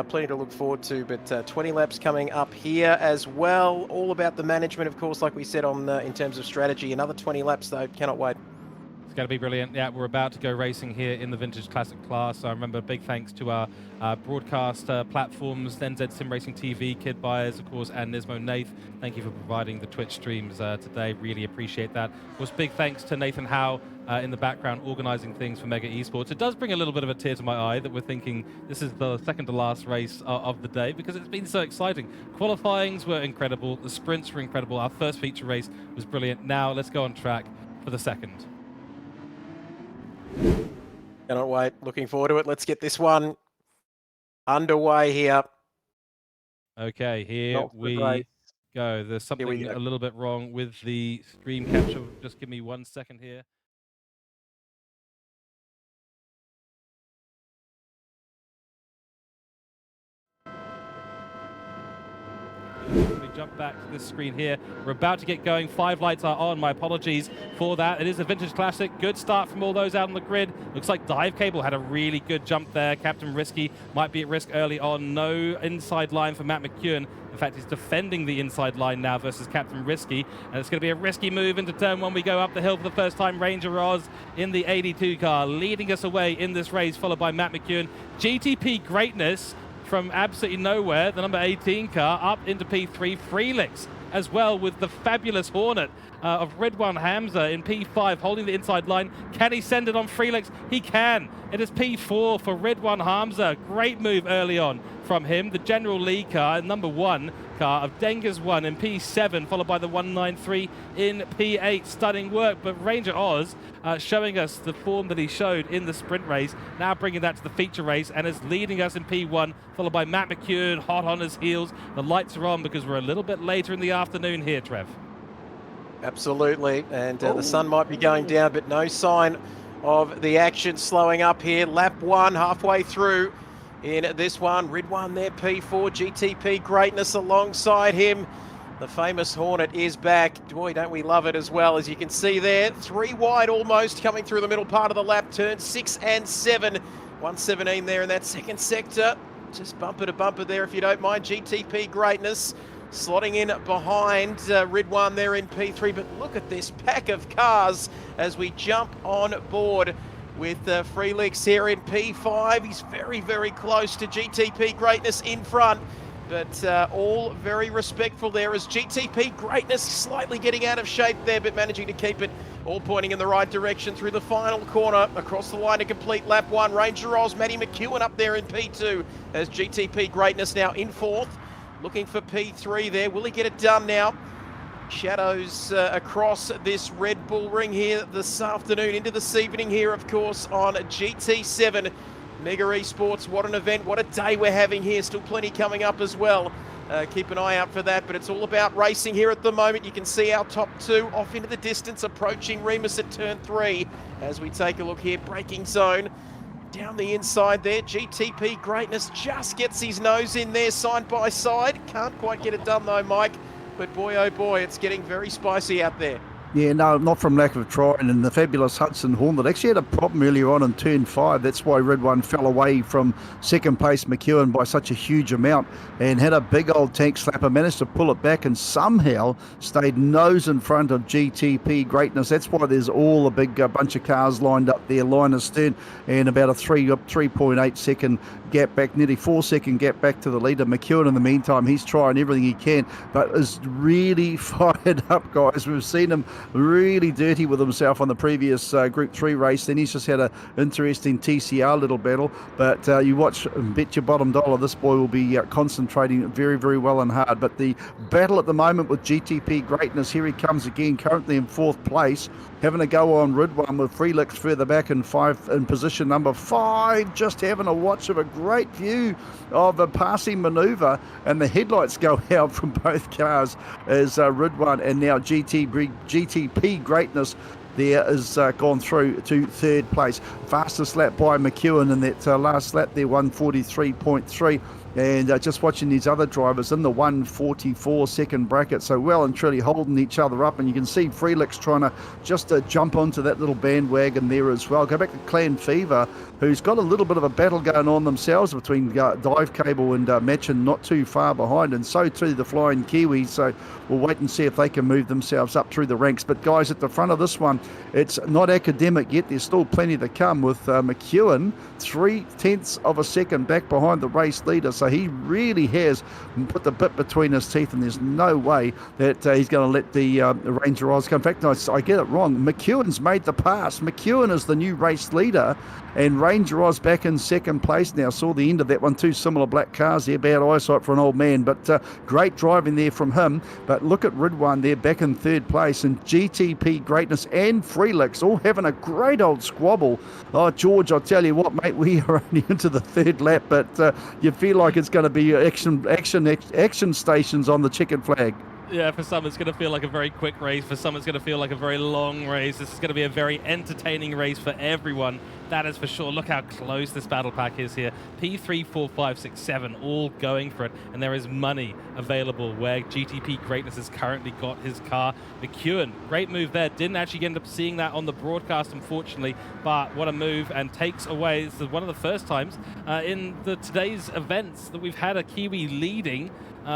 Plenty to look forward to. But 20 laps coming up here as well. All about the management, of course, like we said on in terms of strategy. Another 20 laps though. Cannot wait. Going to be brilliant. Yeah, we're about to go racing here in the Vintage Classic class. I remember big thanks to our broadcast platforms, NZ Sim Racing TV, Kid Buyers, of course, and Nismo Nath. Thank you for providing the Twitch streams today. Really appreciate that. Of course, big thanks to Nathan Howe in the background organising things for Mega Esports. It does bring a little bit of a tear to my eye that we're thinking this is the second to last race of the day because it's been so exciting. Qualifyings were incredible. The sprints were incredible. Our first feature race was brilliant. Now let's go on track for the second. Cannot wait. Looking forward to it. Let's get this one underway here. Okay, here we go. There's something a little bit wrong with the stream capture. Just give me 1 second here. Let me jump back to this screen here. We're about to get going. 5 lights are on. My apologies for that. It is a Vintage Classic. Good start from all those out on the grid. Looks like Dive Cable had a really good jump there. Captain Risky might be at risk early on. No inside line for Matt McEwen. In fact, he's defending the inside line now versus Captain Risky. And it's going to be a risky move into turn 1. We go up the hill for the first time. Ranger Oz in the 82 car leading us away in this race, followed by Matt McEwen. GTP greatness from absolutely nowhere, the number 18 car up into P3. Freelix as well with the fabulous Hornet of Ridwan Hamza in P5, holding the inside line. Can he send it on Freelix? He can. It is P4 for Ridwan Hamza. Great move early on from him. The General Lee car, number 1 car of Denga's 1 in P7, followed by the 193 in P8. Stunning work, but Ranger Oz showing us the form that he showed in the sprint race, now bringing that to the feature race and is leading us in P1, followed by Matt McEwen, hot on his heels. The lights are on because we're a little bit later in the afternoon here, Trev. Absolutely, and the sun might be going down, but no sign of the action slowing up here. Lap 1, halfway through in this one. Ridwan there, P4, GTP Greatness alongside him. The famous Hornet is back. Boy, don't we love it as well. As you can see there, 3 wide almost coming through the middle part of the lap, turns 6 and 7. 117 there in that second sector. Just bumper to bumper there, if you don't mind. GTP Greatness slotting in behind Ridwan there in P3. But look at this pack of cars as we jump on board with Freelix here in P5. He's very, very close to GTP Greatness in front. But all very respectful there as GTP Greatness slightly getting out of shape there, but managing to keep it all pointing in the right direction through the final corner. Across the line to complete lap 1. Ranger Oz, Matty McEwen up there in P2 as GTP Greatness now in 4th. Looking for P3 there. Will he get it done now? Shadows across this Red Bull Ring here this afternoon, into this evening here, of course, on GT7. Mega Esports, what an event, what a day we're having here. Still plenty coming up as well. Keep an eye out for that, but it's all about racing here at the moment. You can see our top 2 off into the distance, approaching Remus at turn 3. As we take a look here, braking zone. Down the inside there, GTP Greatness just gets his nose in there side by side. Can't quite get it done though, Mike. But boy, oh boy, it's getting very spicy out there. Yeah, no, not from lack of trying. And the fabulous Hudson Hornet actually had a problem earlier on in turn 5. That's why Red One fell away from second place McEwen by such a huge amount and had a big old tank slapper, managed to pull it back and somehow stayed nose in front of GTP Greatness. That's why there's all a big bunch of cars lined up there, line astern, and about a 3.8 second gap back, nearly 4 second gap back to the leader. McEwen, in the meantime, he's trying everything he can, but is really fired up, guys. We've seen him really dirty with himself on the previous Group 3 race. Then he's just had an interesting TCR little battle. But you watch, bet your bottom dollar, this boy will be concentrating very, very well and hard. But the battle at the moment with GTP Greatness, here he comes again, currently in 4th place, having a go on Ridwan with Freelix further back in position number 5, just having a watch of a great view of a passing manoeuvre, and the headlights go out from both cars as Ridwan and now GTP Greatness there is gone through to 3rd place. Fastest lap by McEwen in that last lap there, 143.3. And just watching these other drivers in the 144 second bracket, so well and truly holding each other up. And you can see Freelix trying to just jump onto that little bandwagon there as well. Go back to Clan Fever, who's got a little bit of a battle going on themselves between Dive Cable and Machin, not too far behind, and so too the Flying Kiwis. So we'll wait and see if they can move themselves up through the ranks. But guys, at the front of this one, it's not academic yet. There's still plenty to come with McEwen 0.3 of a second back behind the race leader. So he really has put the bit between his teeth, and there's no way that he's going to let the Ranger Oz come. In fact, no, I get it wrong. McEwen's made the pass. McEwen is the new race leader, and Ranger Oz back in 2nd place now. Saw the end of that one. 2 similar black cars there. Bad eyesight for an old man, but great driving there from him. But look at Ridwan there back in 3rd place, and GTP Greatness and Freelix all having a great old squabble. Oh, George, I'll tell you what, mate, we are only into the 3rd lap, but you feel like it's going to be action stations on the checkered flag. Yeah, for some it's going to feel like a very quick race. For some it's going to feel like a very long race. This is going to be a very entertaining race for everyone. That is for sure. Look how close this battle pack is here. P3, 4, 5, 6, 7, all going for it. And there is money available where GTP Greatness has currently got his car. McEwen, great move there. Didn't actually end up seeing that on the broadcast, unfortunately. But what a move, and takes away. This is one of the first times in today's events that we've had a Kiwi leading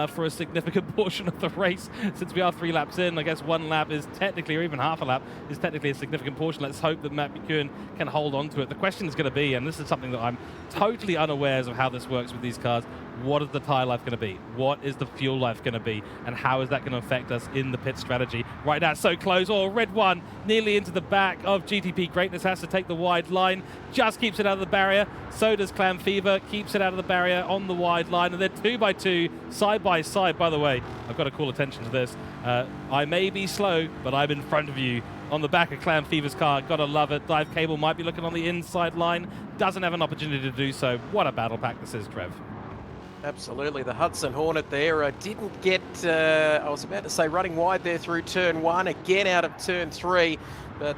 for a significant portion of the race. Since we are 3 laps in, I guess 1 lap is technically, or even half a lap, is technically a significant portion. Let's hope that Matt McEwen can hold on to to it. The question is going to be, and this is something that I'm totally unawares of how this works with these cars, what is the tire life going to be? What is the fuel life going to be? And how is that going to affect us in the pit strategy? Right now, so close. Oh, red one nearly into the back of GTP Greatness, has to take the wide line, just keeps it out of the barrier. So does Clan Fever, keeps it out of the barrier on the wide line. And they're 2 by 2, side by side. By the way, I've got to call attention to this. I may be slow, but I'm in front of you on the back of Clan Fever's car. Gotta love it. Dive Cable might be looking on the inside line. Doesn't have an opportunity to do so. What a battle pack this is, Trev. Absolutely. The Hudson Hornet there didn't get, I was about to say running wide there through turn 1, again out of turn 3. But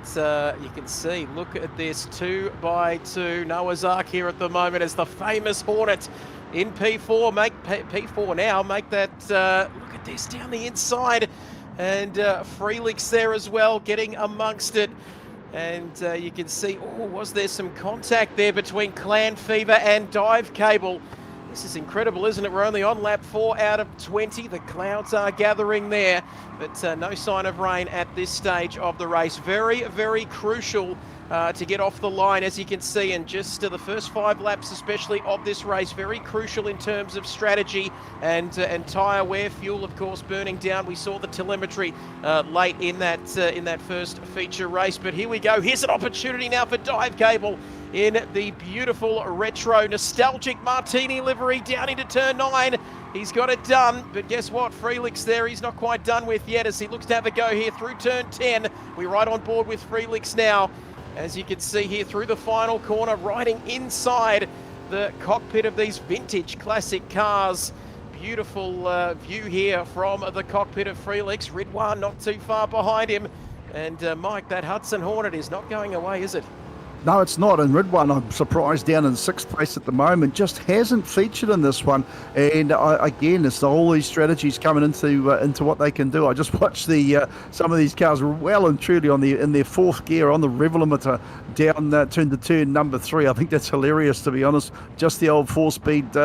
you can see, look at this, 2 by 2. Noah's Ark here at the moment as the famous Hornet in P4. Make P4 now, make that, look at this down the inside. And Freelix there as well, getting amongst it. And you can see, oh, was there some contact there between Clan Fever and Dive Cable? This is incredible, isn't it? We're only on lap 4 out of 20. The clouds are gathering there, but no sign of rain at this stage of the race. Very, very crucial to get off the line, as you can see, and just the first 5 laps, especially of this race, very crucial in terms of strategy and tyre wear. Fuel, of course, burning down. We saw the telemetry late in that first feature race, but here we go. Here's an opportunity now for Dive Cable in the beautiful retro nostalgic Martini livery down into turn 9. He's got it done, but guess what? Freelix there, he's not quite done with yet as he looks to have a go here through turn 10. We're right on board with Freelix now. As you can see here through the final corner, riding inside the cockpit of these vintage classic cars. Beautiful view here from the cockpit of Freelix. Ridwan not too far behind him. And Mike, that Hudson Hornet is not going away, is it? No, it's not. And Ridwan, I'm surprised, down in 6th place at the moment, just hasn't featured in this one. And again, it's all these strategies coming into what they can do. I just watched some of these cars well and truly in their 4th gear on the rev limiter down to turn number 3. I think that's hilarious, to be honest. Just the old 4-speed,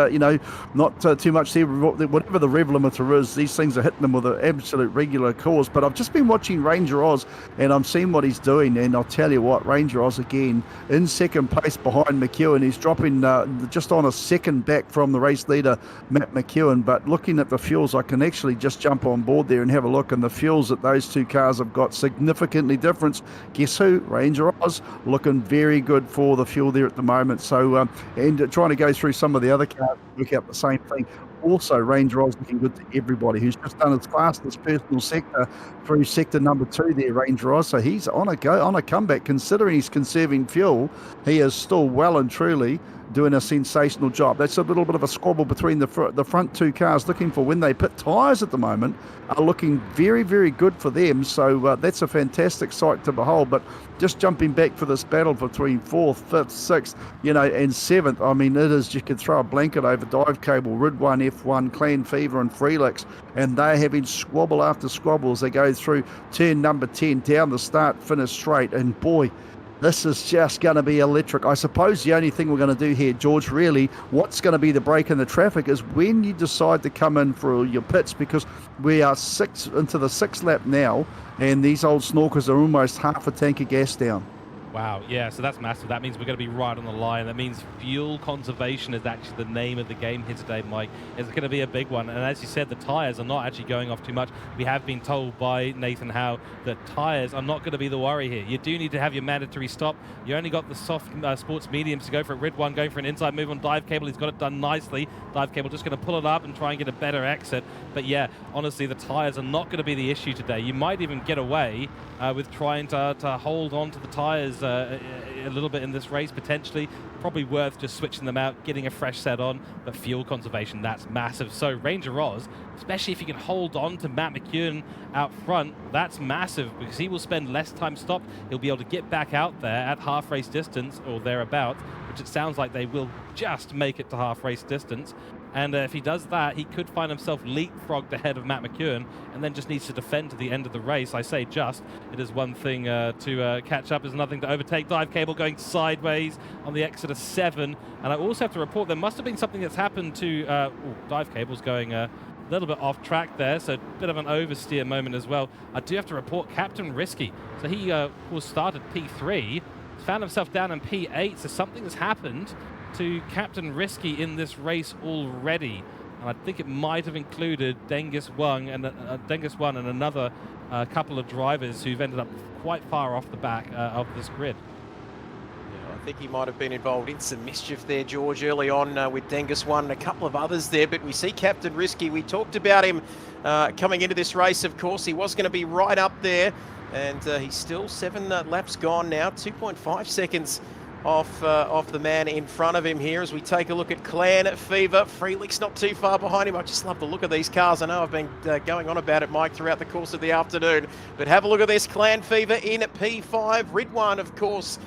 not too much there. Whatever the rev limiter is, these things are hitting them with an absolute regular course. But I've just been watching Ranger Oz, and I'm seeing what he's doing. And I'll tell you what, Ranger Oz again, in 2nd place behind McEwen. He's dropping just on a 2nd back from the race leader, Matt McEwen. But looking at the fuels, I can actually just jump on board there and have a look. And the fuels that those 2 cars have got significantly different. Guess who? Ranger Oz, looking very good for the fuel there at the moment. So, and trying to go through some of the other cars, look out the same thing. Also, Ranger Oz looking good to everybody who's just done his fastest personal sector through sector number 2 there, Ranger Oz. So he's on a comeback. Considering he's conserving fuel, he is still well and truly doing a sensational job. That's a little bit of a squabble between the front 2 cars, looking for when they pit tyres at the moment, are looking very, very good for them. So that's a fantastic sight to behold. But just jumping back for this battle between 4th, 5th, 6th, and 7th, I mean, it is, you could throw a blanket over Dive Cable, Ridwan, F1, Clan Fever and Freelix, and they're having squabble after squabble as they go through turn number 10, down the start, finish straight, and boy, this is just going to be electric. I suppose the only thing we're going to do here, George, really, what's going to be the break in the traffic is when you decide to come in for your pits, because we are into the 6th lap now, and these old snorkers are almost half a tank of gas down. Wow, yeah, so that's massive. That means we're going to be right on the line. That means fuel conservation is actually the name of the game here today, Mike. It's going to be a big one. And as you said, the tyres are not actually going off too much. We have been told by Nathan Howe that tyres are not going to be the worry here. You do need to have your mandatory stop. You only got the soft sports mediums to go for it. Ridwan going for an inside move on Dive Cable. He's got it done nicely. Dive Cable just going to pull it up and try and get a better exit. But yeah, honestly, the tyres are not going to be the issue today. You might even get away with trying to hold on to the tyres a little bit in this race, potentially. Probably worth just switching them out, getting a fresh set on, but fuel conservation, that's massive. So Ranger Oz, especially if you can hold on to Matt McEwen out front, that's massive, because he will spend less time stopped. He'll be able to get back out there at half race distance or thereabouts, which it sounds like they will just make it to half race distance. And if he does that, he could find himself leapfrogged ahead of Matt McEwen and then just needs to defend to the end of the race. I say just. It is one thing to catch up. Is nothing to overtake. Dive Cable going sideways on the exit of 7. And I also have to report there must have been something that's happened to... Dive Cable's going a little bit off track there, so a bit of an oversteer moment as well. I do have to report Captain Risky. So he was started P3. He's found himself down in P8, so something has happened to Captain Risky in this race already. And I think it might have included Dengus One and another couple of drivers who've ended up quite far off the back of this grid. I think he might have been involved in some mischief there, George, early on with Dengus One and a couple of others there. But we see Captain Risky. We talked about him coming into this race, of course. He was going to be right up there, and he's still 7 laps gone now, 2.5 seconds off the man in front of him here as we take a look at Clan Fever. Freelix not too far behind him. I just love the look of these cars. I know I've been going on about it, Mike, throughout the course of the afternoon, but have a look at this. Clan Fever in P5. Ridwan, of course,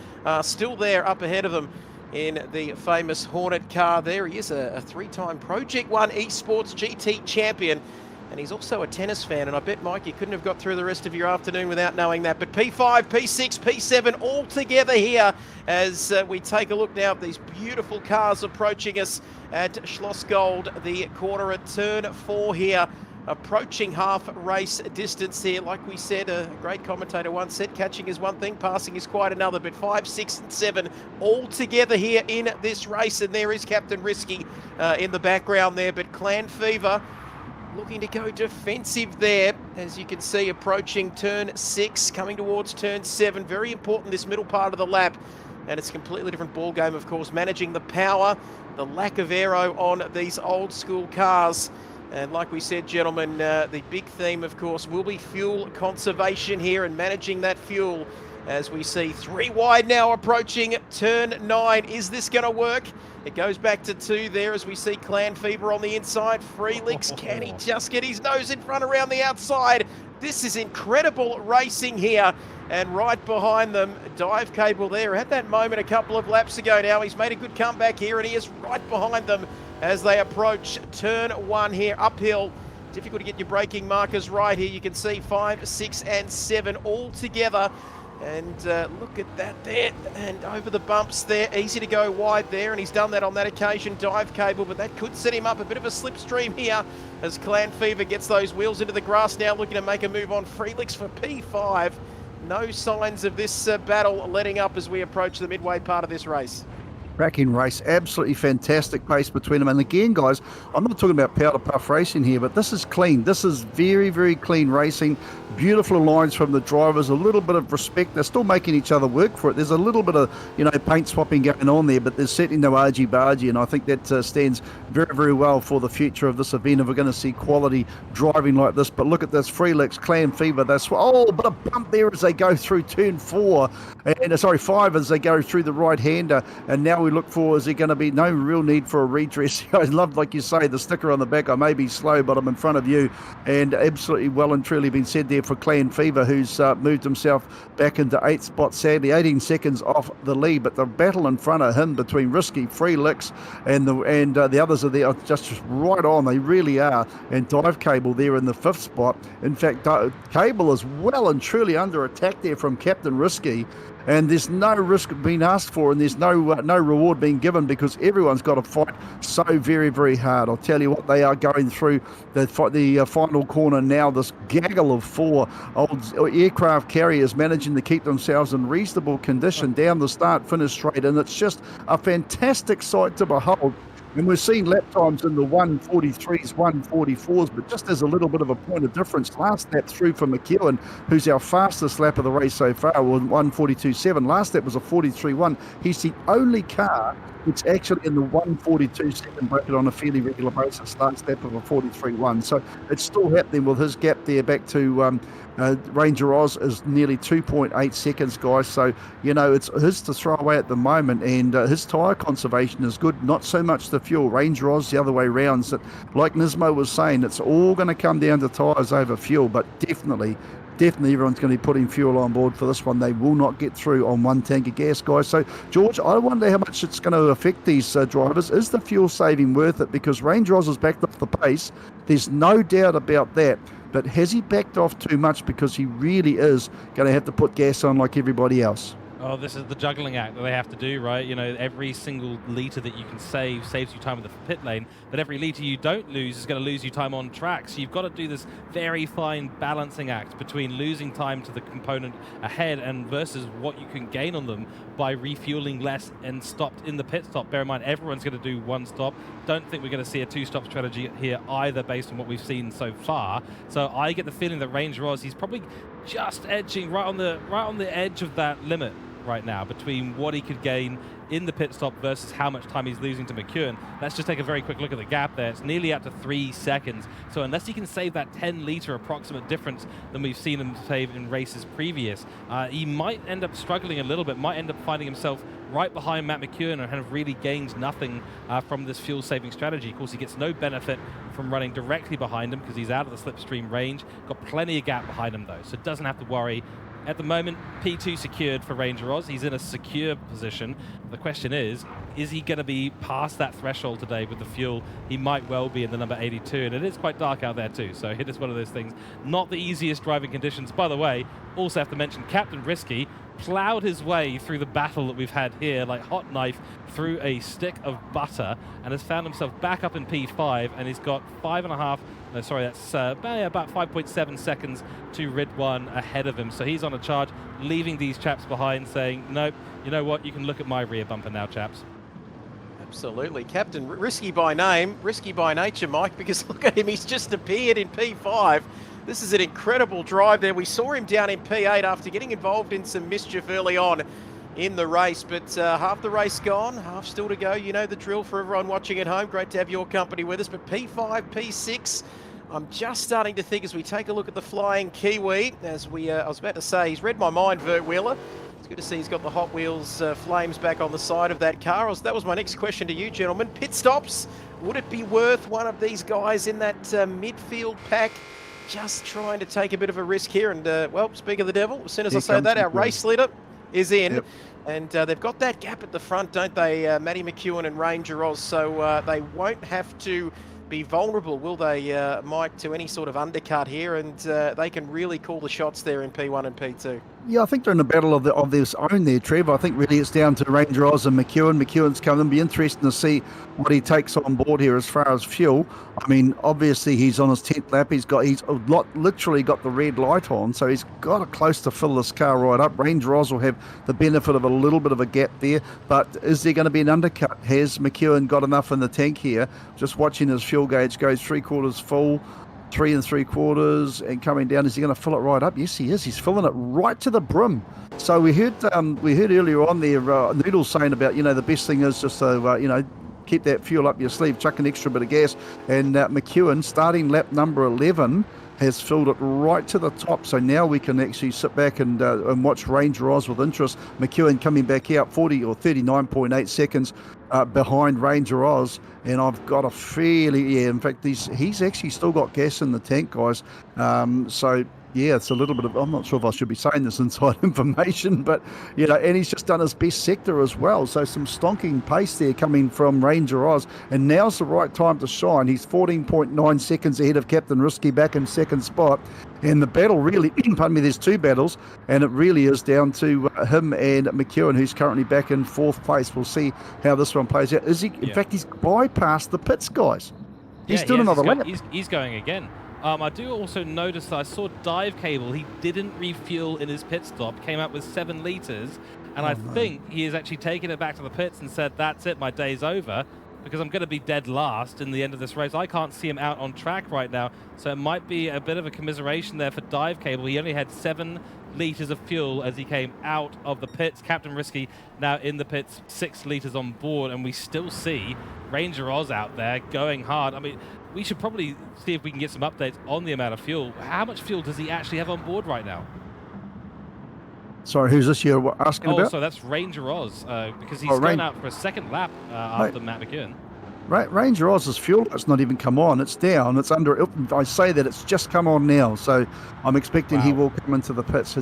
still there up ahead of them in the famous Hornet car there. He is a 3-time Project One Esports GT champion. And he's also a tennis fan, and I bet, Mike, you couldn't have got through the rest of your afternoon without knowing that. But P5, P6, P7 all together here as we take a look now at these beautiful cars approaching us at Schloss Gold, the corner at turn 4 here. Approaching half race distance here. Like we said, a great commentator once said, catching is one thing, passing is quite another. But 5, 6 and 7 all together here in this race. And there is Captain Risky in the background there. But Clan Fever looking to go defensive there, as you can see, approaching turn 6, coming towards turn 7. Very important, this middle part of the lap. And it's a completely different ball game, of course, managing the power, the lack of aero on these old school cars. And like we said, gentlemen, the big theme, of course, will be fuel conservation here and managing that fuel. As we see 3 wide now approaching turn 9. Is this going to work? It goes back to 2 there as we see Clan Fever on the inside. Freelix, can he just get his nose in front around the outside? This is incredible racing here. And right behind them, Dive Cable there. Had that moment a couple of laps ago now. He's made a good comeback here, and he is right behind them as they approach turn 1 here, uphill. Difficult to get your braking markers right here. You can see 5, 6 and 7 all together. And look at that there, and over the bumps there, easy to go wide there, and he's done that on that occasion, Dive Cable, but that could set him up a bit of a slipstream here as Clan Fever gets those wheels into the grass now, looking to make a move on. Freelix for P5. No signs of this battle letting up as we approach the midway part of this race. Cracking race, absolutely fantastic pace between them. And again, guys, I'm not talking about powder puff racing here, but this is clean. This is very, very clean racing. Beautiful lines from the drivers, a little bit of respect. They're still making each other work for it. There's a little bit of, paint swapping going on there, but there's certainly no argy-bargy, and I think that stands very, very well for the future of this event if we're going to see quality driving like this. But look at this, Freelix, Clan Fever, but a bump there as they go through turn 5 as they go through the right-hander, and now we look for, is there going to be no real need for a redress? I love, like you say, the sticker on the back. I may be slow, but I'm in front of you, and absolutely well and truly been said there for Clan Fever, who's moved himself back into 8th spot, sadly 18 seconds off the lead. But the battle in front of him between Risky, Freelix, and the others are there just right on. They really are. And Dive Cable there in the 5th spot. In fact, Cable is well and truly under attack there from Captain Risky. And there's no risk being asked for, and there's no reward being given, because everyone's got to fight so very, very hard. I'll tell you what, they are going through the final corner now. This gaggle of 4 old aircraft carriers managing to keep themselves in reasonable condition down the start-finish straight, and it's just a fantastic sight to behold. And we're seeing lap times in the 1:43s, 1:44s, but just as a little bit of a point of difference, last lap through for McEwen, who's our fastest lap of the race so far, was 1:42.7. Last lap was a 43.1. He's the only car that's actually in the 1:42.7 bracket on a fairly regular basis. Last lap of a 43.1. So it's still happening with his gap there back to Ranger Oz is nearly 2.8 seconds, guys. So, it's his to throw away at the moment, and his tyre conservation is good, not so much the fuel. Ranger Oz the other way round. So, like Nismo was saying, it's all going to come down to tyres over fuel, but definitely everyone's going to be putting fuel on board for this one. They will not get through on 1 tank of gas, guys. So, George, I wonder how much it's going to affect these drivers. Is the fuel saving worth it? Because Ranger Oz has backed off the pace. There's no doubt about that. But has he backed off too much, because he really is going to have to put gas on like everybody else? Oh, this is the juggling act that they have to do, right? You know, every single litre that you can save saves you time in the pit lane, but every litre you don't lose is going to lose you time on track. So you've got to do this very fine balancing act between losing time to the component ahead and versus what you can gain on them by refueling less and stopped in the pit stop. Bear in mind, everyone's going to do one stop. Don't think we're going to see a two-stop strategy here either based on what we've seen so far. So I get the feeling that Ranger Oz, he's probably just edging right on the edge of that limit right now between what he could gain in the pit stop versus how much time he's losing to McEwen. Let's just take a very quick look at the gap there. It's nearly out to 3 seconds. So unless he can save that 10-litre approximate difference than we've seen him save in races previous, he might end up struggling a little bit, might end up finding himself right behind Matt McEwen and have really gained nothing from this fuel-saving strategy. Of course, he gets no benefit from running directly behind him because he's out of the slipstream range. Got plenty of gap behind him, though, so doesn't have to worry. At the moment, P2 secured for Ranger Oz. He's in a secure position. The question is he going to be past that threshold today with the fuel? He might well be in the number 82, and it is quite dark out there too, so it is one of those things. Not the easiest driving conditions. By the way, also have to mention Captain Risky plowed his way through the battle that we've had here like hot knife through a stick of butter and has found himself back up in P5, and he's got about 5.7 seconds to Rid1 ahead of him. So he's on a charge, leaving these chaps behind, saying, nope, you know what, you can look at my rear bumper now, chaps. Absolutely. Captain Risky by name, risky by nature, Mike, because look at him, he's just appeared in P5. This is an incredible drive there. We saw him down in P8 after getting involved in some mischief early on in the race, but half the race gone, half still to go. You know the drill for everyone watching at home. Great to have your company with us, but P5, P6, I'm just starting to think as we take a look at the flying Kiwi, as I was about to say, he's read my mind, Vert Wheeler. It's good to see he's got the Hot Wheels flames back on the side of that car. That was my next question to you, gentlemen. Pit stops, would it be worth one of these guys in that midfield pack just trying to take a bit of a risk here? And, well, speak of the devil, as soon as I say that, our race leader is in. Yep. And they've got that gap at the front, don't they, Matty McEwen and Ranger Oz, so they won't have to be vulnerable, will they, Mike, to any sort of undercut here, and they can really call the shots there in P1 and P2. Yeah, I think they're in a battle of their own there, Trev. I think really it's down to Ranger Oz and McEwen. McEwen's coming. It'll be interesting to see what he takes on board here as far as fuel. I mean, obviously he's on his 10th lap. He's literally got the red light on, so he's got it close to fill this car right up. Ranger Oz will have the benefit of a little bit of a gap there, but is there going to be an undercut? Has McEwen got enough in the tank here? Just watching his fuel gauge go 3/4 full, 3 3/4, and coming down. Is he going to fill it right up? Yes, he is. He's filling it right to the brim. So we heard earlier on there Noodles saying about, the best thing is just to keep that fuel up your sleeve, chuck an extra bit of gas. And McEwen, starting lap number 11, has filled it right to the top. So now we can actually sit back and watch Ranger Oz with interest. McEwen coming back out 40 or 39.8 seconds behind Ranger Oz. And I've got a in fact, he's actually still got gas in the tank, guys. So yeah, it's a little bit of, I'm not sure if I should be saying this inside information, but, and he's just done his best sector as well. So some stonking pace there coming from Ranger Oz. And now's the right time to shine. He's 14.9 seconds ahead of Captain Risky back in second spot. And the battle really, pardon me, there's two battles, and it really is down to him and McEwen, who's currently back in fourth place. We'll see how this one plays out. In fact, he's bypassed the pits, guys. He's doing another lap. He's going again. I do also notice that I saw Dive Cable. He didn't refuel in his pit stop, came out with 7 litres, and I think he has actually taken it back to the pits and said, that's it, my day's over, because I'm going to be dead last in the end of this race. I can't see him out on track right now, so it might be a bit of a commiseration there for Dive Cable. He only had 7 litres of fuel as he came out of the pits. Captain Risky now in the pits, 6 litres on board, and we still see Ranger Oz out there going hard. I mean, we should probably see if we can get some updates on the amount of fuel. How much fuel does he actually have on board right now? Sorry, who's this you're asking about? Oh, so that's Ranger Oz, because he's going out for a second lap after Matt McEwen. Ranger Oz's fuel light's not even come on. It's down. It's under. I say that it's just come on now. So I'm expecting he will come into the pits.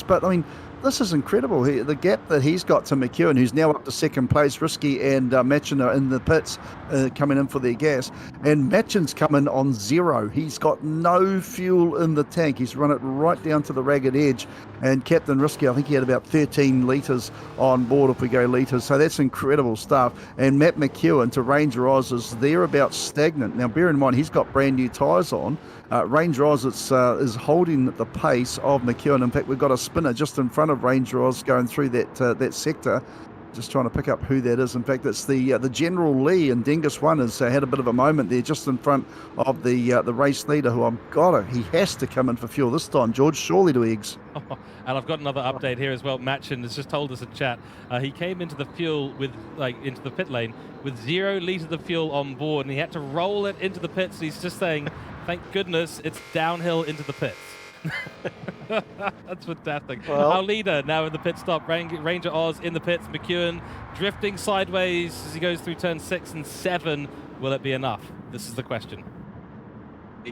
But I mean, this is incredible. The gap that he's got to McEwen, who's now up to second place, Risky and Machin are in the pits coming in for their gas. And Machin's coming on 0. He's got no fuel in the tank. He's run it right down to the ragged edge. And Captain Risky, I think he had about 13 litres on board if we go litres. So that's incredible stuff. And Matt McEwen to Ranger Oz is thereabouts stagnant. Now, bear in mind, he's got brand new tyres on. Ranger Oz is holding the pace of McEwen. In fact, we've got a spinner just in front of Ranger Oz going through that sector. Just trying to pick up who that is. In fact, it's the General Lee, and Dingus One has had a bit of a moment there just in front of the race leader, who he has to come in for fuel this time, George, surely to eggs. And I've got another update here as well. Matchin has just told us in chat, he came into the into the pit lane with 0 litres of fuel on board, and he had to roll it into the pits. He's just saying, thank goodness it's downhill into the pits. That's fantastic. Well, our leader now in the pit stop, Ranger Oz in the pits. McEwen drifting sideways as he goes through turn 6 and 7. Will it be enough? This is the question.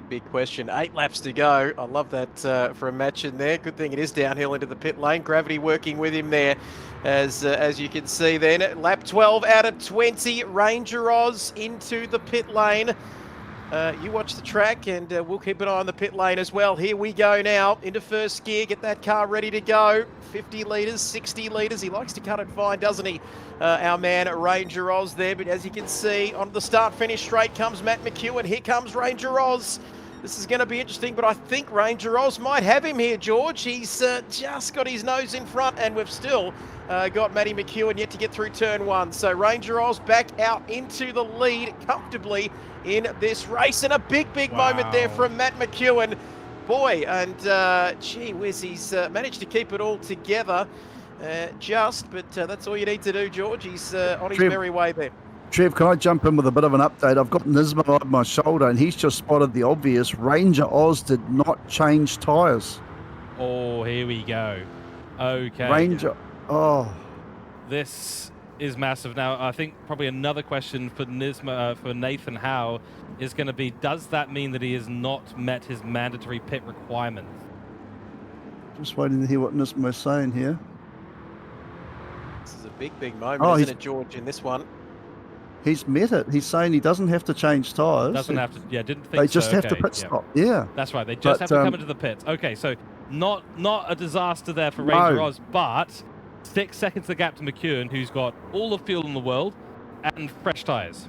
Big question. 8 laps to go. I love that for a match in there. Good thing it is downhill into the pit lane. Gravity working with him there, as you can see then. Lap 12 out of 20. Ranger Oz into the pit lane. You watch the track, and we'll keep an eye on the pit lane as well. Here we go now into first gear. Get that car ready to go. 50 litres, 60 litres. He likes to cut it fine, doesn't he? Our man Ranger Oz there. But as you can see, on the start-finish straight comes Matt McEwen. Here comes Ranger Oz. This is going to be interesting, but I think Ranger Oz might have him here, George. He's just got his nose in front, and we've still got Matty McEwen yet to get through turn 1. So Ranger Oz back out into the lead comfortably in this race, and a big moment there from Matt McEwen. Boy, and gee whiz, he's managed to keep it all together but that's all you need to do, George. He's on his merry way there. Trev, can I jump in with a bit of an update? I've got Nismo on my shoulder, and he's just spotted the obvious. Ranger Oz did not change tyres. Oh, here we go. Okay. Ranger, This is massive. Now, I think probably another question for for Nathan Howe is going to be, does that mean that he has not met his mandatory pit requirements? Just waiting to hear what Nismo's saying here. This is a big moment, isn't it, George, in this one? He's met it. He's saying he doesn't have to change tyres. Doesn't have to. Yeah, didn't think They just so. have to pit stop. Yeah. That's right. They just have to come into the pits. Okay, so not a disaster there for Ranger Oz, but 6 seconds the gap to McEwen, who's got all the fuel in the world and fresh tyres.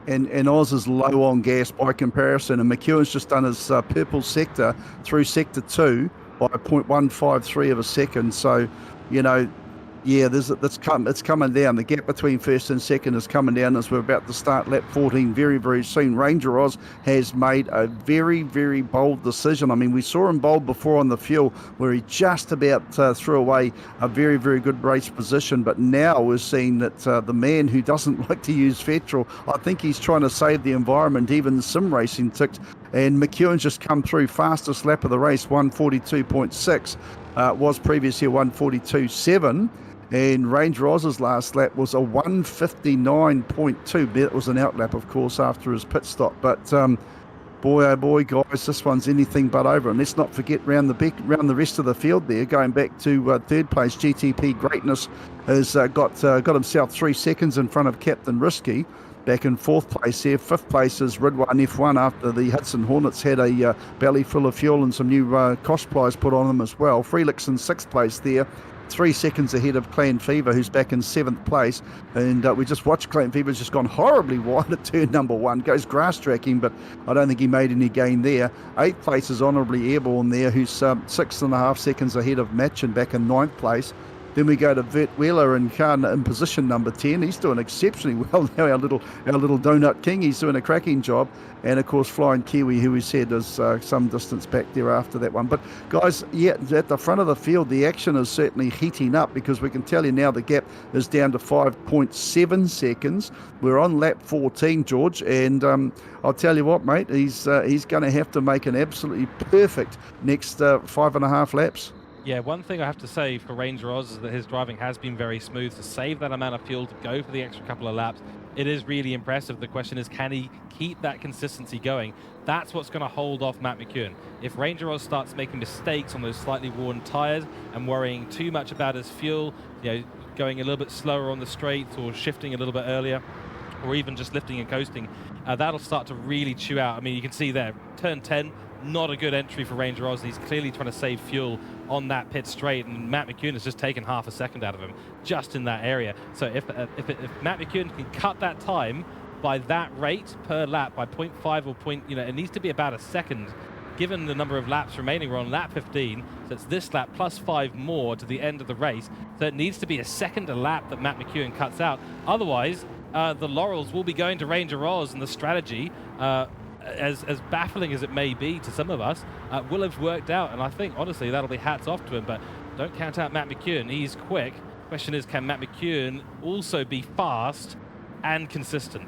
And Oz is low on gas by comparison, and McEwen's just done his purple sector through sector 2 by 0.153 of a second. So, yeah, it's coming down. The gap between first and second is coming down as we're about to start lap 14 very soon. Ranger Oz has made a very bold decision. I mean, we saw him bold before on the fuel, where he just about threw away a very good race position. But now we're seeing that the man who doesn't like to use petrol, I think he's trying to save the environment. Even sim racing ticked, and McEwen's just come through fastest lap of the race, 142.6. Was previous here 142.7. And Ranger Oz's last lap was a 159.2. It was an outlap, of course, after his pit stop. But boy, oh boy, guys, this one's anything but over. And let's not forget round the rest of the field there, going back to third place, GTP Greatness has got himself 3 seconds in front of Captain Risky. Back in 4th place here. 5th place is Ridwan F1 after the Hudson Hornets had a belly full of fuel and some new cost plies put on them as well. Freelix in 6th place there. 3 seconds ahead of Clan Fever, who's back in 7th place. And we just watched Clan Fever's just gone horribly wide at turn number 1. Goes grass tracking, but I don't think he made any gain there. 8th place is Honourably Airborne there, who's 6.5 seconds ahead of Matchin, back in 9th place. Then we go to Vert Wheeler and Khan in position number 10. He's doing exceptionally well now, our little Donut King. He's doing a cracking job. And, of course, Flying Kiwi, who we said is some distance back there after that one. But, guys, yeah, at the front of the field, the action is certainly heating up, because we can tell you now the gap is down to 5.7 seconds. We're on lap 14, George, and I'll tell you what, mate, he's going to have to make an absolutely perfect next 5.5 laps. Yeah, one thing I have to say for Ranger Oz is that his driving has been very smooth. To save that amount of fuel, to go for the extra couple of laps, it is really impressive. The question is, can he keep that consistency going? That's what's going to hold off Matt McEwen. If Ranger Oz starts making mistakes on those slightly worn tyres and worrying too much about his fuel, going a little bit slower on the straights or shifting a little bit earlier, or even just lifting and coasting, that'll start to really chew out. I mean, you can see there, turn 10, not a good entry for Ranger Oz. He's clearly trying to save fuel on that pit straight, and Matt McEwen has just taken half a second out of him just in that area. So if Matt McEwen can cut that time by that rate per lap by 0.5 or point, it needs to be about a second, given the number of laps remaining. We're on lap 15, so it's this lap plus 5 more to the end of the race. So it needs to be a second a lap that Matt McEwen cuts out. Otherwise, the laurels will be going to Ranger Oz, and the strategy, as baffling as it may be to some of us, will have worked out. And I think, honestly, that'll be hats off to him. But don't count out Matt McEwen. He's quick. Question is, can Matt McEwen also be fast and consistent?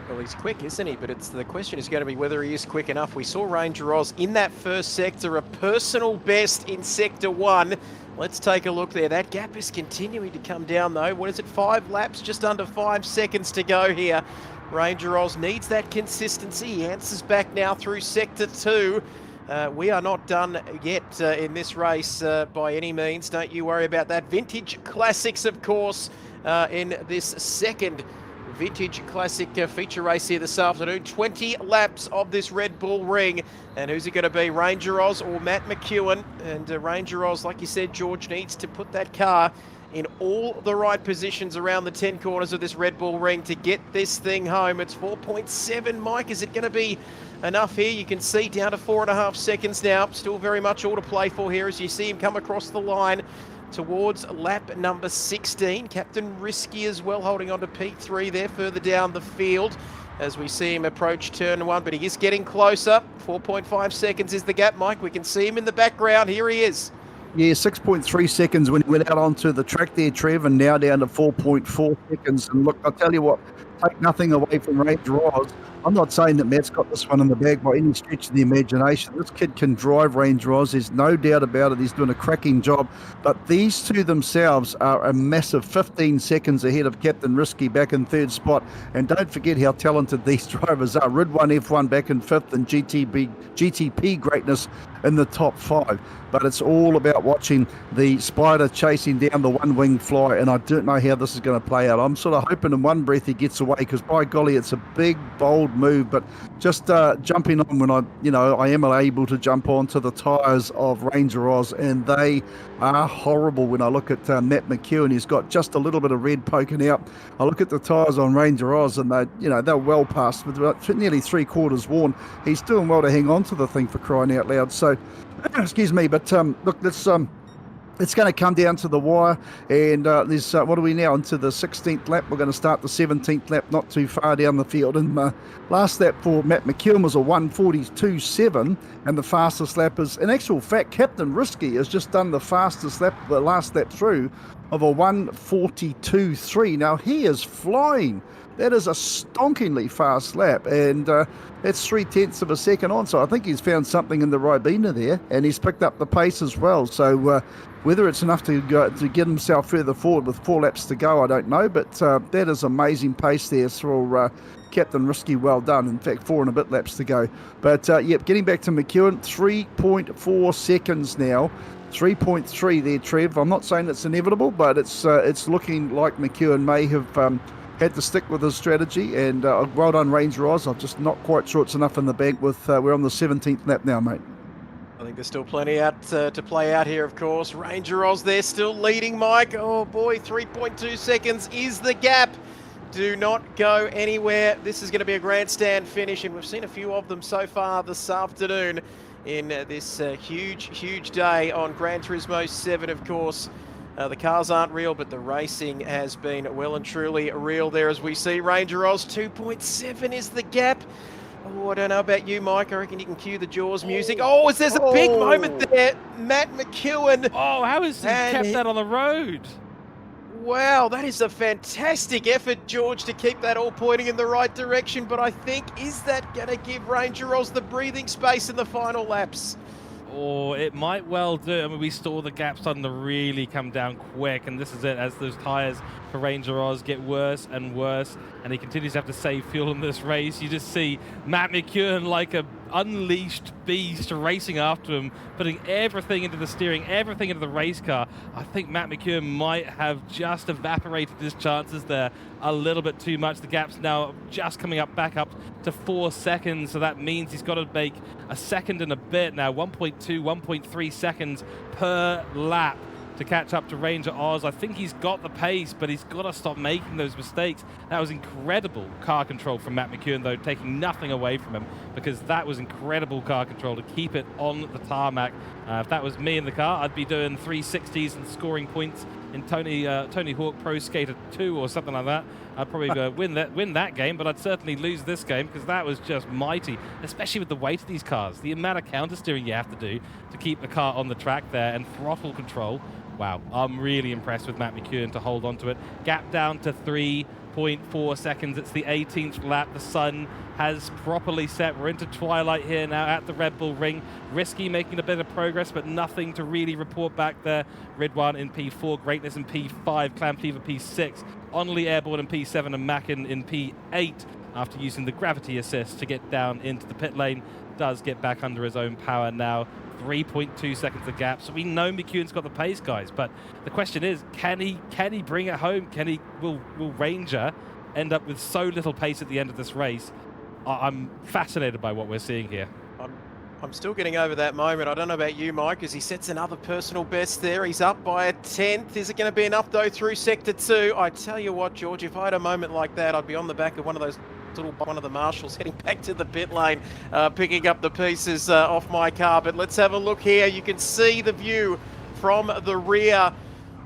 Well, he's quick, isn't he? But the question is going to be whether he is quick enough. We saw Ranger Oz in that first sector, a personal best in Sector 1. Let's take a look there. That gap is continuing to come down, though. What is it, 5 laps, just under 5 seconds to go here. Ranger Oz needs that consistency. He answers back now through Sector 2. We are not done yet in this race by any means. Don't you worry about that. Vintage Classics, of course, in this second Vintage Classic feature race here this afternoon. 20 laps of this Red Bull Ring. And who's it going to be, Ranger Oz or Matt McEwen? And Ranger Oz, like you said, George, needs to put that car in all the right positions around the 10 corners of this Red Bull Ring to get this thing home. It's 4.7, Mike. Is it going to be enough here? You can see down to 4.5 seconds now. Still very much all to play for here as you see him come across the line towards lap number 16. Captain Risky as well, holding on to P3 there further down the field as we see him approach turn 1, but he is getting closer. 4.5 seconds is the gap, Mike. We can see him in the background. Here he is. Yeah, 6.3 seconds when he went out onto the track there, Trev, and now down to 4.4 seconds. And look, I'll tell you what, take nothing away from Ranger Oz. I'm not saying that Matt's got this one in the bag by any stretch of the imagination. This kid can drive Ranger Oz. There's no doubt about it. He's doing a cracking job. But these two themselves are a massive 15 seconds ahead of Captain Risky back in 3rd spot. And don't forget how talented these drivers are. Rid1 F1 back in 5th and GTP greatness in the top 5. But it's all about watching the Spider chasing down the one-winged fly, and I don't know how this is going to play out. I'm sort of hoping in one breath he gets away, because by golly, it's a big, bold move. But just jumping on when I am able to jump onto the tyres of Ranger Oz, and they are horrible. When I look at Matt McEwen, he's got just a little bit of red poking out. I look at the tyres on Ranger Oz, and they're well past, with about nearly 3/4 worn. He's doing well to hang on to the thing, for crying out loud. So, excuse me, but look, it's going to come down to the wire, and there's what are we now, into the 16th lap? We're going to start the 17th lap, not too far down the field. And last lap for Matt McEwen was a 1:42.7, and the fastest lap is, in actual fact, Captain Risky has just done the fastest lap, the last lap through, of a 1:42.3. Now he is flying. That is a stonkingly fast lap, and that's 0.3 of a second on. So I think he's found something in the Ribena there, and he's picked up the pace as well. So whether it's enough to get himself further forward with 4 laps to go, I don't know. But that is amazing pace there for Captain Risky. Well done. In fact, 4 and a bit laps to go. But getting back to McEwen, 3.4 seconds now. 3.3 there, Trev. I'm not saying it's inevitable, but it's looking like McEwen may have had to stick with his strategy, and well done, Ranger Oz. I'm just not quite sure it's enough in the bank. We're on the 17th lap now, mate. I think there's still plenty out to play out here, of course. Ranger Oz there still leading, Mike. Oh boy, 3.2 seconds is the gap. Do not go anywhere. This is going to be a grandstand finish, and we've seen a few of them so far this afternoon in this huge day on Gran Turismo 7, of course. The cars aren't real, but the racing has been well and truly real there, as we see Ranger Oz. 2.7 is the gap. Oh, I don't know about you, Mike. I reckon you can cue the Jaws music. Oh, there's a big moment there. Matt McEwen. Oh, how has he kept that on the road? Wow, that is a fantastic effort, George, to keep that all pointing in the right direction. But I think, is that going to give Ranger Oz the breathing space in the final laps? Oh, it might well do. I mean, we saw the gap starting to really come down quick, and this is it. As those tyres for Ranger Oz get worse and worse, and he continues to have to save fuel in this race. You just see Matt McEwen like a unleashed beast racing after him, putting everything into the steering, everything into the race car. I think Matt McEwen might have just evaporated his chances there a little bit too much. The gap's now just coming up back up to 4 seconds, so that means he's got to make a second and a bit now, 1.2, 1.3 seconds per lap to catch up to Ranger Oz. I think he's got the pace, but he's got to stop making those mistakes. That was incredible car control from Matt McEwen, though, taking nothing away from him, because that was incredible car control to keep it on the tarmac. If that was me in the car, I'd be doing 360s and scoring points in Tony Hawk Pro Skater 2 or something like that. I'd probably win that game, but I'd certainly lose this game, because that was just mighty, especially with the weight of these cars. The amount of counter-steering you have to do to keep the car on the track there, and throttle control. Wow, I'm really impressed with Matt McEwen to hold on to it. Gap down to 3.4 seconds. It's the 18th lap. The sun has properly set. We're into twilight here now at the Red Bull Ring. Risky making a bit of progress, but nothing to really report back there. Ridwan in P4, Greatness in P5, Clam Fever P6, Only Airborne in P7, and Mackin in P8 after using the gravity assist to get down into the pit lane. Does get back under his own power now. 3.2 seconds of gap, so we know McEwen's got the pace, guys, but the question is, can he bring it home? Will Ranger end up with so little pace at the end of this race? I'm fascinated by what we're seeing here. I'm still getting over that moment. I don't know about you, Mike, as he sets another personal best there. He's up by a 10th. Is it going to be enough, though, through Sector 2? I tell you what, George, if I had a moment like that, I'd be on the back of one of the marshals heading back to the pit lane, picking up the pieces off my car. But let's have a look here. You can see the view from the rear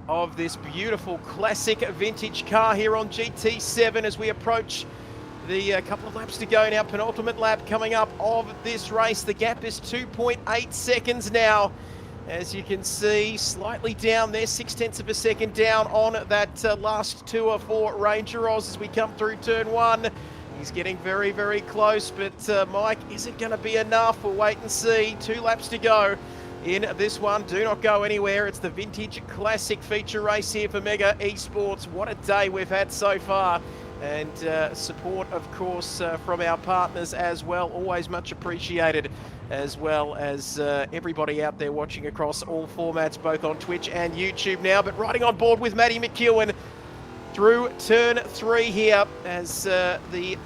of this beautiful classic vintage car here on GT7 as we approach the couple of laps to go now. Penultimate lap coming up of this race. The gap is 2.8 seconds now. As you can see, slightly down there, 0.6 of a second down on that last tour for Ranger Oz as we come through turn 1. He's getting very, very close, but Mike, is it going to be enough? We'll wait and see. 2 laps to go in this one. Do not go anywhere. It's the Vintage Classic Feature Race here for Mega Esports. What a day we've had so far. And support, of course, from our partners as well. Always much appreciated, as well as everybody out there watching across all formats, both on Twitch and YouTube now. But riding on board with Matty McEwen through turn 3 here as the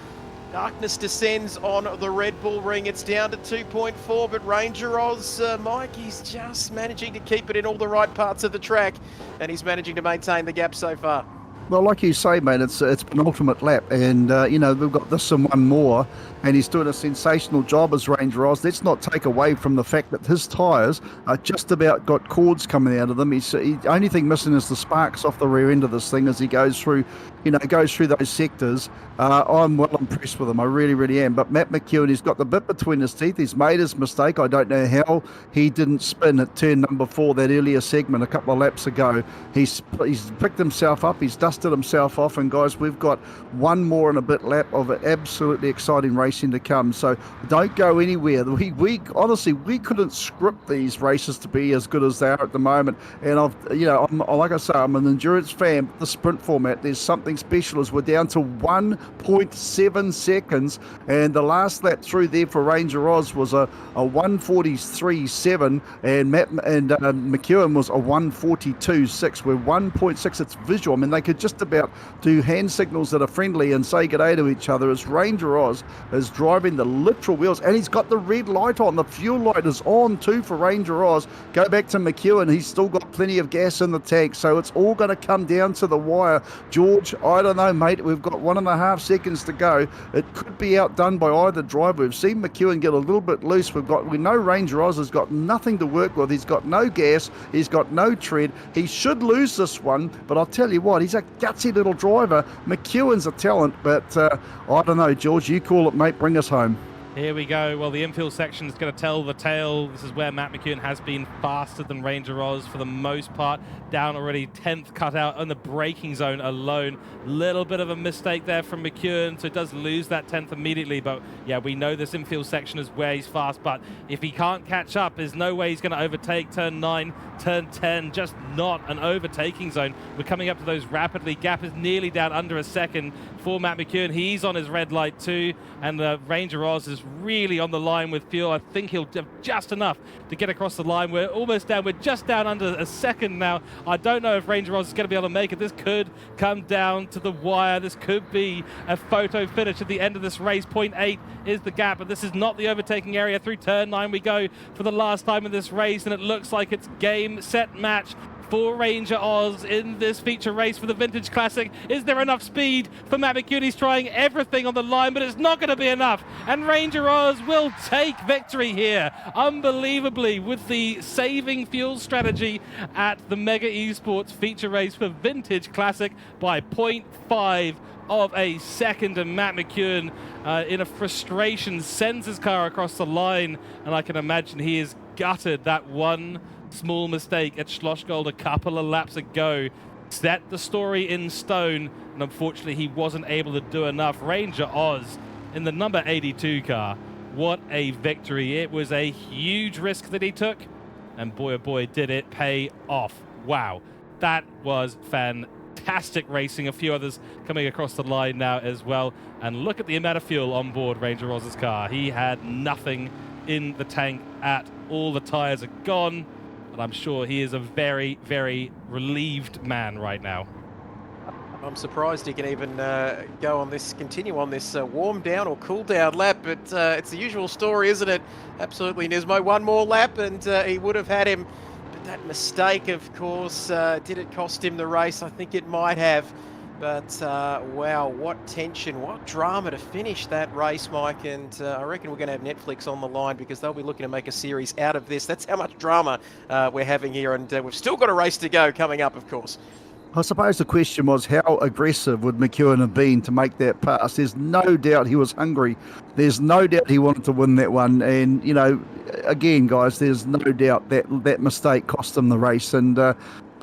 darkness descends on the Red Bull Ring. It's down to 2.4, but Ranger Oz, Mike, he's just managing to keep it in all the right parts of the track, and he's managing to maintain the gap so far. Well, like you say, mate, it's penultimate lap, and you know, we've got this and one more, and he's doing a sensational job as Ranger Oz. Let's not take away from the fact that his tyres are just about got cords coming out of them. The only thing missing is the sparks off the rear end of this thing as he goes through, those sectors. I'm well impressed with him. I really, really am. But Matt McEwen, he's got the bit between his teeth. He's made his mistake. I don't know how he didn't spin at turn number 4, that earlier segment a couple of laps ago. He's picked himself up. He's dusted himself off. And guys, we've got one more and a bit lap of an absolutely exciting racing to come. So don't go anywhere. We honestly, we couldn't script these races to be as good as they are at the moment. And like I say, I'm an endurance fan. The sprint format, there's something special as we're down to 1.7 seconds, and the last lap through there for Ranger Oz was a 1:43.7, and McEwen was a 1:42.6. We're 1.6. It's visual. I mean, they could just about do hand signals that are friendly and say good day to each other as Ranger Oz is driving the literal wheels, and he's got the red light on. The fuel light is on too for Ranger Oz. Go back to McEwen. He's still got plenty of gas in the tank, so it's all going to come down to the wire. George, I don't know, mate. We've got 1.5 seconds to go. It could be outdone by either driver. We've seen McEwen get a little bit loose. We know Ranger Oz has got nothing to work with. He's got no gas. He's got no tread. He should lose this one, but I'll tell you what, he's a gutsy little driver. McEwen's a talent, but I don't know, George. You call it, mate. Bring us home. Here we go. Well, the infield section is going to tell the tale. This is where Matt McEwen has been faster than Ranger Oz for the most part. Down already, 10th cut out on the braking zone alone. Little bit of a mistake there from McEwen, so it does lose that 10th immediately. But yeah, we know this infield section is where he's fast. But if he can't catch up, there's no way he's going to overtake turn 9, turn 10. Just not an overtaking zone. We're coming up to those rapidly. Gap is nearly down under a second for Matt McEwen. He's on his red light too, and Ranger Oz is really on the line with fuel. I think he'll have just enough to get across the line. We're almost down. We're just down under a second now. I don't know if Ranger Oz is going to be able to make it. This could come down to the wire. This could be a photo finish at the end of this race. 0.8 is the gap, but this is not the overtaking area. Through turn 9 we go for the last time in this race, and it looks like it's game, set, match for Ranger Oz in this feature race for the Vintage Classic. Is there enough speed for Matt McEwen? He's trying everything on the line, but it's not going to be enough. And Ranger Oz will take victory here, unbelievably, with the saving fuel strategy at the Mega Esports feature race for Vintage Classic by 0.5 of a second. And Matt McEwen, in a frustration, sends his car across the line, and I can imagine he is gutted. That one small mistake at Schlossgold a couple of laps ago set the story in stone, and unfortunately he wasn't able to do enough. Ranger Oz in the number 82 car, what a victory. It was a huge risk that he took, and boy oh boy did it pay off. Wow, that was fantastic racing. A few others coming across the line now as well, and look at the amount of fuel on board Ranger Oz's car. He had nothing in the tank at all. The tires are gone, but I'm sure he is a very, very relieved man right now. I'm surprised he can even continue on this warm down or cool down lap, but it's the usual story, isn't it? Absolutely, Nismo. One more lap and he would have had him. But that mistake, of course, did it cost him the race? I think it might have. But wow, what tension, what drama to finish that race, Mike. And I reckon we're going to have Netflix on the line because they'll be looking to make a series out of this. That's how much drama we're having here. And we've still got a race to go coming up, of course. I suppose the question was, how aggressive would McEwen have been to make that pass? There's no doubt he was hungry. There's no doubt he wanted to win that one. And, you know, again, guys, there's no doubt that that mistake cost him the race. And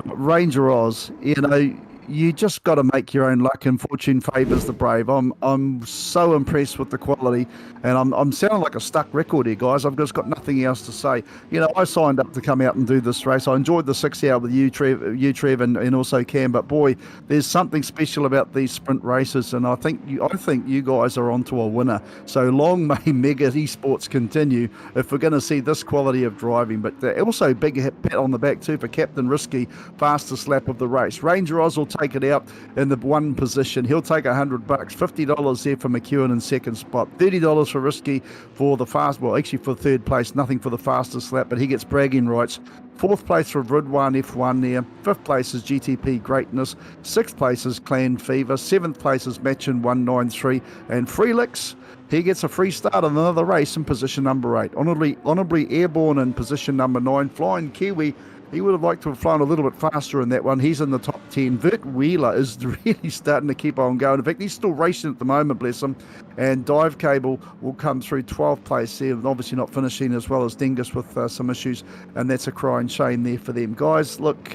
Ranger Oz, you know, you just got to make your own luck, and fortune favours the brave. I'm so impressed with the quality, and I'm sounding like a stuck record here, guys. I've just got nothing else to say. You know, I signed up to come out and do this race. I enjoyed the 6 hour with you, Trev, and also Cam. But boy, there's something special about these sprint races, and I think you guys are onto a winner. So long may Mega Esports continue if we're going to see this quality of driving. But also big pat on the back too for Captain Risky, fastest lap of the race. Ranger Oz will take it out in the one position. He'll take $100, $50 there for McEwen in second spot, $30 for Risky for the for third place, nothing for the fastest lap, but he gets bragging rights. Fourth place for Ridwan F1 there. Fifth place is GTP Greatness. Sixth place is Clan Fever. Seventh place is Matchin 193. And Freelix, he gets a free start on another race in position number 8. Honorably airborne in position number 9. Flying Kiwi, he would have liked to have flown a little bit faster in that one. He's in the top 10. Vert Wheeler is really starting to keep on going. In fact, he's still racing at the moment, bless him. And Dive Cable will come through 12th place there, and obviously not finishing, as well as Dingus with some issues. And that's a crying shame there for them. Guys, look,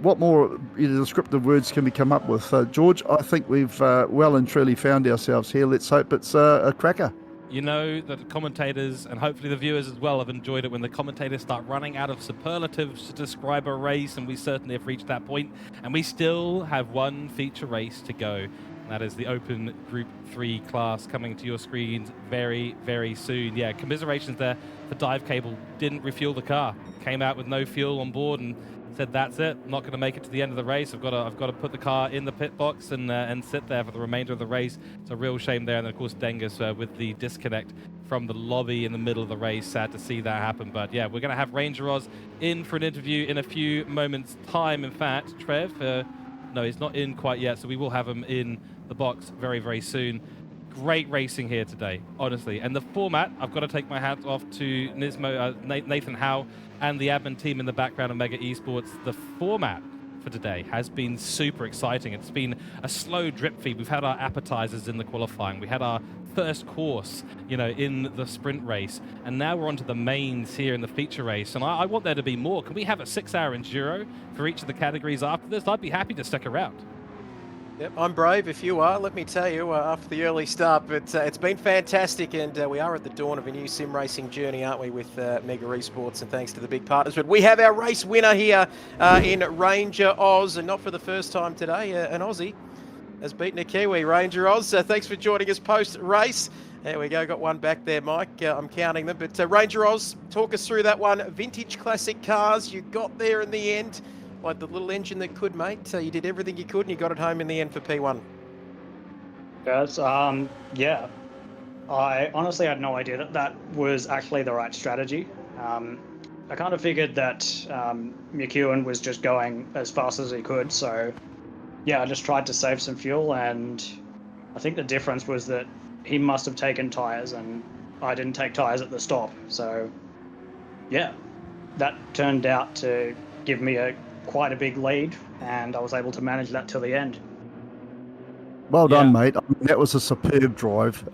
what more descriptive words can we come up with? George, I think we've well and truly found ourselves here. Let's hope it's a cracker. You know that the commentators, and hopefully the viewers as well, have enjoyed it when the commentators start running out of superlatives to describe a race, and we certainly have reached that point. And we still have one feature race to go, and that is the Open Group 3 class coming to your screens very, very soon. Yeah, commiserations there for Dive Cable. Didn't refuel the car, came out with no fuel on board, and said, that's it, I'm not going to make it to the end of the race. I've got to put the car in the pit box and sit there for the remainder of the race. It's a real shame there. And of course, Dengus with the disconnect from the lobby in the middle of the race. Sad to see that happen. But yeah, we're going to have Ranger Oz in for an interview in a few moments' time. In fact, Trev, no, he's not in quite yet, so we will have him in the box very, very soon. Great racing here today, honestly. And the format, I've got to take my hat off to Nismo, Nathan Howe, and the admin team in the background of Mega Esports. The format for today has been super exciting. It's been a slow drip feed. We've had our appetizers in the qualifying. We had our first course, you know, in the sprint race, and now we're onto the mains here in the feature race. And I want there to be more. Can we have a 6-hour enduro for each of the categories after this? I'd be happy to stick around. Yep, I'm brave if you are, let me tell you, after the early start, but it's been fantastic, and we are at the dawn of a new sim racing journey, aren't we, with Mega Esports, and thanks to the big partners. But we have our race winner here in Ranger Oz, and not for the first time today, an Aussie has beaten a Kiwi. Ranger Oz, thanks for joining us post-race. There we go, got one back there, Mike. I'm counting them. But Ranger Oz, talk us through that one. Vintage classic cars, you got there in the end. Like the little engine that could, mate. You did everything you could and you got it home in the end for P1. Yes, yeah. I honestly had no idea that that was actually the right strategy. I kind of figured that McEwen was just going as fast as he could, so yeah, I just tried to save some fuel, and I think the difference was that he must have taken tyres and I didn't take tyres at the stop. So yeah, that turned out to give me quite a big lead, and I was able to manage that till the end. Well done, mate. I mean, that was a superb drive.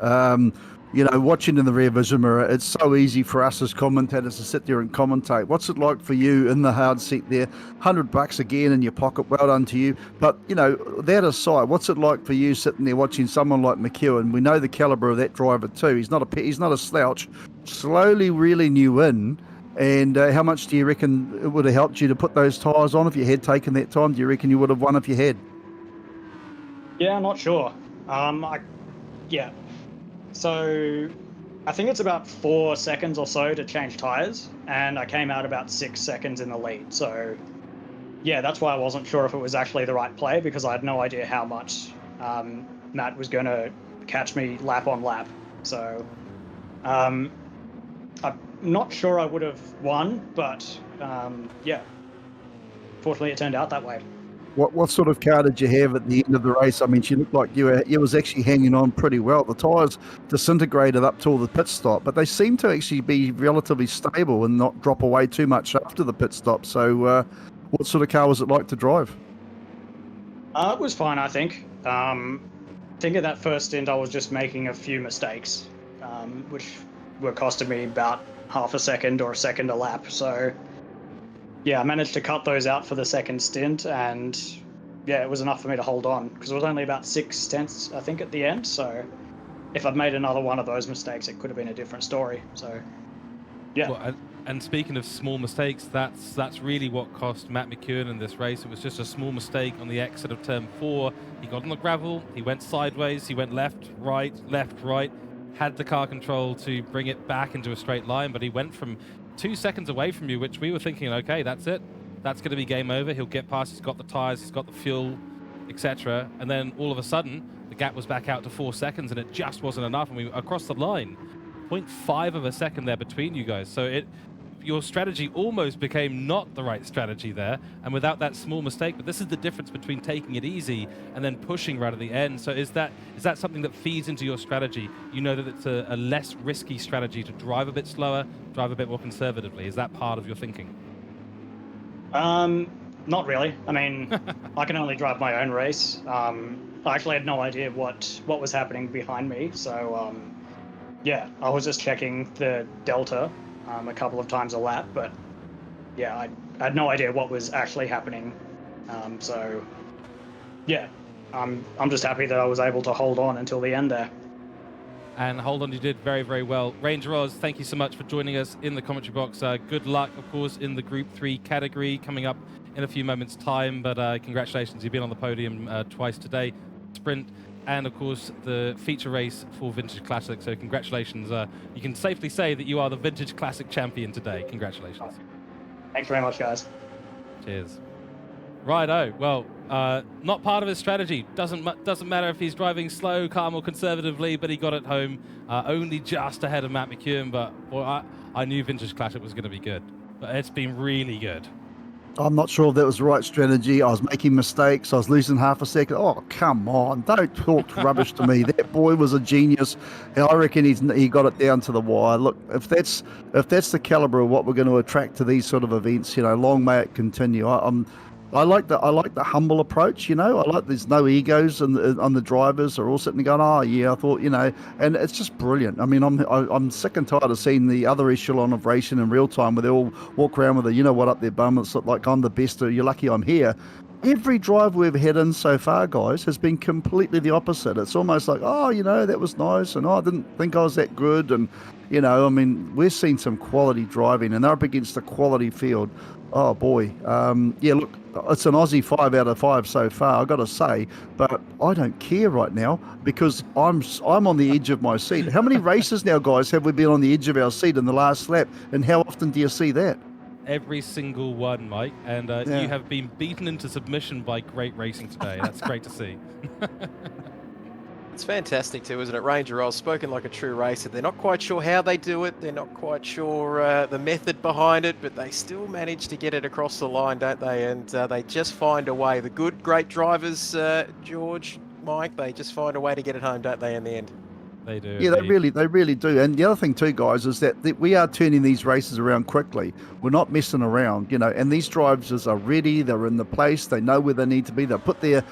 You know, watching in the rear vision mirror, it's so easy for us as commentators to sit there and commentate. What's it like for you in the hard seat there? $100 again in your pocket. Well done to you. But, you know, that aside, what's it like for you sitting there watching someone like McEwen? We know the caliber of that driver too. He's not a slouch. Slowly reeling you in. And how much do you reckon it would have helped you to put those tyres on if you had taken that time? Do you reckon you would have won if you had? Yeah, I'm not sure. Yeah. So I think it's about 4 seconds or so to change tyres, and I came out about 6 seconds in the lead. So yeah, that's why I wasn't sure if it was actually the right play, because I had no idea how much Matt was going to catch me lap on lap. So I'm not sure I would have won, but yeah, fortunately it turned out that way. What sort of car did you have at the end of the race? I mean, she looked like you was actually hanging on pretty well. The tyres disintegrated up till the pit stop, but they seem to actually be relatively stable and not drop away too much after the pit stop. So what sort of car was it like to drive? It was fine, I think. I think at that first stint I was just making a few mistakes, which were costing me about half a second or a second a lap. So yeah, I managed to cut those out for the second stint, and yeah, it was enough for me to hold on, because it was only about 6 tenths, I think, at the end. So if I'd made another one of those mistakes, it could have been a different story. So yeah. Well, and speaking of small mistakes, that's really what cost Matt McEwen in this race. It was just a small mistake on the exit of turn 4. He got on the gravel, he went sideways, he went left, right, had the car control to bring it back into a straight line, but he went from 2 seconds away from you, which we were thinking, okay, that's it. That's going to be game over. He'll get past, he's got the tyres, he's got the fuel, etc. And then all of a sudden, the gap was back out to 4 seconds, and it just wasn't enough. And we were across the line, 0.5 of a second there between you guys. So your strategy almost became not the right strategy there, and without that small mistake. But this is the difference between taking it easy and then pushing right at the end. So is that something that feeds into your strategy? You know that it's a less risky strategy to drive a bit slower, drive a bit more conservatively. Is that part of your thinking? Not really. I mean, I can only drive my own race. I actually had no idea what was happening behind me. So yeah, I was just checking the delta a couple of times a lap, but yeah, I had no idea what was actually happening. So yeah, I'm just happy that I was able to hold on until the end there. And hold on, you did very, very well. Ranger Oz, thank you so much for joining us in the commentary box. Good luck, of course, in the Group 3 category coming up in a few moments' time, but congratulations, you've been on the podium twice today. Sprint, and of course the feature race for Vintage Classic. So congratulations. You can safely say that you are the Vintage Classic champion today. Congratulations. Thanks very much, guys. Cheers. Righto. Well, not part of his strategy. Doesn't matter if he's driving slow, calm, or conservatively, but he got it home only just ahead of Matt McEwen. But well, I knew Vintage Classic was going to be good, but it's been really good. I'm not sure if that was the right strategy. I was making mistakes. I was losing half a second. Oh, come on. Don't talk rubbish to me. That boy was a genius. And I reckon he got it down to the wire. Look, if that's the caliber of what we're going to attract to these sort of events, you know, long may it continue. I like the humble approach, you know. I like there's no egos on the drivers. They're all sitting there going, oh yeah, I thought, you know, and it's just brilliant. I mean, I'm sick and tired of seeing the other echelon of racing in real time where they all walk around with a you know what up their bum. It's like I'm the best. You're lucky I'm here. Every drive we've had in so far, guys, has been completely the opposite. It's almost like, oh, you know, that was nice, and oh, I didn't think I was that good, and you know, I mean, we've seen some quality driving, and they're up against a quality field. Oh boy, yeah. Look, it's an Aussie 5 out of 5 so far. I got to say, but I don't care right now because I'm on the edge of my seat. How many races now, guys, have we been on the edge of our seat in the last lap, and how often do you see that? Every single one, Mike, and you have been beaten into submission by great racing today. That's great to see. It's fantastic too, isn't it? Ranger Oz, spoken like a true racer. They're not quite sure how they do it. They're not quite sure the method behind it, but they still manage to get it across the line, don't they? And they just find a way. The good, great drivers, George, Mike, they just find a way to get it home, don't they, in the end? They do. Yeah, they really do. And the other thing too, guys, is that we are turning these races around quickly. We're not messing around, you know. And these drivers are ready. They're in the place. They know where they need to be. They put their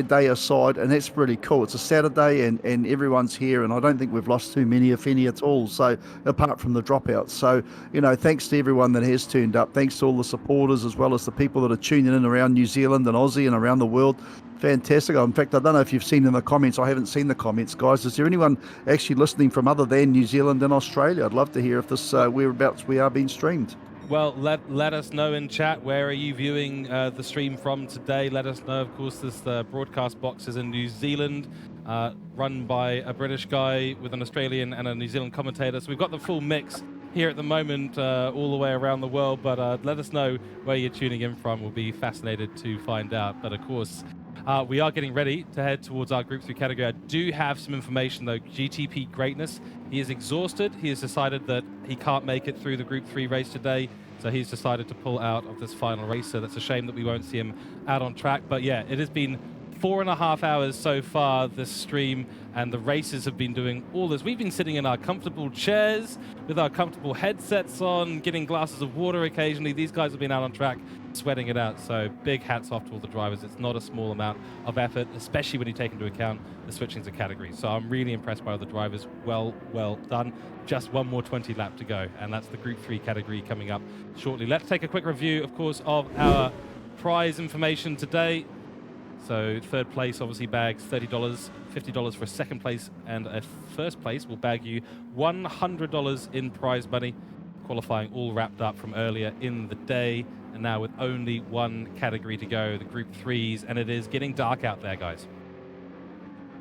day aside, and that's really cool. It's a Saturday, and everyone's here. And I don't think we've lost too many, if any, at all. So apart from the dropouts, so you know, thanks to everyone that has turned up. Thanks to all the supporters as well as the people that are tuning in around New Zealand and Aussie and around the world. Fantastic. In fact, I don't know if you've seen in the comments. I haven't seen the comments, guys. Is there anyone actually listening from other than New Zealand and Australia? I'd love to hear if this whereabouts we are being streamed. Well, let us know in chat. Where are you viewing the stream from today? Let us know. Of course, this broadcast box is in New Zealand, run by a British guy with an Australian and a New Zealand commentator. So we've got the full mix here at the moment, all the way around the world. But let us know where you're tuning in from. We'll be fascinated to find out. But of course, we are getting ready to head towards our Group 3 category. I do have some information, though. GTP Greatness, he is exhausted. He has decided that he can't make it through the Group 3 race today, so he's decided to pull out of this final race. So that's a shame that we won't see him out on track. But yeah, it has been 4.5 hours so far, this stream, and the races have been doing all this. We've been sitting in our comfortable chairs with our comfortable headsets on, getting glasses of water occasionally. These guys have been out on track, sweating it out. So big hats off to all the drivers. It's not a small amount of effort, especially when you take into account the switching to categories. So I'm really impressed by all the drivers. Well done. Just one more 20 lap to go, and that's the Group 3 category coming up shortly. Let's take a quick review, of course, of our prize information today. So third place obviously bags $30, $50 for a second place, and a first place will bag you $100 in prize money. Qualifying all wrapped up from earlier in the day, and now with only one category to go, the Group 3s, and it is getting dark out there, guys.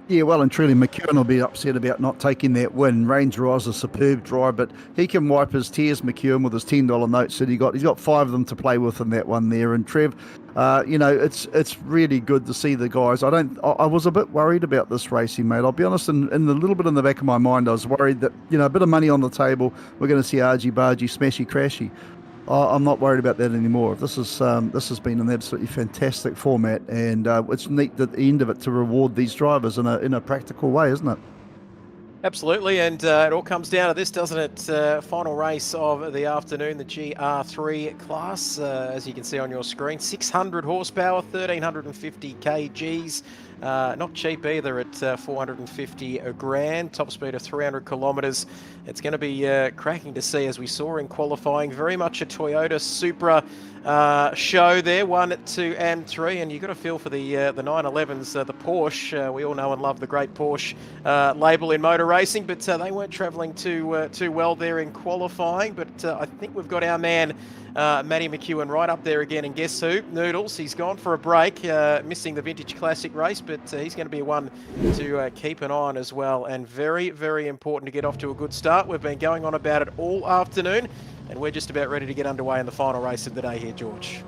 Yeah, well and truly, McEwen will be upset about not taking that win. Ranger Oz a superb drive, but he can wipe his tears, McEwen, with his $10 notes that he got. He's got 5 of them to play with in that one there. And Trev, you know, it's really good to see the guys. I was a bit worried about this racing, mate. I'll be honest, in a little bit in the back of my mind, I was worried that, you know, a bit of money on the table, we're going to see argy-bargy, smashy-crashy. I'm not worried about that anymore. This has been an absolutely fantastic format, and it's neat at the end of it to reward these drivers in a practical way, isn't it? Absolutely, and it all comes down to this, doesn't it? Final race of the afternoon, the GR3 class, as you can see on your screen. 600 horsepower, 1,350 kgs. Not cheap either at 450 grand, top speed of 300 kilometres. It's going to be cracking to see, as we saw in qualifying. Very much a Toyota Supra show there, 1, 2 and 3, and you've got a feel for the 911s, the Porsche. We all know and love the great Porsche label in motor racing, but they weren't travelling too well there in qualifying. But I think we've got our man Matty McEwen right up there again, and guess who? Noodles. He's gone for a break, missing the Vintage Classic race, but he's going to be one to keep an eye on as well, and very, very important to get off to a good start. We've been going on about it all afternoon, and we're just about ready to get underway in the final race of the day here, George.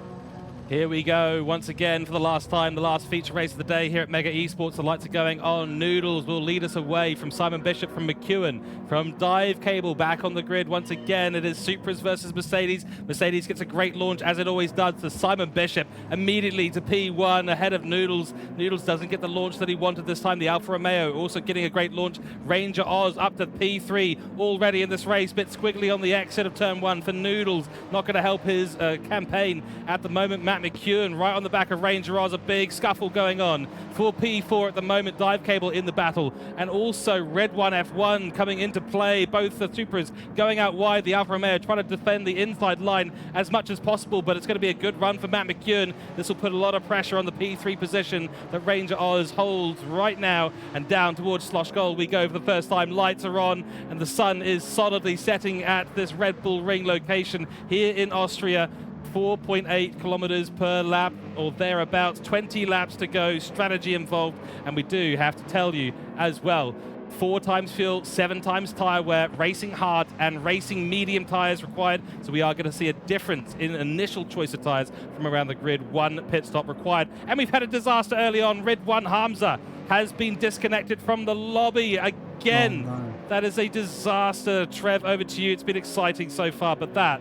Here we go once again for the last time, the last feature race of the day here at Mega Esports. The lights are going on. Noodles will lead us away from Simon Bishop, from McEwen, from Dive Cable back on the grid. Once again, it is Supras versus Mercedes. Mercedes gets a great launch, as it always does, to Simon Bishop immediately to P1 ahead of Noodles. Noodles doesn't get the launch that he wanted this time. The Alfa Romeo also getting a great launch. Ranger Oz up to P3 already in this race. Bit squiggly on the exit of turn 1 for Noodles. Not going to help his campaign at the moment. Matt Matt McEwen right on the back of Ranger Oz. A big scuffle going on for P4 at the moment. Dive Cable in the battle, and also Red 1 F1 coming into play. Both the Supras going out wide. The Alfa Romeo trying to defend the inside line as much as possible, but it's going to be a good run for Matt McEwen. This will put a lot of pressure on the P3 position that Ranger Oz holds right now, and down towards Slosh Gold we go for the first time. Lights are on, and the sun is solidly setting at this Red Bull Ring location here in Austria. 4.8 kilometers per lap or thereabouts, 20 laps to go, strategy involved, and we do have to tell you as well, 4 times fuel, 7 times tire wear, racing hard and racing medium tires required. So we are going to see a difference in initial choice of tires from around the grid. 1 pit stop required. And we've had a disaster early on. Red 1 Hamza has been disconnected from the lobby again. Oh, no. That is a disaster. Trev, over to you. It's been exciting so far, but that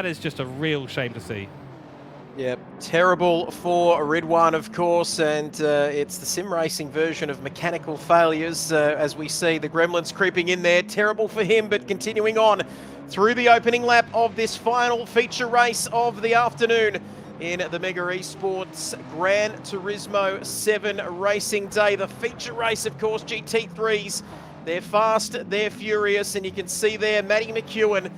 is just a real shame to see. Yeah, terrible for Red 1, of course, and it's the sim racing version of mechanical failures, as we see the gremlins creeping in there. Terrible for him, but continuing on through the opening lap of this final feature race of the afternoon in the Mega Esports Gran Turismo 7 racing day. The feature race, of course, GT3s. They're fast, they're furious, and you can see there Matty McEwen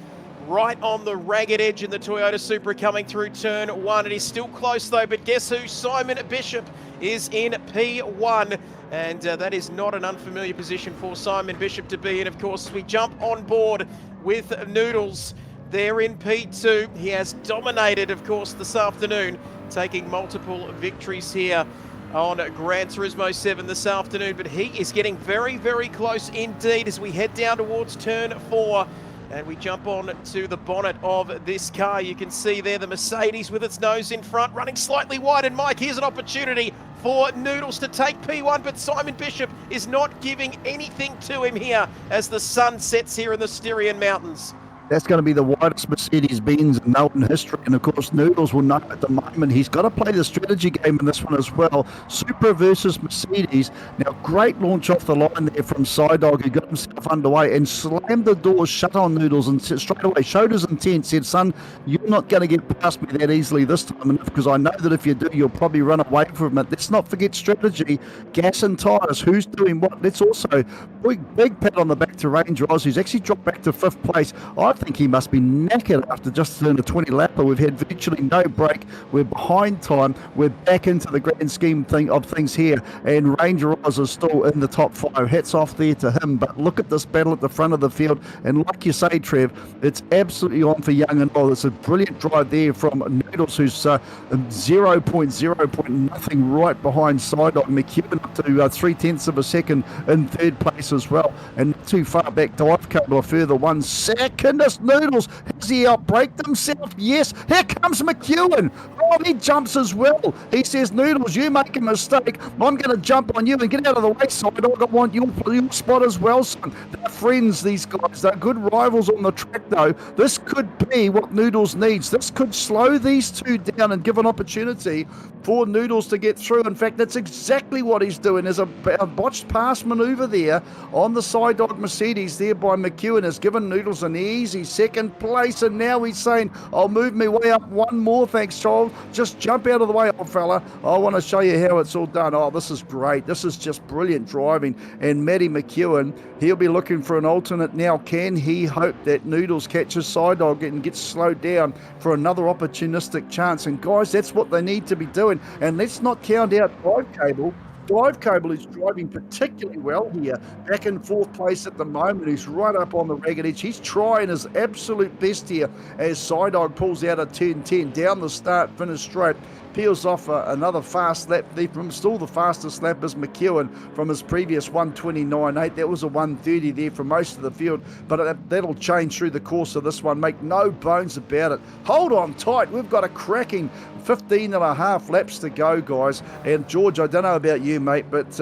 right on the ragged edge in the Toyota Supra coming through turn 1. It is still close though, but guess who? Simon Bishop is in P1, and that is not an unfamiliar position for Simon Bishop to be in. Of course, we jump on board with Noodles there in P2. He has dominated, of course, this afternoon, taking multiple victories here on Gran Turismo 7 this afternoon, but he is getting very, very close indeed as we head down towards turn 4. And we jump on to the bonnet of this car. You can see there the Mercedes with its nose in front, running slightly wide. And Mike, here's an opportunity for Noodles to take P1, but Simon Bishop is not giving anything to him here as the sun sets here in the Styrian Mountains. That's going to be the widest Mercedes-Benz in known history. And of course, Noodles will know at the moment he's got to play the strategy game in this one as well. Supra versus Mercedes. Now, great launch off the line there from Sidog, who got himself underway and slammed the doors shut on Noodles and straight away showed his intent, said, son, you're not going to get past me that easily this time, because I know that if you do, you'll probably run away from it. Let's not forget strategy, gas and tyres, who's doing what. Let's also, big pat on the back to Ranger Oz, who's actually dropped back to 5th place. I think he must be knackered after just doing a 20 lapper. We've had virtually no break. We're behind time. We're back into the grand scheme of things here, and Ranger Oz is still in the top 5. Hats off there to him. But look at this battle at the front of the field, and like you say, Trev, it's absolutely on for Young and Old. It's a brilliant drive there from Noodles, who's 0.0 right behind Sidog. McEwen up to 0.3 of a second in 3rd place as well, and not too far back. Dive Cable a further 1 second. Noodles, has he outbraked himself? Yes. Here comes McEwen. Oh, he jumps as well. He says, Noodles, you make a mistake. I'm going to jump on you and get out of the way, Sidog. I want your spot as well, son. They're friends, these guys. They're good rivals on the track, though. This could be what Noodles needs. This could slow these two down and give an opportunity for Noodles to get through. In fact, that's exactly what he's doing. There's a botched pass maneuver there on the Sidog Mercedes there by McEwen, has given Noodles an easy 2nd place, and now he's saying, I'll move my way up 1 more, thanks, child. Just jump out of the way, old fella. I want to show you how it's all done. Oh, this is great. This is just brilliant driving. And Matty McEwen, he'll be looking for an alternate now. Can he hope that Noodles catches Sidog and gets slowed down for another opportunistic chance? And guys, that's what they need to be doing. And let's not count out Dive Cable. Dive Cable is driving particularly well here, back in 4th place at the moment. He's right up on the ragged edge. He's trying his absolute best here as Sidog pulls out a turn 10 down the start, finish straight. Peels off another fast lap. Still the fastest lap is McEwen from his previous 1:29.8. That was a 1:30 there for most of the field, but that'll change through the course of this one. Make no bones about it. Hold on tight. We've got a cracking 15 and a half laps to go, guys. And George, I don't know about you, mate, but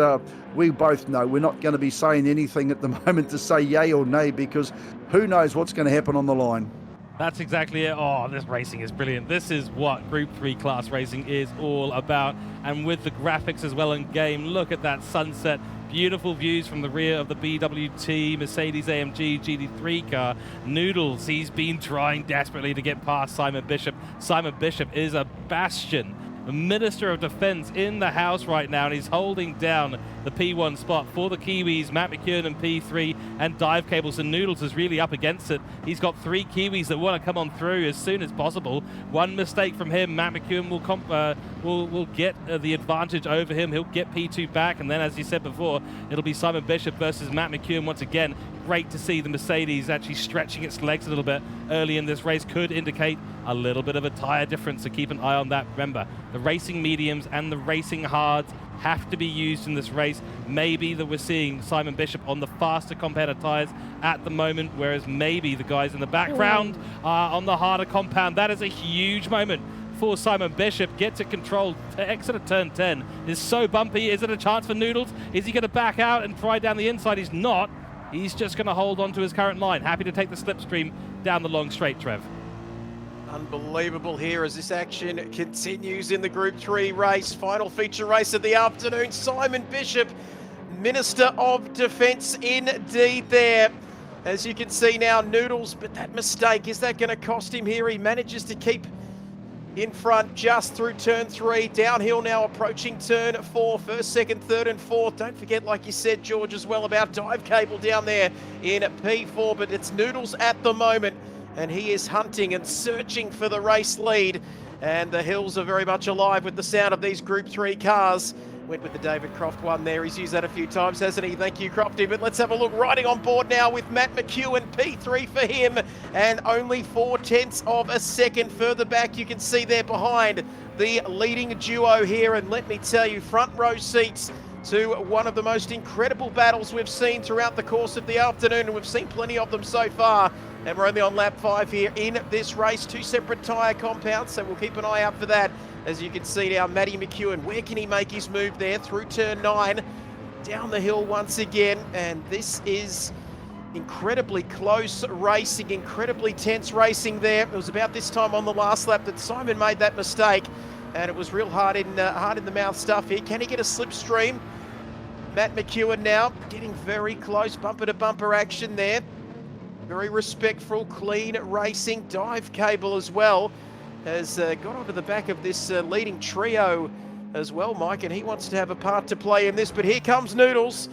we both know we're not going to be saying anything at the moment to say yay or nay, because who knows what's going to happen on the line. That's exactly it. Oh, this racing is brilliant. This is what Group 3 class racing is all about. And with the graphics as well in game, look at that sunset. Beautiful views from the rear of the BWT Mercedes-AMG GT3 car. Noodles, he's been trying desperately to get past Simon Bishop. Simon Bishop is a bastion the Minister of Defence in the house right now, and he's holding down the P1 spot for the Kiwis, Matt McEwen in P3, and Dive Cables, and Noodles is really up against it. He's got 3 Kiwis that want to come on through as soon as possible. One mistake from him, Matt McEwen will get the advantage over him. He'll get P2 back, and then, as you said before, it'll be Simon Bishop versus Matt McEwen once again. Great to see the Mercedes actually stretching its legs a little bit early in this race. Could indicate a little bit of a tyre difference, so keep an eye on that. Remember, the racing mediums and the racing hards have to be used in this race. Maybe that we're seeing Simon Bishop on the faster compound tyres at the moment, whereas maybe the guys in the background are on the harder compound. That is a huge moment for Simon Bishop. Gets it controlled to exit at turn 10. Is so bumpy. Is it a chance for Noodles? Is he going to back out and try down the inside? He's not. He's just going to hold on to his current line. Happy to take the slipstream down the long straight, Trev. Unbelievable here as this action continues in the Group 3 race. Final feature race of the afternoon. Simon Bishop, Minister of Defence indeed there. As you can see now, Noodles, but that mistake, is that going to cost him here? He manages to keep in front just through turn 3. Downhill now approaching turn 4. First, second, third and fourth. Don't forget, like you said, George, as well about Dive Cable down there in P4, but it's Noodles at the moment, and he is hunting and searching for the race lead. And the hills are very much alive with the sound of these Group 3 cars. Went with the David Croft one there. He's used that a few times, hasn't he? Thank you, Crofty. But let's have a look. Riding on board now with Matt McEwen, P3 for him, and only 0.4 of a second further back. You can see there behind the leading duo here. And let me tell you, front row seats to one of the most incredible battles we've seen throughout the course of the afternoon, and we've seen plenty of them so far. And we're only on lap 5 here in this race. 2 separate tyre compounds, so we'll keep an eye out for that. As you can see now, Matty McEwen, where can he make his move there? Through turn 9, down the hill once again. And this is incredibly close racing, incredibly tense racing there. It was about this time on the last lap that Simon made that mistake, and it was real hard in the mouth stuff here. Can he get a slipstream? Matt McEwen now getting very close, bumper to bumper action there. Very respectful, clean racing. Dive Cable as well has got onto the back of this leading trio as well, Mike, and he wants to have a part to play in this. But here comes Noodles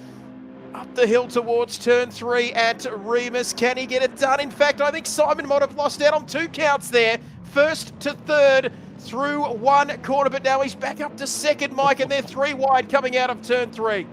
up the hill towards turn 3 at Remus. Can he get it done? In fact, I think Simon might have lost out on 2 counts there. First to third through 1 corner, but now he's back up to second, Mike, and they're 3 wide coming out of turn 3.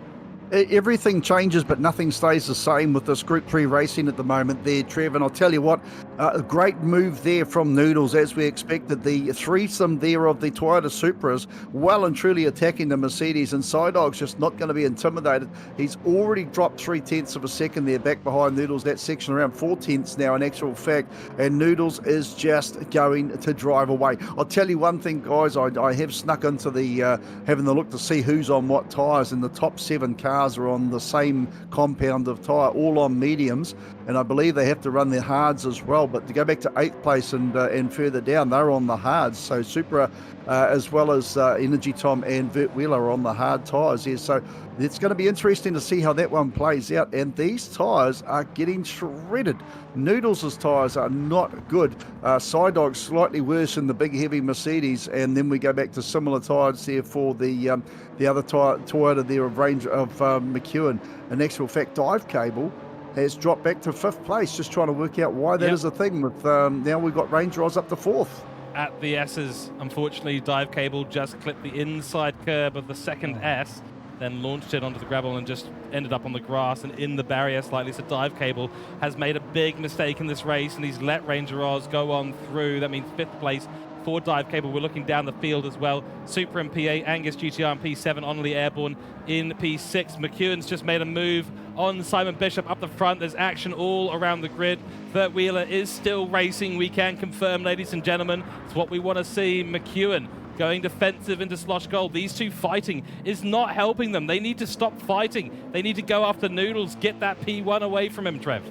Everything changes, but nothing stays the same with this Group 3 racing at the moment there, Trev. And I'll tell you what, a great move there from Noodles, as we expected. The threesome there of the Toyota Supras well and truly attacking the Mercedes, and Sidog's just not going to be intimidated. He's already dropped 0.3 of a second there back behind Noodles. That section around 0.4 now in actual fact, and Noodles is just going to drive away. I'll tell you one thing, guys, I have snuck into the having a look to see who's on what tyres, and the top 7 cars are on the same compound of tyre, all on mediums, and I believe they have to run their hards as well. But to go back to 8th place and further down, they're on the hards. So Supra as well as Energy Tom and Vert Wheeler are on the hard tyres here. So it's going to be interesting to see how that one plays out. And these tyres are getting shredded. Noodles' tyres are not good. Sidog's slightly worse than the big heavy Mercedes, and then we go back to similar tyres there for the other Toyota there of range of McEwen. In actual fact, Dive Cable has dropped back to 5th place. Just trying to work out why that is a thing. With now we've got Range Rise up to 4th. At the S's, unfortunately, Dive Cable just clipped the inside curb of the second S, then launched it onto the gravel and just ended up on the grass and in the barrier slightly. So Dive Cable has made a big mistake in this race, and he's let Ranger Oz go on through. That means 5th place for Dive Cable. We're looking down the field as well. Super in P8, Angus GTR in P7, Only Airborne in P6. McEwen's just made a move on Simon Bishop up the front. There's action all around the grid. Vert Wheeler is still racing. We can confirm, ladies and gentlemen, it's what we want to see. McEwen going defensive into Slosh Gold. These two fighting is not helping them. They need to stop fighting. They need to go after Noodles, get that P1 away from him, Trev.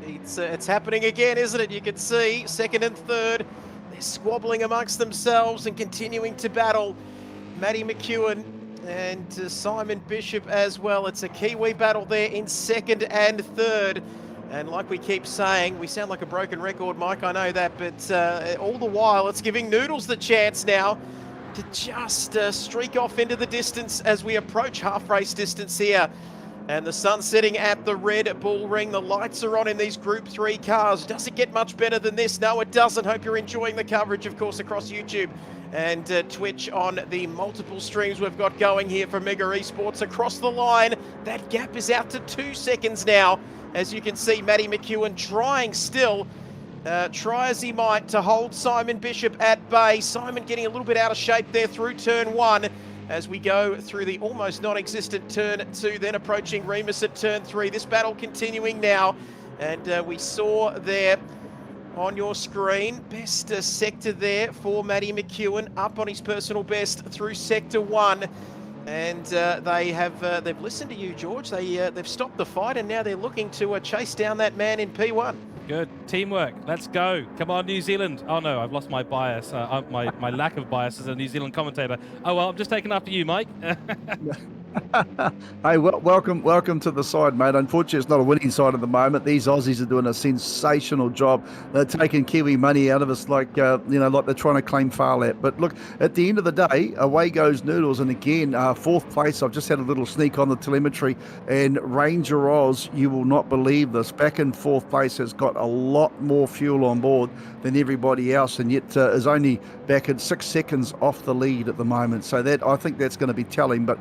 It's happening again, isn't it? You can see second and third. They're squabbling amongst themselves and continuing to battle. Matty McEwen and Simon Bishop as well. It's a Kiwi battle there in second and third. And like we keep saying, we sound like a broken record, Mike, I know that, but all the while it's giving Noodles the chance now to just streak off into the distance as we approach half race distance here. And the sun's setting at the Red Bull Ring. The lights are on in these Group 3 cars. Does it get much better than this? No, it doesn't. Hope you're enjoying the coverage, of course, across YouTube and Twitch on the multiple streams we've got going here for Mega Esports. Across the line, that gap is out to 2 seconds now. As you can see, Matty McEwen trying still, try as he might to hold Simon Bishop at bay. Simon getting a little bit out of shape there through turn 1. As we go through the almost non-existent turn 2, then approaching Remus at turn 3. This battle continuing now, and we saw there on your screen, best sector there for Matty McEwen, up on his personal best through sector 1. And they've listened to you, George. They've stopped the fight, and now they're looking to chase down that man in P1. Good teamwork. Let's go. Come on, New Zealand. Oh no, I've lost my bias, my lack of bias as a New Zealand commentator. Oh well, I'm just taking after you, Mike. Hey, welcome to the side, mate. Unfortunately, it's not a winning side at the moment. These Aussies are doing a sensational job. They're taking Kiwi money out of us like like they're trying to claim Farlap. But look, at the end of the day, away goes Noodles. And again, 4th place. I've just had a little sneak on the telemetry. And Ranger Oz, you will not believe this, back in 4th place, has got a lot more fuel on board than everybody else, and yet is only back at 6 seconds off the lead at the moment. So that, I think that's going to be telling. But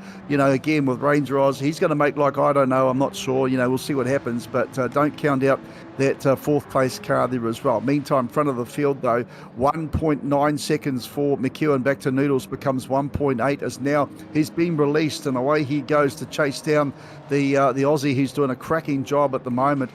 again, with Ranger Oz, he's going to make, like, I don't know, I'm not sure, we'll see what happens, but don't count out that 4th place car there as well. Meantime, front of the field though, 1.9 seconds for McEwen back to Noodles, becomes 1.8 as now he's been released, and away he goes to chase down the Aussie, who's doing a cracking job at the moment.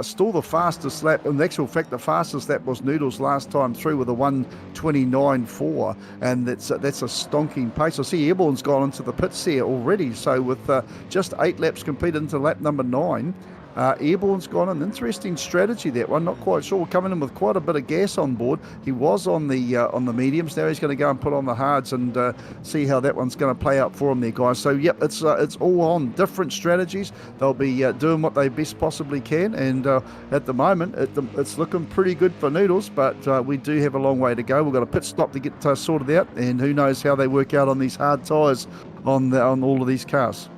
Still the fastest lap. In actual fact, the fastest lap was Noodles last time through with a 1:29.4, and that's a stonking pace. I see Airborne's gone into the pits there already, so with just 8 laps completed into lap number 9, Airborne's gone an interesting strategy, that one. Not quite sure. Coming in with quite a bit of gas on board. He was on the mediums. Now he's going to go and put on the hards and see how that one's going to play out for him there, guys. So yep, it's all on different strategies. They'll be doing what they best possibly can, and at the moment it's looking pretty good for Noodles, but we do have a long way to go. We've got a pit stop to get sorted out, and who knows how they work out on these hard tyres on all of these cars.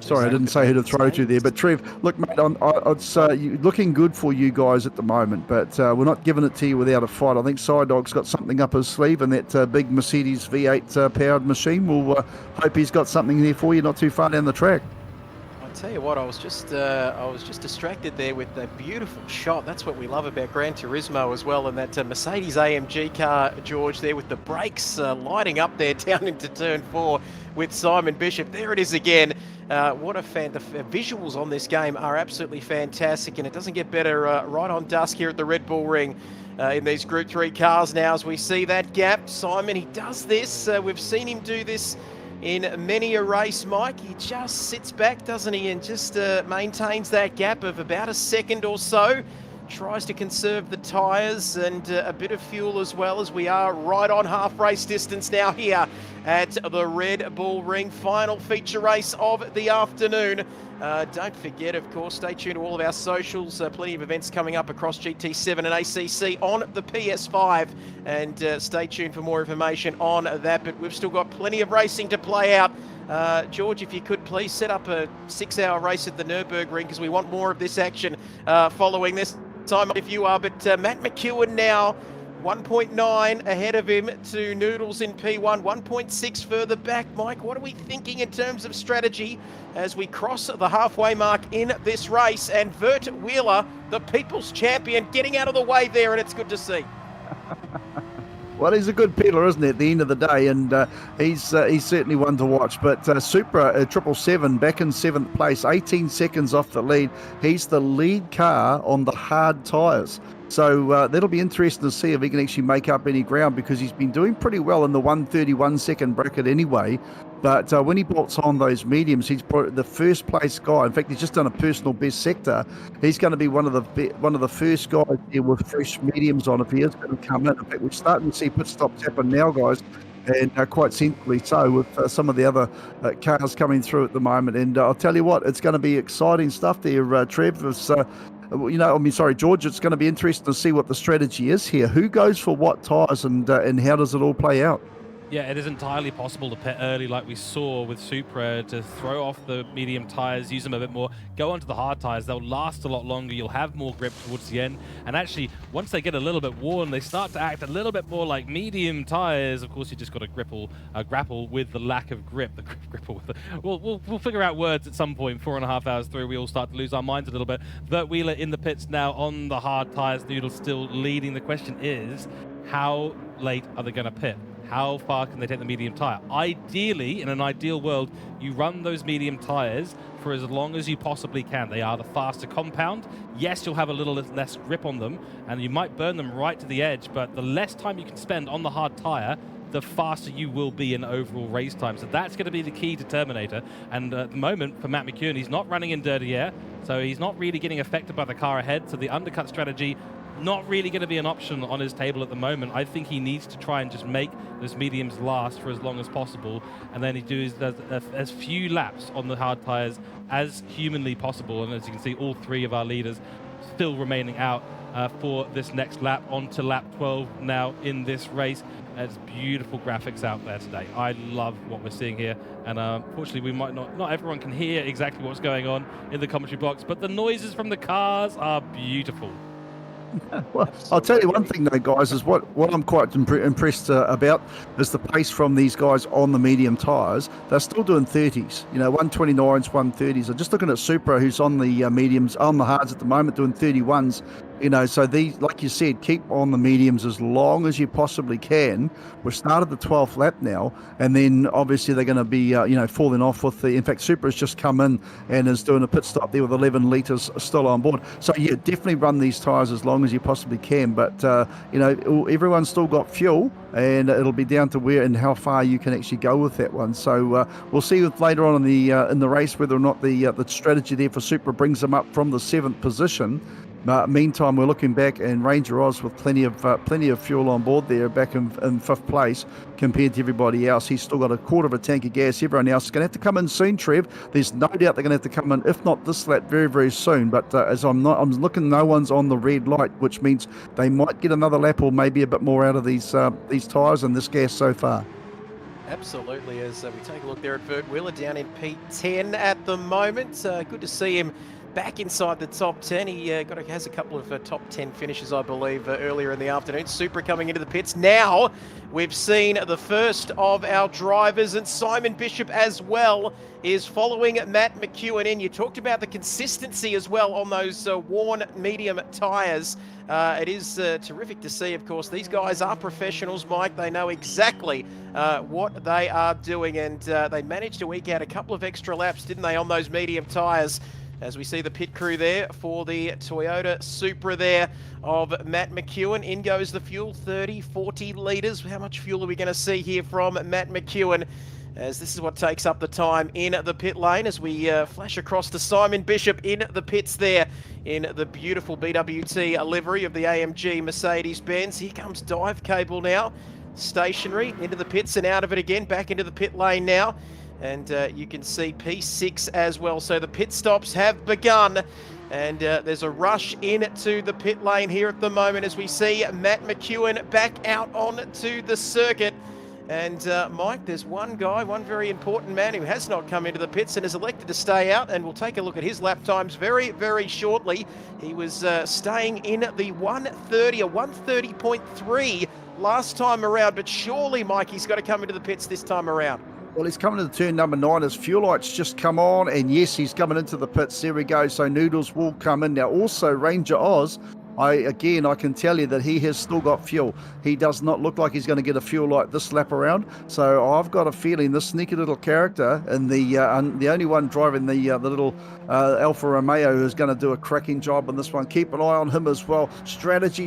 Sorry, I didn't say who to throw to there, but Trev, look, mate, it's looking good for you guys at the moment, but we're not giving it to you without a fight. I think Psydog's got something up his sleeve, and that big Mercedes V8 powered machine will hope he's got something there for you not too far down the track. I tell you what, I was just distracted there with the beautiful shot. That's what we love about Gran Turismo as well, and that Mercedes AMG car, George, there with the brakes lighting up there down into turn 4 with Simon Bishop. There it is again. What a fan! The visuals on this game are absolutely fantastic, and it doesn't get better right on dusk here at the Red Bull Ring in these Group 3 cars now. As we see that gap, Simon, he does this. We've seen him do this in many a race, Mike. He just sits back, doesn't he, and just maintains that gap of about a second or so. Tries to conserve the tyres and a bit of fuel as well, as we are right on half race distance now here at the Red Bull Ring. Final feature race of the afternoon. Don't forget, of course, stay tuned to all of our socials. Plenty of events coming up across GT7 and ACC on the PS5. And stay tuned for more information on that. But we've still got plenty of racing to play out. George, if you could please set up a 6-hour race at the Nürburgring, because we want more of this action following this time if you are. But Matt McEwen now 1.9 ahead of him to Noodles in P1, 1.6 further back. Mike, what are we thinking in terms of strategy as we cross the halfway mark in this race? And Vert Wheeler, the people's champion, getting out of the way there, and it's good to see. Well, he's a good peddler, isn't he, at the end of the day, and he's certainly one to watch. But Supra 777 back in 7th place, 18 seconds off the lead. He's the lead car on the hard tyres. So that'll be interesting to see if he can actually make up any ground, because he's been doing pretty well in the 1:31 second bracket anyway. But when he bolts on those mediums, he's the first place guy. In fact, he's just done a personal best sector. He's going to be one of the first guys here with fresh mediums on if he is going to come in. In fact, we're starting to see pit stops happen now, guys, and quite sensibly so, with some of the other cars coming through at the moment. And I'll tell you what, it's going to be exciting stuff there, Trev. George, it's going to be interesting to see what the strategy is here. Who goes for what tyres and how does it all play out? Yeah, it is entirely possible to pit early like we saw with Supra, to throw off the medium tyres, use them a bit more, go onto the hard tyres. They'll last a lot longer. You'll have more grip towards the end. And actually, once they get a little bit worn, they start to act a little bit more like medium tyres. Of course, you just got to grapple with the lack of grip. We'll figure out words at some point. 4.5 hours through, we all start to lose our minds a little bit. Bert Wheeler in the pits now on the hard tyres. Noodle still leading. The question is, how late are they going to pit? How far can they take the medium tyre? Ideally, in an ideal world, you run those medium tyres for as long as you possibly can. They are the faster compound. Yes, you'll have a little less grip on them, and you might burn them right to the edge, but the less time you can spend on the hard tyre, the faster you will be in overall race time. So that's going to be the key determinator. And at the moment, for Matt McEwen, he's not running in dirty air, so he's not really getting affected by the car ahead. So the undercut strategy, not really going to be an option on his table at the moment. I think he needs to try and just make those mediums last for as long as possible, and then he does as few laps on the hard tyres as humanly possible. And as you can see, all three of our leaders still remaining out for this next lap, on to lap 12 now in this race. There's beautiful graphics out there today. I love what we're seeing here, and unfortunately we might not everyone can hear exactly what's going on in the commentary box, but the noises from the cars are beautiful. Well, I'll tell you one thing though, guys, is what I'm quite impressed about is the pace from these guys on the medium tyres. They're still doing 30s, 129s, 130s. I'm just looking at Supra, who's on the mediums, on the hards at the moment, doing 31s. So these, like you said, keep on the mediums as long as you possibly can. We've started the 12th lap now, and then obviously they're going to be, falling off with in fact, Supra's just come in and is doing a pit stop there with 11 litres still on board. So yeah, definitely run these tyres as long as you possibly can. But, everyone's still got fuel, and it'll be down to where and how far you can actually go with that one. So we'll see later on in the race whether or not the strategy there for Supra brings them up from the 7th position. Meantime, we're looking back, and Ranger Oz with plenty of fuel on board there, back in 5th place compared to everybody else. He's still got a quarter of a tank of gas. Everyone else is going to have to come in soon, Trev. There's no doubt they're going to have to come in, if not this lap, very, very soon. But as I'm looking, no one's on the red light, which means they might get another lap or maybe a bit more out of these tyres and this gas so far. Absolutely, as we take a look there at Bert Wheeler down in P10 at the moment. Good to see him back inside the top 10. He has a couple of top 10 finishes, I believe, earlier in the afternoon. Supra coming into the pits. Now we've seen the first of our drivers, and Simon Bishop as well is following Matt McEwen in. You talked about the consistency as well on those worn medium tyres. It is terrific to see, of course. These guys are professionals, Mike. They know exactly what they are doing, and they managed to eke out a couple of extra laps, didn't they, on those medium tyres? As we see the pit crew there for the Toyota Supra there of Matt McEwen. In goes the fuel, 30, 40 litres. How much fuel are we going to see here from Matt McEwen? As this is what takes up the time in the pit lane, as we flash across to Simon Bishop in the pits there in the beautiful BWT livery of the AMG Mercedes-Benz. Here comes Dive Cable now, stationary, into the pits and out of it again, back into the pit lane now. And you can see P6 as well. So the pit stops have begun, and there's a rush into the pit lane here at the moment as we see Matt McEwen back out onto the circuit. And Mike, there's one guy, one very important man who has not come into the pits and has elected to stay out, and we'll take a look at his lap times very, very shortly. He was staying in the 130 or 130.3 last time around, but surely, Mike, he's got to come into the pits this time around. Well, he's coming to the turn number 9. His fuel lights just come on, and yes, he's coming into the pits. There we go. So Noodles will come in now. Also, Ranger Oz, I can tell you that he has still got fuel. He does not look like he's going to get a fuel light this lap around. So I've got a feeling this sneaky little character and the only one driving the little Alfa Romeo who's going to do a cracking job on this one. Keep an eye on him as well. Strategy.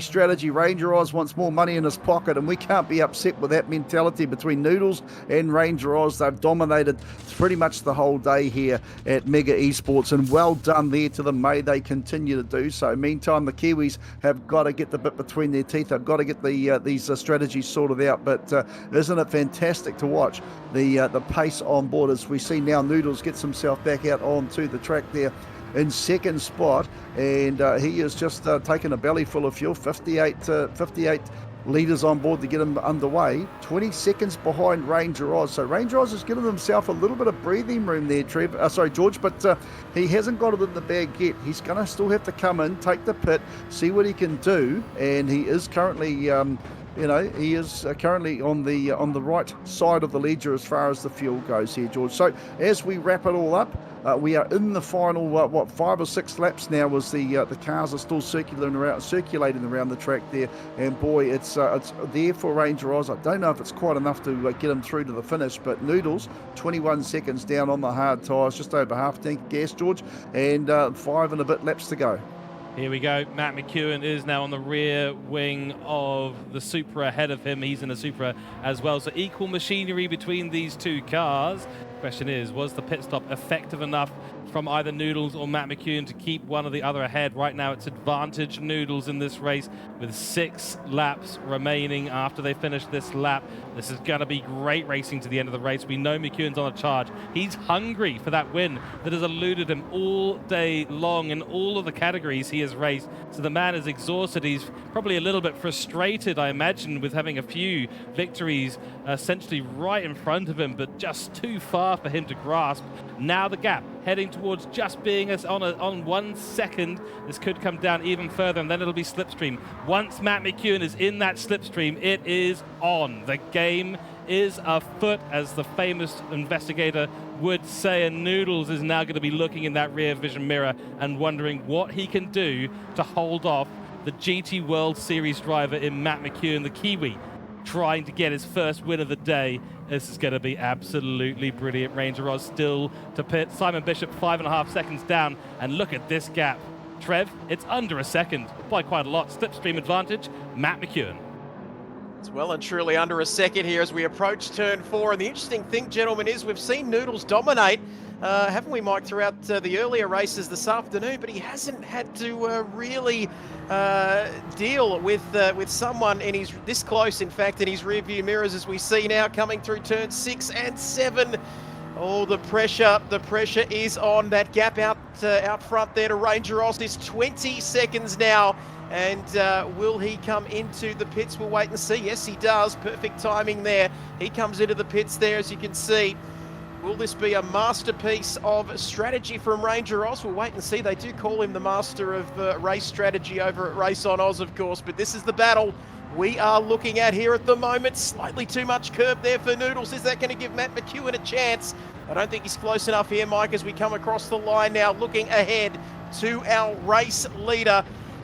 Ranger Oz wants more money in his pocket, and we can't be upset with that mentality between Noodles and Ranger Oz. They've dominated pretty much the whole day here at Mega Esports, and well done there to them. May they continue to do so. Meantime, the Kiwis have got to get the bit between their teeth. They've got to get these strategies sorted out. But isn't it fantastic to watch the pace on board as we see now Noodles gets himself back out onto the track there. in second spot, and he is just taking a belly full of fuel. 58 litres on board to get him underway. 20 seconds behind Ranger Oz. So Ranger Oz has given himself a little bit of breathing room there, George, but he hasn't got it in the bag yet. He's going to still have to come in, take the pit, see what he can do, and he is currently he is currently on the right side of the ledger as far as the fuel goes here, George. So as we wrap it all up, we are in the final 5 or 6 laps now, as the cars are still circulating around the track there, and boy, it's there for Ranger Oz. I don't know if it's quite enough to get him through to the finish, but Noodles 21 seconds down on the hard tyres, just over half tank of gas, George, and 5 and a bit laps to go. Here we go. Matt McEwen is now on the rear wing of the Supra ahead of him. He's in a Supra as well. So equal machinery between these two cars. Question is, was the pit stop effective enough from either Noodles or Matt McEwen to keep one or the other ahead? Right now it's advantage Noodles in this race with 6 laps remaining after they finish this lap. This is going to be great racing to the end of the race. We know McEwen's on a charge. He's hungry for that win that has eluded him all day long in all of the categories he has raced. So the man is exhausted. He's probably a little bit frustrated, I imagine, with having a few victories essentially right in front of him, but just too far for him to grasp. Now the gap heading towards just being on 1 second. This could come down even further, and then it'll be slipstream. Once Matt McEwen is in that slipstream, it is on. The game is afoot, as the famous investigator would say, and Noodles is now going to be looking in that rear vision mirror and wondering what he can do to hold off the GT World Series driver in Matt McEwen, the Kiwi, trying to get his first win of the day. This is going to be absolutely brilliant. Ranger Oz still to pit. Simon Bishop 5.5 seconds down, and look at this gap. Trev, it's under a second by quite a lot. Slipstream advantage, Matt McEwen. It's well and truly under a second here as we approach turn 4. And the interesting thing, gentlemen, is we've seen Noodles dominate, haven't we, Mike, throughout the earlier races this afternoon, but he hasn't had to really deal with someone this close, in fact, in his rearview mirrors, as we see now coming through turn 6 and 7. Oh, the pressure is on. That gap out front there to Ranger Oz is 20 seconds now. And will he come into the pits? We'll wait and see. Yes, he does. Perfect timing there. He comes into the pits there, as you can see. Will this be a masterpiece of strategy from Ranger Oz? We'll wait and see. They do call him the master of race strategy over at Race on Oz, of course. But this is the battle we are looking at here at the moment. Slightly too much curb there for Noodles. Is that going to give Matt McEwen a chance? I don't think he's close enough here, Mike, as we come across the line now, looking ahead to our race leader.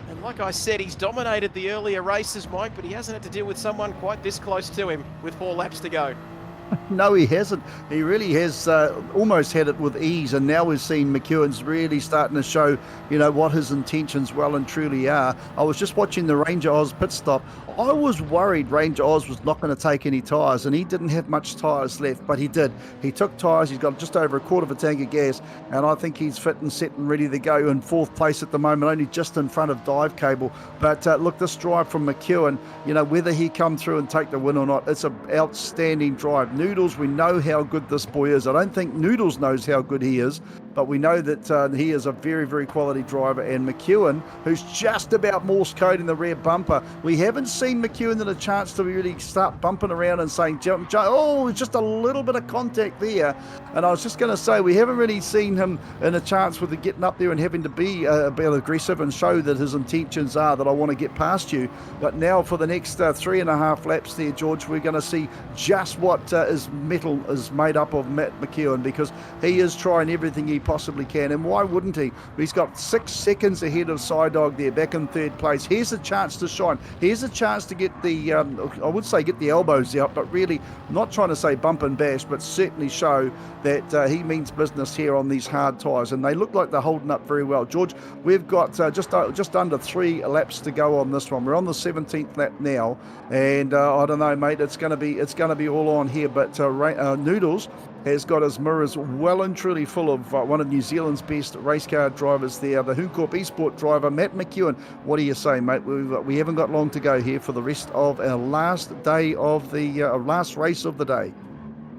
And like I said, he's dominated the earlier races, Mike, but he hasn't had to deal with someone quite this close to him with 4 laps to go. No, he hasn't. He really has almost had it with ease, and now we've seen McEwen's really starting to show, what his intentions well and truly are. I was just watching the Ranger Oz pit stop. I was worried Ranger Oz was not going to take any tyres, and he didn't have much tyres left, but he did. He took tyres. He's got just over a quarter of a tank of gas, and I think he's fit and set and ready to go in 4th place at the moment, only just in front of Dive Cable. But look, this drive from McEwen, whether he come through and take the win or not, it's an outstanding drive. Noodles, we know how good this boy is. I don't think Noodles knows how good he is, but we know that he is a very, very quality driver. And McEwen, who's just about Morse code in the rear bumper, we haven't seen McEwen in a chance to really start bumping around and saying, jump, oh, just a little bit of contact there. And I was just going to say, we haven't really seen him in a chance with getting up there and having to be a bit aggressive and show that his intentions are that I want to get past you. But now for the next 3.5 laps there, George, we're going to see just what his metal is made up of, Matt McEwen, because he is trying everything he possibly can. And why wouldn't he? He's got 6 seconds ahead of Dog there, back in 3rd place. Here's a chance to shine. Here's a chance to get the, I would say get the elbows out, but really not trying to say bump and bash, but certainly show that he means business here on these hard tyres. And they look like they're holding up very well. George, we've got just under 3 laps to go on this one. We're on the 17th lap now, and I don't know, mate. It's going to be all on here. But Noodles has got his mirrors well and truly full of one of New Zealand's best race car drivers there, the Hooncorp Esports driver, Matt McEwen. What do you say, mate? We haven't got long to go here for the rest of our last day of the last race of the day.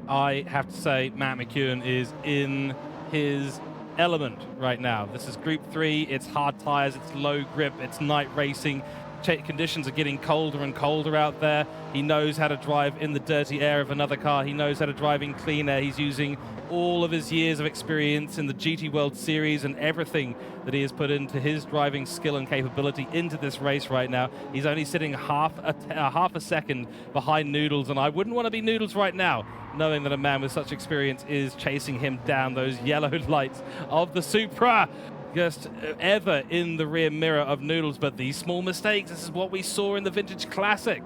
I have to say, Matt McEwen is in his element right now. This is Group 3, it's hard tires, it's low grip, it's night racing. Conditions are getting colder and colder out there. He knows how to drive in the dirty air of another car. He knows how to drive in clean air. He's using all of his years of experience in the GT World Series and everything that he has put into his driving skill and capability into this race right now. He's only sitting half a second behind Noodles, and I wouldn't want to be Noodles right now, knowing that a man with such experience is chasing him down those yellow lights of the Supra. Just ever in the rear mirror of Noodles, but these small mistakes, this is what we saw in the Vintage Classic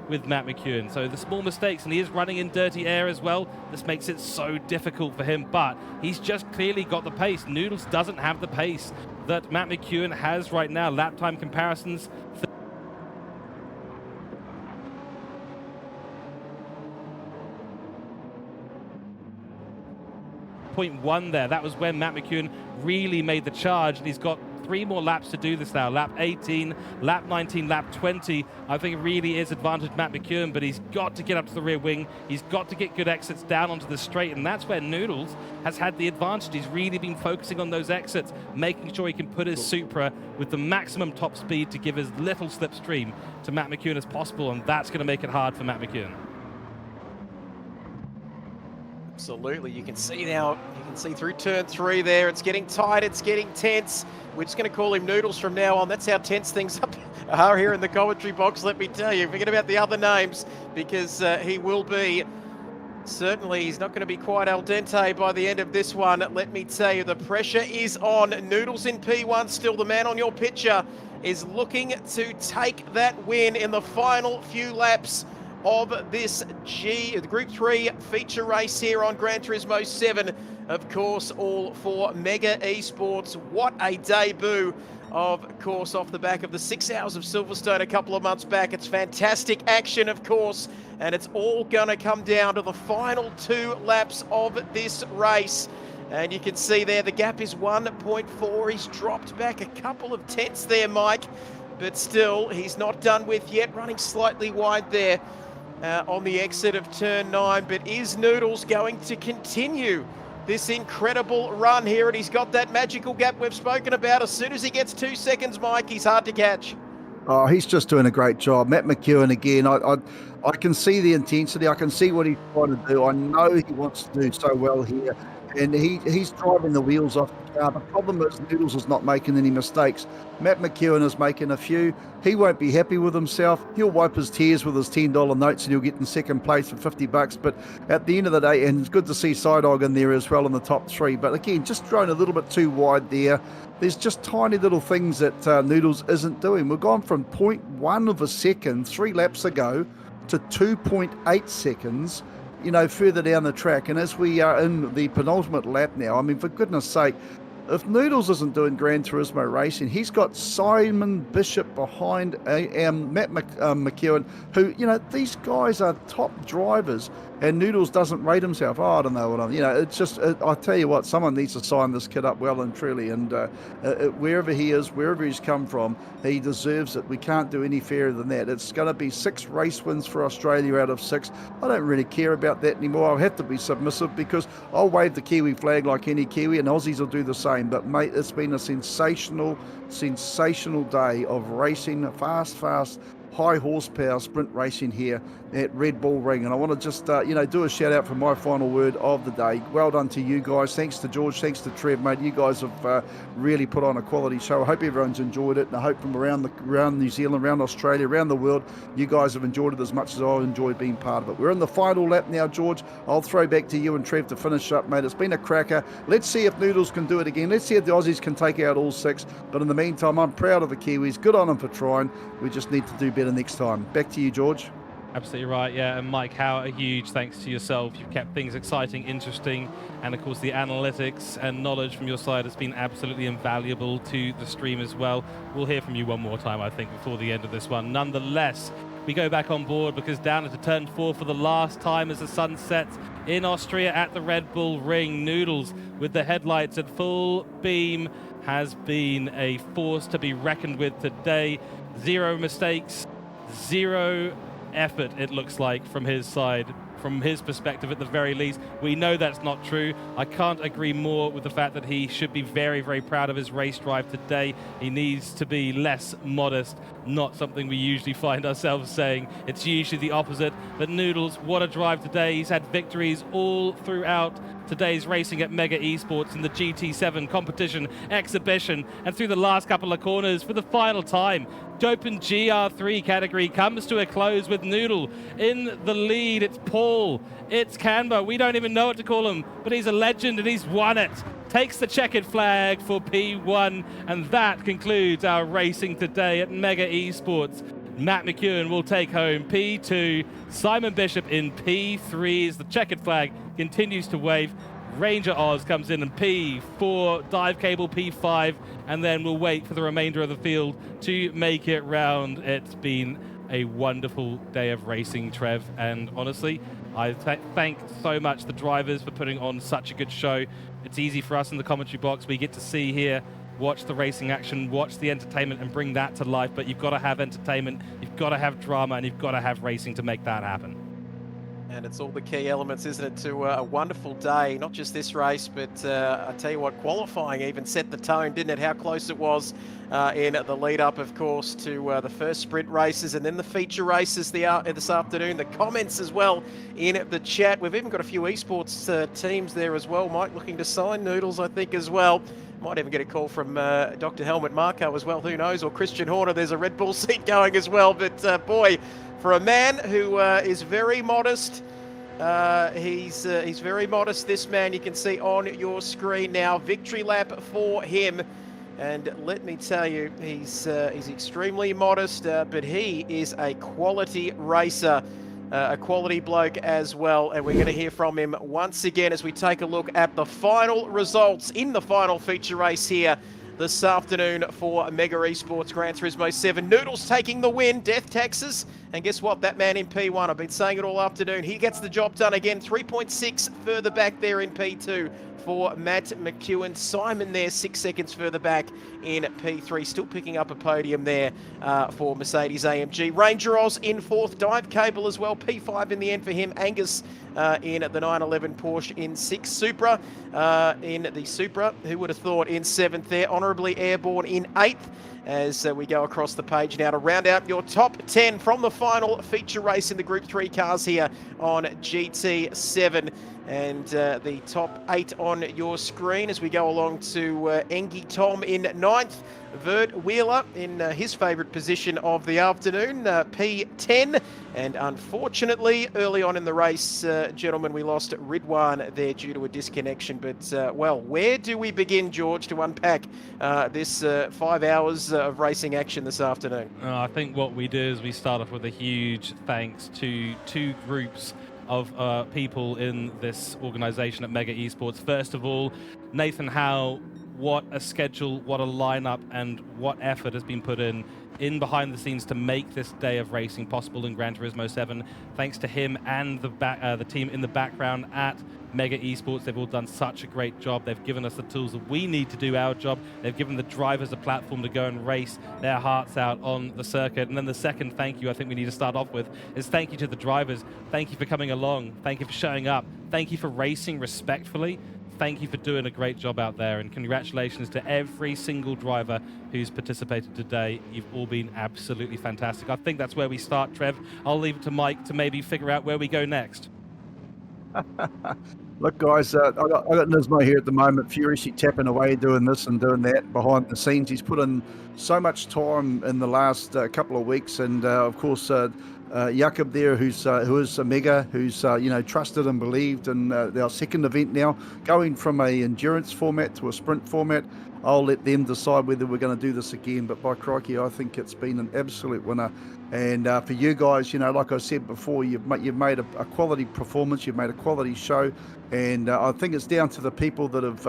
with Matt McEwen. So the small mistakes, and he is running in dirty air as well. This makes it so difficult for him, but he's just clearly got the pace. Noodles doesn't have the pace that Matt McEwen has right now. Lap time comparisons. 0.1 there. That was when Matt McEwen really made the charge, and he's got 3 more laps to do this now. Lap 18, lap 19, lap 20. I think it really is advantage Matt McEwen, but he's got to get up to the rear wing. He's got to get good exits down onto the straight, and that's where Noodles has had the advantage. He's really been focusing on those exits, making sure he can put his Supra with the maximum top speed to give as little slipstream to Matt McEwen as possible, and that's going to make it hard for Matt McEwen. Absolutely, you can see now, you can see through turn 3 there, it's getting tight, it's getting tense. We're just going to call him Noodles from now on. That's how tense things are here in the commentary box, let me tell you. Forget about the other names, because he will be, certainly he's not going to be quite al dente by the end of this one. Let me tell you, the pressure is on. Noodles in P1, still the man on your picture, is looking to take that win in the final few laps of this Group 3 feature race here on Gran Turismo 7. Of course, all for Mega Esports. What a debut, of course, off the back of the 6 hours of Silverstone a couple of months back. It's fantastic action, of course, and it's all going to come down to the final 2 laps of this race. And you can see there, the gap is 1.4. He's dropped back a couple of tenths there, Mike, but still, he's not done with yet, running slightly wide there. On the exit of turn 9, but is Noodles going to continue this incredible run here? And he's got that magical gap we've spoken about. As soon as he gets 2 seconds, Mike, he's hard to catch. Oh, he's just doing a great job. Matt McEwen again. I can see the intensity. I can see what he's trying to do. I know he wants to do so well here, and he's driving the wheels off the car. The problem is Noodles is not making any mistakes. Matt McEwen is making a few. He won't be happy with himself. He'll wipe his tears with his $10 notes, and he'll get in second place for $50. But at the end of the day, and it's good to see Sidog in there as well in the top 3. But again, just thrown a little bit too wide there. There's just tiny little things that Noodles isn't doing. We've gone from 0.1 of a second 3 laps ago to 2.8 seconds, you know, further down the track. And as we are in the penultimate lap now, I mean, for goodness sake, if Noodles isn't doing Gran Turismo racing, he's got Simon Bishop behind Matt McEwen, who, you know, these guys are top drivers, and Noodles doesn't rate himself. Oh, I don't know what I'm, you know, it's just, I tell you what, someone needs to sign this kid up well and truly, and wherever he is, wherever he's come from, he deserves it. We can't do any fairer than that. It's going to be 6 race wins for Australia out of 6. I don't really care about that anymore. I'll have to be submissive, because I'll wave the Kiwi flag like any Kiwi, and Aussies will do the same. But mate, it's been a sensational day of racing, fast, high horsepower sprint racing here at Red Bull Ring. And I want to just do a shout out for my final word of the day. Well done to you guys. Thanks to George, thanks to Trev, mate. You guys have really put on a quality show. I hope everyone's enjoyed it, and I hope from around New Zealand, around Australia, around the world, you guys have enjoyed it as much as I've enjoyed being part of it. We're in the final lap now, George. I'll throw back to you and Trev to finish up, mate. It's been a cracker. Let's see if Noodles can do it again. Let's see if the Aussies can take out all 6. But in the meantime, I'm proud of the Kiwis. Good on them for trying. We just need to do better next time. Back to you, George. Absolutely right, yeah. And Mike Howe, a huge thanks to yourself. You've kept things exciting, interesting, and of course the analytics and knowledge from your side has been absolutely invaluable to the stream as well. We'll hear from you one more time, I think, before the end of this one. Nonetheless, we go back on board, because down into turn 4 for the last time as the sun sets in Austria at the Red Bull Ring. Noodles with the headlights at full beam has been a force to be reckoned with today. 0 mistakes, 0 effort, it looks like, from his side from his perspective at the very least. We know that's not true. I can't agree more with the fact that he should be very, very proud of his race drive today. He needs to be less modest, not something we usually find ourselves saying. It's usually the opposite. But Noodles, what a drive today. He's had victories all throughout today's racing at Mega Esports in the GT7 competition exhibition, and through the last couple of corners for the final time. Open GR3 category comes to a close with Noodle in the lead. It's Paul, it's Canva, we don't even know what to call him, but he's a legend and he's won it. Takes the checkered flag for P1, and that concludes our racing today at Mega Esports. Matt McEwen will take home P2, Simon Bishop in P3 as the checkered flag continues to wave. Ranger Oz comes in P4, Dive Cable P5, and then we'll wait for the remainder of the field to make it round. It's been a wonderful day of racing, Trev, and honestly, I thank so much the drivers for putting on such a good show. It's easy for us in the commentary box. We get to see here, watch the racing action, watch the entertainment, and bring that to life. But you've got to have entertainment, you've got to have drama, and you've got to have racing to make that happen. And it's all the key elements, isn't it, to a wonderful day, not just this race, but I tell you what, qualifying even set the tone, didn't it? How close it was in the lead up, of course, to the first sprint races and then the feature races this afternoon. The comments as well in the chat. We've even got a few esports teams there as well. Mike looking to sign Noodles, I think, as well. Might even get a call from Dr. Helmut Marko as well, who knows, or Christian Horner. There's a Red Bull seat going as well. But boy, for a man who is very modest, he's very modest, this man. You can see on your screen now, victory lap for him. And let me tell you, he's extremely modest, but he is a quality racer. A quality bloke as well, and we're going to hear from him once again as we take a look at the final results in the final feature race here this afternoon for Mega Esports Gran Turismo 7. Noodles taking the win, Death Texas, and guess what? That man in P1, I've been saying it all afternoon, he gets the job done again. 3.6 further back there in P2 for Matt McEwen. Simon there 6 seconds further back in P3, still picking up a podium there for Mercedes AMG. Ranger Oz in 4th, Dive Cable as well, P5 in the end for him. Angus in the 911 Porsche in 6th. Supra in the Supra, who would have thought, in 7th there. Honourably airborne in 8th. As we go across the page now to round out your top 10 from the final feature race in the Group 3 cars here on GT7. And the top 8 on your screen as we go along to Engie Tom in 9th. Vert Wheeler in his favourite position of the afternoon, P10. And unfortunately, early on in the race, gentlemen, we lost Ridwan there due to a disconnection. But, well, where do we begin, George, to unpack this 5 hours of racing action this afternoon? I think what we do is we start off with a huge thanks to 2 groups of people in this organisation at Mega Esports. First of all, Nathan Howe. What a schedule, what a lineup, and what effort has been put in behind the scenes to make this day of racing possible in Gran Turismo 7. Thanks to him and the team in the background at Mega Esports. They've all done such a great job. They've given us the tools that we need to do our job. They've given the drivers a platform to go and race their hearts out on the circuit. And then the second thank you I think we need to start off with is thank you to the drivers. Thank you for coming along. Thank you for showing up. Thank you for racing respectfully. Thank you for doing a great job out there, and congratulations to every single driver who's participated today. You've all been absolutely fantastic. I think that's where we start, Trev. I'll leave it to Mike to maybe figure out where we go next. Look, guys, I got Nismo here at the moment, furiously tapping away, doing this and doing that behind the scenes. He's put in so much time in the last couple of weeks, and of course, Jakob there, who is a Mega, who's trusted and believed in our second event now, going from a endurance format to a sprint format. I'll let them decide whether we're going to do this again, but by crikey, I think it's been an absolute winner. And for you guys, like I said before, you've made a quality performance, you've made a quality show, and I think it's down to the people that have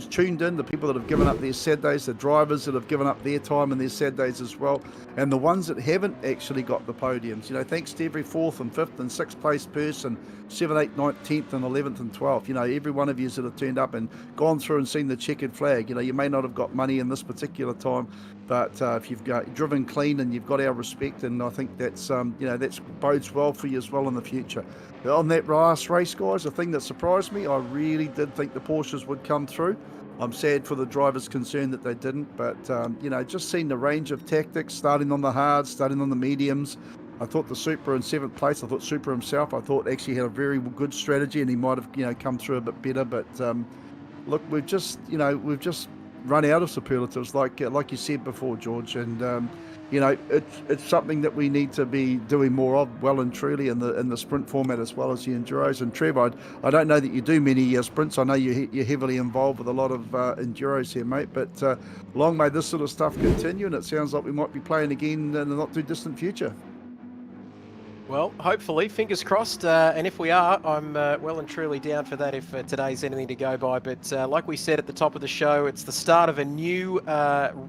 tuned in, the people that have given up their Saturdays, the drivers that have given up their time and their Saturdays as well, and the ones that haven't actually got the podiums. You know, thanks to every 4th and 5th and 6th place person, 7th, 8th, 9th, 10th and 11th and 12th. You know, every one of you that have turned up and gone through and seen the checkered flag. You know, you may not have got money in this particular time, but if you've driven clean and you've got our respect, and I think that's, you know, that's bodes well for you as well in the future. But on that last race, guys, the thing that surprised me, I really did think the Porsches would come through. I'm sad for the drivers concerned that they didn't, but, you know, just seeing the range of tactics, starting on the hards, starting on the mediums. I thought the Super in 7th place, I thought Super himself, I thought actually had a very good strategy, and he might have, you know, come through a bit better. But look, we've just run out of superlatives, like you said before, George, and you know, it's something that we need to be doing more of, well and truly, in the sprint format as well as the enduros. And Trev, I don't know that you do many sprints. I know you're heavily involved with a lot of enduros here, mate. But long may this sort of stuff continue, and it sounds like we might be playing again in the not too distant future. Well, hopefully, fingers crossed. And if we are, I'm well and truly down for that if today's anything to go by. But like we said at the top of the show, it's the start of a new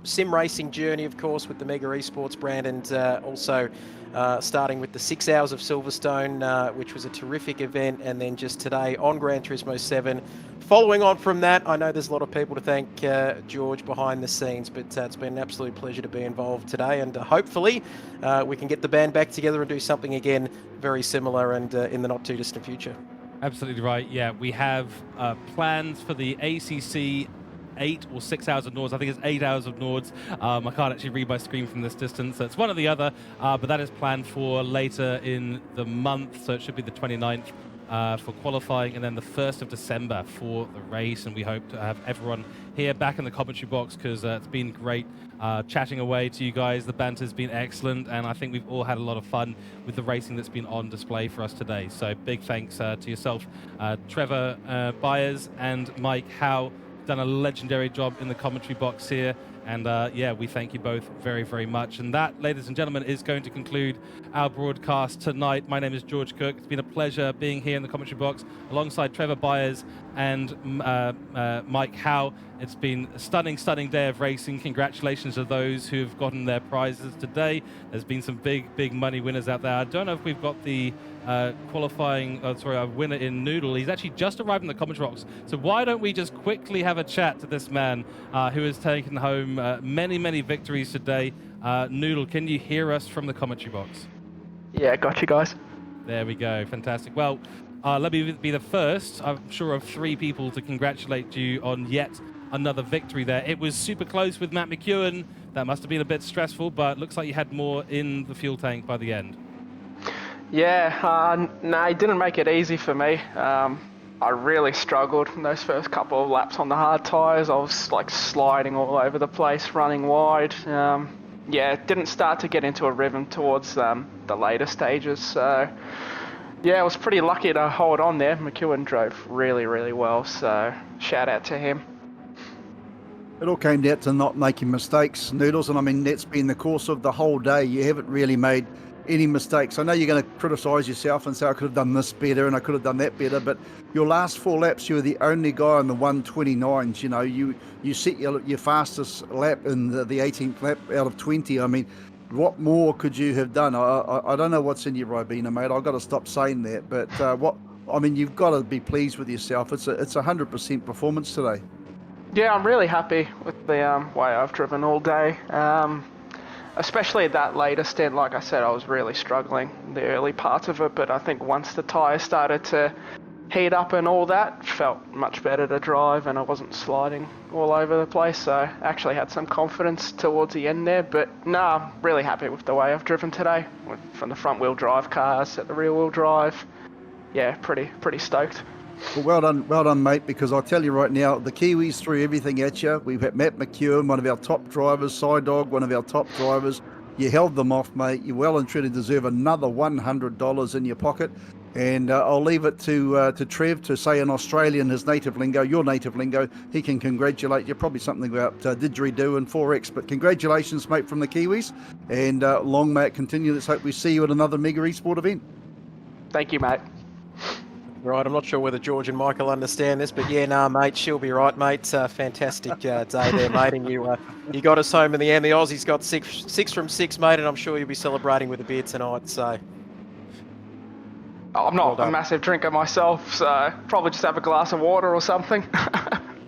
sim racing journey, of course, with the Mega Esports brand, and also starting with the 6 Hours of Silverstone, which was a terrific event, and then just today on Gran Turismo 7. Following on from that, I know there's a lot of people to thank, George, behind the scenes, but it's been an absolute pleasure to be involved today, and hopefully we can get the band back together and do something again very similar and in the not too distant future. Absolutely right. Yeah, we have plans for the ACC 8 or 6 hours of Nords. I think it's 8 hours of Nords. I can't actually read my screen from this distance, so it's one or the other, but that is planned for later in the month, so it should be the 29th. For qualifying, and then the 1st of December for the race. And we hope to have everyone here back in the commentary box, because it's been great chatting away to you guys. The banter's been excellent, and I think we've all had a lot of fun with the racing that's been on display for us today. So big thanks to yourself, Trevor Byers, and Mike Howe. Done a legendary job in the commentary box here. And yeah, we thank you both very, very much. And that, ladies and gentlemen, is going to conclude our broadcast tonight. My name is George Cook. It's been a pleasure being here in the commentary box alongside Trevor Byers and Mike Howe. It's been a stunning, stunning day of racing. Congratulations to those who have gotten their prizes today. There's been some big, big money winners out there. I don't know if we've got the our winner in Noodle. He's actually just arrived in the commentary box. So why don't we just quickly have a chat to this man who has taken home many, many victories today. Noodle, can you hear us from the commentary box? Yeah, got you guys. There we go. Fantastic. Well, let me be the first, I'm sure, of 3 people to congratulate you on yet another victory there. It was super close with Matt McEwen. That must have been a bit stressful, but looks like you had more in the fuel tank by the end. Yeah, no, it didn't make it easy for me. I really struggled in those first couple of laps on the hard tyres. I was like sliding all over the place, running wide. Yeah, it didn't start to get into a rhythm towards the later stages. So yeah, I was pretty lucky to hold on there. McEwen drove really, really well, so shout out to him. It all came down to not making mistakes, Noodles, and I mean, that's been the course of the whole day. You haven't really made any mistakes. I know you're going to criticise yourself and say, I could have done this better and I could have done that better, but your last 4 laps, you were the only guy on the 129s. You know, you set your fastest lap in the 18th lap out of 20. I mean, what more could you have done? I don't know what's in your Ribena, mate. I've got to stop saying that, but you've got to be pleased with yourself. It's a 100% performance today. Yeah, I'm really happy with the way I've driven all day. Especially that later stint, like I said, I was really struggling in the early parts of it, but I think once the tyres started to heat up and all that, felt much better to drive, and I wasn't sliding all over the place, so I actually had some confidence towards the end there. But no, I'm really happy with the way I've driven today, from the front wheel drive cars at the rear wheel drive. Yeah, pretty stoked. Well done, mate, because I'll tell you right now, the Kiwis threw everything at you. We've had Matt McEwen, one of our top drivers, Dog, one of our top drivers. You held them off, mate. You well and truly deserve another $100 in your pocket. And I'll leave it to Trev to say in Australian, his native lingo, your native lingo. He can congratulate you, probably something about didgeridoo and 4X. But congratulations, mate, from the Kiwis. And long may it continue. Let's hope we see you at another Mega Esport event. Thank you, mate. Right, I'm not sure whether George and Michael understand this, but yeah, nah, mate, she'll be right, mate. Fantastic day there, mate, and you got us home in the end. The Aussies got six from 6, mate, and I'm sure you'll be celebrating with a beer tonight. So I'm Well not a done. massive drinker myself, so probably just have a glass of water or something.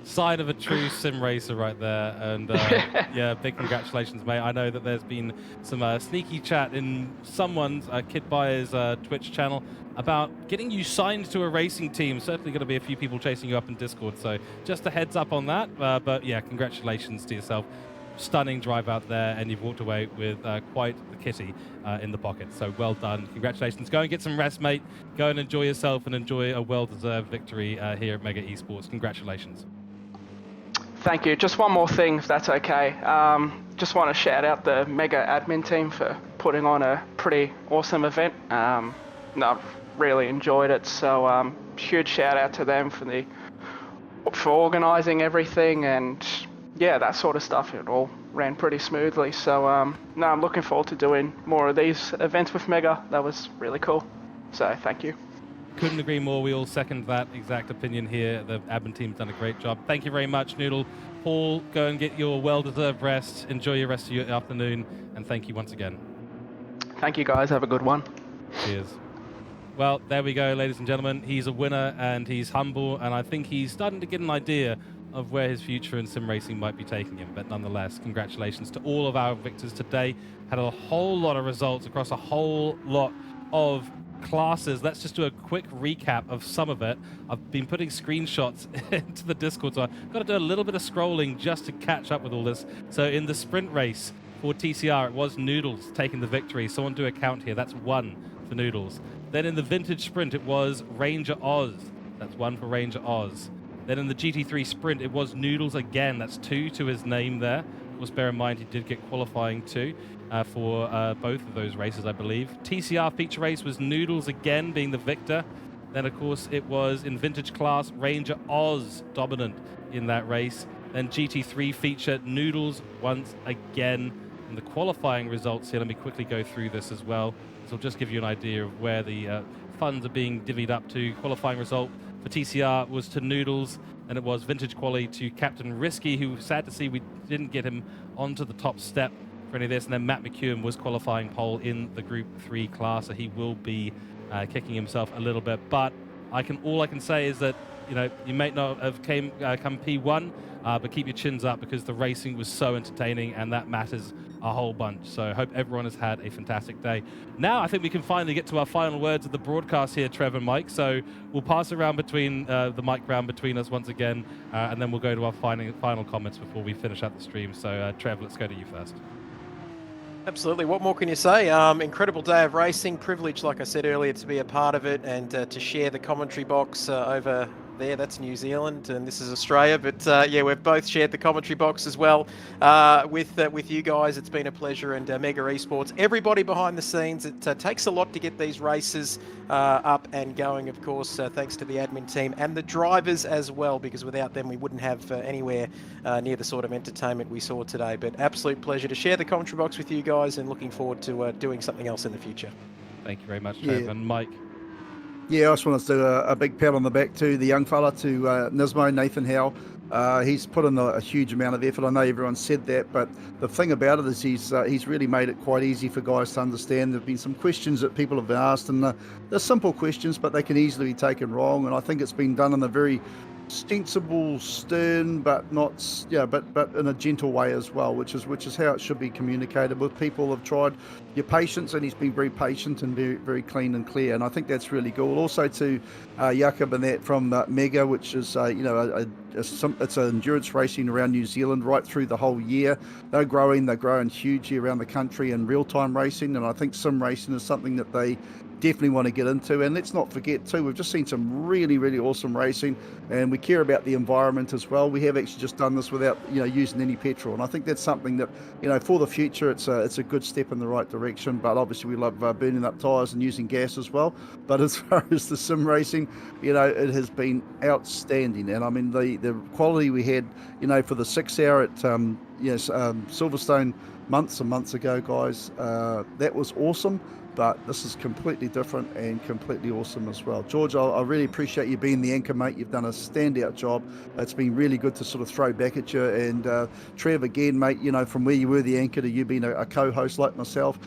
Sign of a true sim racer right there. And yeah, big congratulations, mate. I know that there's been some sneaky chat in someone's Kid Buyer's Twitch channel about getting you signed to a racing team. Certainly going to be a few people chasing you up in Discord, so just a heads up on that. But yeah, congratulations to yourself. Stunning drive out there, and you've walked away with quite the kitty in the pocket. So well done. Congratulations. Go and get some rest, mate. Go and enjoy yourself and enjoy a well-deserved victory here at Mega Esports. Congratulations. Thank you. Just one more thing, if that's okay. Just want to shout out the Mega admin team for putting on a pretty awesome event. No, I've really enjoyed it. So huge shout out to them for organising everything, and yeah, that sort of stuff. It all ran pretty smoothly. So no, I'm looking forward to doing more of these events with Mega. That was really cool. So thank you. Couldn't agree more. We all second that exact opinion here. The admin team's done a great job. Thank you very much, Noodle. Paul, go and get your well-deserved rest. Enjoy your rest of your afternoon, and thank you once again. Thank you, guys. Have a good one. Cheers. Well, there we go, ladies and gentlemen. He's a winner, and he's humble, and I think he's starting to get an idea of where his future in sim racing might be taking him. But nonetheless, congratulations to all of our victors today. Had a whole lot of results across a whole lot of classes. Let's just do a quick recap of some of it. I've been putting screenshots into the Discord, so I've got to do a little bit of scrolling just to catch up with all this. So in the sprint race for TCR, it was Noodles taking the victory. Someone do a count here. That's 1 for Noodles. Then in the vintage sprint, it was Ranger Oz. That's 1 for Ranger Oz. Then in the GT3 sprint, it was Noodles again. That's 2 to his name there. Of course, bear in mind he did get qualifying too. For both of those races, I believe. TCR Feature Race was Noodles again being the victor. Then, of course, it was in vintage class, Ranger Oz dominant in that race. Then GT3 Feature, Noodles once again. And the qualifying results here, let me quickly go through this as well. This will just give you an idea of where the funds are being divvied up to. Qualifying result for TCR was to Noodles, and it was vintage quali to Captain Risky, who, sad to see, we didn't get him onto the top step for any of this. And then Matt McEwen was qualifying pole in the Group 3 class, so he will be kicking himself a little bit. But all I can say is that, you know, you may not have come P1, but keep your chins up, because the racing was so entertaining, and that matters a whole bunch. So I hope everyone has had a fantastic day. Now I think we can finally get to our final words of the broadcast here, Trev and Mike. So we'll pass around between the mic round between us once again, and then we'll go to our final comments before we finish up the stream. So Trev, let's go to you first. Absolutely. What more can you say? Incredible day of racing. Privileged, like I said earlier, to be a part of it and to share the commentary box over there. That's New Zealand and this is Australia. But yeah, we've both shared the commentary box as well with you guys. It's been a pleasure. And Mega Esports, everybody behind the scenes. It takes a lot to get these races up and going, of course, thanks to the admin team and the drivers as well, because without them we wouldn't have anywhere near the sort of entertainment we saw today. But absolute pleasure to share the commentary box with you guys, and looking forward to doing something else in the future. Thank you very much, Trev. Yeah. And Mike? Yeah, I just want to do a big pat on the back to the young fella, to Nismo, Nathan Howe. He's put in a huge amount of effort. I know everyone said that, but the thing about it is he's really made it quite easy for guys to understand. There have been some questions that people have been asked, and they're simple questions, but they can easily be taken wrong. And I think it's been done in a very sensible, stern, but not, yeah, but in a gentle way as well, which is how it should be communicated with people. Have tried your patience, and he's been very patient and very, very clean and clear, and I think that's really cool. Also to Jakob and that from Mega, which is it's an endurance racing around New Zealand right through the whole year. They're growing hugely around the country in real-time racing, and I think sim racing is something that they definitely want to get into. And let's not forget too, we've just seen some really, really awesome racing, and we care about the environment as well. We have actually just done this without using any petrol, and I think that's something that for the future it's a good step in the right direction. But obviously we love burning up tires and using gas as well. But as far as the sim racing, it has been outstanding. And I mean the quality we had for the 6 hour at Silverstone months and months ago, guys, that was awesome. but this is completely different and completely awesome as well. George, I really appreciate you being the anchor, mate. You've done a standout job. It's been really good to sort of throw back at you. And Trev, again, mate, you know, from where you were the anchor to you being a co-host like myself,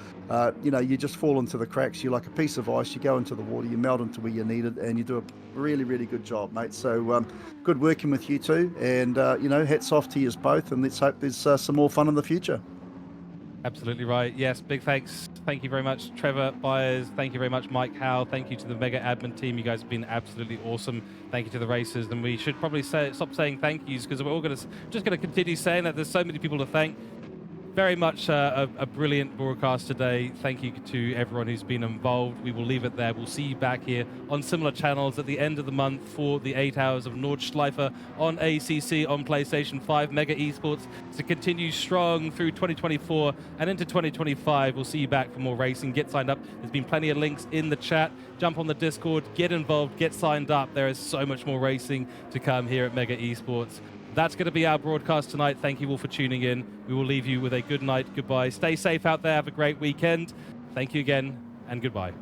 you know, you just fall into the cracks. You're like a piece of ice. You go into the water, you melt into where you need it, and you do a really, really good job, mate. So good working with you two. And, you know, hats off to you both. And let's hope there's some more fun in the future. Absolutely right. Yes, big thanks. Thank you very much, Trevor Byers. Thank you very much, Mike Howe. Thank you to the Mega admin team. You guys have been absolutely awesome. Thank you to the racers. And we should probably stop saying thank yous, because we're all just going to continue saying that. There's so many people to thank. Very much a brilliant broadcast today. Thank you to everyone who's been involved. We will leave it there. We'll see you back here on similar channels at the end of the month for the 8 hours of Nordschleife on ACC on PlayStation 5. Mega Esports to continue strong through 2024 and into 2025. We'll see you back for more racing. Get signed up. There's been plenty of links in the chat. Jump on the Discord, get involved, get signed up. There is so much more racing to come here at Mega Esports. That's going to be our broadcast tonight. Thank you all for tuning in. We will leave you with a good night. Goodbye. Stay safe out there. Have a great weekend. Thank you again, and goodbye.